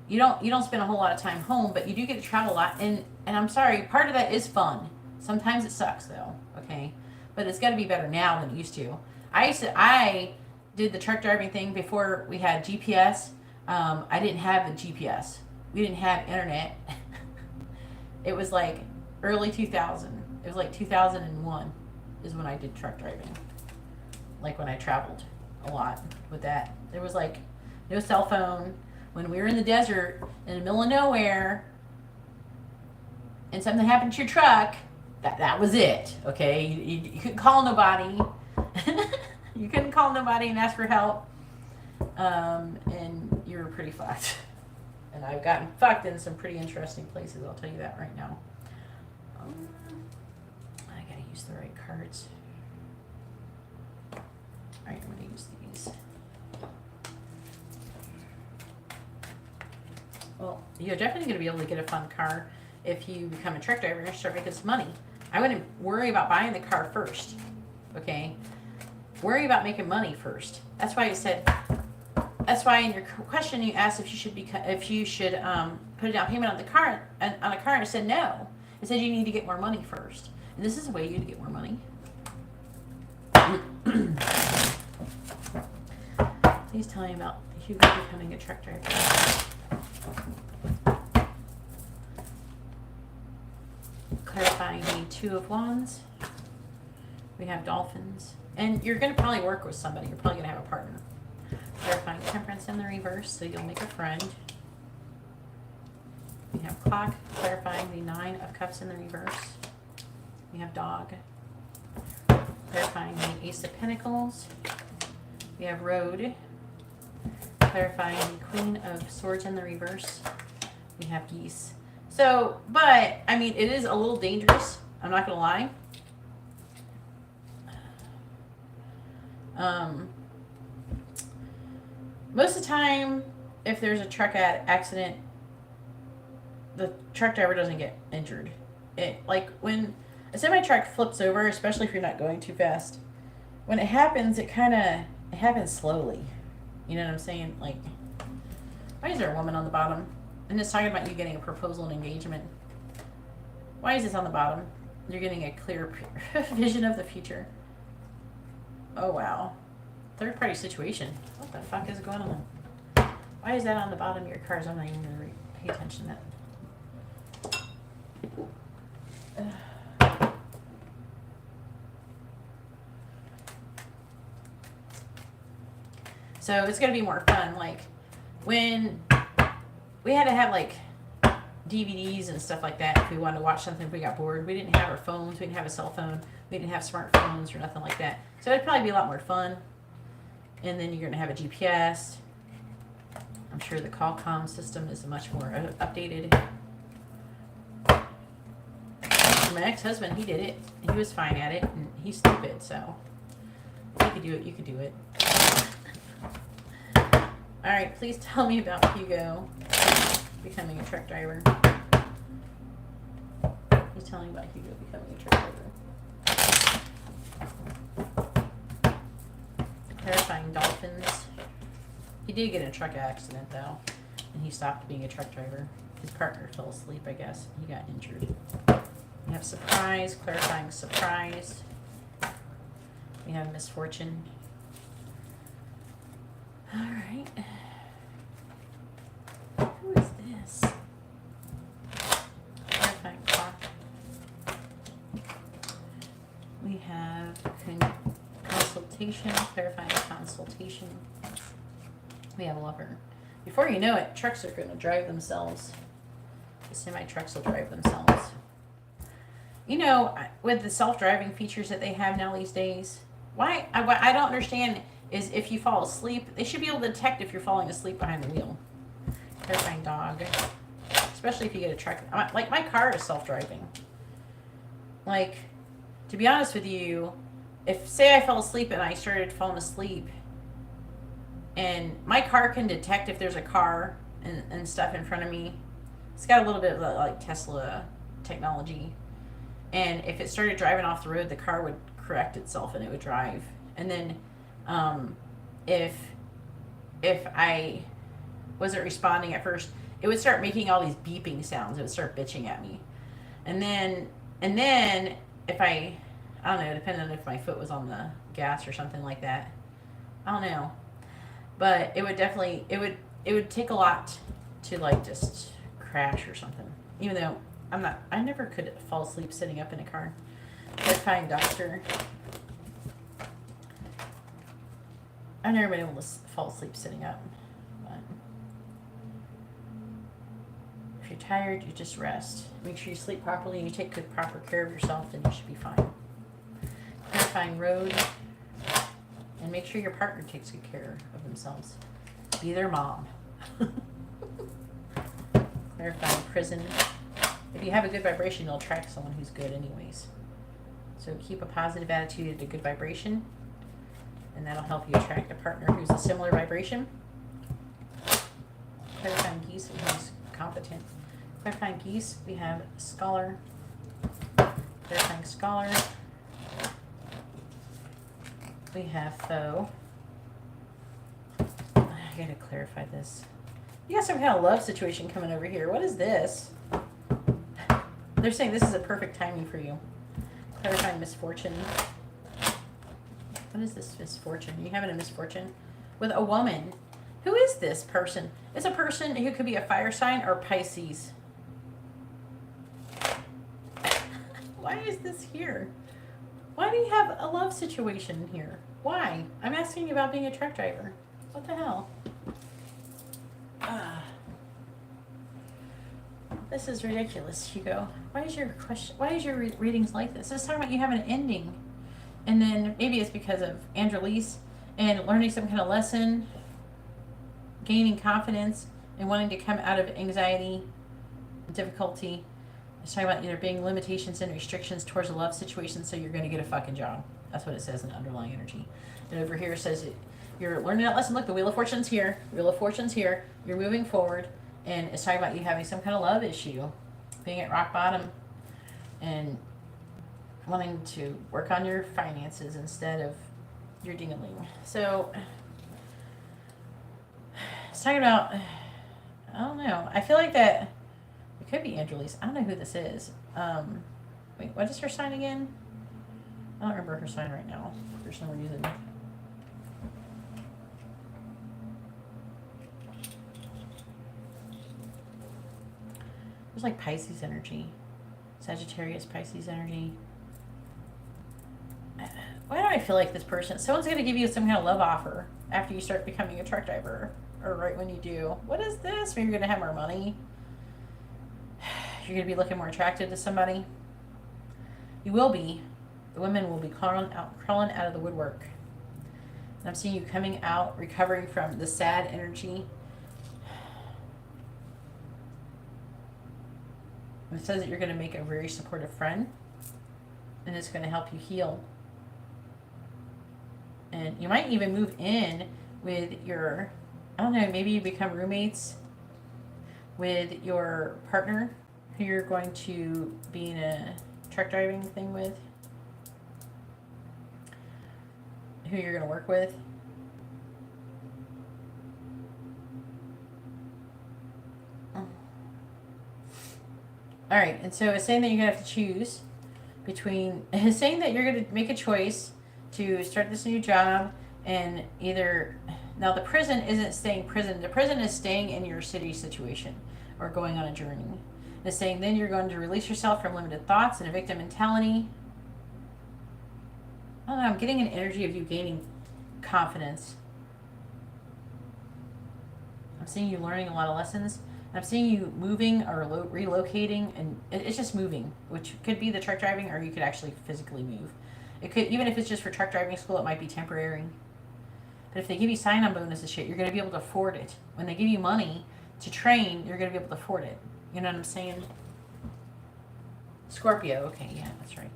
you don't spend a whole lot of time home, but you do get to travel a lot. And I'm sorry, part of that is fun. Sometimes it sucks though, okay? But it's got to be better now than it used to. I did the truck driving thing before we had GPS. I didn't have the GPS. We didn't have internet. It was like early 2000. It was like 2001 is when I did truck driving. Like when I traveled a lot with that. There was like no cell phone. When we were in the desert in the middle of nowhere and something happened to your truck, that was it, okay? You couldn't call nobody. You couldn't call nobody and ask for help. And you were pretty fucked. And I've gotten fucked in some pretty interesting places, I'll tell you that right now. I gotta use the right cards. Alright, I'm gonna use these. Well, you're definitely going to be able to get a fun car if you become a truck driver and start making some money. I wouldn't worry about buying the car first, okay? Worry about making money first. That's why you said. That's why in your question you asked if you should put a down payment on the car on a car, and I said no. It said you need to get more money first, and this is a way you to get more money. Please tell me about Hugo becoming a truck driver. Clarifying the Two of Wands. We have Dolphins. And you're going to probably work with somebody. You're probably going to have a partner. Clarifying Temperance in the reverse, so you'll make a friend. We have Clock. Clarifying the Nine of Cups in the reverse. We have Dog. Clarifying the Ace of Pentacles. We have Road. Clarifying the Queen of Swords in the reverse. We have Geese. So, but, I mean, it is a little dangerous. I'm not going to lie. Most of the time, if there's a truck accident, the truck driver doesn't get injured. Like, when a semi-truck flips over, especially if you're not going too fast, when it happens, it happens slowly. You know what I'm saying? Like, why is there a woman on the bottom? And it's talking about you getting a proposal and engagement. Why is this on the bottom? You're getting a clear vision of the future. Oh, wow. Third party situation. What the fuck is going on? Why is that on the bottom of your cards? I'm not even going to pay attention to that. So it's going to be more fun. Like, when we had to have, like, DVDs and stuff like that if we wanted to watch something if we got bored. We didn't have our phones. We didn't have a cell phone. We didn't have smartphones or nothing like that. So it'd probably be a lot more fun. And then you're going to have a GPS. I'm sure the Qualcomm system is much more updated. My ex-husband, he did it. He was fine at it. And he's stupid, so if you could do it, you could do it. All right, please tell me about Hugo becoming a truck driver. Please tell me about Hugo becoming a truck driver. Clarifying Dolphins. He did get in a truck accident, though, and he stopped being a truck driver. His partner fell asleep, I guess. He got injured. We have Surprise. Clarifying Surprise. We have misfortune. All right. Who is this? Clarifying clock. We have consultation, clarifying consultation. We have lover. Before you know it, trucks are going to drive themselves. The semi-trucks will drive themselves. You know, with the self-driving features that they have now these days, what I don't understand is if you fall asleep, they should be able to detect if you're falling asleep behind the wheel. Terrifying dog. Especially if you get a truck. Like, my car is self-driving. Like, to be honest with you, if, say I fell asleep and I started falling asleep, and my car can detect if there's a car and stuff in front of me. It's got a little bit of like Tesla technology. And if it started driving off the road, the car would correct itself and it would drive. And then if I wasn't responding at first, it would start making all these beeping sounds. It would start bitching at me. And then if I don't know, depending on if my foot was on the gas or something like that. I don't know. But it would definitely, it would take a lot to like just crash or something. Even though I never could fall asleep sitting up in a car. Terrifying doctor. I've never been able to fall asleep sitting up. But if you're tired, you just rest. Make sure you sleep properly and you take good proper care of yourself, then you should be fine. Terrifying road. And make sure your partner takes good care of themselves. Be their mom. Clarifying prison. If you have a good vibration, you'll attract someone who's good anyways. So keep a positive attitude and a good vibration. And that'll help you attract a partner who's a similar vibration. Clarifying geese, who's competent. Clarifying geese, we have scholar. Clarifying scholar. We have foe. I gotta clarify this. You got some kind of love situation coming over here. What is this? They're saying this is a perfect timing for you. Clarifying misfortune. What is this misfortune? Are you having a misfortune with a woman? Who is this person? It's a person who could be a fire sign or Pisces. Why is this here? Why do you have a love situation here? Why? I'm asking you about being a truck driver. What the hell? This is ridiculous, Hugo. Why is your question? Why is your readings like this? This is talking about you having an ending, and then maybe it's because of Andrelise and learning some kind of lesson, gaining confidence, and wanting to come out of anxiety, difficulty. It's talking about there being limitations and restrictions towards a love situation, so you're going to get a fucking job. That's what it says in the underlying energy. And over here it says you're learning that lesson. Look, the Wheel of Fortune's here. Wheel of Fortune's here. You're moving forward. And it's talking about you having some kind of love issue, being at rock bottom, and wanting to work on your finances instead of your dealing. So it's talking about, I don't know. I feel like that it could be Andrelise. I don't know who this is. Wait, what is her sign again? I don't remember her sign right now for some reason. There's like Pisces energy. Sagittarius, Pisces energy. Why do I feel like this person, someone's going to give you some kind of love offer after you start becoming a truck driver, or right when you do. What is this? Maybe you're going to have more money. You're going to be looking more attractive to somebody. You will be. The women will be crawling out of the woodwork. And I'm seeing you coming out, recovering from the sad energy. It says that you're going to make a very supportive friend, and it's going to help you heal. And you might even move in with your, I don't know, maybe you become roommates with your partner who you're going to be in a truck driving thing with, who you're going to work with. All right, and so it's saying that you're going to have to choose between, it's saying that you're going to make a choice to start this new job, and either, now the prison isn't staying prison. The prison is staying in your city situation or going on a journey. It's saying then you're going to release yourself from limited thoughts and a victim mentality. I don't know, I'm getting an energy of you gaining confidence. I'm seeing you learning a lot of lessons. I'm seeing you moving or relocating, and it's just moving, which could be the truck driving, or you could actually physically move. It could, even if it's just for truck driving school, it might be temporary. But if they give you sign-on bonus and shit, you're going to be able to afford it. When they give you money to train, you're going to be able to afford it. You know what I'm saying? Scorpio. Okay, yeah, that's right.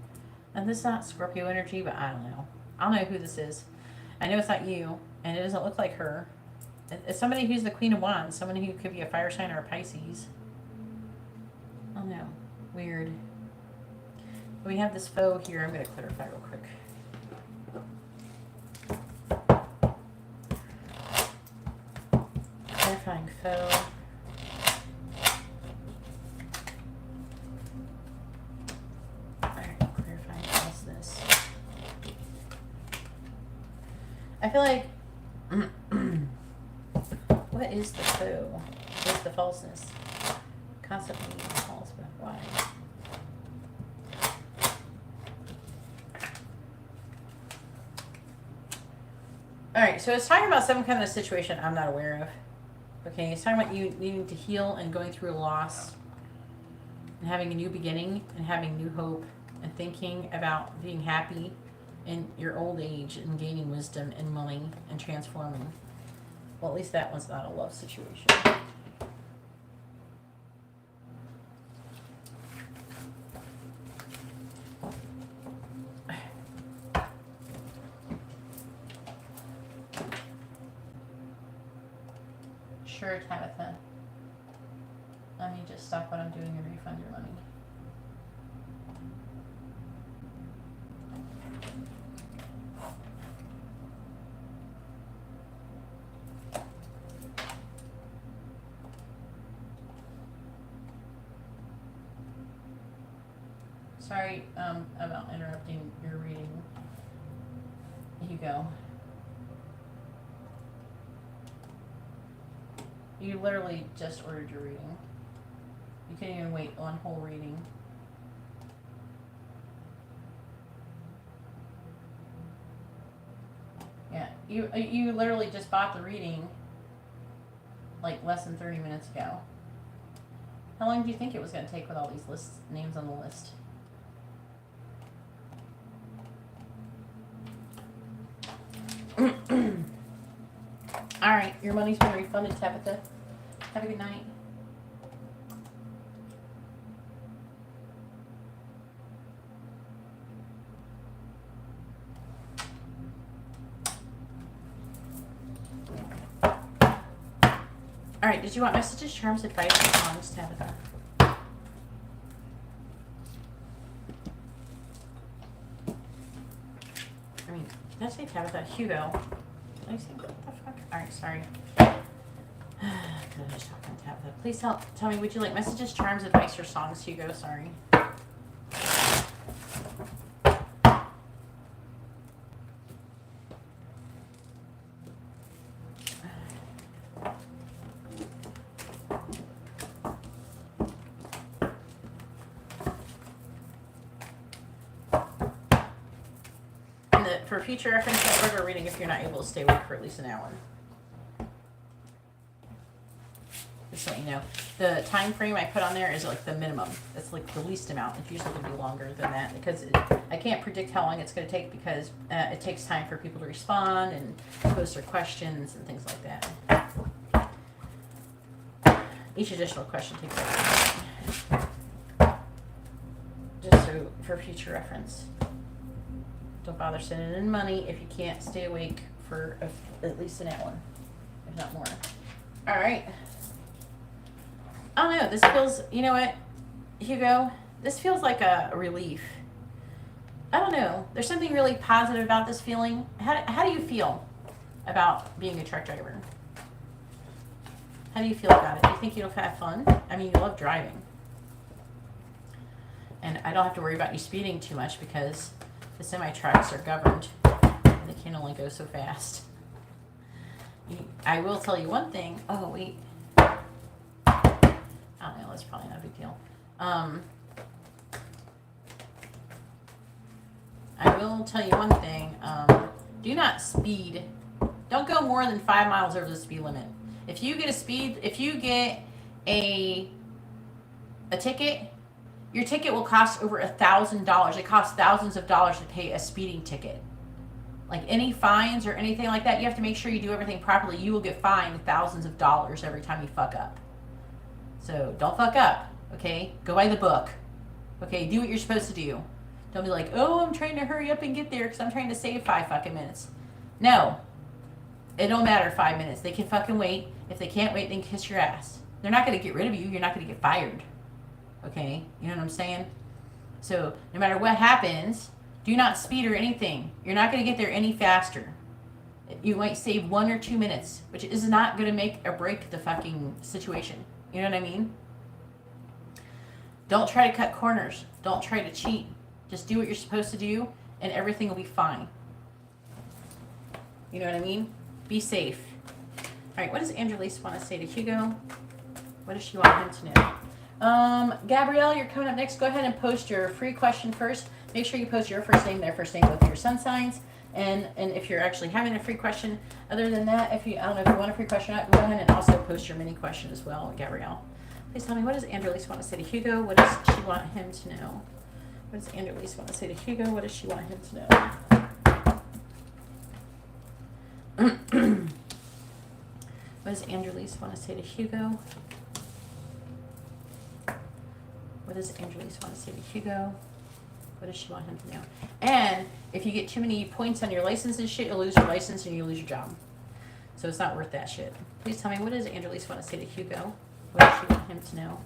And this is not Scorpio energy, but I don't know. I don't know who this is. I know it's not you, and it doesn't look like her. It's somebody who's the Queen of Wands. Someone who could be a fire sign or a Pisces. Oh no. Weird. We have this foe here. I'm going to clarify real quick. Clarifying foe. Alright, clarifying what's this. I feel like what is the foe? What's the falseness? Constantly false, but why? Alright, so it's talking about some kind of situation I'm not aware of. Okay, it's talking about you needing to heal and going through a loss and having a new beginning and having new hope and thinking about being happy in your old age and gaining wisdom and money and transforming. Well, at least that one's not a love situation. Sure, Tabitha. Let me just stop what I'm doing and refund your money. Sorry about interrupting your reading. Hugo. You literally just ordered your reading. You can't even wait one whole reading. Yeah, you literally just bought the reading like less than 30 minutes ago. How long do you think it was going to take with all these names on the list? Alright, your money's been refunded, Tabitha. Have a good night. Alright, did you want messages, charms, advice, or songs, Tabitha? I mean, did I say Tabitha? Hugo. Did I say what the fuck? Alright, sorry. I'm just talking to Tabitha. Please tell me, would you like messages, charms, advice, or songs, Hugo? Sorry. For future reference, don't order a reading if you're not able to stay awake for at least an hour. Just so you know, the time frame I put on there is like the minimum. It's like the least amount. It's usually going to be longer than that because I can't predict how long it's going to take because it takes time for people to respond and post their questions and things like that. Each additional question takes time. Just so for future reference. Don't bother sending in money if you can't stay awake for at least an hour, if not more. All right. I don't know. This feels, you know what, Hugo? This feels like a relief. I don't know. There's something really positive about this feeling. How do you feel about being a truck driver? How do you feel about it? Do you think you'll have fun? I mean, you love driving. And I don't have to worry about you speeding too much because the semi-trucks are governed. can only go so fast. I will tell you one thing. Oh, wait. I don't know. That's probably not a big deal. I will tell you one thing. Do not speed. Don't go more than 5 miles over the speed limit. If you get a ticket, your ticket will cost over $1,000. It costs thousands of dollars to pay a speeding ticket. Like any fines or anything like that, you have to make sure you do everything properly. You will get fined thousands of dollars every time you fuck up. So don't fuck up, okay? Go by the book. Okay, do what you're supposed to do. Don't be like, oh, I'm trying to hurry up and get there because I'm trying to save 5 fucking minutes. No. It don't matter 5 minutes. They can fucking wait. If they can't wait, then kiss your ass. They're not going to get rid of you. You're not going to get fired. Okay? You know what I'm saying? So no matter what happens, do not speed or anything. You're not going to get there any faster. You might save 1 or 2 minutes, which is not going to make or break the fucking situation. You know what I mean? Don't try to cut corners. Don't try to cheat. Just do what you're supposed to do, and everything will be fine. You know what I mean? Be safe. All right, what does Andrelise want to say to Hugo? What does she want him to know? Gabrielle, you're coming up next. Go ahead and post your free question first. Make sure you post your first name, their first name with your sun signs. And if you're actually having a free question, other than that, I don't know if you want a free question or not, go ahead and also post your mini question as well, Gabrielle. Please tell me, what does Andrelise want to say to Hugo? What does she want him to know? What does Andrelise want to say to Hugo? What does she want him to know? What does Andrelise want to say to Hugo? What does Andrelise want to say to Hugo? What does she want him to know? And if you get too many points on your license and shit, you'll lose your license and you lose your job. So it's not worth that shit. Please tell me, what does Andrelise want to say to Hugo? What does she want him to know?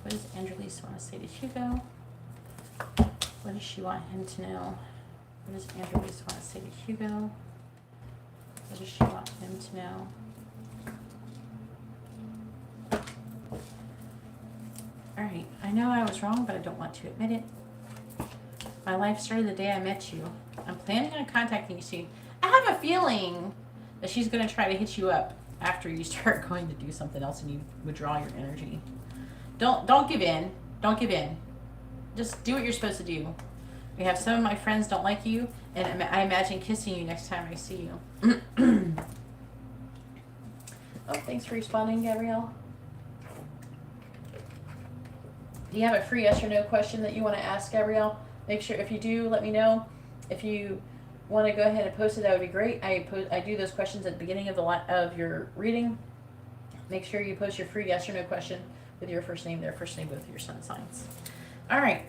What does Andrelise want to say to Hugo? What does she want him to know? What does Andrelise want to say to Hugo? What does she want him to know? Alright, I know I was wrong, but I don't want to admit it. My life started the day I met you. I'm planning on contacting you soon. I have a feeling that she's going to try to hit you up after you start going to do something else and you withdraw your energy. Don't give in. Don't give in. Just do what you're supposed to do. We have some of my friends don't like you, and I imagine kissing you next time I see you. Oh, thanks for responding, Gabrielle. Do you have a free yes or no question that you want to ask, Gabrielle? Make sure, if you do, let me know. If you want to go ahead and post it, that would be great. I do those questions at the beginning of your reading. Make sure you post your free yes or no question with your first name, their first name, both of your sun signs. All right.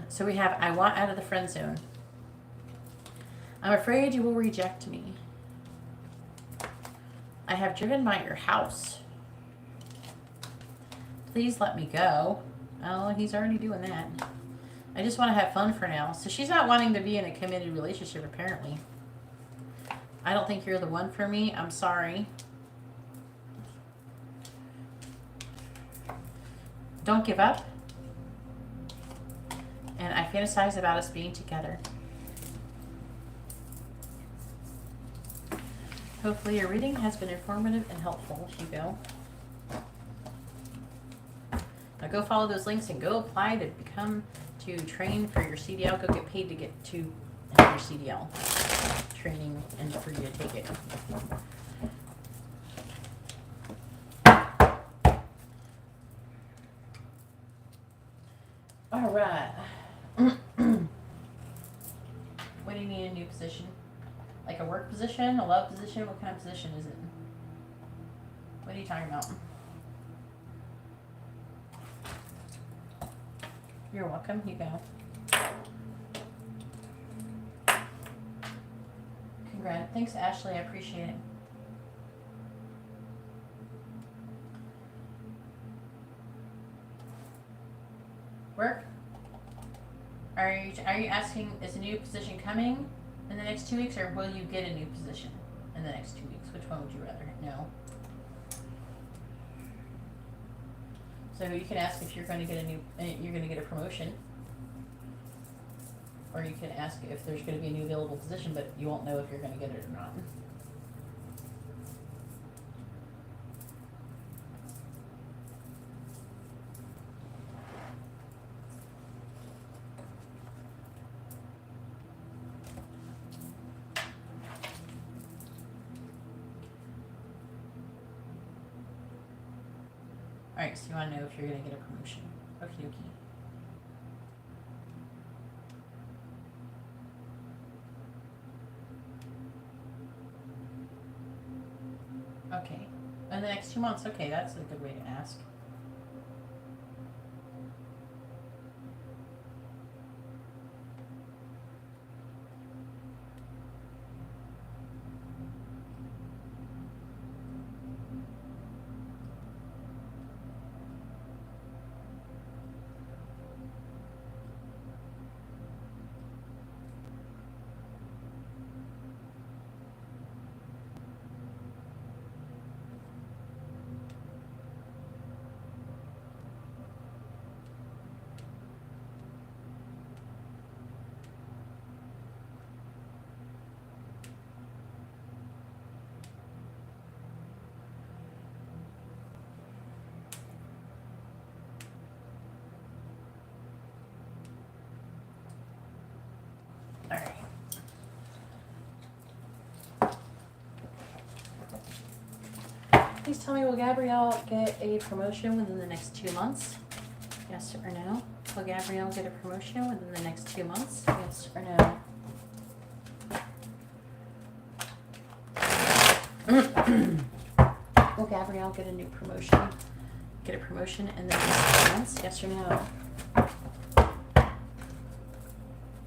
So we have, I want out of the friend zone. I'm afraid you will reject me. I have driven by your house. Please let me go. Oh, he's already doing that. I just want to have fun for now. So she's not wanting to be in a committed relationship, apparently. I don't think you're the one for me. I'm sorry. Don't give up. And I fantasize about us being together. Hopefully your reading has been informative and helpful, Hugo. Now go follow those links and go apply to train for your CDL. Go get paid to get to your CDL training and for you to take it. All right. What do you need a new position? Like a work position, a love position? What kind of position is it? What are you talking about? You're welcome. You go. Congrats. Thanks, Ashley. I appreciate it. Work? Are you asking, is a new position coming in the next 2 weeks, or will you get a new position in the next 2 weeks? Which one would you rather know? So you can ask if you're going to get a promotion. Or you can ask if there's going to be a new available position, but you won't know if you're going to get it or not. Alright, so you want to know if you're going to get a promotion. Okie dokie. Okay. In the next 2 months. Okay, that's a good way to ask. Alright. Please tell me, will Gabrielle get a promotion within the next 2 months? Yes or no? Will Gabrielle get a promotion within the next 2 months? Yes or no? Will Gabrielle get a new promotion? Get a promotion in the next 2 months? Yes or no?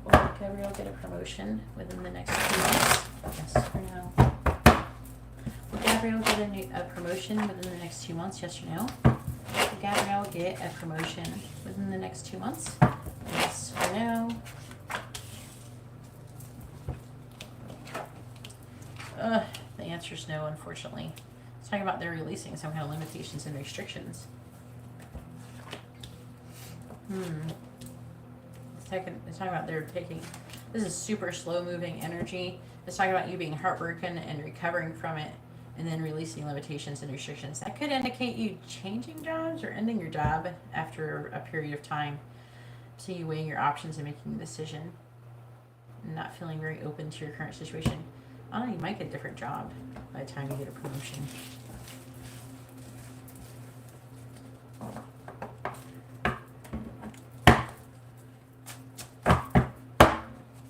Will Gabrielle get a promotion within the next 2 months? Yes or no? Will Gabrielle get a promotion within the next 2 months? Yes or no? Will Gabrielle get a promotion within the next 2 months? Yes or no? The answer is no, unfortunately. It's talking about they're releasing some kind of limitations and restrictions. It's talking about they're taking, this is super slow moving energy. It's talking about you being heartbroken and recovering from it and then releasing limitations and restrictions. That could indicate you changing jobs or ending your job after a period of time. So you weighing your options and making a decision and not feeling very open to your current situation. I don't know, you might get a different job by the time you get a promotion.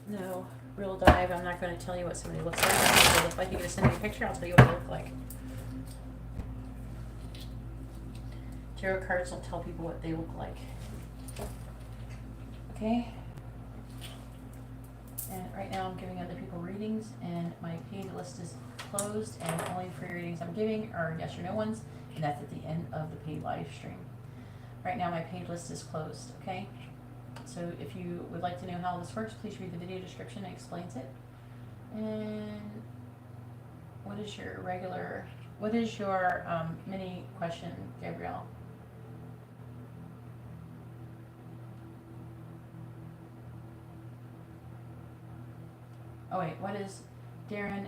No, real dive, I'm not going to tell you what somebody looks like. If they look like, you're going to send me a picture, I'll tell you what they look like. Tarot cards don't tell people what they look like. Okay? And right now I'm giving other people readings, and my paid list is closed, and only free readings I'm giving are yes or no ones, and that's at the end of the paid live stream. Right now my paid list is closed, okay? So if you would like to know how this works, please read the video description, it explains it. And what is your mini question, Gabrielle? Oh wait, what is, Darren,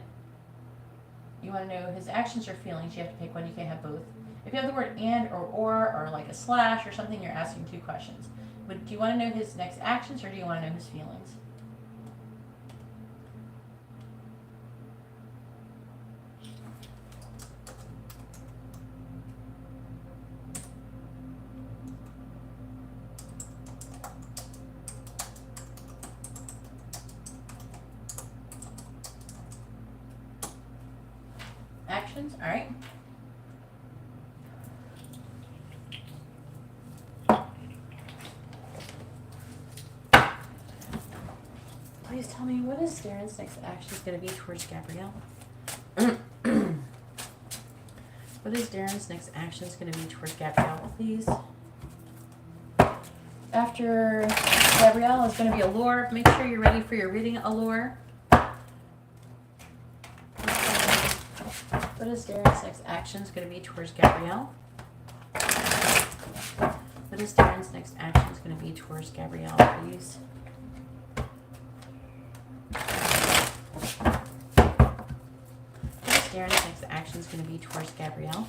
you want to know his actions or feelings? You have to pick one, you can't have both. If you have the word and or like a slash or something, you're asking two questions. Do you want to know his next actions or do you want to know his feelings? Actions, all right. Please tell me, what is Darren's next action going to be towards Gabrielle? What is Darren's next action going to be towards Gabrielle, please? After Gabrielle is going to be Allure. Make sure you're ready for your reading, Allure. What is Darren's next action going to be towards Gabrielle? What is Darren's next action going to be towards Gabrielle, please? action is going to be towards Gabrielle?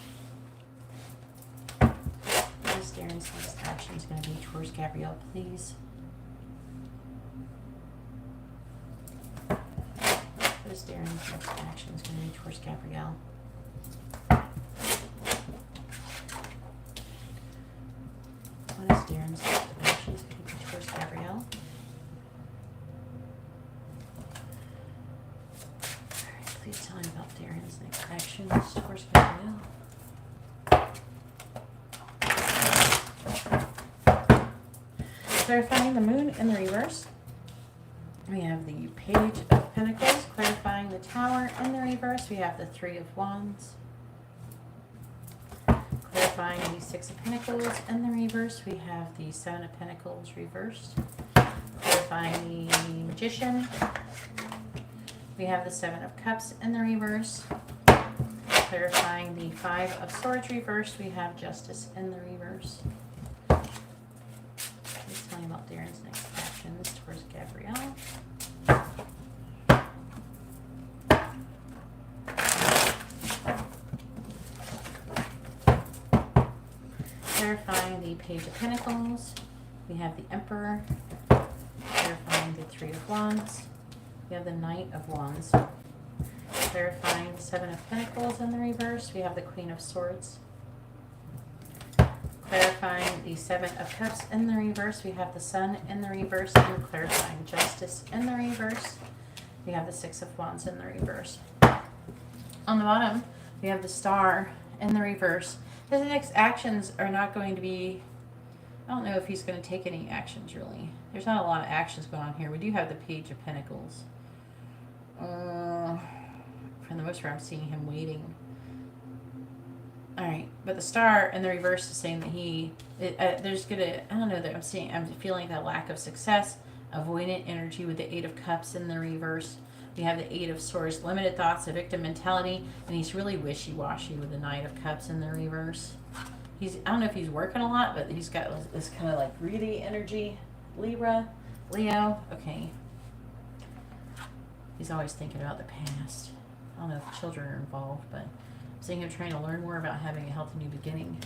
What is Darren's next action is going to be towards Gabrielle, please? What is Darren's next action is going to be towards Gabrielle? What is Darren's next action is going to be towards Gabrielle? Alright, please tell me about Darren's next actions towards Gabrielle. Clarifying the moon in the reverse. We have the Page of Pentacles. Clarifying the Tower in the reverse. We have the Three of Wands. Clarifying the Six of Pentacles in the reverse. We have the Seven of Pentacles reversed. Clarifying the Magician. We have the Seven of Cups in the reverse. Clarifying the Five of Swords reversed. We have Justice in the reverse. Please tell me about Darren's next actions towards Gabrielle. Clarifying the Page of Pentacles. We have the Emperor. Clarifying the Three of Wands. We have the Knight of Wands. Clarifying the Seven of Pentacles in the reverse. We have the Queen of Swords. Clarifying the Seven of Cups in the reverse. We have the Sun in the reverse. And clarifying Justice in the reverse. We have the Six of Wands in the reverse. On the bottom, we have the Star in the reverse. His next actions are not going to be, I don't know if he's going to take any actions really. There's not a lot of actions going on here. We do have the Page of Pentacles. For the most part, I'm seeing him waiting. Alright, but the Star in the reverse is saying that there's gonna, I don't know, that I'm feeling that lack of success, avoidant energy with the Eight of Cups in the reverse. We have the Eight of Swords, limited thoughts, a victim mentality, and he's really wishy-washy with the Knight of Cups in the reverse. I don't know if he's working a lot, but he's got this kind of like greedy energy. Leo, okay. He's always thinking about the past. I don't know if children are involved, but I'm seeing him trying to learn more about having a healthy new beginning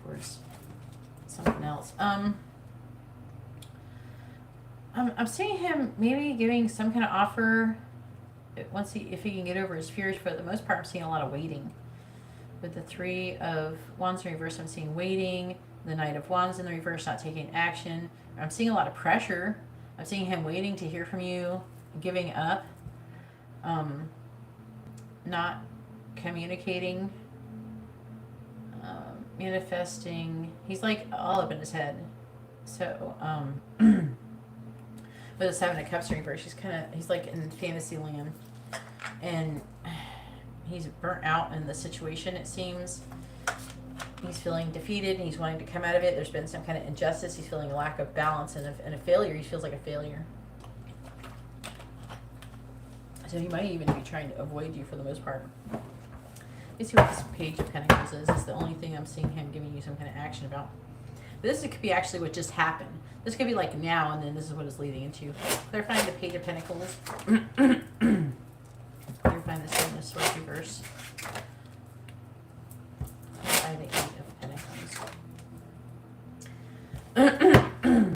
towards something else. I'm seeing him maybe giving some kind of offer if he can get over his fears. For the most part, I'm seeing a lot of waiting. With the Three of Wands in reverse, I'm seeing waiting. The Knight of Wands in the reverse, not taking action. I'm seeing a lot of pressure. I'm seeing him waiting to hear from you, giving up, not communicating, manifesting. He's like all up in his head. So, with the Seven of Cups in reverse, he's like in fantasy land, and he's burnt out in the situation, it seems. He's feeling defeated, and he's wanting to come out of it. There's been some kind of injustice. He's feeling a lack of balance and a failure. He feels like a failure. So he might even be trying to avoid you for the most part. Let's see what this Page of Pentacles is. It's the only thing I'm seeing him giving you some kind of action about. This could be actually what just happened. This could be like now, and then this is what it's leading into. Clarifying the Page of Pentacles. Clarifying the Seven of Swords reverse. Clarifying the Eight of Pentacles.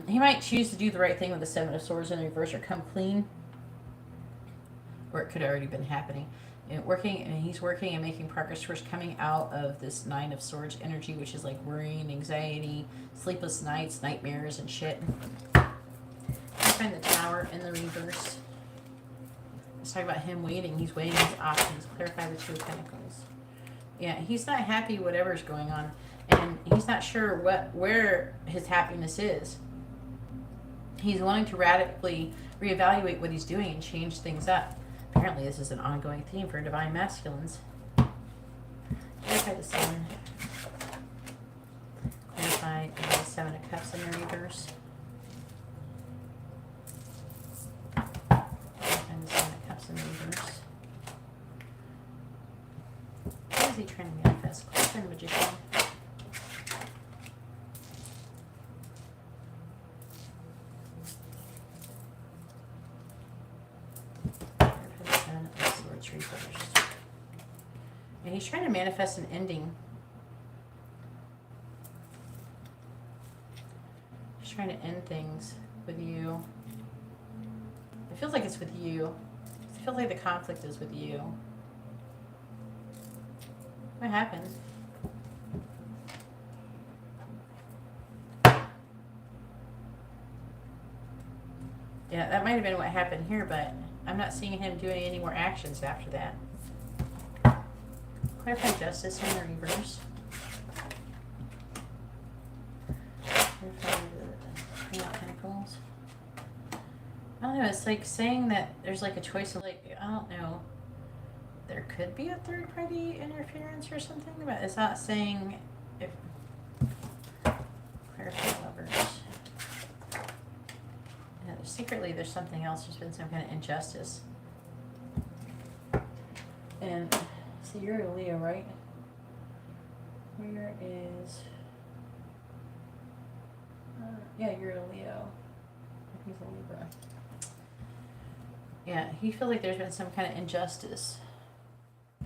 He might choose to do the right thing with the Seven of Swords in the reverse, or come clean. Or it could have already been happening. And he's working and making progress towards coming out of this Nine of Swords energy, which is like worrying, anxiety, sleepless nights, nightmares, and shit. Find the Tower in the reverse. Let's talk about him waiting. He's weighing his options. Clarify the Two of Pentacles. Yeah, he's not happy whatever's going on, and he's not sure where his happiness is. He's wanting to radically reevaluate what he's doing and change things up. Apparently this is an ongoing theme for divine masculines. Clarify the Sun. Clarify the Seven of Cups in the reverse. Clarify the Seven of Cups in the reverse. What is he trying to manifest? Clarify the Magician. Swords reversed. And he's trying to manifest an ending. He's trying to end things with you. It feels like it's with you. It feels like the conflict is with you. What happened? Yeah, that might have been what happened here, but I'm not seeing him doing any more actions after that. Clarify justice in the reverse. Clarify the King of Pentacles. I don't know, it's like saying that there's like a choice of like, I don't know, there could be a third party interference or something, but it's not saying if... Clarify lovers. Secretly, there's something else. There's been some kind of injustice. And so you're a Leo, right? Where is... yeah, you're a Leo. He's a Libra. Yeah, he feels like there's been some kind of injustice.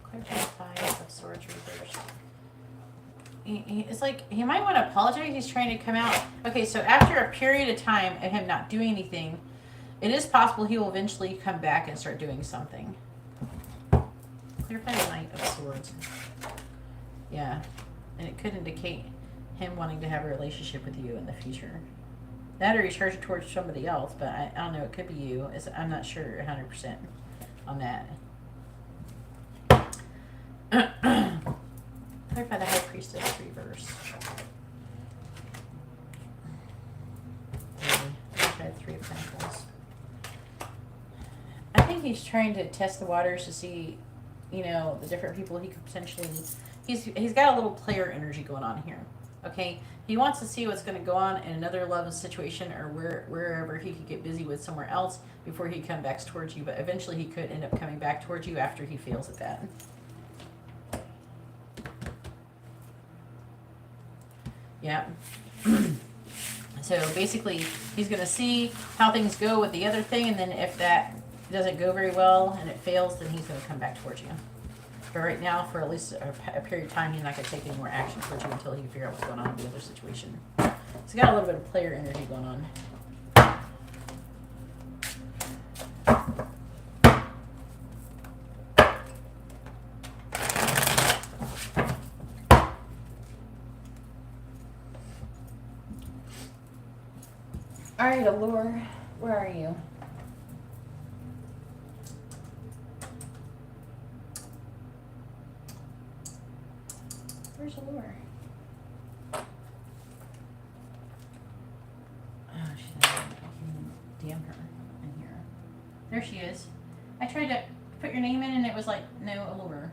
Clarify Five of Swords reversed. It's like he might want to apologize. He's trying to come out. Okay, so after a period of time of him not doing anything, it is possible he will eventually come back and start doing something. Clarify the Knight of Swords. Yeah, and it could indicate him wanting to have a relationship with you in the future. That or he's charged towards somebody else, but I don't know. It could be you. I'm not sure 100% on that. Clarify the High Priestess reverse. Clarify the Three of Pentacles. I think he's trying to test the waters to see, you know, the different people he could potentially... He's got a little player energy going on here. Okay? He wants to see what's going to go on in another love situation or wherever he could get busy with somewhere else before he comes back towards you. But eventually he could end up coming back towards you after he fails at that. Yeah. So basically, he's going to see how things go with the other thing, and then if that doesn't go very well and it fails, then he's going to come back towards you. But right now, for at least a period of time, he's not going to take any more action towards you until he can figure out what's going on in the other situation. So he's got a little bit of player energy going on. All right, Allure, where are you? Where's Allure? Oh, she's not. I can DM her in here. There she is. I tried to put your name in and it was like, no Allure.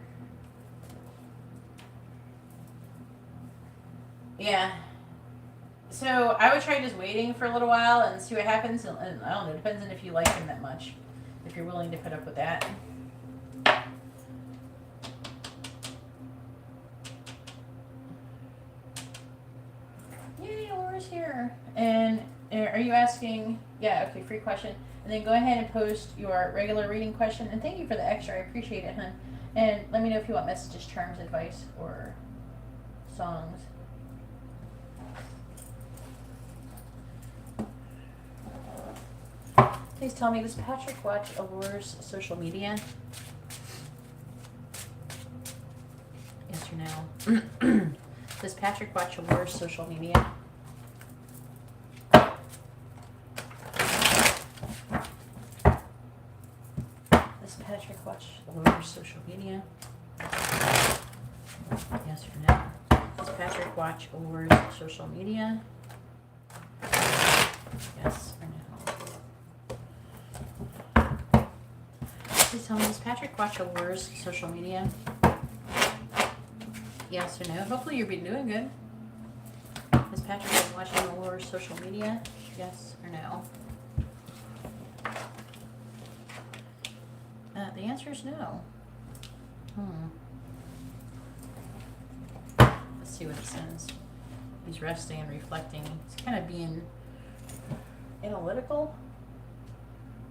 Yeah. So I would try just waiting for a little while and see what happens. And I don't know, it depends on if you like him that much. If you're willing to put up with that. Yay, Laura's here. And are you asking, yeah, okay, free question. And then go ahead and post your regular reading question. And thank you for the extra, I appreciate it, hun. And let me know if you want messages, charms, advice, or songs. Please tell me, does Patrick watch Allure's social media? Yes or no? Does Patrick watch Allure's social media? Does Patrick watch Allure's social media? Yes or no? Does Patrick watch Allure's social media? Yes or no? Please tell me, does Patrick watch Allure's social media? Yes or no? Hopefully you're doing good. Is Patrick watching Allure's social media? Yes or no? The answer is no. Let's see what it says. He's resting and reflecting. He's kind of being analytical.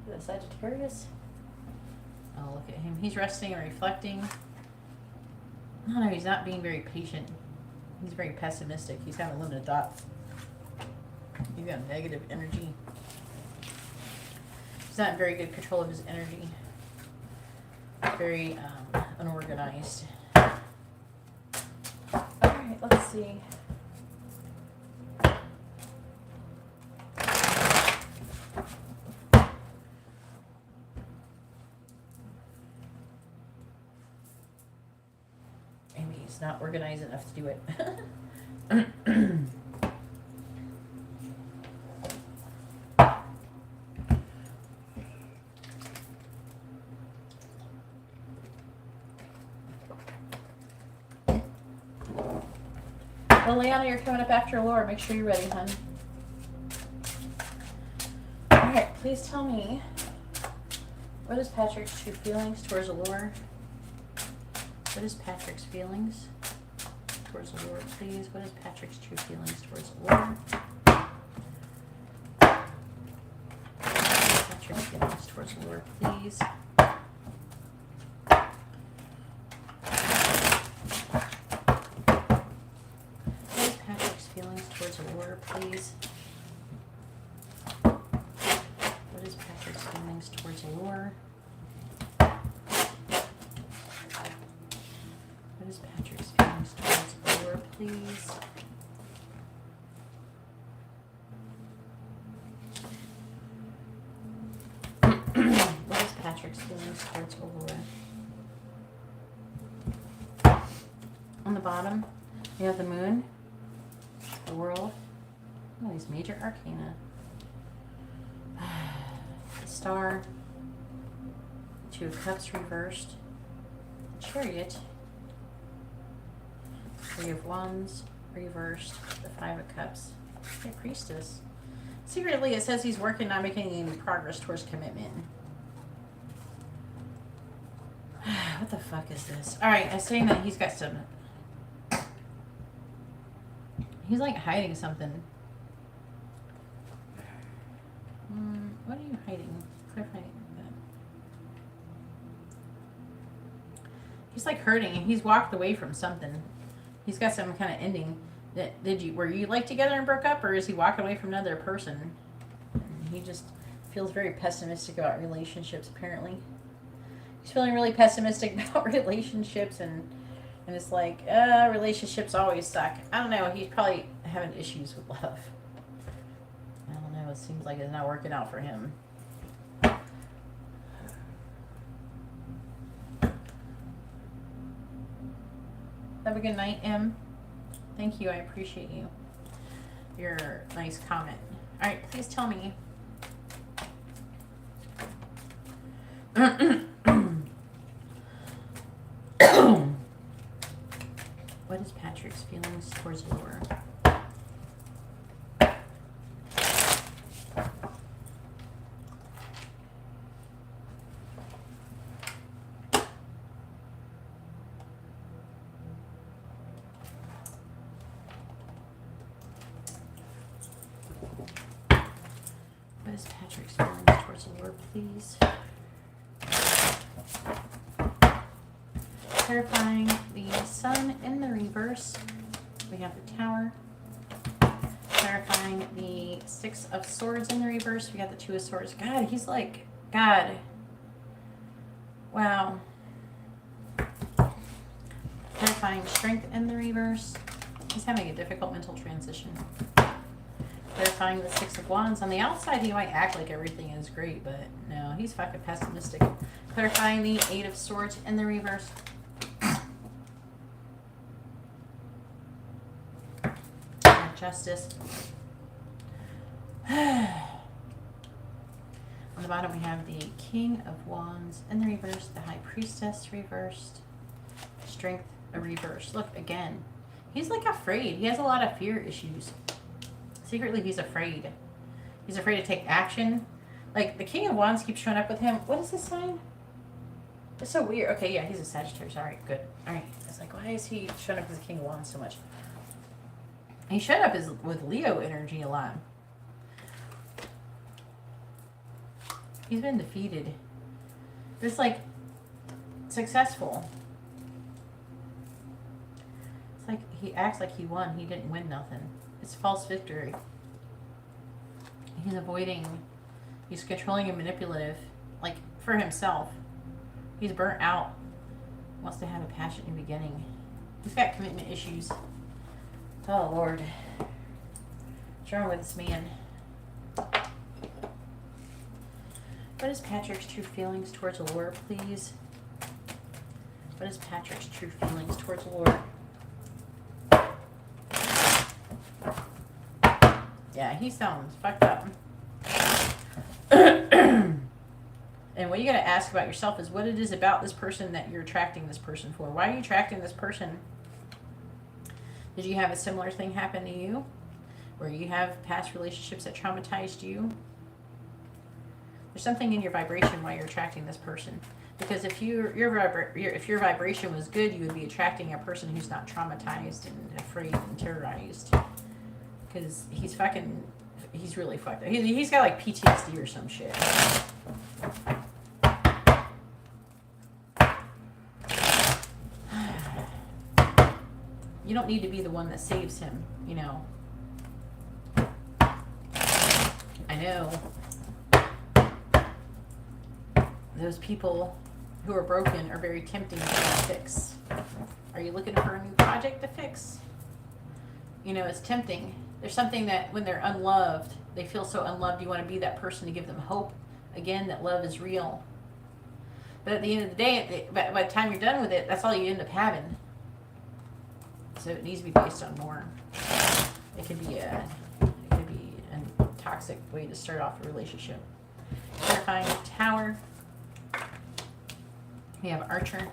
The Sagittarius. Oh, look at him. He's resting and reflecting. No, he's not being very patient. He's very pessimistic. He's having limited thoughts. He's got negative energy. He's not in very good control of his energy. Very unorganized. Alright, let's see. Maybe he's not organized enough to do it. Well, Leanna, you're coming up after Laura. Make sure you're ready, hon. Alright, please tell me, what is Patrick's true feelings towards Allure? What is Patrick's feelings towards Allure, please? What is Patrick's true feelings towards Allure? Patrick's feelings towards Allure, please. What is Patrick's feelings towards Allure, please? What is Patrick's feelings towards Allure? What is Patrick's feelings towards Allure, please? What is Patrick's feelings towards Allure? On the bottom, we have the moon, the world, oh, these major arcana, the star, Two of Cups reversed, Chariot, Three of Wands reversed, the Five of Cups, the Priestess. Secretly, it says he's working on making any progress towards commitment. What the fuck is this? Alright, I'm saying that he's got some... He's like hiding something. What are you hiding? Clarify that. He's like hurting and he's walked away from something. He's got some kind of ending. Were you like together and broke up, or is he walking away from another person? He just feels very pessimistic about relationships, apparently. He's feeling really pessimistic about relationships, and it's like, relationships always suck. I don't know, he's probably having issues with love. I don't know, it seems like it's not working out for him. Have a good night, M. Thank you, I appreciate you. Your nice comment. Alright, please tell me. What is Patrick's feelings towards Laura? What is Patrick's feelings towards Laura, please? Clarifying the Sun in the reverse. We have the Tower. Clarifying the Six of Swords in the reverse. We got the Two of Swords. God, he's like, God. Wow. Clarifying Strength in the reverse. He's having a difficult mental transition. Clarifying the Six of Wands. On the outside, he might act like everything is great, but no, he's fucking pessimistic. Clarifying the Eight of Swords in the reverse. Justice. On the bottom, we have the King of Wands in the reverse, the High Priestess reversed, Strength reversed. Look, again, he's like afraid. He has a lot of fear issues. Secretly, he's afraid. He's afraid to take action. Like, the King of Wands keeps showing up with him. What is his sign? It's so weird. Okay, yeah, he's a Sagittarius. All right, good. All right. It's like, why is he showing up as the King of Wands so much? He showed up with Leo energy a lot. He's been defeated. It's like, successful. It's like he acts like he won. He didn't win nothing. It's false victory. He's avoiding, he's controlling and manipulative, like for himself. He's burnt out, wants to have a passionate new beginning. He's got commitment issues. Oh Lord. What's wrong with this man? What is Patrick's true feelings towards Allure, please? What is Patrick's true feelings towards Allure? Yeah, he sounds fucked up. And what you got to ask about yourself is what it is about this person that you're attracting this person for. Why are you attracting this person? Did you have a similar thing happen to you? Where you have past relationships that traumatized you? There's something in your vibration why you're attracting this person. Because if if your vibration was good, you would be attracting a person who's not traumatized and afraid and terrorized. Because he's really fucked up. He's got like PTSD or some shit. You don't need to be the one that saves him, you know. I know. Those people who are broken are very tempting to fix. Are you looking for a new project to fix? You know, it's tempting. There's something that when they're unloved, they feel so unloved, you want to be that person to give them hope. Again, that love is real. But at the end of the day, by the time you're done with it, that's all you end up having. So it needs to be based on more. It could be a toxic way to start off a relationship. Clarifying the Tower. We have Archer.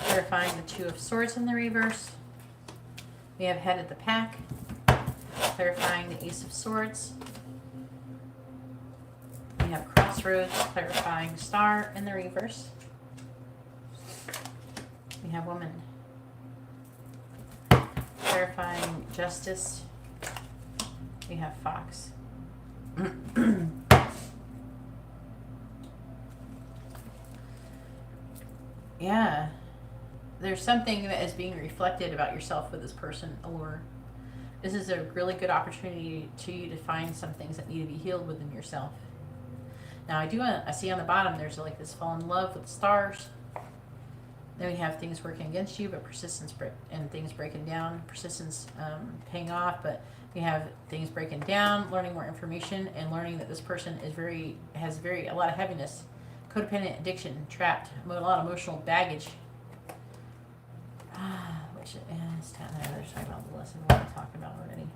Clarifying the Two of Swords in the reverse. We have Head of the Pack. Clarifying the Ace of Swords. We have Crossroads. Clarifying Star in the reverse. We have Woman. Clarifying Justice. We have Fox. Yeah. There's something that is being reflected about yourself with this person, Allure. This is a really good opportunity to you to find some things that need to be healed within yourself. Now, I see on the bottom, there's like this fall in love with stars. Then we have things working against you, but persistence and things breaking down. Persistence paying off, but we have things breaking down, learning more information, and learning that this person has a lot of heaviness, codependent addiction, trapped, a lot of emotional baggage. Which is time that I was talking about the lesson we want to talk about already.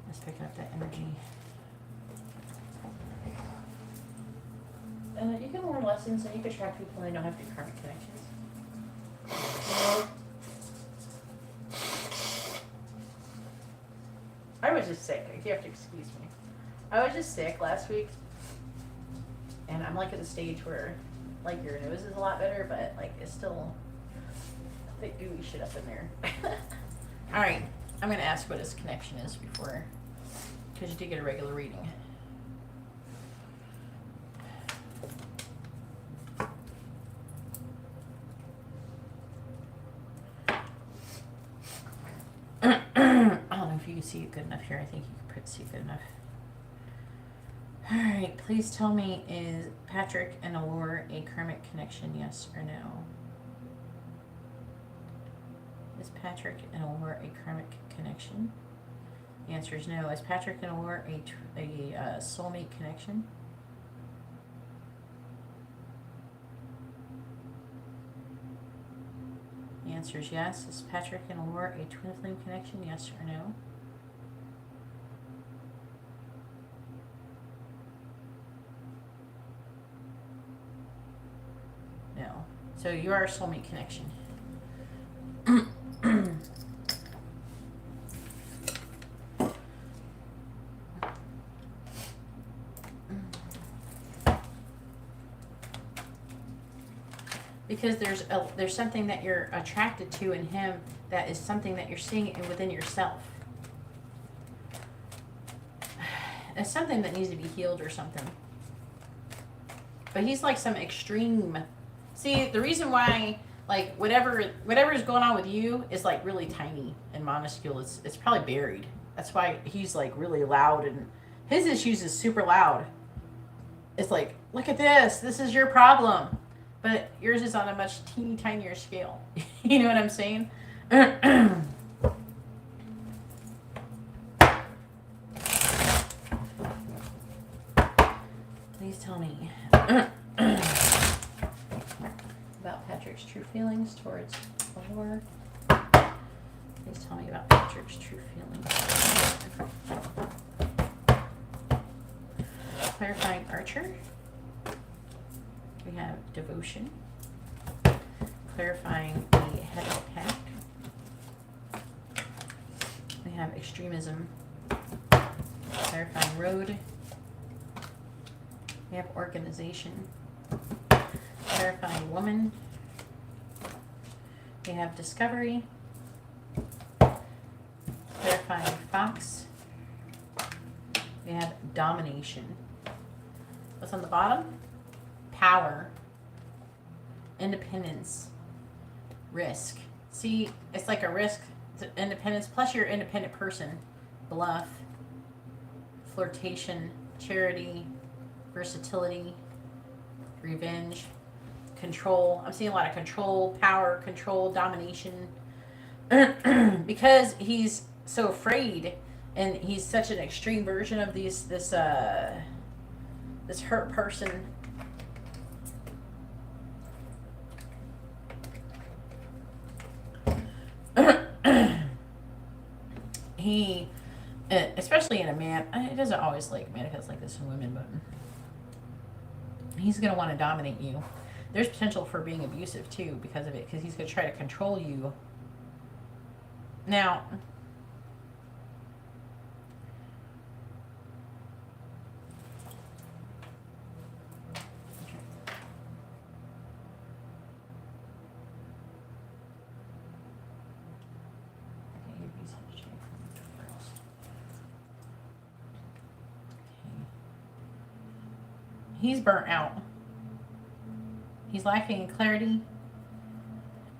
Just picking up that energy. You can learn lessons and you can attract people and they don't have to do karmic connections. I was just sick. You have to excuse me. I was just sick last week. And I'm like at the stage where like your nose is a lot better, but like it's still thick gooey shit up in there. Alright. I'm going to ask what his connection is before, because you did get a regular reading. I don't know if you can see it good enough here. I think you can see it good enough. Alright, please tell me, is Patrick and Allure a karmic connection, yes or no? Is Patrick and Allure a karmic connection? The answer is no. Is Patrick and Allure a soulmate connection? The answer is yes. Is Patrick and Allure a twin flame connection? Yes or no? No. So you are a soulmate connection. Because there's something that you're attracted to in him that is something that you're seeing within yourself. It's something that needs to be healed or something. But he's like some extreme See, the reason why, like, whatever is going on with you is, like, really tiny and minuscule. It's probably buried. That's why he's, like, really loud, and his issues is super loud. It's like, look at this. This is your problem. But yours is on a much teeny tinier scale. You know what I'm saying? Please tell me about Patrick's true feelings towards Allure. Please tell me about Patrick's true feelings. Clarifying Archer. We have Devotion. Clarifying the Head of the Pack. We have Extremism. Clarifying Road. We have Organization. Clarifying Woman. We have Discovery. Clarifying Fox. We have Domination. What's on the bottom? Power. Independence. Risk. See, it's like a risk to independence, plus you're an independent person. Bluff. Flirtation. Charity. Versatility. Revenge. Control. I'm seeing a lot of control, power, control, domination. Because he's so afraid, and he's such an extreme version of this hurt person. He, especially in a man, it doesn't always like manifest like this in women, but he's going to want to dominate you. There's potential for being abusive too because of it, because he's going to try to control you. Now, he's burnt out. He's lacking in clarity.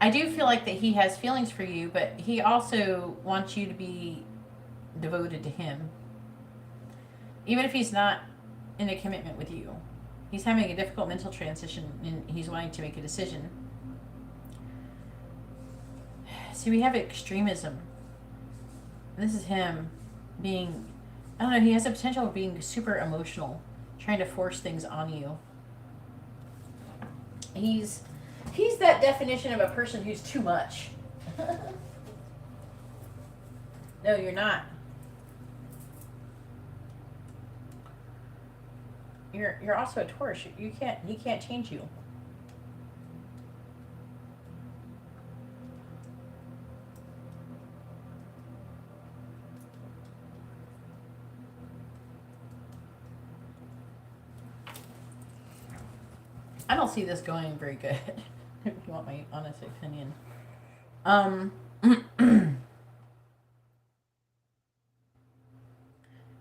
I do feel like that he has feelings for you, but he also wants you to be devoted to him. Even if he's not in a commitment with you. He's having a difficult mental transition, and he's wanting to make a decision. See, we have extremism. This is him being, I don't know, he has the potential of being super emotional, trying to force things on you. He's that definition of a person who's too much. No, you're not. You're also a Taurus. He can't change you. I don't see this going very good. If you want my honest opinion. I'm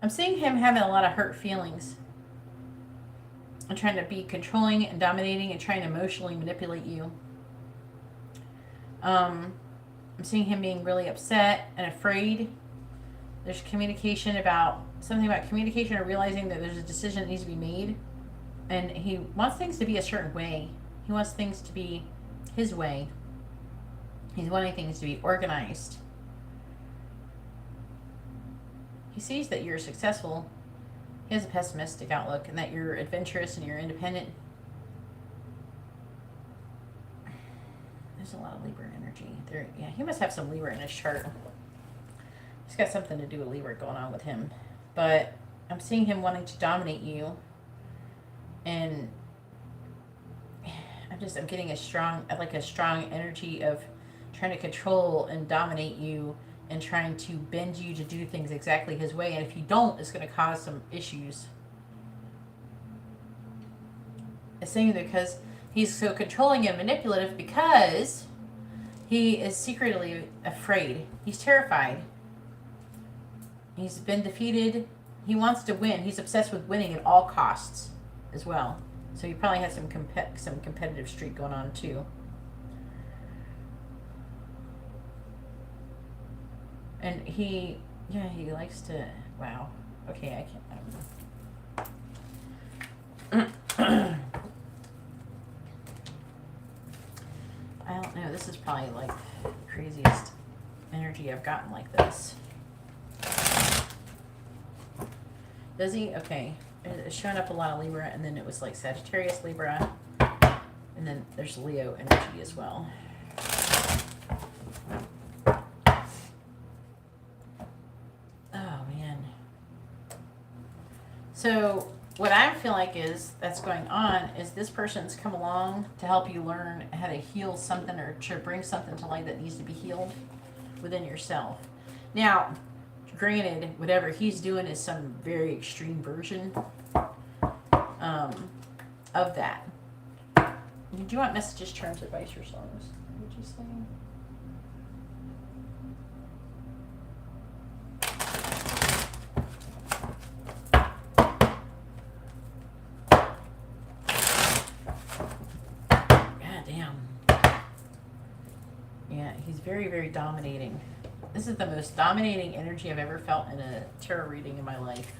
seeing him having a lot of hurt feelings. And trying to be controlling and dominating and trying to emotionally manipulate you. I'm seeing him being really upset and afraid. There's communication about, something about communication or realizing that there's a decision that needs to be made. And he wants things to be a certain way. He wants things to be his way. He's wanting things to be organized. He sees that you're successful. He has a pessimistic outlook, and that you're adventurous and you're independent. There's a lot of Libra energy there. Yeah, he must have some Libra in his chart. He's got something to do with Libra going on with him. But I'm seeing him wanting to dominate you. And I'm getting a strong energy of trying to control and dominate you and trying to bend you to do things exactly his way. And if you don't, it's going to cause some issues. It's saying because he's so controlling and manipulative because he is secretly afraid. He's terrified. He's been defeated. He wants to win. He's obsessed with winning at all costs as well. So you probably had some competitive streak going on too. And he likes to, wow. Okay, I can't. I don't know. This is probably like the craziest energy I've gotten like this. Does he? Okay. It's showing up a lot of Libra, and then it was like Sagittarius, Libra, and then there's Leo energy as well. Oh, man. So what I feel like is that's going on is this person's come along to help you learn how to heal something or to bring something to light that needs to be healed within yourself. Now, granted, whatever he's doing is some very extreme version of that. Do you want messages, charms, advice, or songs? What would you say? He's very, very dominating. This is the most dominating energy I've ever felt in a tarot reading in my life.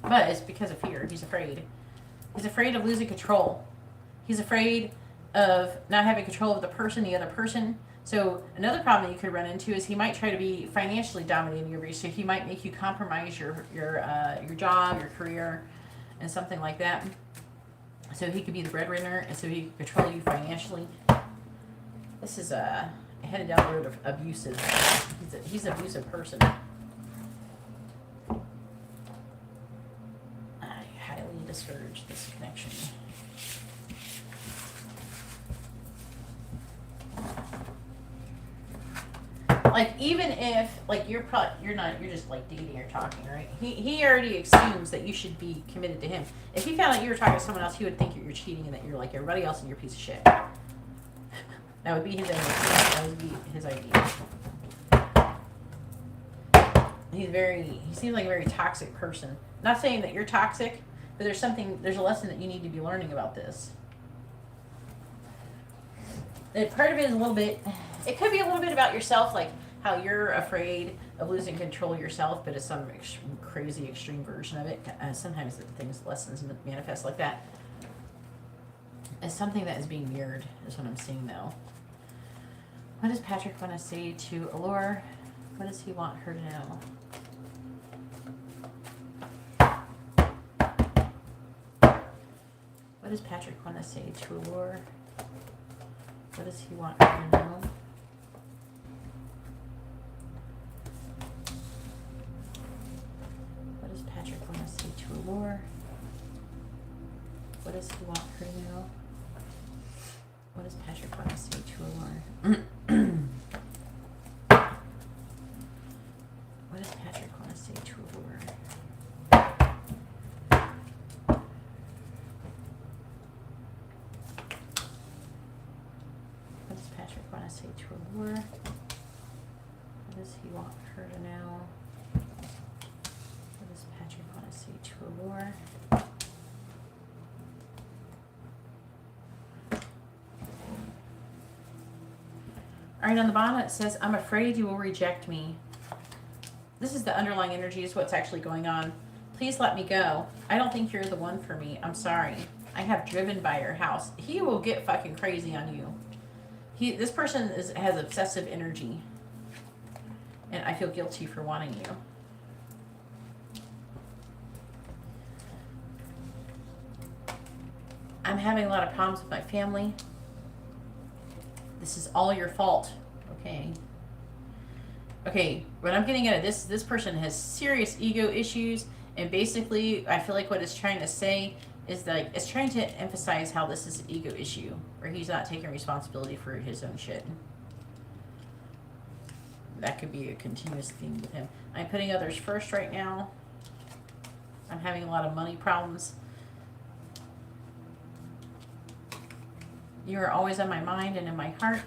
But it's because of fear. He's afraid. He's afraid of losing control. He's afraid of not having control of the other person. So another problem that you could run into is he might try to be financially dominating over you. So he might make you compromise your job, your career, and something like that. So he could be the breadwinner, and so he could control you financially. This is headed down the road of abusive. He's an abusive person. I highly discourage this connection. Like, even if, like, you're just like dating or talking, right? He already assumes that you should be committed to him. If he found out you were talking to someone else, he would think you're cheating and that you're like everybody else and you're a piece of shit. That would be his idea. That would be his idea. He seems like a very toxic person. Not saying that you're toxic, but there's a lesson that you need to be learning about this. Part of it is it could be a little bit about yourself, like how you're afraid of losing control of yourself, but it's some crazy extreme version of it. Sometimes lessons manifest like that. It's something that is being mirrored, is what I'm seeing though. What does Patrick want to say to Allure? What does he want her to know? What does Patrick want to say to Allure? What does he want her to know? What does Patrick want to say to Allure? What does he want her to know? What does Patrick want to say to Allure? What does Patrick want to say to Allure? What does Patrick want to say to Allure? What does he want her to know? What does Patrick want to say to Allure? All right, on the bottom it says, I'm afraid you will reject me. This is the underlying energy, is what's actually going on. Please let me go. I don't think you're the one for me. I'm sorry. I have driven by your house. He will get fucking crazy on you. This person has obsessive energy. And I feel guilty for wanting you. I'm having a lot of problems with my family. This is all your fault. Okay. Okay, what I'm getting at is this person has serious ego issues, and basically I feel like what it's trying to say is that it's trying to emphasize how this is an ego issue, where he's not taking responsibility for his own shit. That could be a continuous theme with him. I'm putting others first right now. I'm having a lot of money problems. You are always on my mind and in my heart.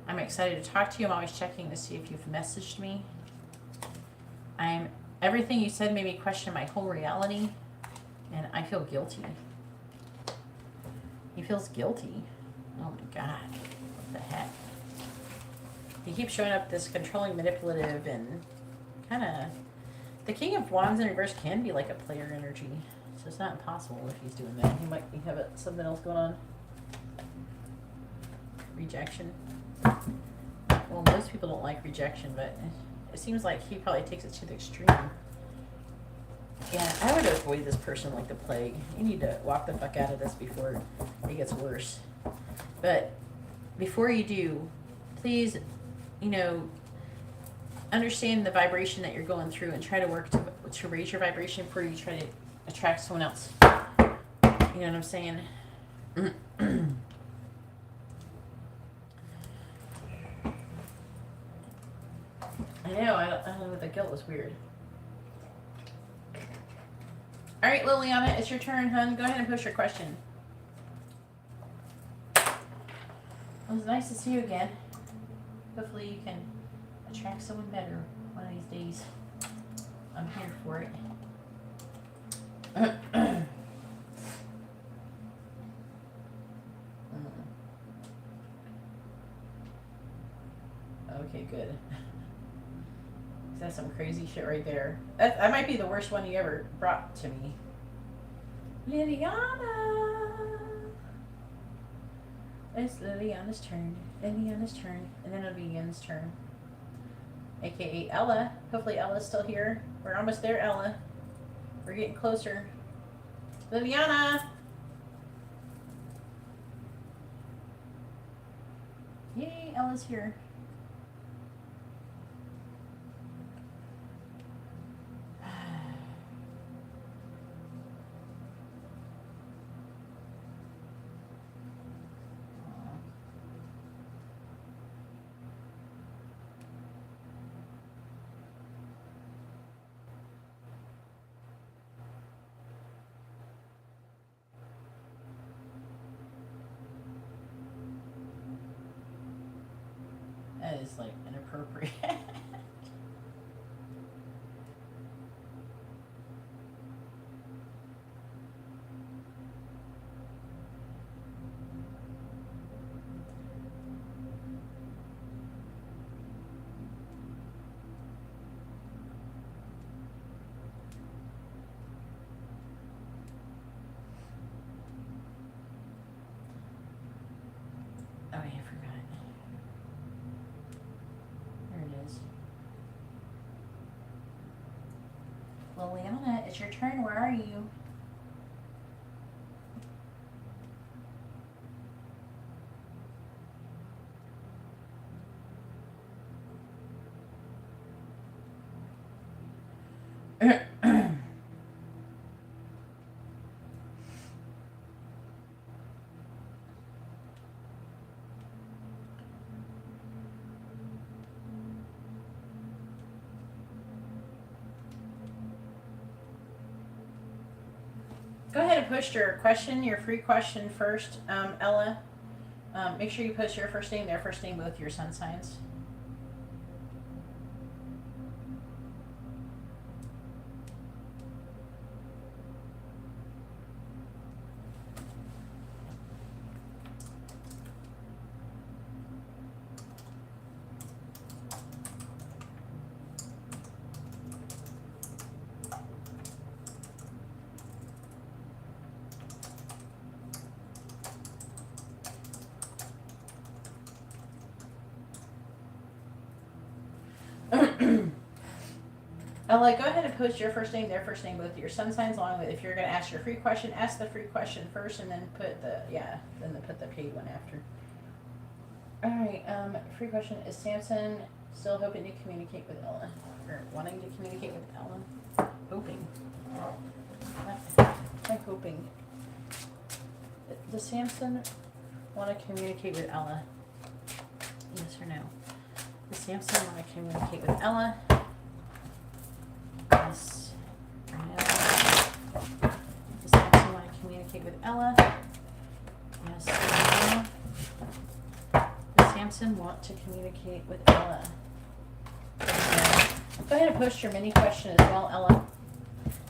I'm excited to talk to you. I'm always checking to see if you've messaged me. I Everything you said made me question my whole reality, and I feel guilty. He feels guilty. Oh my God. What the heck? He keeps showing up this controlling, manipulative, and kind of... The King of Wands in reverse can be like a player energy. So it's not impossible if he's doing that. He might have something else going on. Rejection. Well, most people don't like rejection, but it seems like he probably takes it to the extreme. Yeah, I would avoid this person like the plague. You need to walk the fuck out of this before it gets worse. But before you do, please, you know, understand the vibration that you're going through and try to work to raise your vibration before you try to attract someone else. You know what I'm saying? I know, I don't know, the guilt was weird. All right, Liliana, it's your turn, hun. Go ahead and push your question. It was nice to see you again. Hopefully you can attract someone better one of these days. I'm here for it. Okay, good. That's some crazy shit right there. That might be the worst one you ever brought to me. Liliana! It's Liliana's turn. Liliana's turn. And then it'll be Yen's turn. AKA Ella. Hopefully Ella's still here. We're almost there, Ella. We're getting closer. Liliana! Yay, Ella's here. That is like inappropriate. Oh, yeah, I forgot. Liliana, it's your turn. Where are you? Go ahead and post your question, your free question first, Ella. Make sure you post your first name, their first name, both your sun signs. Ella, go ahead and post your first name, their first name, both your sun signs, along with if you're going to ask your free question, ask the free question first, and then put the put the paid one after. All right, free question, is Samson still hoping to communicate with Ella, or wanting to communicate with Ella? Hoping. I'm hoping. Does Samson want to communicate with Ella? Yes or no? Does Samson want to communicate with Ella? Yes or no? Does Samson want to communicate with Ella? Yes or no? Does Samson want to communicate with Ella? No. Go ahead and post your mini question as well, Ella.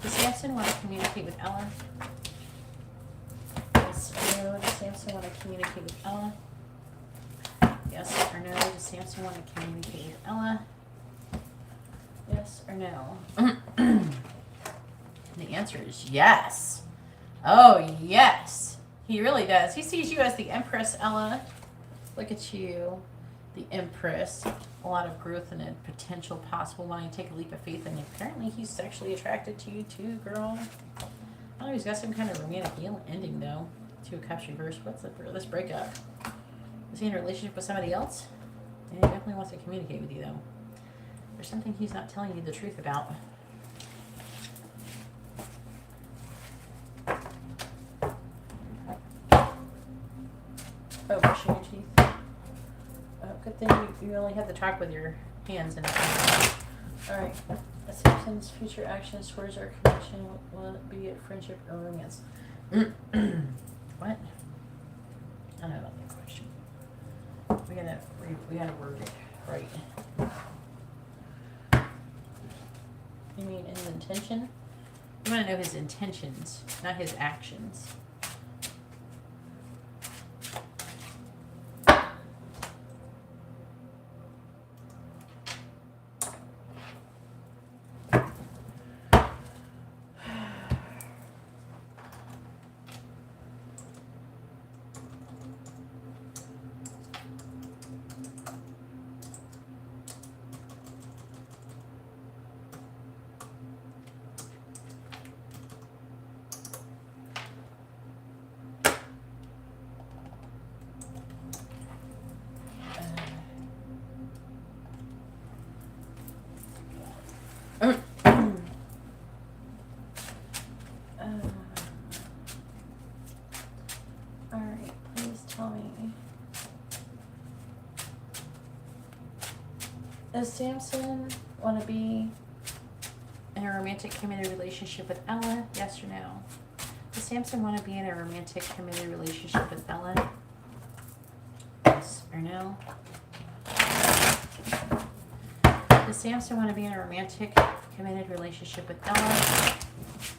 Does Samson want to communicate with Ella? Yes or no? Does Samson want to communicate with Ella? Yes or no? Does Samson want to communicate with Ella? Yes or no? The answer is yes. Oh, yes. He really does. He sees you as the Empress, Ella. Look at you. The Empress. A lot of growth and a potential possible wanting to take a leap of faith. And apparently he's sexually attracted to you too, girl. Oh, he's got some kind of romantic ending, though. Two of Cups reversed. What's this breakup? Is he in a relationship with somebody else? And he definitely wants to communicate with you, though. There's something he's not telling you the truth about. Oh, brushing your teeth. Oh, good thing you only have to talk with your hands and alright. Samson's future actions towards our connection, will it be a friendship or romance? What? I don't know about that question. We gotta word it right. You mean his intention? You want to know his intentions, not his actions. Alright, please tell me. Does Samson want to be in a romantic committed relationship with Ella? Yes or no? Does Samson want to be in a romantic committed relationship with Ella? Yes or no? Does Samson want to be in a romantic committed relationship with Ella?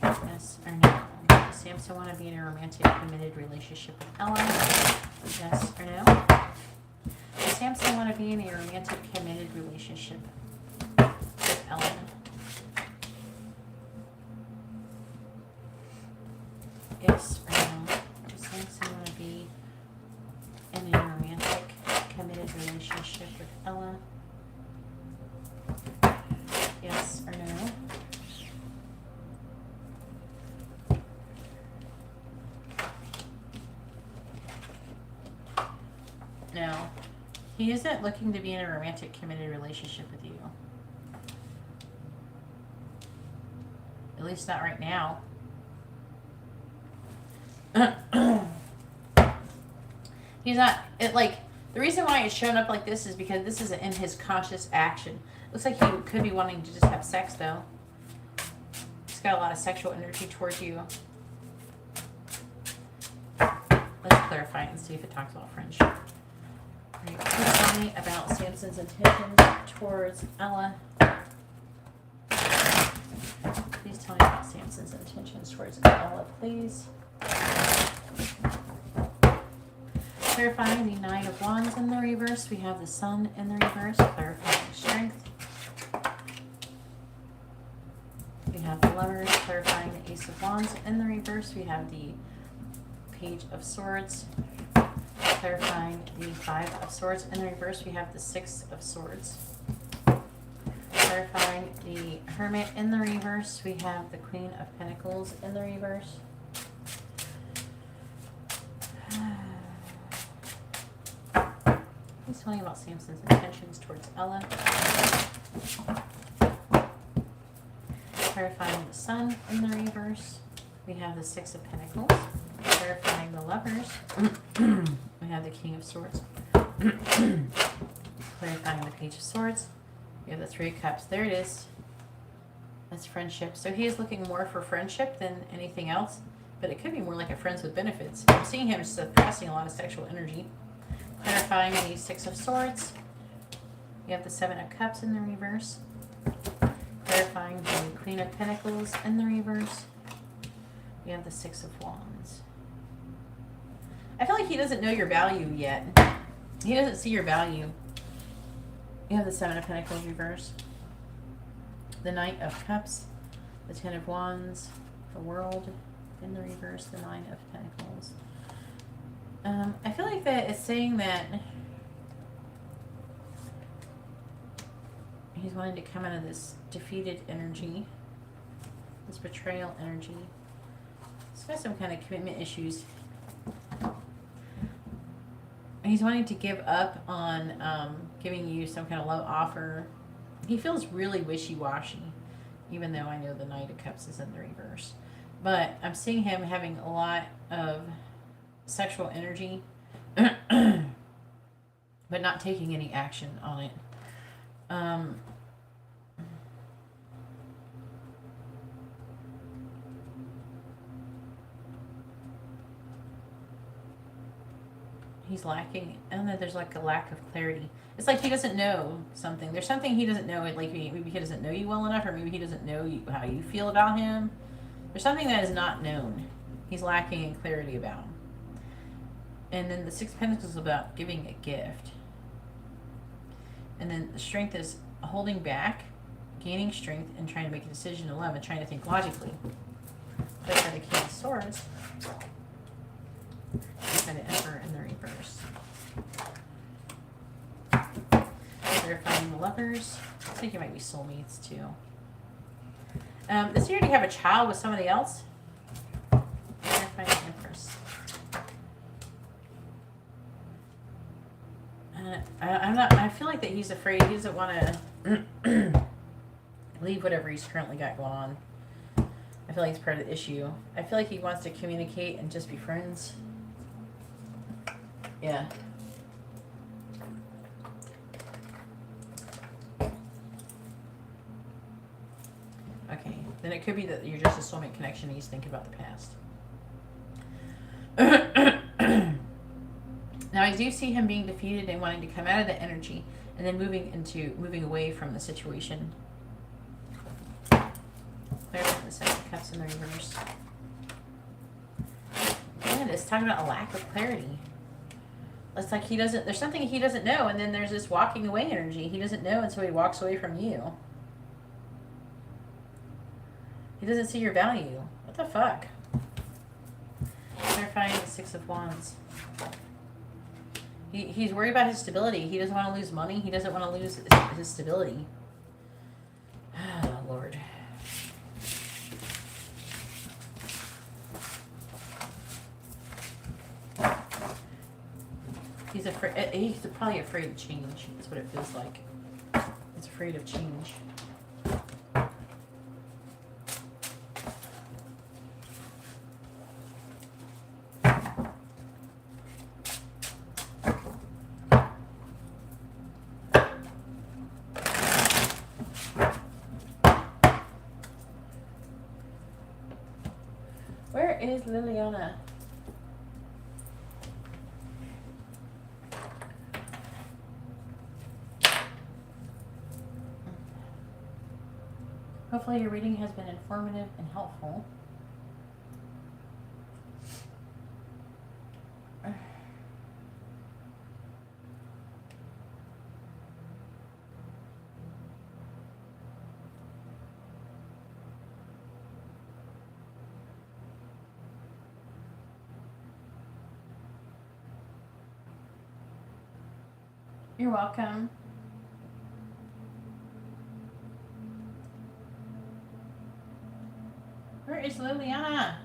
Yes or no? Does Samson want to be in a romantic committed relationship with Ella? Yes or no? Does Samson want to be in a romantic committed relationship with Ella? Yes or no? Does Samson want to be in a romantic committed relationship with Ella? Yes or no? No. He isn't looking to be in a romantic committed relationship with you. At least not right now. He's not, the reason why it's shown up like this is because this is in his conscious action. Looks like he could be wanting to just have sex, though. He's got a lot of sexual energy towards you. Let's clarify it and see if it talks about friendship. Right, please tell me about Samson's intentions towards Ella. Please tell me about Samson's intentions towards Ella, please. Clarifying the Nine of Wands in the reverse. We have the Sun in the reverse. Clarifying strength. We have the Lovers. Clarifying the Ace of Wands in the reverse. We have the Page of Swords. Clarifying the Five of Swords in the reverse. We have the Six of Swords. Clarifying the Hermit in the reverse. We have the Queen of Pentacles in the reverse. Please tell me about Samson's intentions towards Ella. Clarifying the Sun in the reverse. We have the Six of Pentacles. Clarifying the Lovers. We have the King of Swords. Clarifying the Page of Swords. We have the Three of Cups. There it is. That's friendship. So he is looking more for friendship than anything else, but it could be more like a friends with benefits. I'm seeing him suppressing a lot of sexual energy. Clarifying the Six of Swords. We have the Seven of Cups in the reverse. Queen of Pentacles in the reverse. We have the Six of Wands. I feel like he doesn't know your value yet. He doesn't see your value. You have the Seven of Pentacles reverse. The Knight of Cups. The Ten of Wands. The World in the reverse. The Nine of Pentacles. I feel like that it's saying that he's wanting to come out of this defeated energy. This betrayal energy. He's got some kind of commitment issues. He's wanting to give up on giving you some kind of love offer. He feels really wishy-washy, even though I know the Knight of Cups is in the reverse. But I'm seeing him having a lot of sexual energy, but not taking any action on it. He's lacking, I don't know, there's like a lack of clarity. It's like he doesn't know something. There's something he doesn't know. Like maybe he doesn't know you well enough, or maybe he doesn't know you, how you feel about him. There's something that is not known. He's lacking in clarity about. And then the Six of Pentacles is about giving a gift. And then the Strength is holding back, gaining strength, and trying to make a decision in love and trying to think logically. But for the King of Swords, and the Emperor in the reverse. Clarifying the Lovers. I think you might be soulmates too. Does he already have a child with somebody else? Clarifying the Empress. I feel like that he's afraid. He doesn't want to leave whatever he's currently got going on. I feel like it's part of the issue. I feel like he wants to communicate and just be friends. Yeah. Okay. Then it could be that you're just a soulmate connection and he's thinking about the past. Now I do see him being defeated and wanting to come out of the energy and then moving away from the situation. There's the Seven of Cups in the reverse. And it's talking about a lack of clarity. It's like he doesn't, there's something he doesn't know, and then there's this walking away energy. He doesn't know until he walks away from you. He doesn't see your value. What the fuck? Clarifying the Six of Wands. He's worried about his stability. He doesn't want to lose money. He doesn't want to lose his stability. Oh, Lord. He's afraid. He's probably afraid of change. That's what it feels like. He's afraid of change. Where is Liliana? Hopefully your reading has been informative and helpful. You're welcome. Where is Liliana?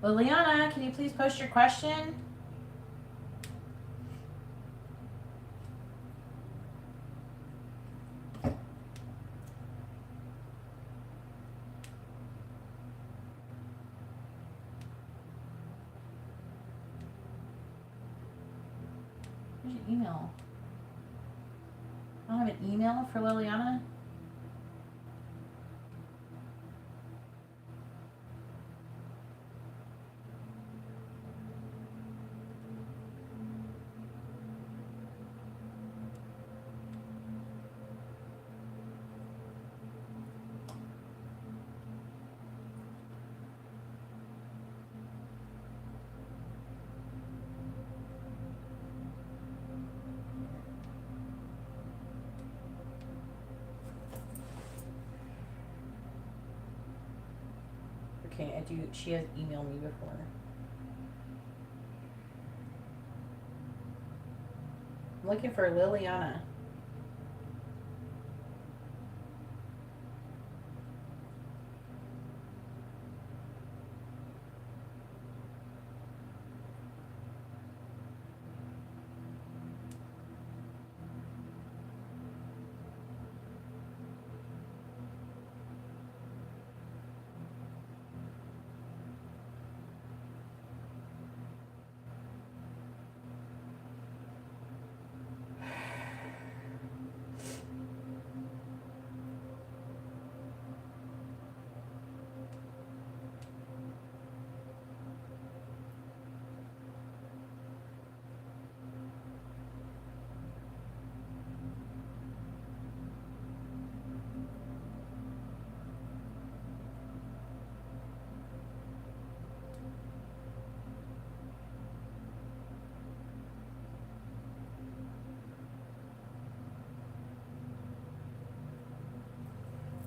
Liliana, can you please post your question? Where's your email? I don't have an email for Liliana. Okay, she has emailed me before. I'm looking for Liliana.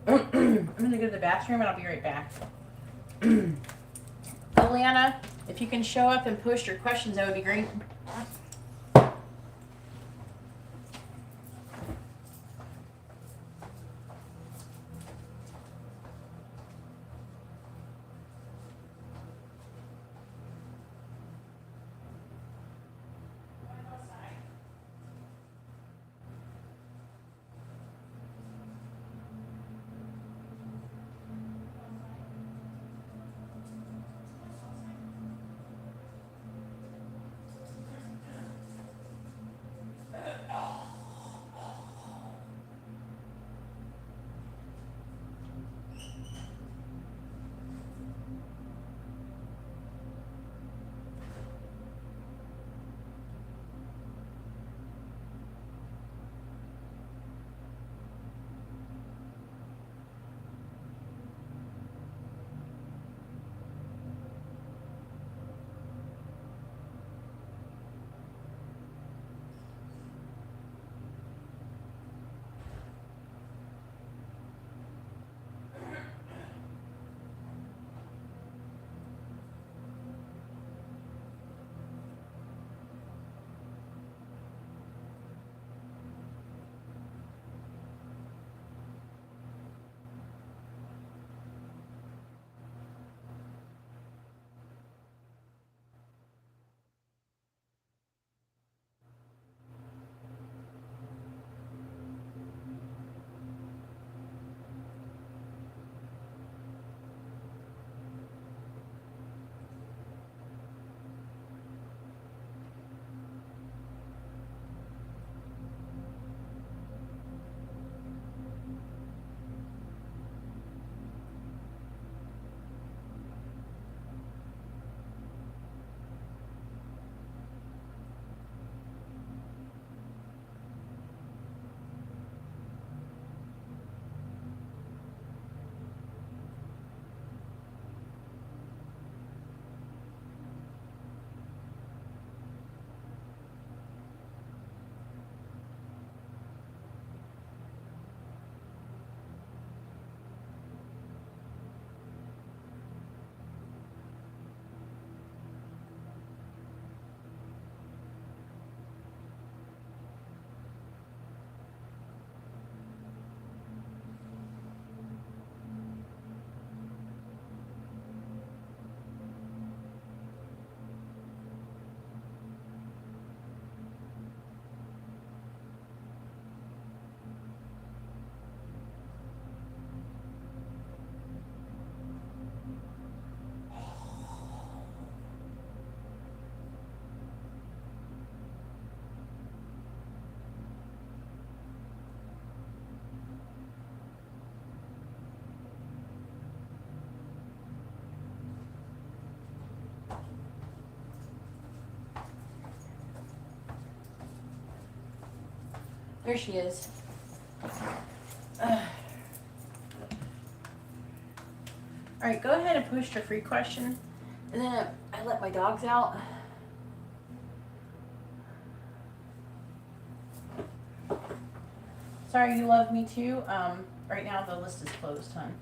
I'm gonna go to the bathroom and I'll be right back. Liliana, if you can show up and post your questions, that would be great. There she is. Alright, go ahead and post your free question. And then I let my dogs out. Sorry, you love me too. Right now the list is closed, hon.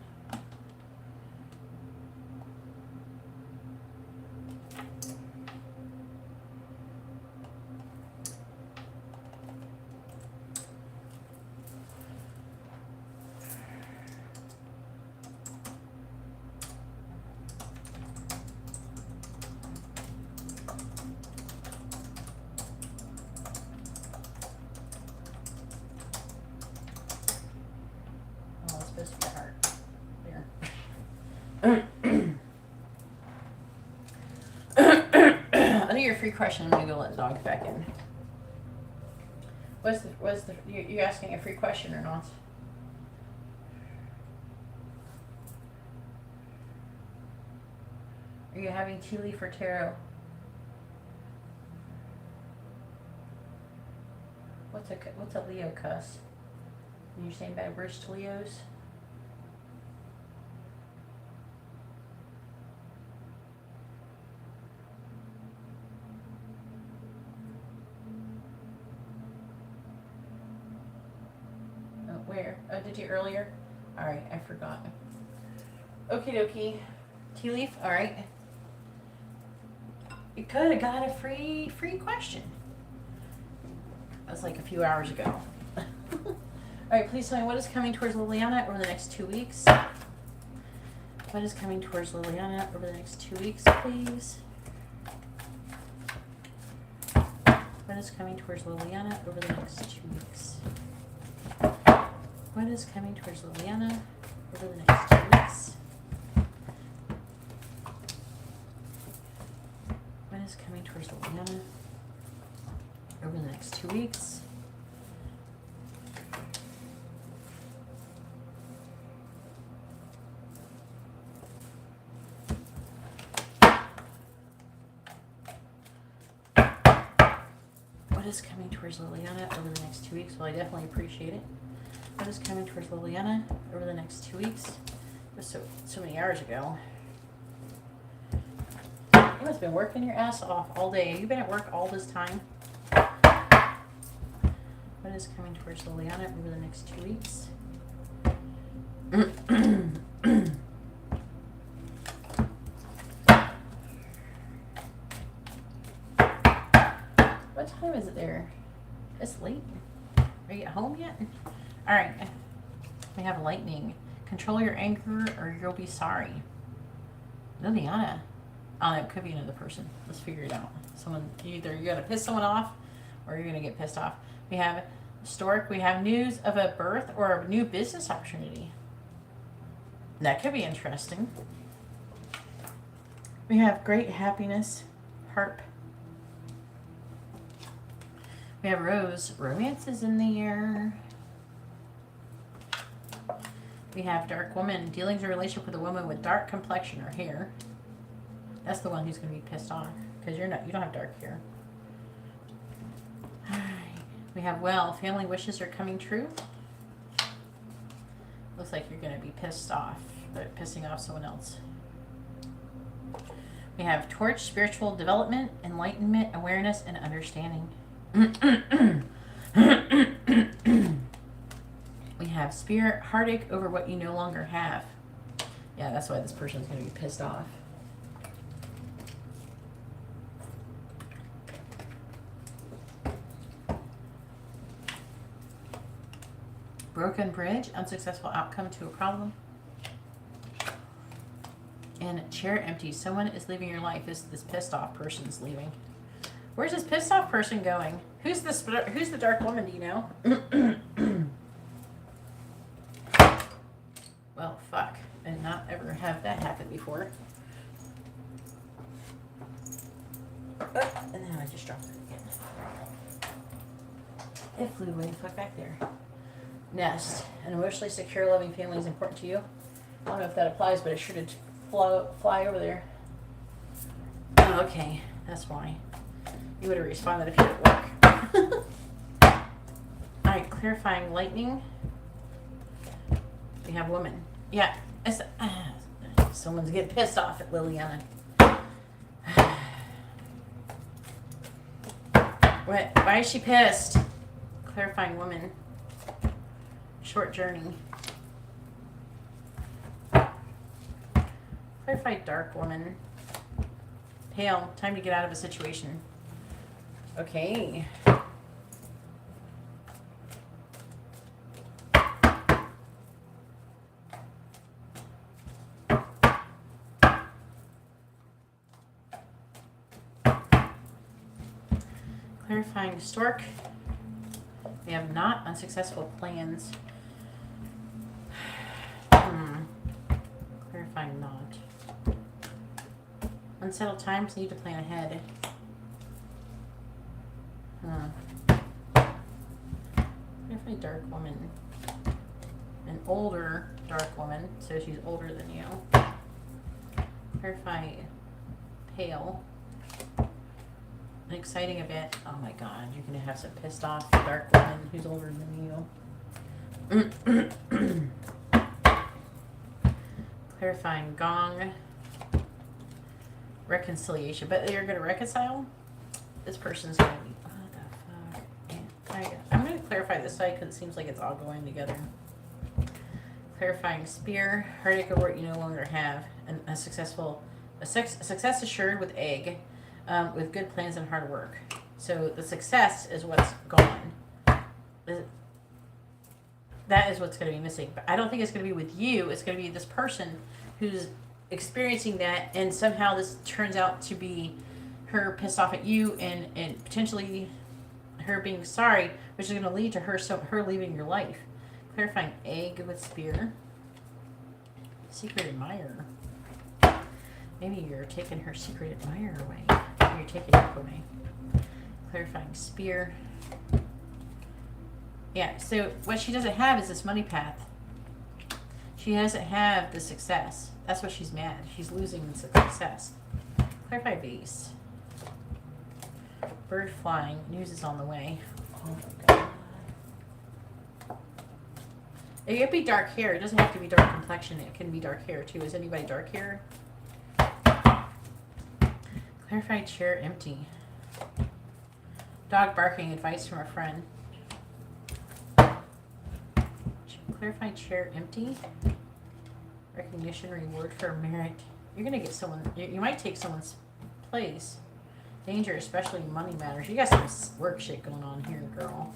Under your free question, I'm gonna go let the dog back in. You're asking a free question or not? Are you having tea leaf or tarot? What's a Leo cuss? You're saying bad words to Leos? Where? Oh, did you earlier? Alright, I forgot. Okie dokie. Tea leaf? Alright. You could have got a free question. That was like a few hours ago. Alright, please tell me what is coming towards Liliana over the next 2 weeks. What is coming towards Liliana over the next 2 weeks, please? What is coming towards Liliana over the next 2 weeks? What is coming towards Liliana over the next 2 weeks? What is coming towards Liliana over the next 2 weeks? What is coming towards Liliana over the next 2 weeks? Well, I definitely appreciate it. What is coming towards Liliana over the next 2 weeks? It was so many hours ago. You must have been working your ass off all day. Have you been at work all this time? What is coming towards Liliana over the next 2 weeks? What time is it there? It's late. Are you at home yet? Alright. We have lightning. Control your anger or you'll be sorry. Liliana. Oh, it could be another person. Let's figure it out. Someone, either you're going to piss someone off or you're going to get pissed off. We have Stork. We have news of a birth or a new business opportunity. That could be interesting. We have great happiness. Harp. We have Rose. Romance is in the air. We have Dark Woman. Dealings or relationship with a woman with dark complexion or hair. That's the one who's going to be pissed off because you don't have dark hair. Alright. We have Well. Family wishes are coming true. Looks like you're going to be pissed off, but pissing off someone else. We have Torch. Spiritual development, enlightenment, awareness, and understanding. We have Spirit. Heartache over what you no longer have. Yeah, that's why this person's going to be pissed off. Broken bridge, unsuccessful outcome to a problem. And chair empty. Someone is leaving your life. This pissed off person's leaving. Where's this pissed off person going? Who's the dark woman, do you know? Well, fuck. I did not ever have that happen before. And then I just dropped it again. It flew way the fuck back there. Nest. An emotionally secure, loving family is important to you. I don't know if that applies, but it sure did fly over there. Oh, okay. That's why. You would have responded if you were at work. right, clarifying lightning. We have woman. Yeah, it's, someone's getting pissed off at Liliana. What? Why is she pissed? Clarifying woman. Short journey. Clarify dark woman. Pale. Time to get out of a situation. Okay. Clarifying stork. We have not unsuccessful plans. Clarifying not. Unsettled times, need to plan ahead. Clarify dark woman. An older dark woman, so she's older than you. Clarify pale. An exciting event. Oh my god, you're gonna have some pissed off dark woman who's older than you. Clarifying gong. Reconciliation. But you're gonna reconcile? This person's gonna be, what the fuck? I'm gonna clarify this side because it seems like it's all going together. Clarifying spear. Heartache over what you no longer have. And a success assured with egg. With good plans and hard work. So the success is what's gone. That is what's going to be missing. But I don't think it's going to be with you. It's going to be this person who's experiencing that, and somehow this turns out to be her pissed off at you and potentially her being sorry, which is going to lead to her leaving your life. Clarifying egg with spear. Secret admirer. Maybe you're taking her secret admirer away. You're taking it away. Clarifying spear. Yeah, so what she doesn't have is this money path. She doesn't have the success. That's what she's mad. She's losing the success. Clarify base. Bird flying. News is on the way. Oh my god. It could be dark hair. It doesn't have to be dark complexion. It can be dark hair too. Is anybody dark hair? Clarify chair empty. Dog barking. Advice from a friend. Clarify chair empty. Recognition, reward for merit. You're gonna get someone. You might take someone's place. Danger, especially money matters. You got some work shit going on here, girl.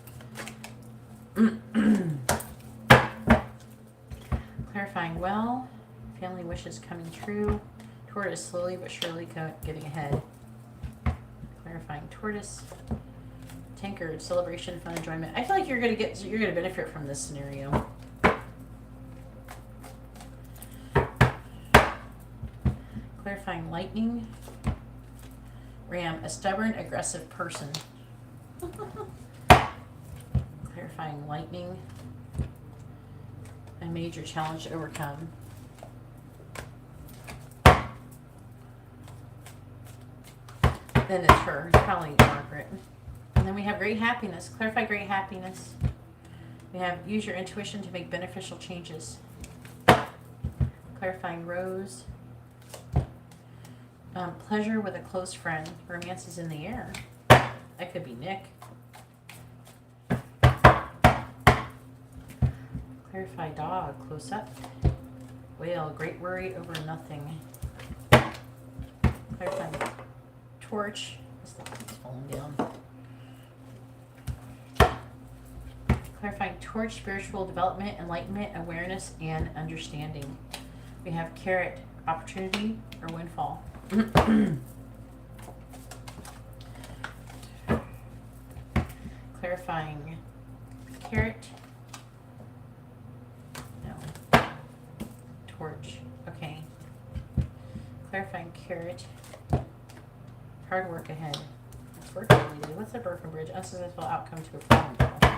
Clarifying well. Family wishes coming true. Tortoise slowly but surely getting ahead. Clarifying tortoise. Tankard, celebration, fun, enjoyment. I feel like you're gonna benefit from this scenario. Clarifying lightning. Ram, a stubborn, aggressive person. Clarifying lightning. A major challenge to overcome. Then it's her. It's probably Margaret. And then we have great happiness. Clarify great happiness. We have use your intuition to make beneficial changes. Clarifying rose. Pleasure with a close friend. Romance is in the air. That could be Nick. Clarify dog. Close up. Whale. Great worry over nothing. Clarifying torch. This thing's falling down. Clarifying torch. Spiritual development, enlightenment, awareness, and understanding. We have carrot. Opportunity or windfall. Clarifying carrot. No. Torch. Okay. Clarifying carrot. Hard work ahead. What's work related? What's a broken bridge? Unsuccessful outcome to a problem goal.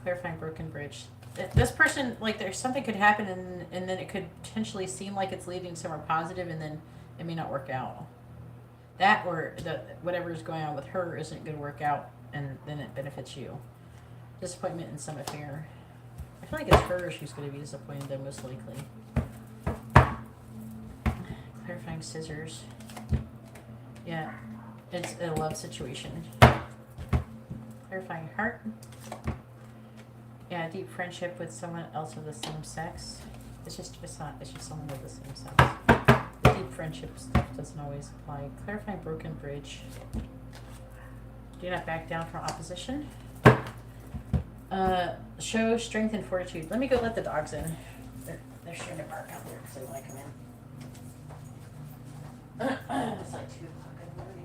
Clarifying broken bridge. This person, like, there's something could happen and then it could potentially seem like it's leading somewhere positive and then it may not work out. That or whatever is going on with her isn't going to work out and then it benefits you. Disappointment in some affair. I feel like it's her she's going to be disappointed in, most likely. Clarifying scissors. Yeah, it's a love situation. Clarifying heart. Yeah, deep friendship with someone else of the same sex. It's just someone of the same sex. The deep friendship stuff doesn't always apply. Clarifying broken bridge. Do not back down from opposition. Show strength and fortitude. Let me go let the dogs in. They're starting to bark out there because they want to come in. It's like 2 o'clock in the morning.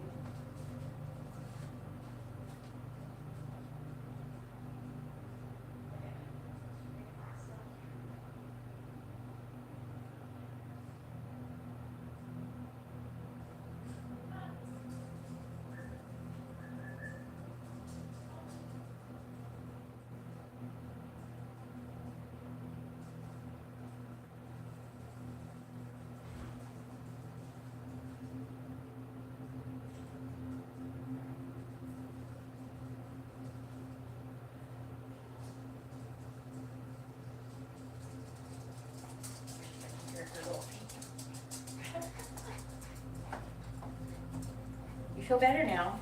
You feel better now?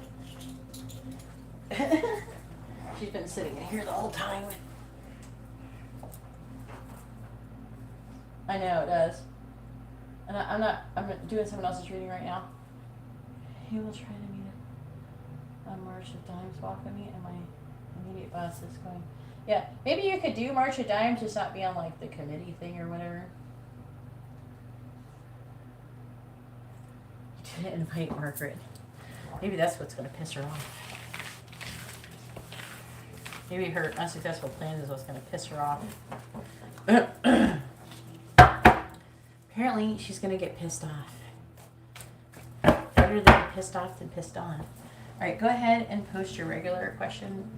She's been sitting in here the whole time. I know it does. And I'm doing someone else's reading right now. He will try to meet a March of Dimes walk with me, and my immediate boss is going. Yeah, maybe you could do March of Dimes, just not be on like the committee thing or whatever. You didn't invite Margaret. Maybe that's what's going to piss her off. Maybe her unsuccessful plan is what's going to piss her off. Apparently, she's going to get pissed off. Better than pissed off than pissed on. All right, go ahead and post your regular question.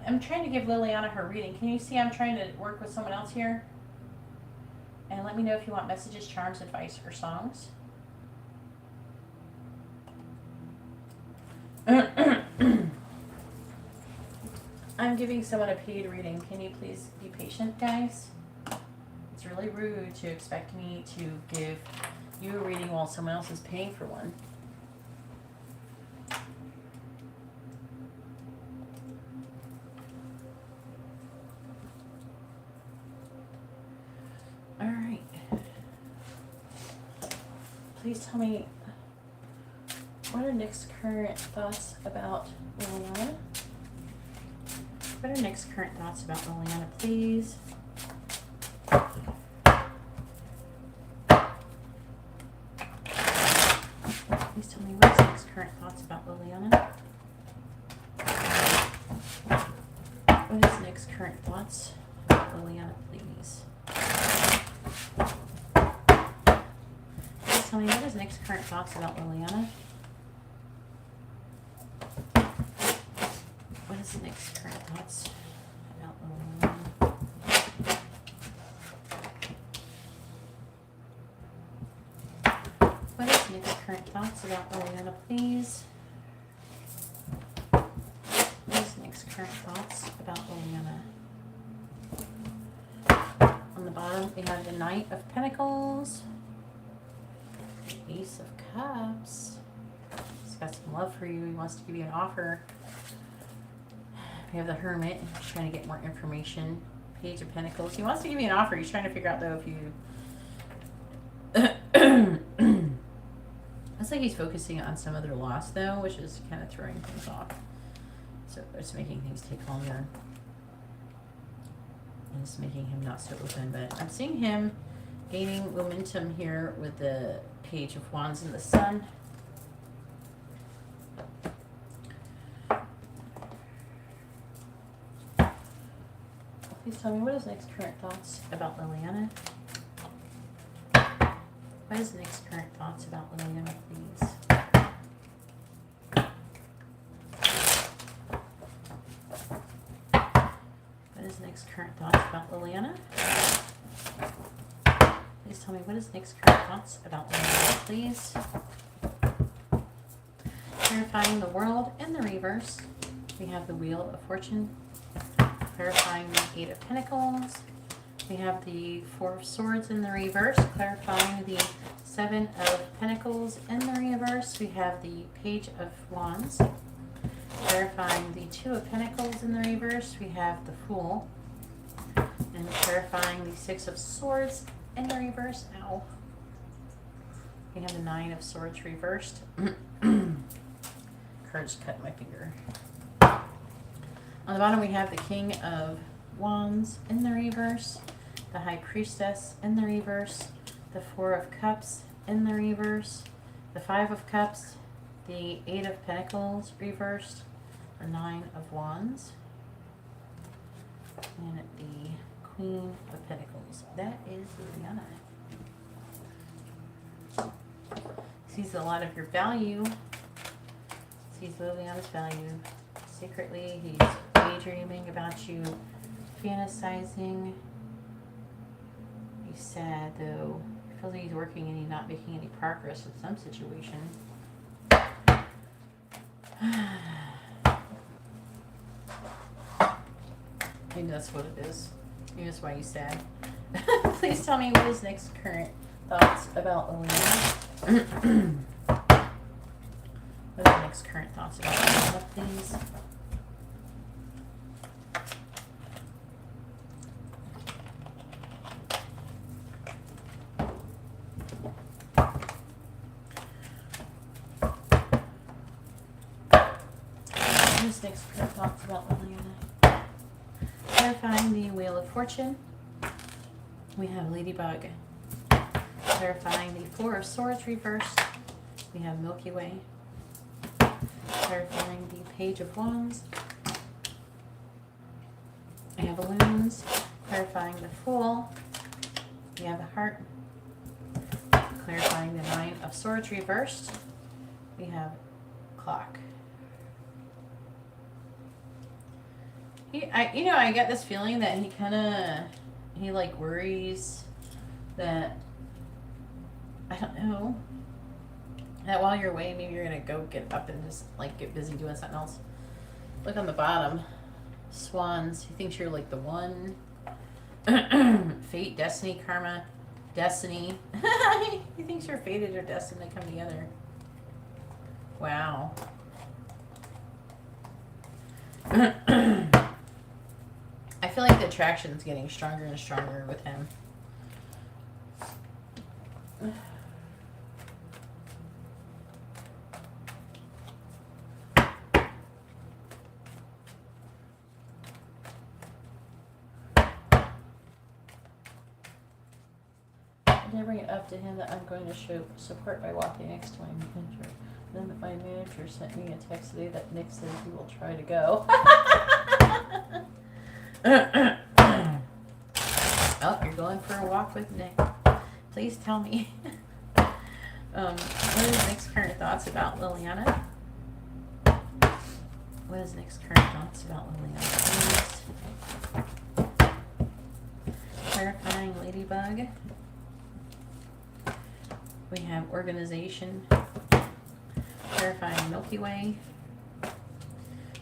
I'm trying to give Liliana her reading. Can you see I'm trying to work with someone else here? And let me know if you want messages, charms, advice, or songs. I'm giving someone a paid reading. Can you please be patient, guys? It's really rude to expect me to give you a reading while someone else is paying for one. Please tell me, what are Nick's current thoughts about Liliana? What are Nick's current thoughts about Liliana, please? Please tell me, what's Nick's current thoughts about Liliana? What is Nick's current thoughts about Liliana, please? Tell me, what is Nick's current thoughts about Liliana? What is Nick's current thoughts about Liliana? What is Nick's current thoughts about Liliana, please? What is Nick's current thoughts about Liliana? On the bottom, we have the Knight of Pentacles. Ace of Cups. He's got some love for you. He wants to give you an offer. We have the Hermit. He's trying to get more information. Page of Pentacles. He wants to give you an offer. He's trying to figure out, though, if you... Looks like he's focusing on some other loss, though, which is kind of throwing things off. So it's making things take longer. And it's making him not so open. But I'm seeing him gaining momentum here with the Page of Wands and the Sun. Please tell me, what is Nick's current thoughts about Liliana? What is Nick's current thoughts about Liliana, please? What is Nick's current thoughts about Liliana? Please tell me, what is Nick's current thoughts about Liliana, please? Clarifying the World in the reverse. We have the Wheel of Fortune. Clarifying the Eight of Pentacles. We have the Four of Swords in the reverse. Clarifying the Seven of Pentacles in the reverse. We have the Page of Wands. Clarifying the Two of Pentacles in the reverse. We have the Fool. And clarifying the Six of Swords in the reverse. Ow. We have the Nine of Swords reversed. Card's cut my finger. On the bottom we have the King of Wands in the reverse, the High Priestess in the reverse, the Four of Cups in the reverse, the Five of Cups, the Eight of Pentacles reversed, the Nine of Wands, and the Queen of Pentacles. That is Liliana. Sees a lot of your value. Sees Liliana's value. Secretly, he's daydreaming about you, fantasizing. He's sad though. He feels like he's working and he's not making any progress in some situation. Maybe that's what it is. Maybe that's why he's sad. Please tell me, what is Nick's current thoughts about Liliana? What are Nick's current thoughts about Liliana, please? Nick's current thoughts about Liliana. Clarifying the Wheel of Fortune. We have Ladybug. Clarifying the Four of Swords reversed. We have Milky Way. Clarifying the Page of Wands. We have Balloons. Clarifying the Fool. We have the Heart. Clarifying the Nine of Swords reversed. We have Clock. I get this feeling that he like worries that, I don't know, that while you're away, maybe you're gonna go get up and just like get busy doing something else. Look on the bottom, swans. He thinks you're like the one. Fate, destiny, karma, destiny. He thinks you're fated or destined to come together. Wow. I feel like the attraction's getting stronger and stronger with him. I bring it up to him that I'm going to show support by walking next to my manager. Then my manager sent me a text today that Nick said he will try to go. Oh, you're going for a walk with Nick. Please tell me. What is Nick's current thoughts about Liliana? What is Nick's current thoughts about Liliana? Please. Clarifying Ladybug. We have Organization. Clarifying Milky Way.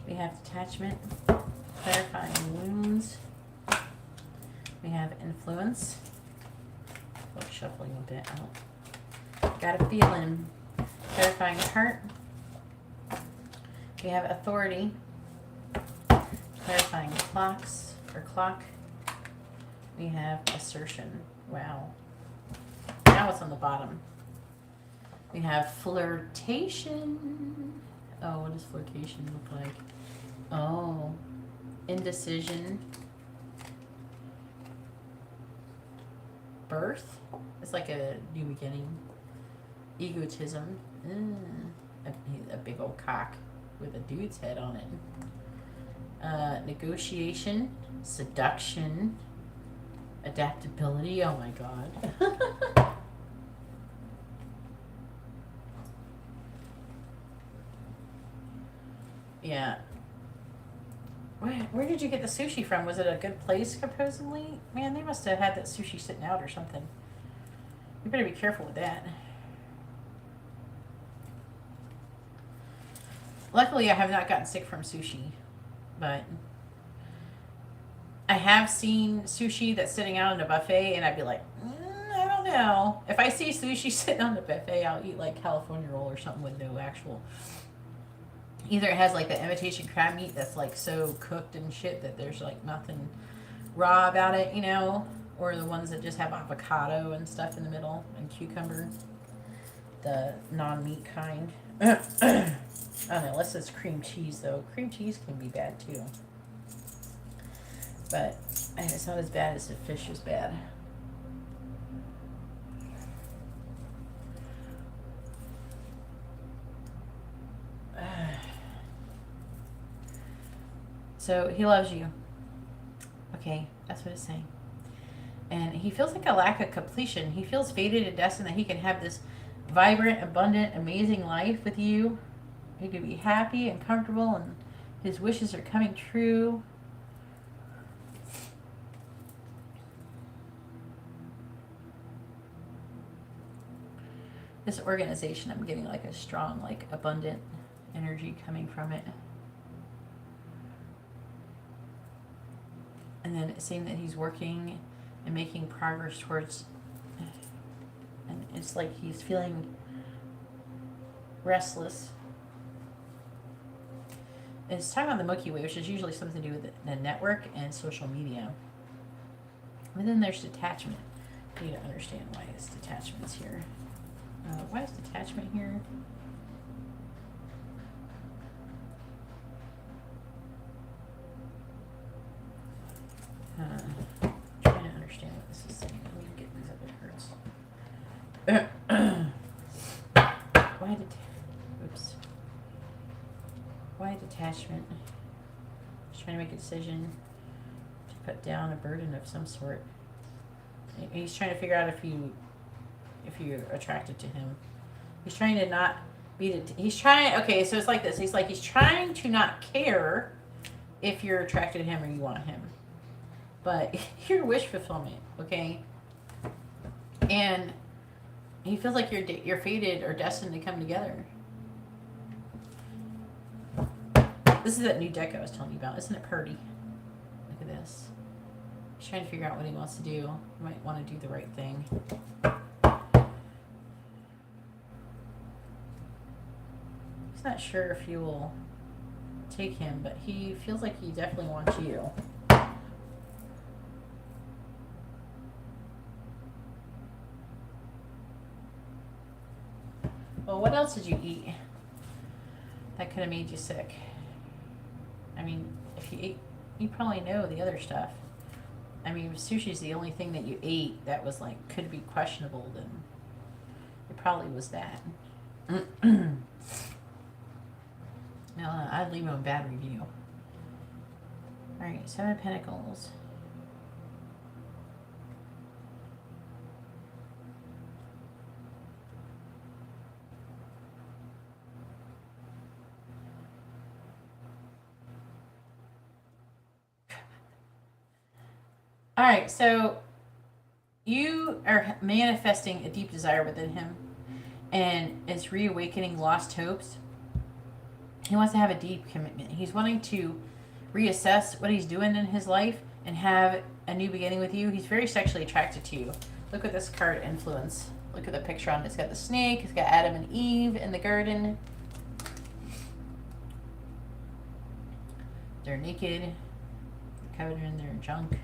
We have Detachment. Clarifying Wounds. We have Influence. Oh, shuffling a bit out. Got a Feeling. Clarifying Heart. We have Authority. Clarifying Clocks or Clock. We have Assertion. Wow. Now it's on the bottom. We have Flirtation. Oh, what does flirtation look like? Oh, Indecision. Birth. It's like a new beginning. Egotism. A big old cock with a dude's head on it. Negotiation. seduction, adaptability. Oh my God. Yeah. Where did you get the sushi from? Was it a good place, supposedly? Man, they must have had that sushi sitting out or something. You better be careful with that. Luckily, I have not gotten sick from sushi, but I have seen sushi that's sitting out in a buffet, and I'd be like, I don't know. If I see sushi sitting on the buffet, I'll eat like California roll or something with no actual. Either it has like the imitation crab meat that's like so cooked and shit that there's like nothing raw about it, you know, or the ones that just have avocado and stuff in the middle and cucumber, the non-meat kind. I don't know, unless it's cream cheese though. Cream cheese can be bad too, but it's not as bad as the fish is bad. So he loves you. Okay, that's what it's saying. And he feels like a lack of completion. He feels fated and destined that he can have this vibrant, abundant, amazing life with you. He can be happy and comfortable, and his wishes are coming true. This organization, I'm getting like a strong, like abundant energy coming from it. And then it's saying that he's working and making progress towards, and it's like he's feeling restless. And it's talking about the Milky Way, which is usually something to do with the network and social media. And then there's detachment. You need to understand why this detachment's here. Why is detachment here? Trying to understand what this is saying. Let me get these other cards. Why detachment? Just trying to make a decision to put down a burden of some sort. He's trying to figure out if you're attracted to him. He's trying to not be. He's trying. Okay, so it's like this. He's trying to not care if you're attracted to him or you want him. But your wish fulfillment, okay? And he feels like you're fated or destined to come together. This is that new deck I was telling you about. Isn't it pretty? Look at this. He's trying to figure out what he wants to do. He might want to do the right thing. He's not sure if you will take him, but he feels like he definitely wants you. Well, what else did you eat that could have made you sick? I mean, if you ate, you probably know the other stuff. I mean, if sushi's the only thing that you ate that was like, could be questionable, then it probably was that. No, I'd leave him a bad review. Alright, 7 of Pentacles. All right, so you are manifesting a deep desire within him, and it's reawakening lost hopes. He wants to have a deep commitment. He's wanting to reassess what he's doing in his life and have a new beginning with you. He's very sexually attracted to you. Look at this card, Influence. Look at the picture on it. It's got the snake. It's got Adam and Eve in the garden. They're naked, covered in their junk.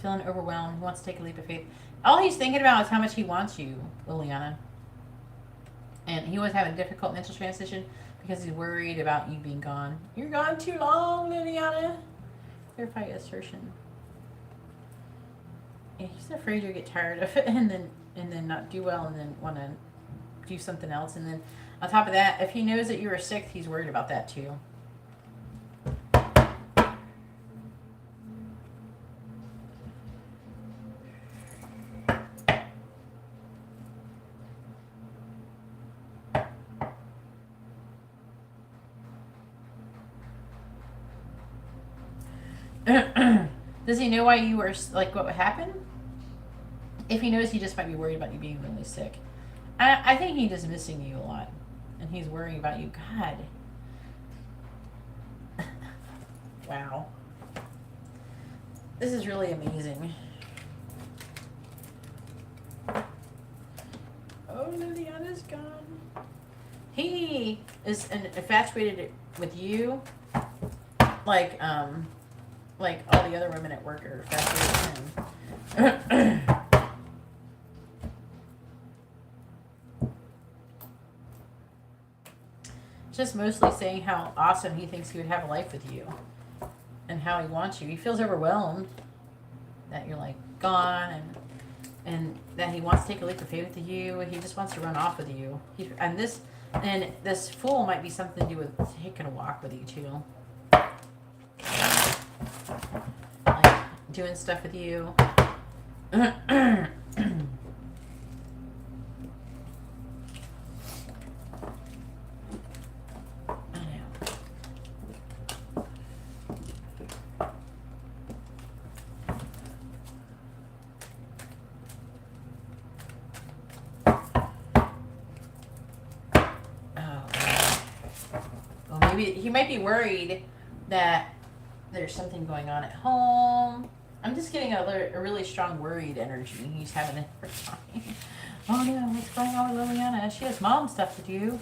Feeling overwhelmed. He wants to take a leap of faith. All he's thinking about is how much he wants you, Liliana. And he was having a difficult mental transition because he's worried about you being gone. You're gone too long, Liliana. Clarify assertion. Yeah, he's afraid you'll get tired of it and then and then not do well and then want to do something else. And then on top of that, if he knows that you were sick, he's worried about that too. Does he know why you were, like, what would happen? If he knows, he just might be worried about you being really sick. I think he is missing you a lot. And he's worrying about you. God. Wow. This is really amazing. Oh, Liliana's gone. He is infatuated with you. Like all the other women at work are infatuated with him. Just mostly saying how awesome he thinks he would have a life with you. And how he wants you. He feels overwhelmed that you're like gone and that he wants to take a leap of faith with you. He just wants to run off with you. And this fool might be something to do with taking a walk with you too. Like doing stuff with you. I Maybe he might be worried that there's something going on at home. I'm just getting a really strong worried energy. He's having a hard time. Oh no, what's going on with Liliana? She has mom stuff to do.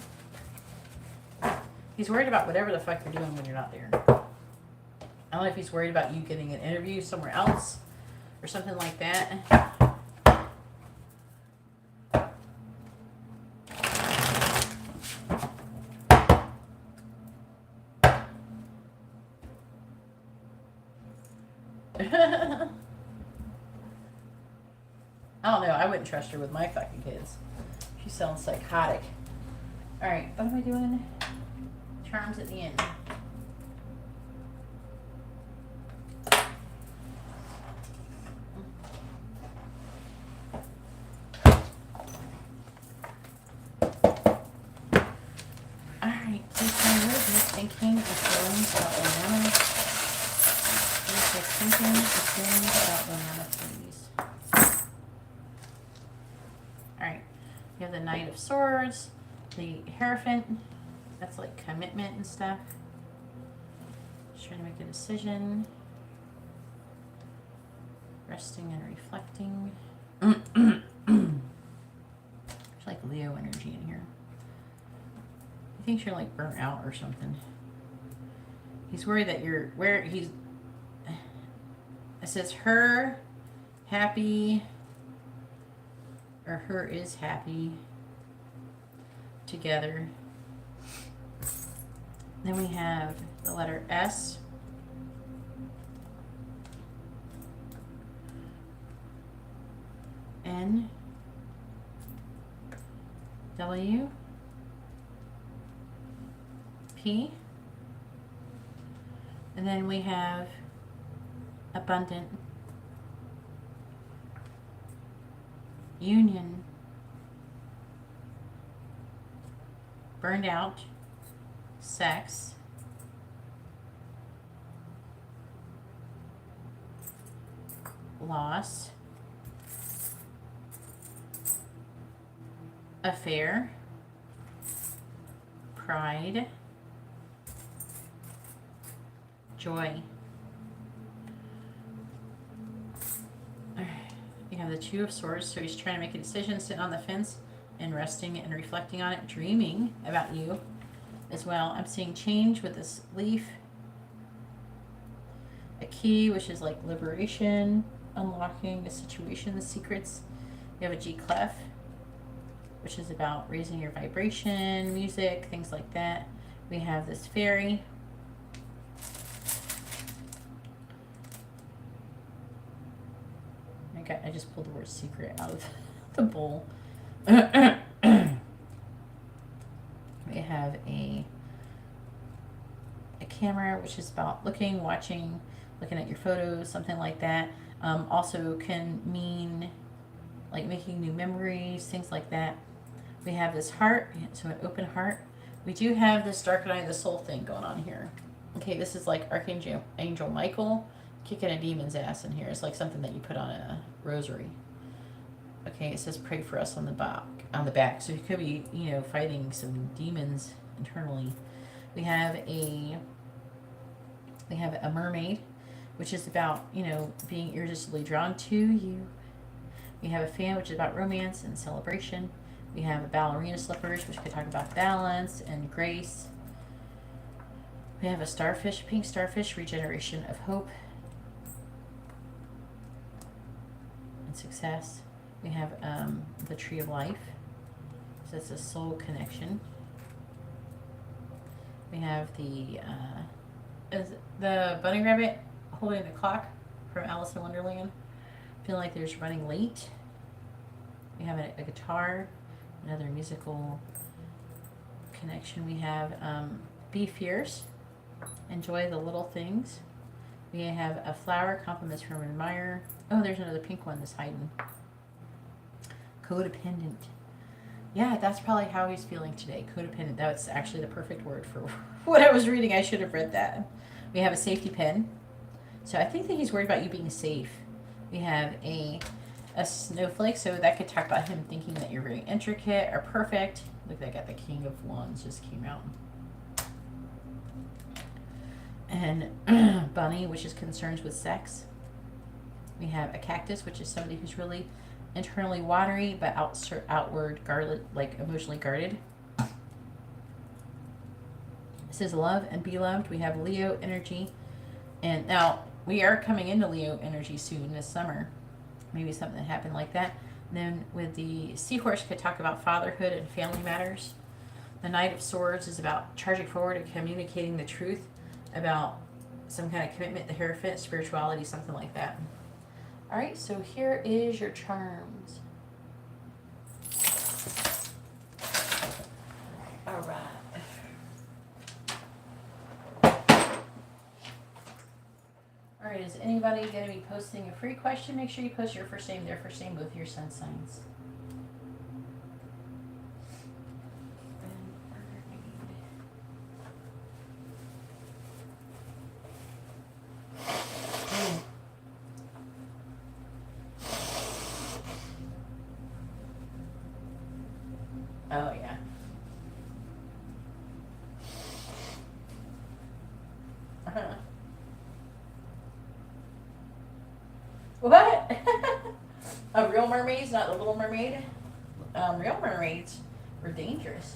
He's worried about whatever the fuck you're doing when you're not there. I don't know if he's worried about you getting an interview somewhere else or something like that. I don't know. I wouldn't trust her with my fucking kids. She sounds psychotic. Alright, what am I doing? Charms at the end. Alright, please tell me what is your thinking and feelings about Liliana? What is your thinking and feelings about Liliana, please? Alright, you have the Knight of Swords, the Hierophant, that's like commitment and stuff. Just trying to make a decision. Resting and reflecting. There's like Leo energy in here. He thinks you're like burnt out or something. He's worried that you're, it says her happy, or her is happy together. Then we have the letter S. N. W. P. And then we have abundant, union, burned out, sex, loss, affair, pride, joy. You have the Two of Swords, so he's trying to make a decision, sitting on the fence and resting and reflecting on it, dreaming about you as well. I'm seeing change with this leaf. A key, which is like liberation, unlocking the situation, the secrets. You have a G clef, which is about raising your vibration, music, things like that. We have this fairy. I just pulled the word secret out of The bull. We have a camera, which is about looking, watching, looking at your photos, something like that. Also can mean like making new memories, things like that. We have this heart, so an open heart. We do have this dark night of the soul thing going on here. Okay, this is like Archangel Michael kicking a demon's ass in here. It's like something that you put on a rosary. Okay, it says pray for us on the back. So you could be, fighting some demons internally. We have a mermaid, which is about, being irresistibly drawn to you. We have a fan, which is about romance and celebration. We have a ballerina slippers, which could talk about balance and grace. We have a starfish, pink starfish, regeneration of hope and success. We have the tree of life. So that's a soul connection. We have the bunny rabbit holding the clock from Alice in Wonderland. Feeling like there's running late. We have a guitar, another musical connection. We have be fierce, enjoy the little things. We have a flower, compliments from an admirer. Oh, there's another pink one that's hiding. Codependent. Yeah, that's probably how he's feeling today. Codependent. That's actually the perfect word for what I was reading. I should have read that. We have a safety pin. So I think that he's worried about you being safe. We have a snowflake, so that could talk about him thinking that you're very intricate or perfect. Look, I got the King of Wands just came out. And bunny, which is concerns with sex. We have a cactus, which is somebody who's really internally watery, but outward guarded, like emotionally guarded. It says love and be loved. We have Leo energy. And now we are coming into Leo energy soon this summer. Maybe something that happened like that. And then with the seahorse could talk about fatherhood and family matters. The Knight of Swords is about charging forward and communicating the truth about some kind of commitment, the Hierophant, spirituality, something like that. All right, so here is your charms. All right. All right, is anybody going to be posting a free question? Make sure you post your first name, their first name, both your sun signs. Oh, yeah. Uh-huh. What? Real mermaids, not the Little Mermaid? Real mermaids were dangerous.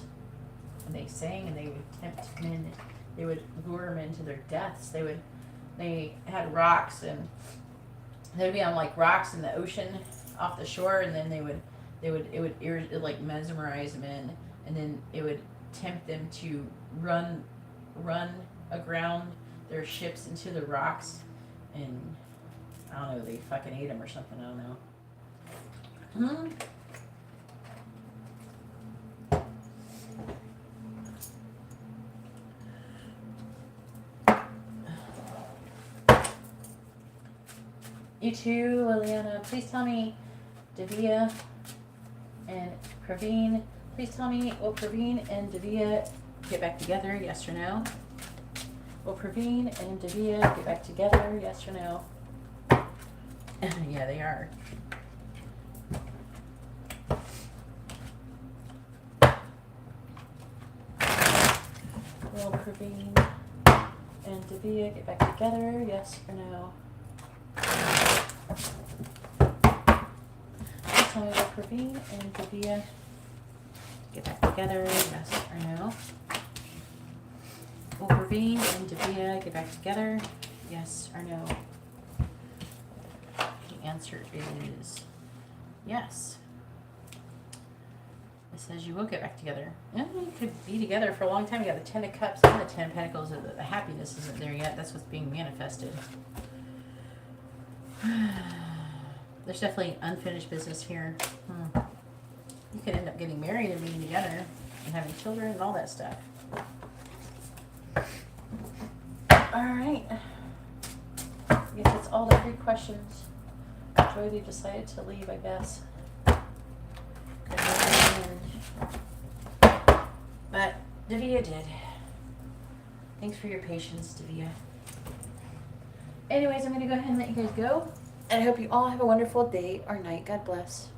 And they sang and they would tempt men. They would lure men to their deaths. They had rocks and they'd be on like rocks in the ocean off the shore, and then it would like mesmerize men, and then it would tempt them to run aground their ships into the rocks, and I don't know, they fucking ate them or something, I don't know. You too, Liliana. Please tell me, Divya and Praveen. Please tell me, will Praveen and Divya get back together? Yes or no? Will Praveen and Divya get back together? Yes or no? Yeah, they are. Will Praveen and Divya get back together? Yes or no? Tell me, will Praveen and Geeta get back together? Yes or no? Will Praveen and Geeta get back together? Yes or no? The answer is yes. It says you will get back together. And you could be together for a long time. You got the Ten of Cups and the Ten of Pentacles. The happiness isn't there yet. That's what's being manifested. There's definitely unfinished business here. could end up getting married and being together and having children and all that stuff. Alright. I guess that's all the 3 questions. Joy decided to leave, I guess. But Divya did. Thanks for your patience, Divya. Anyways, I'm going to go ahead and let you guys go. And I hope you all have a wonderful day or night. God bless.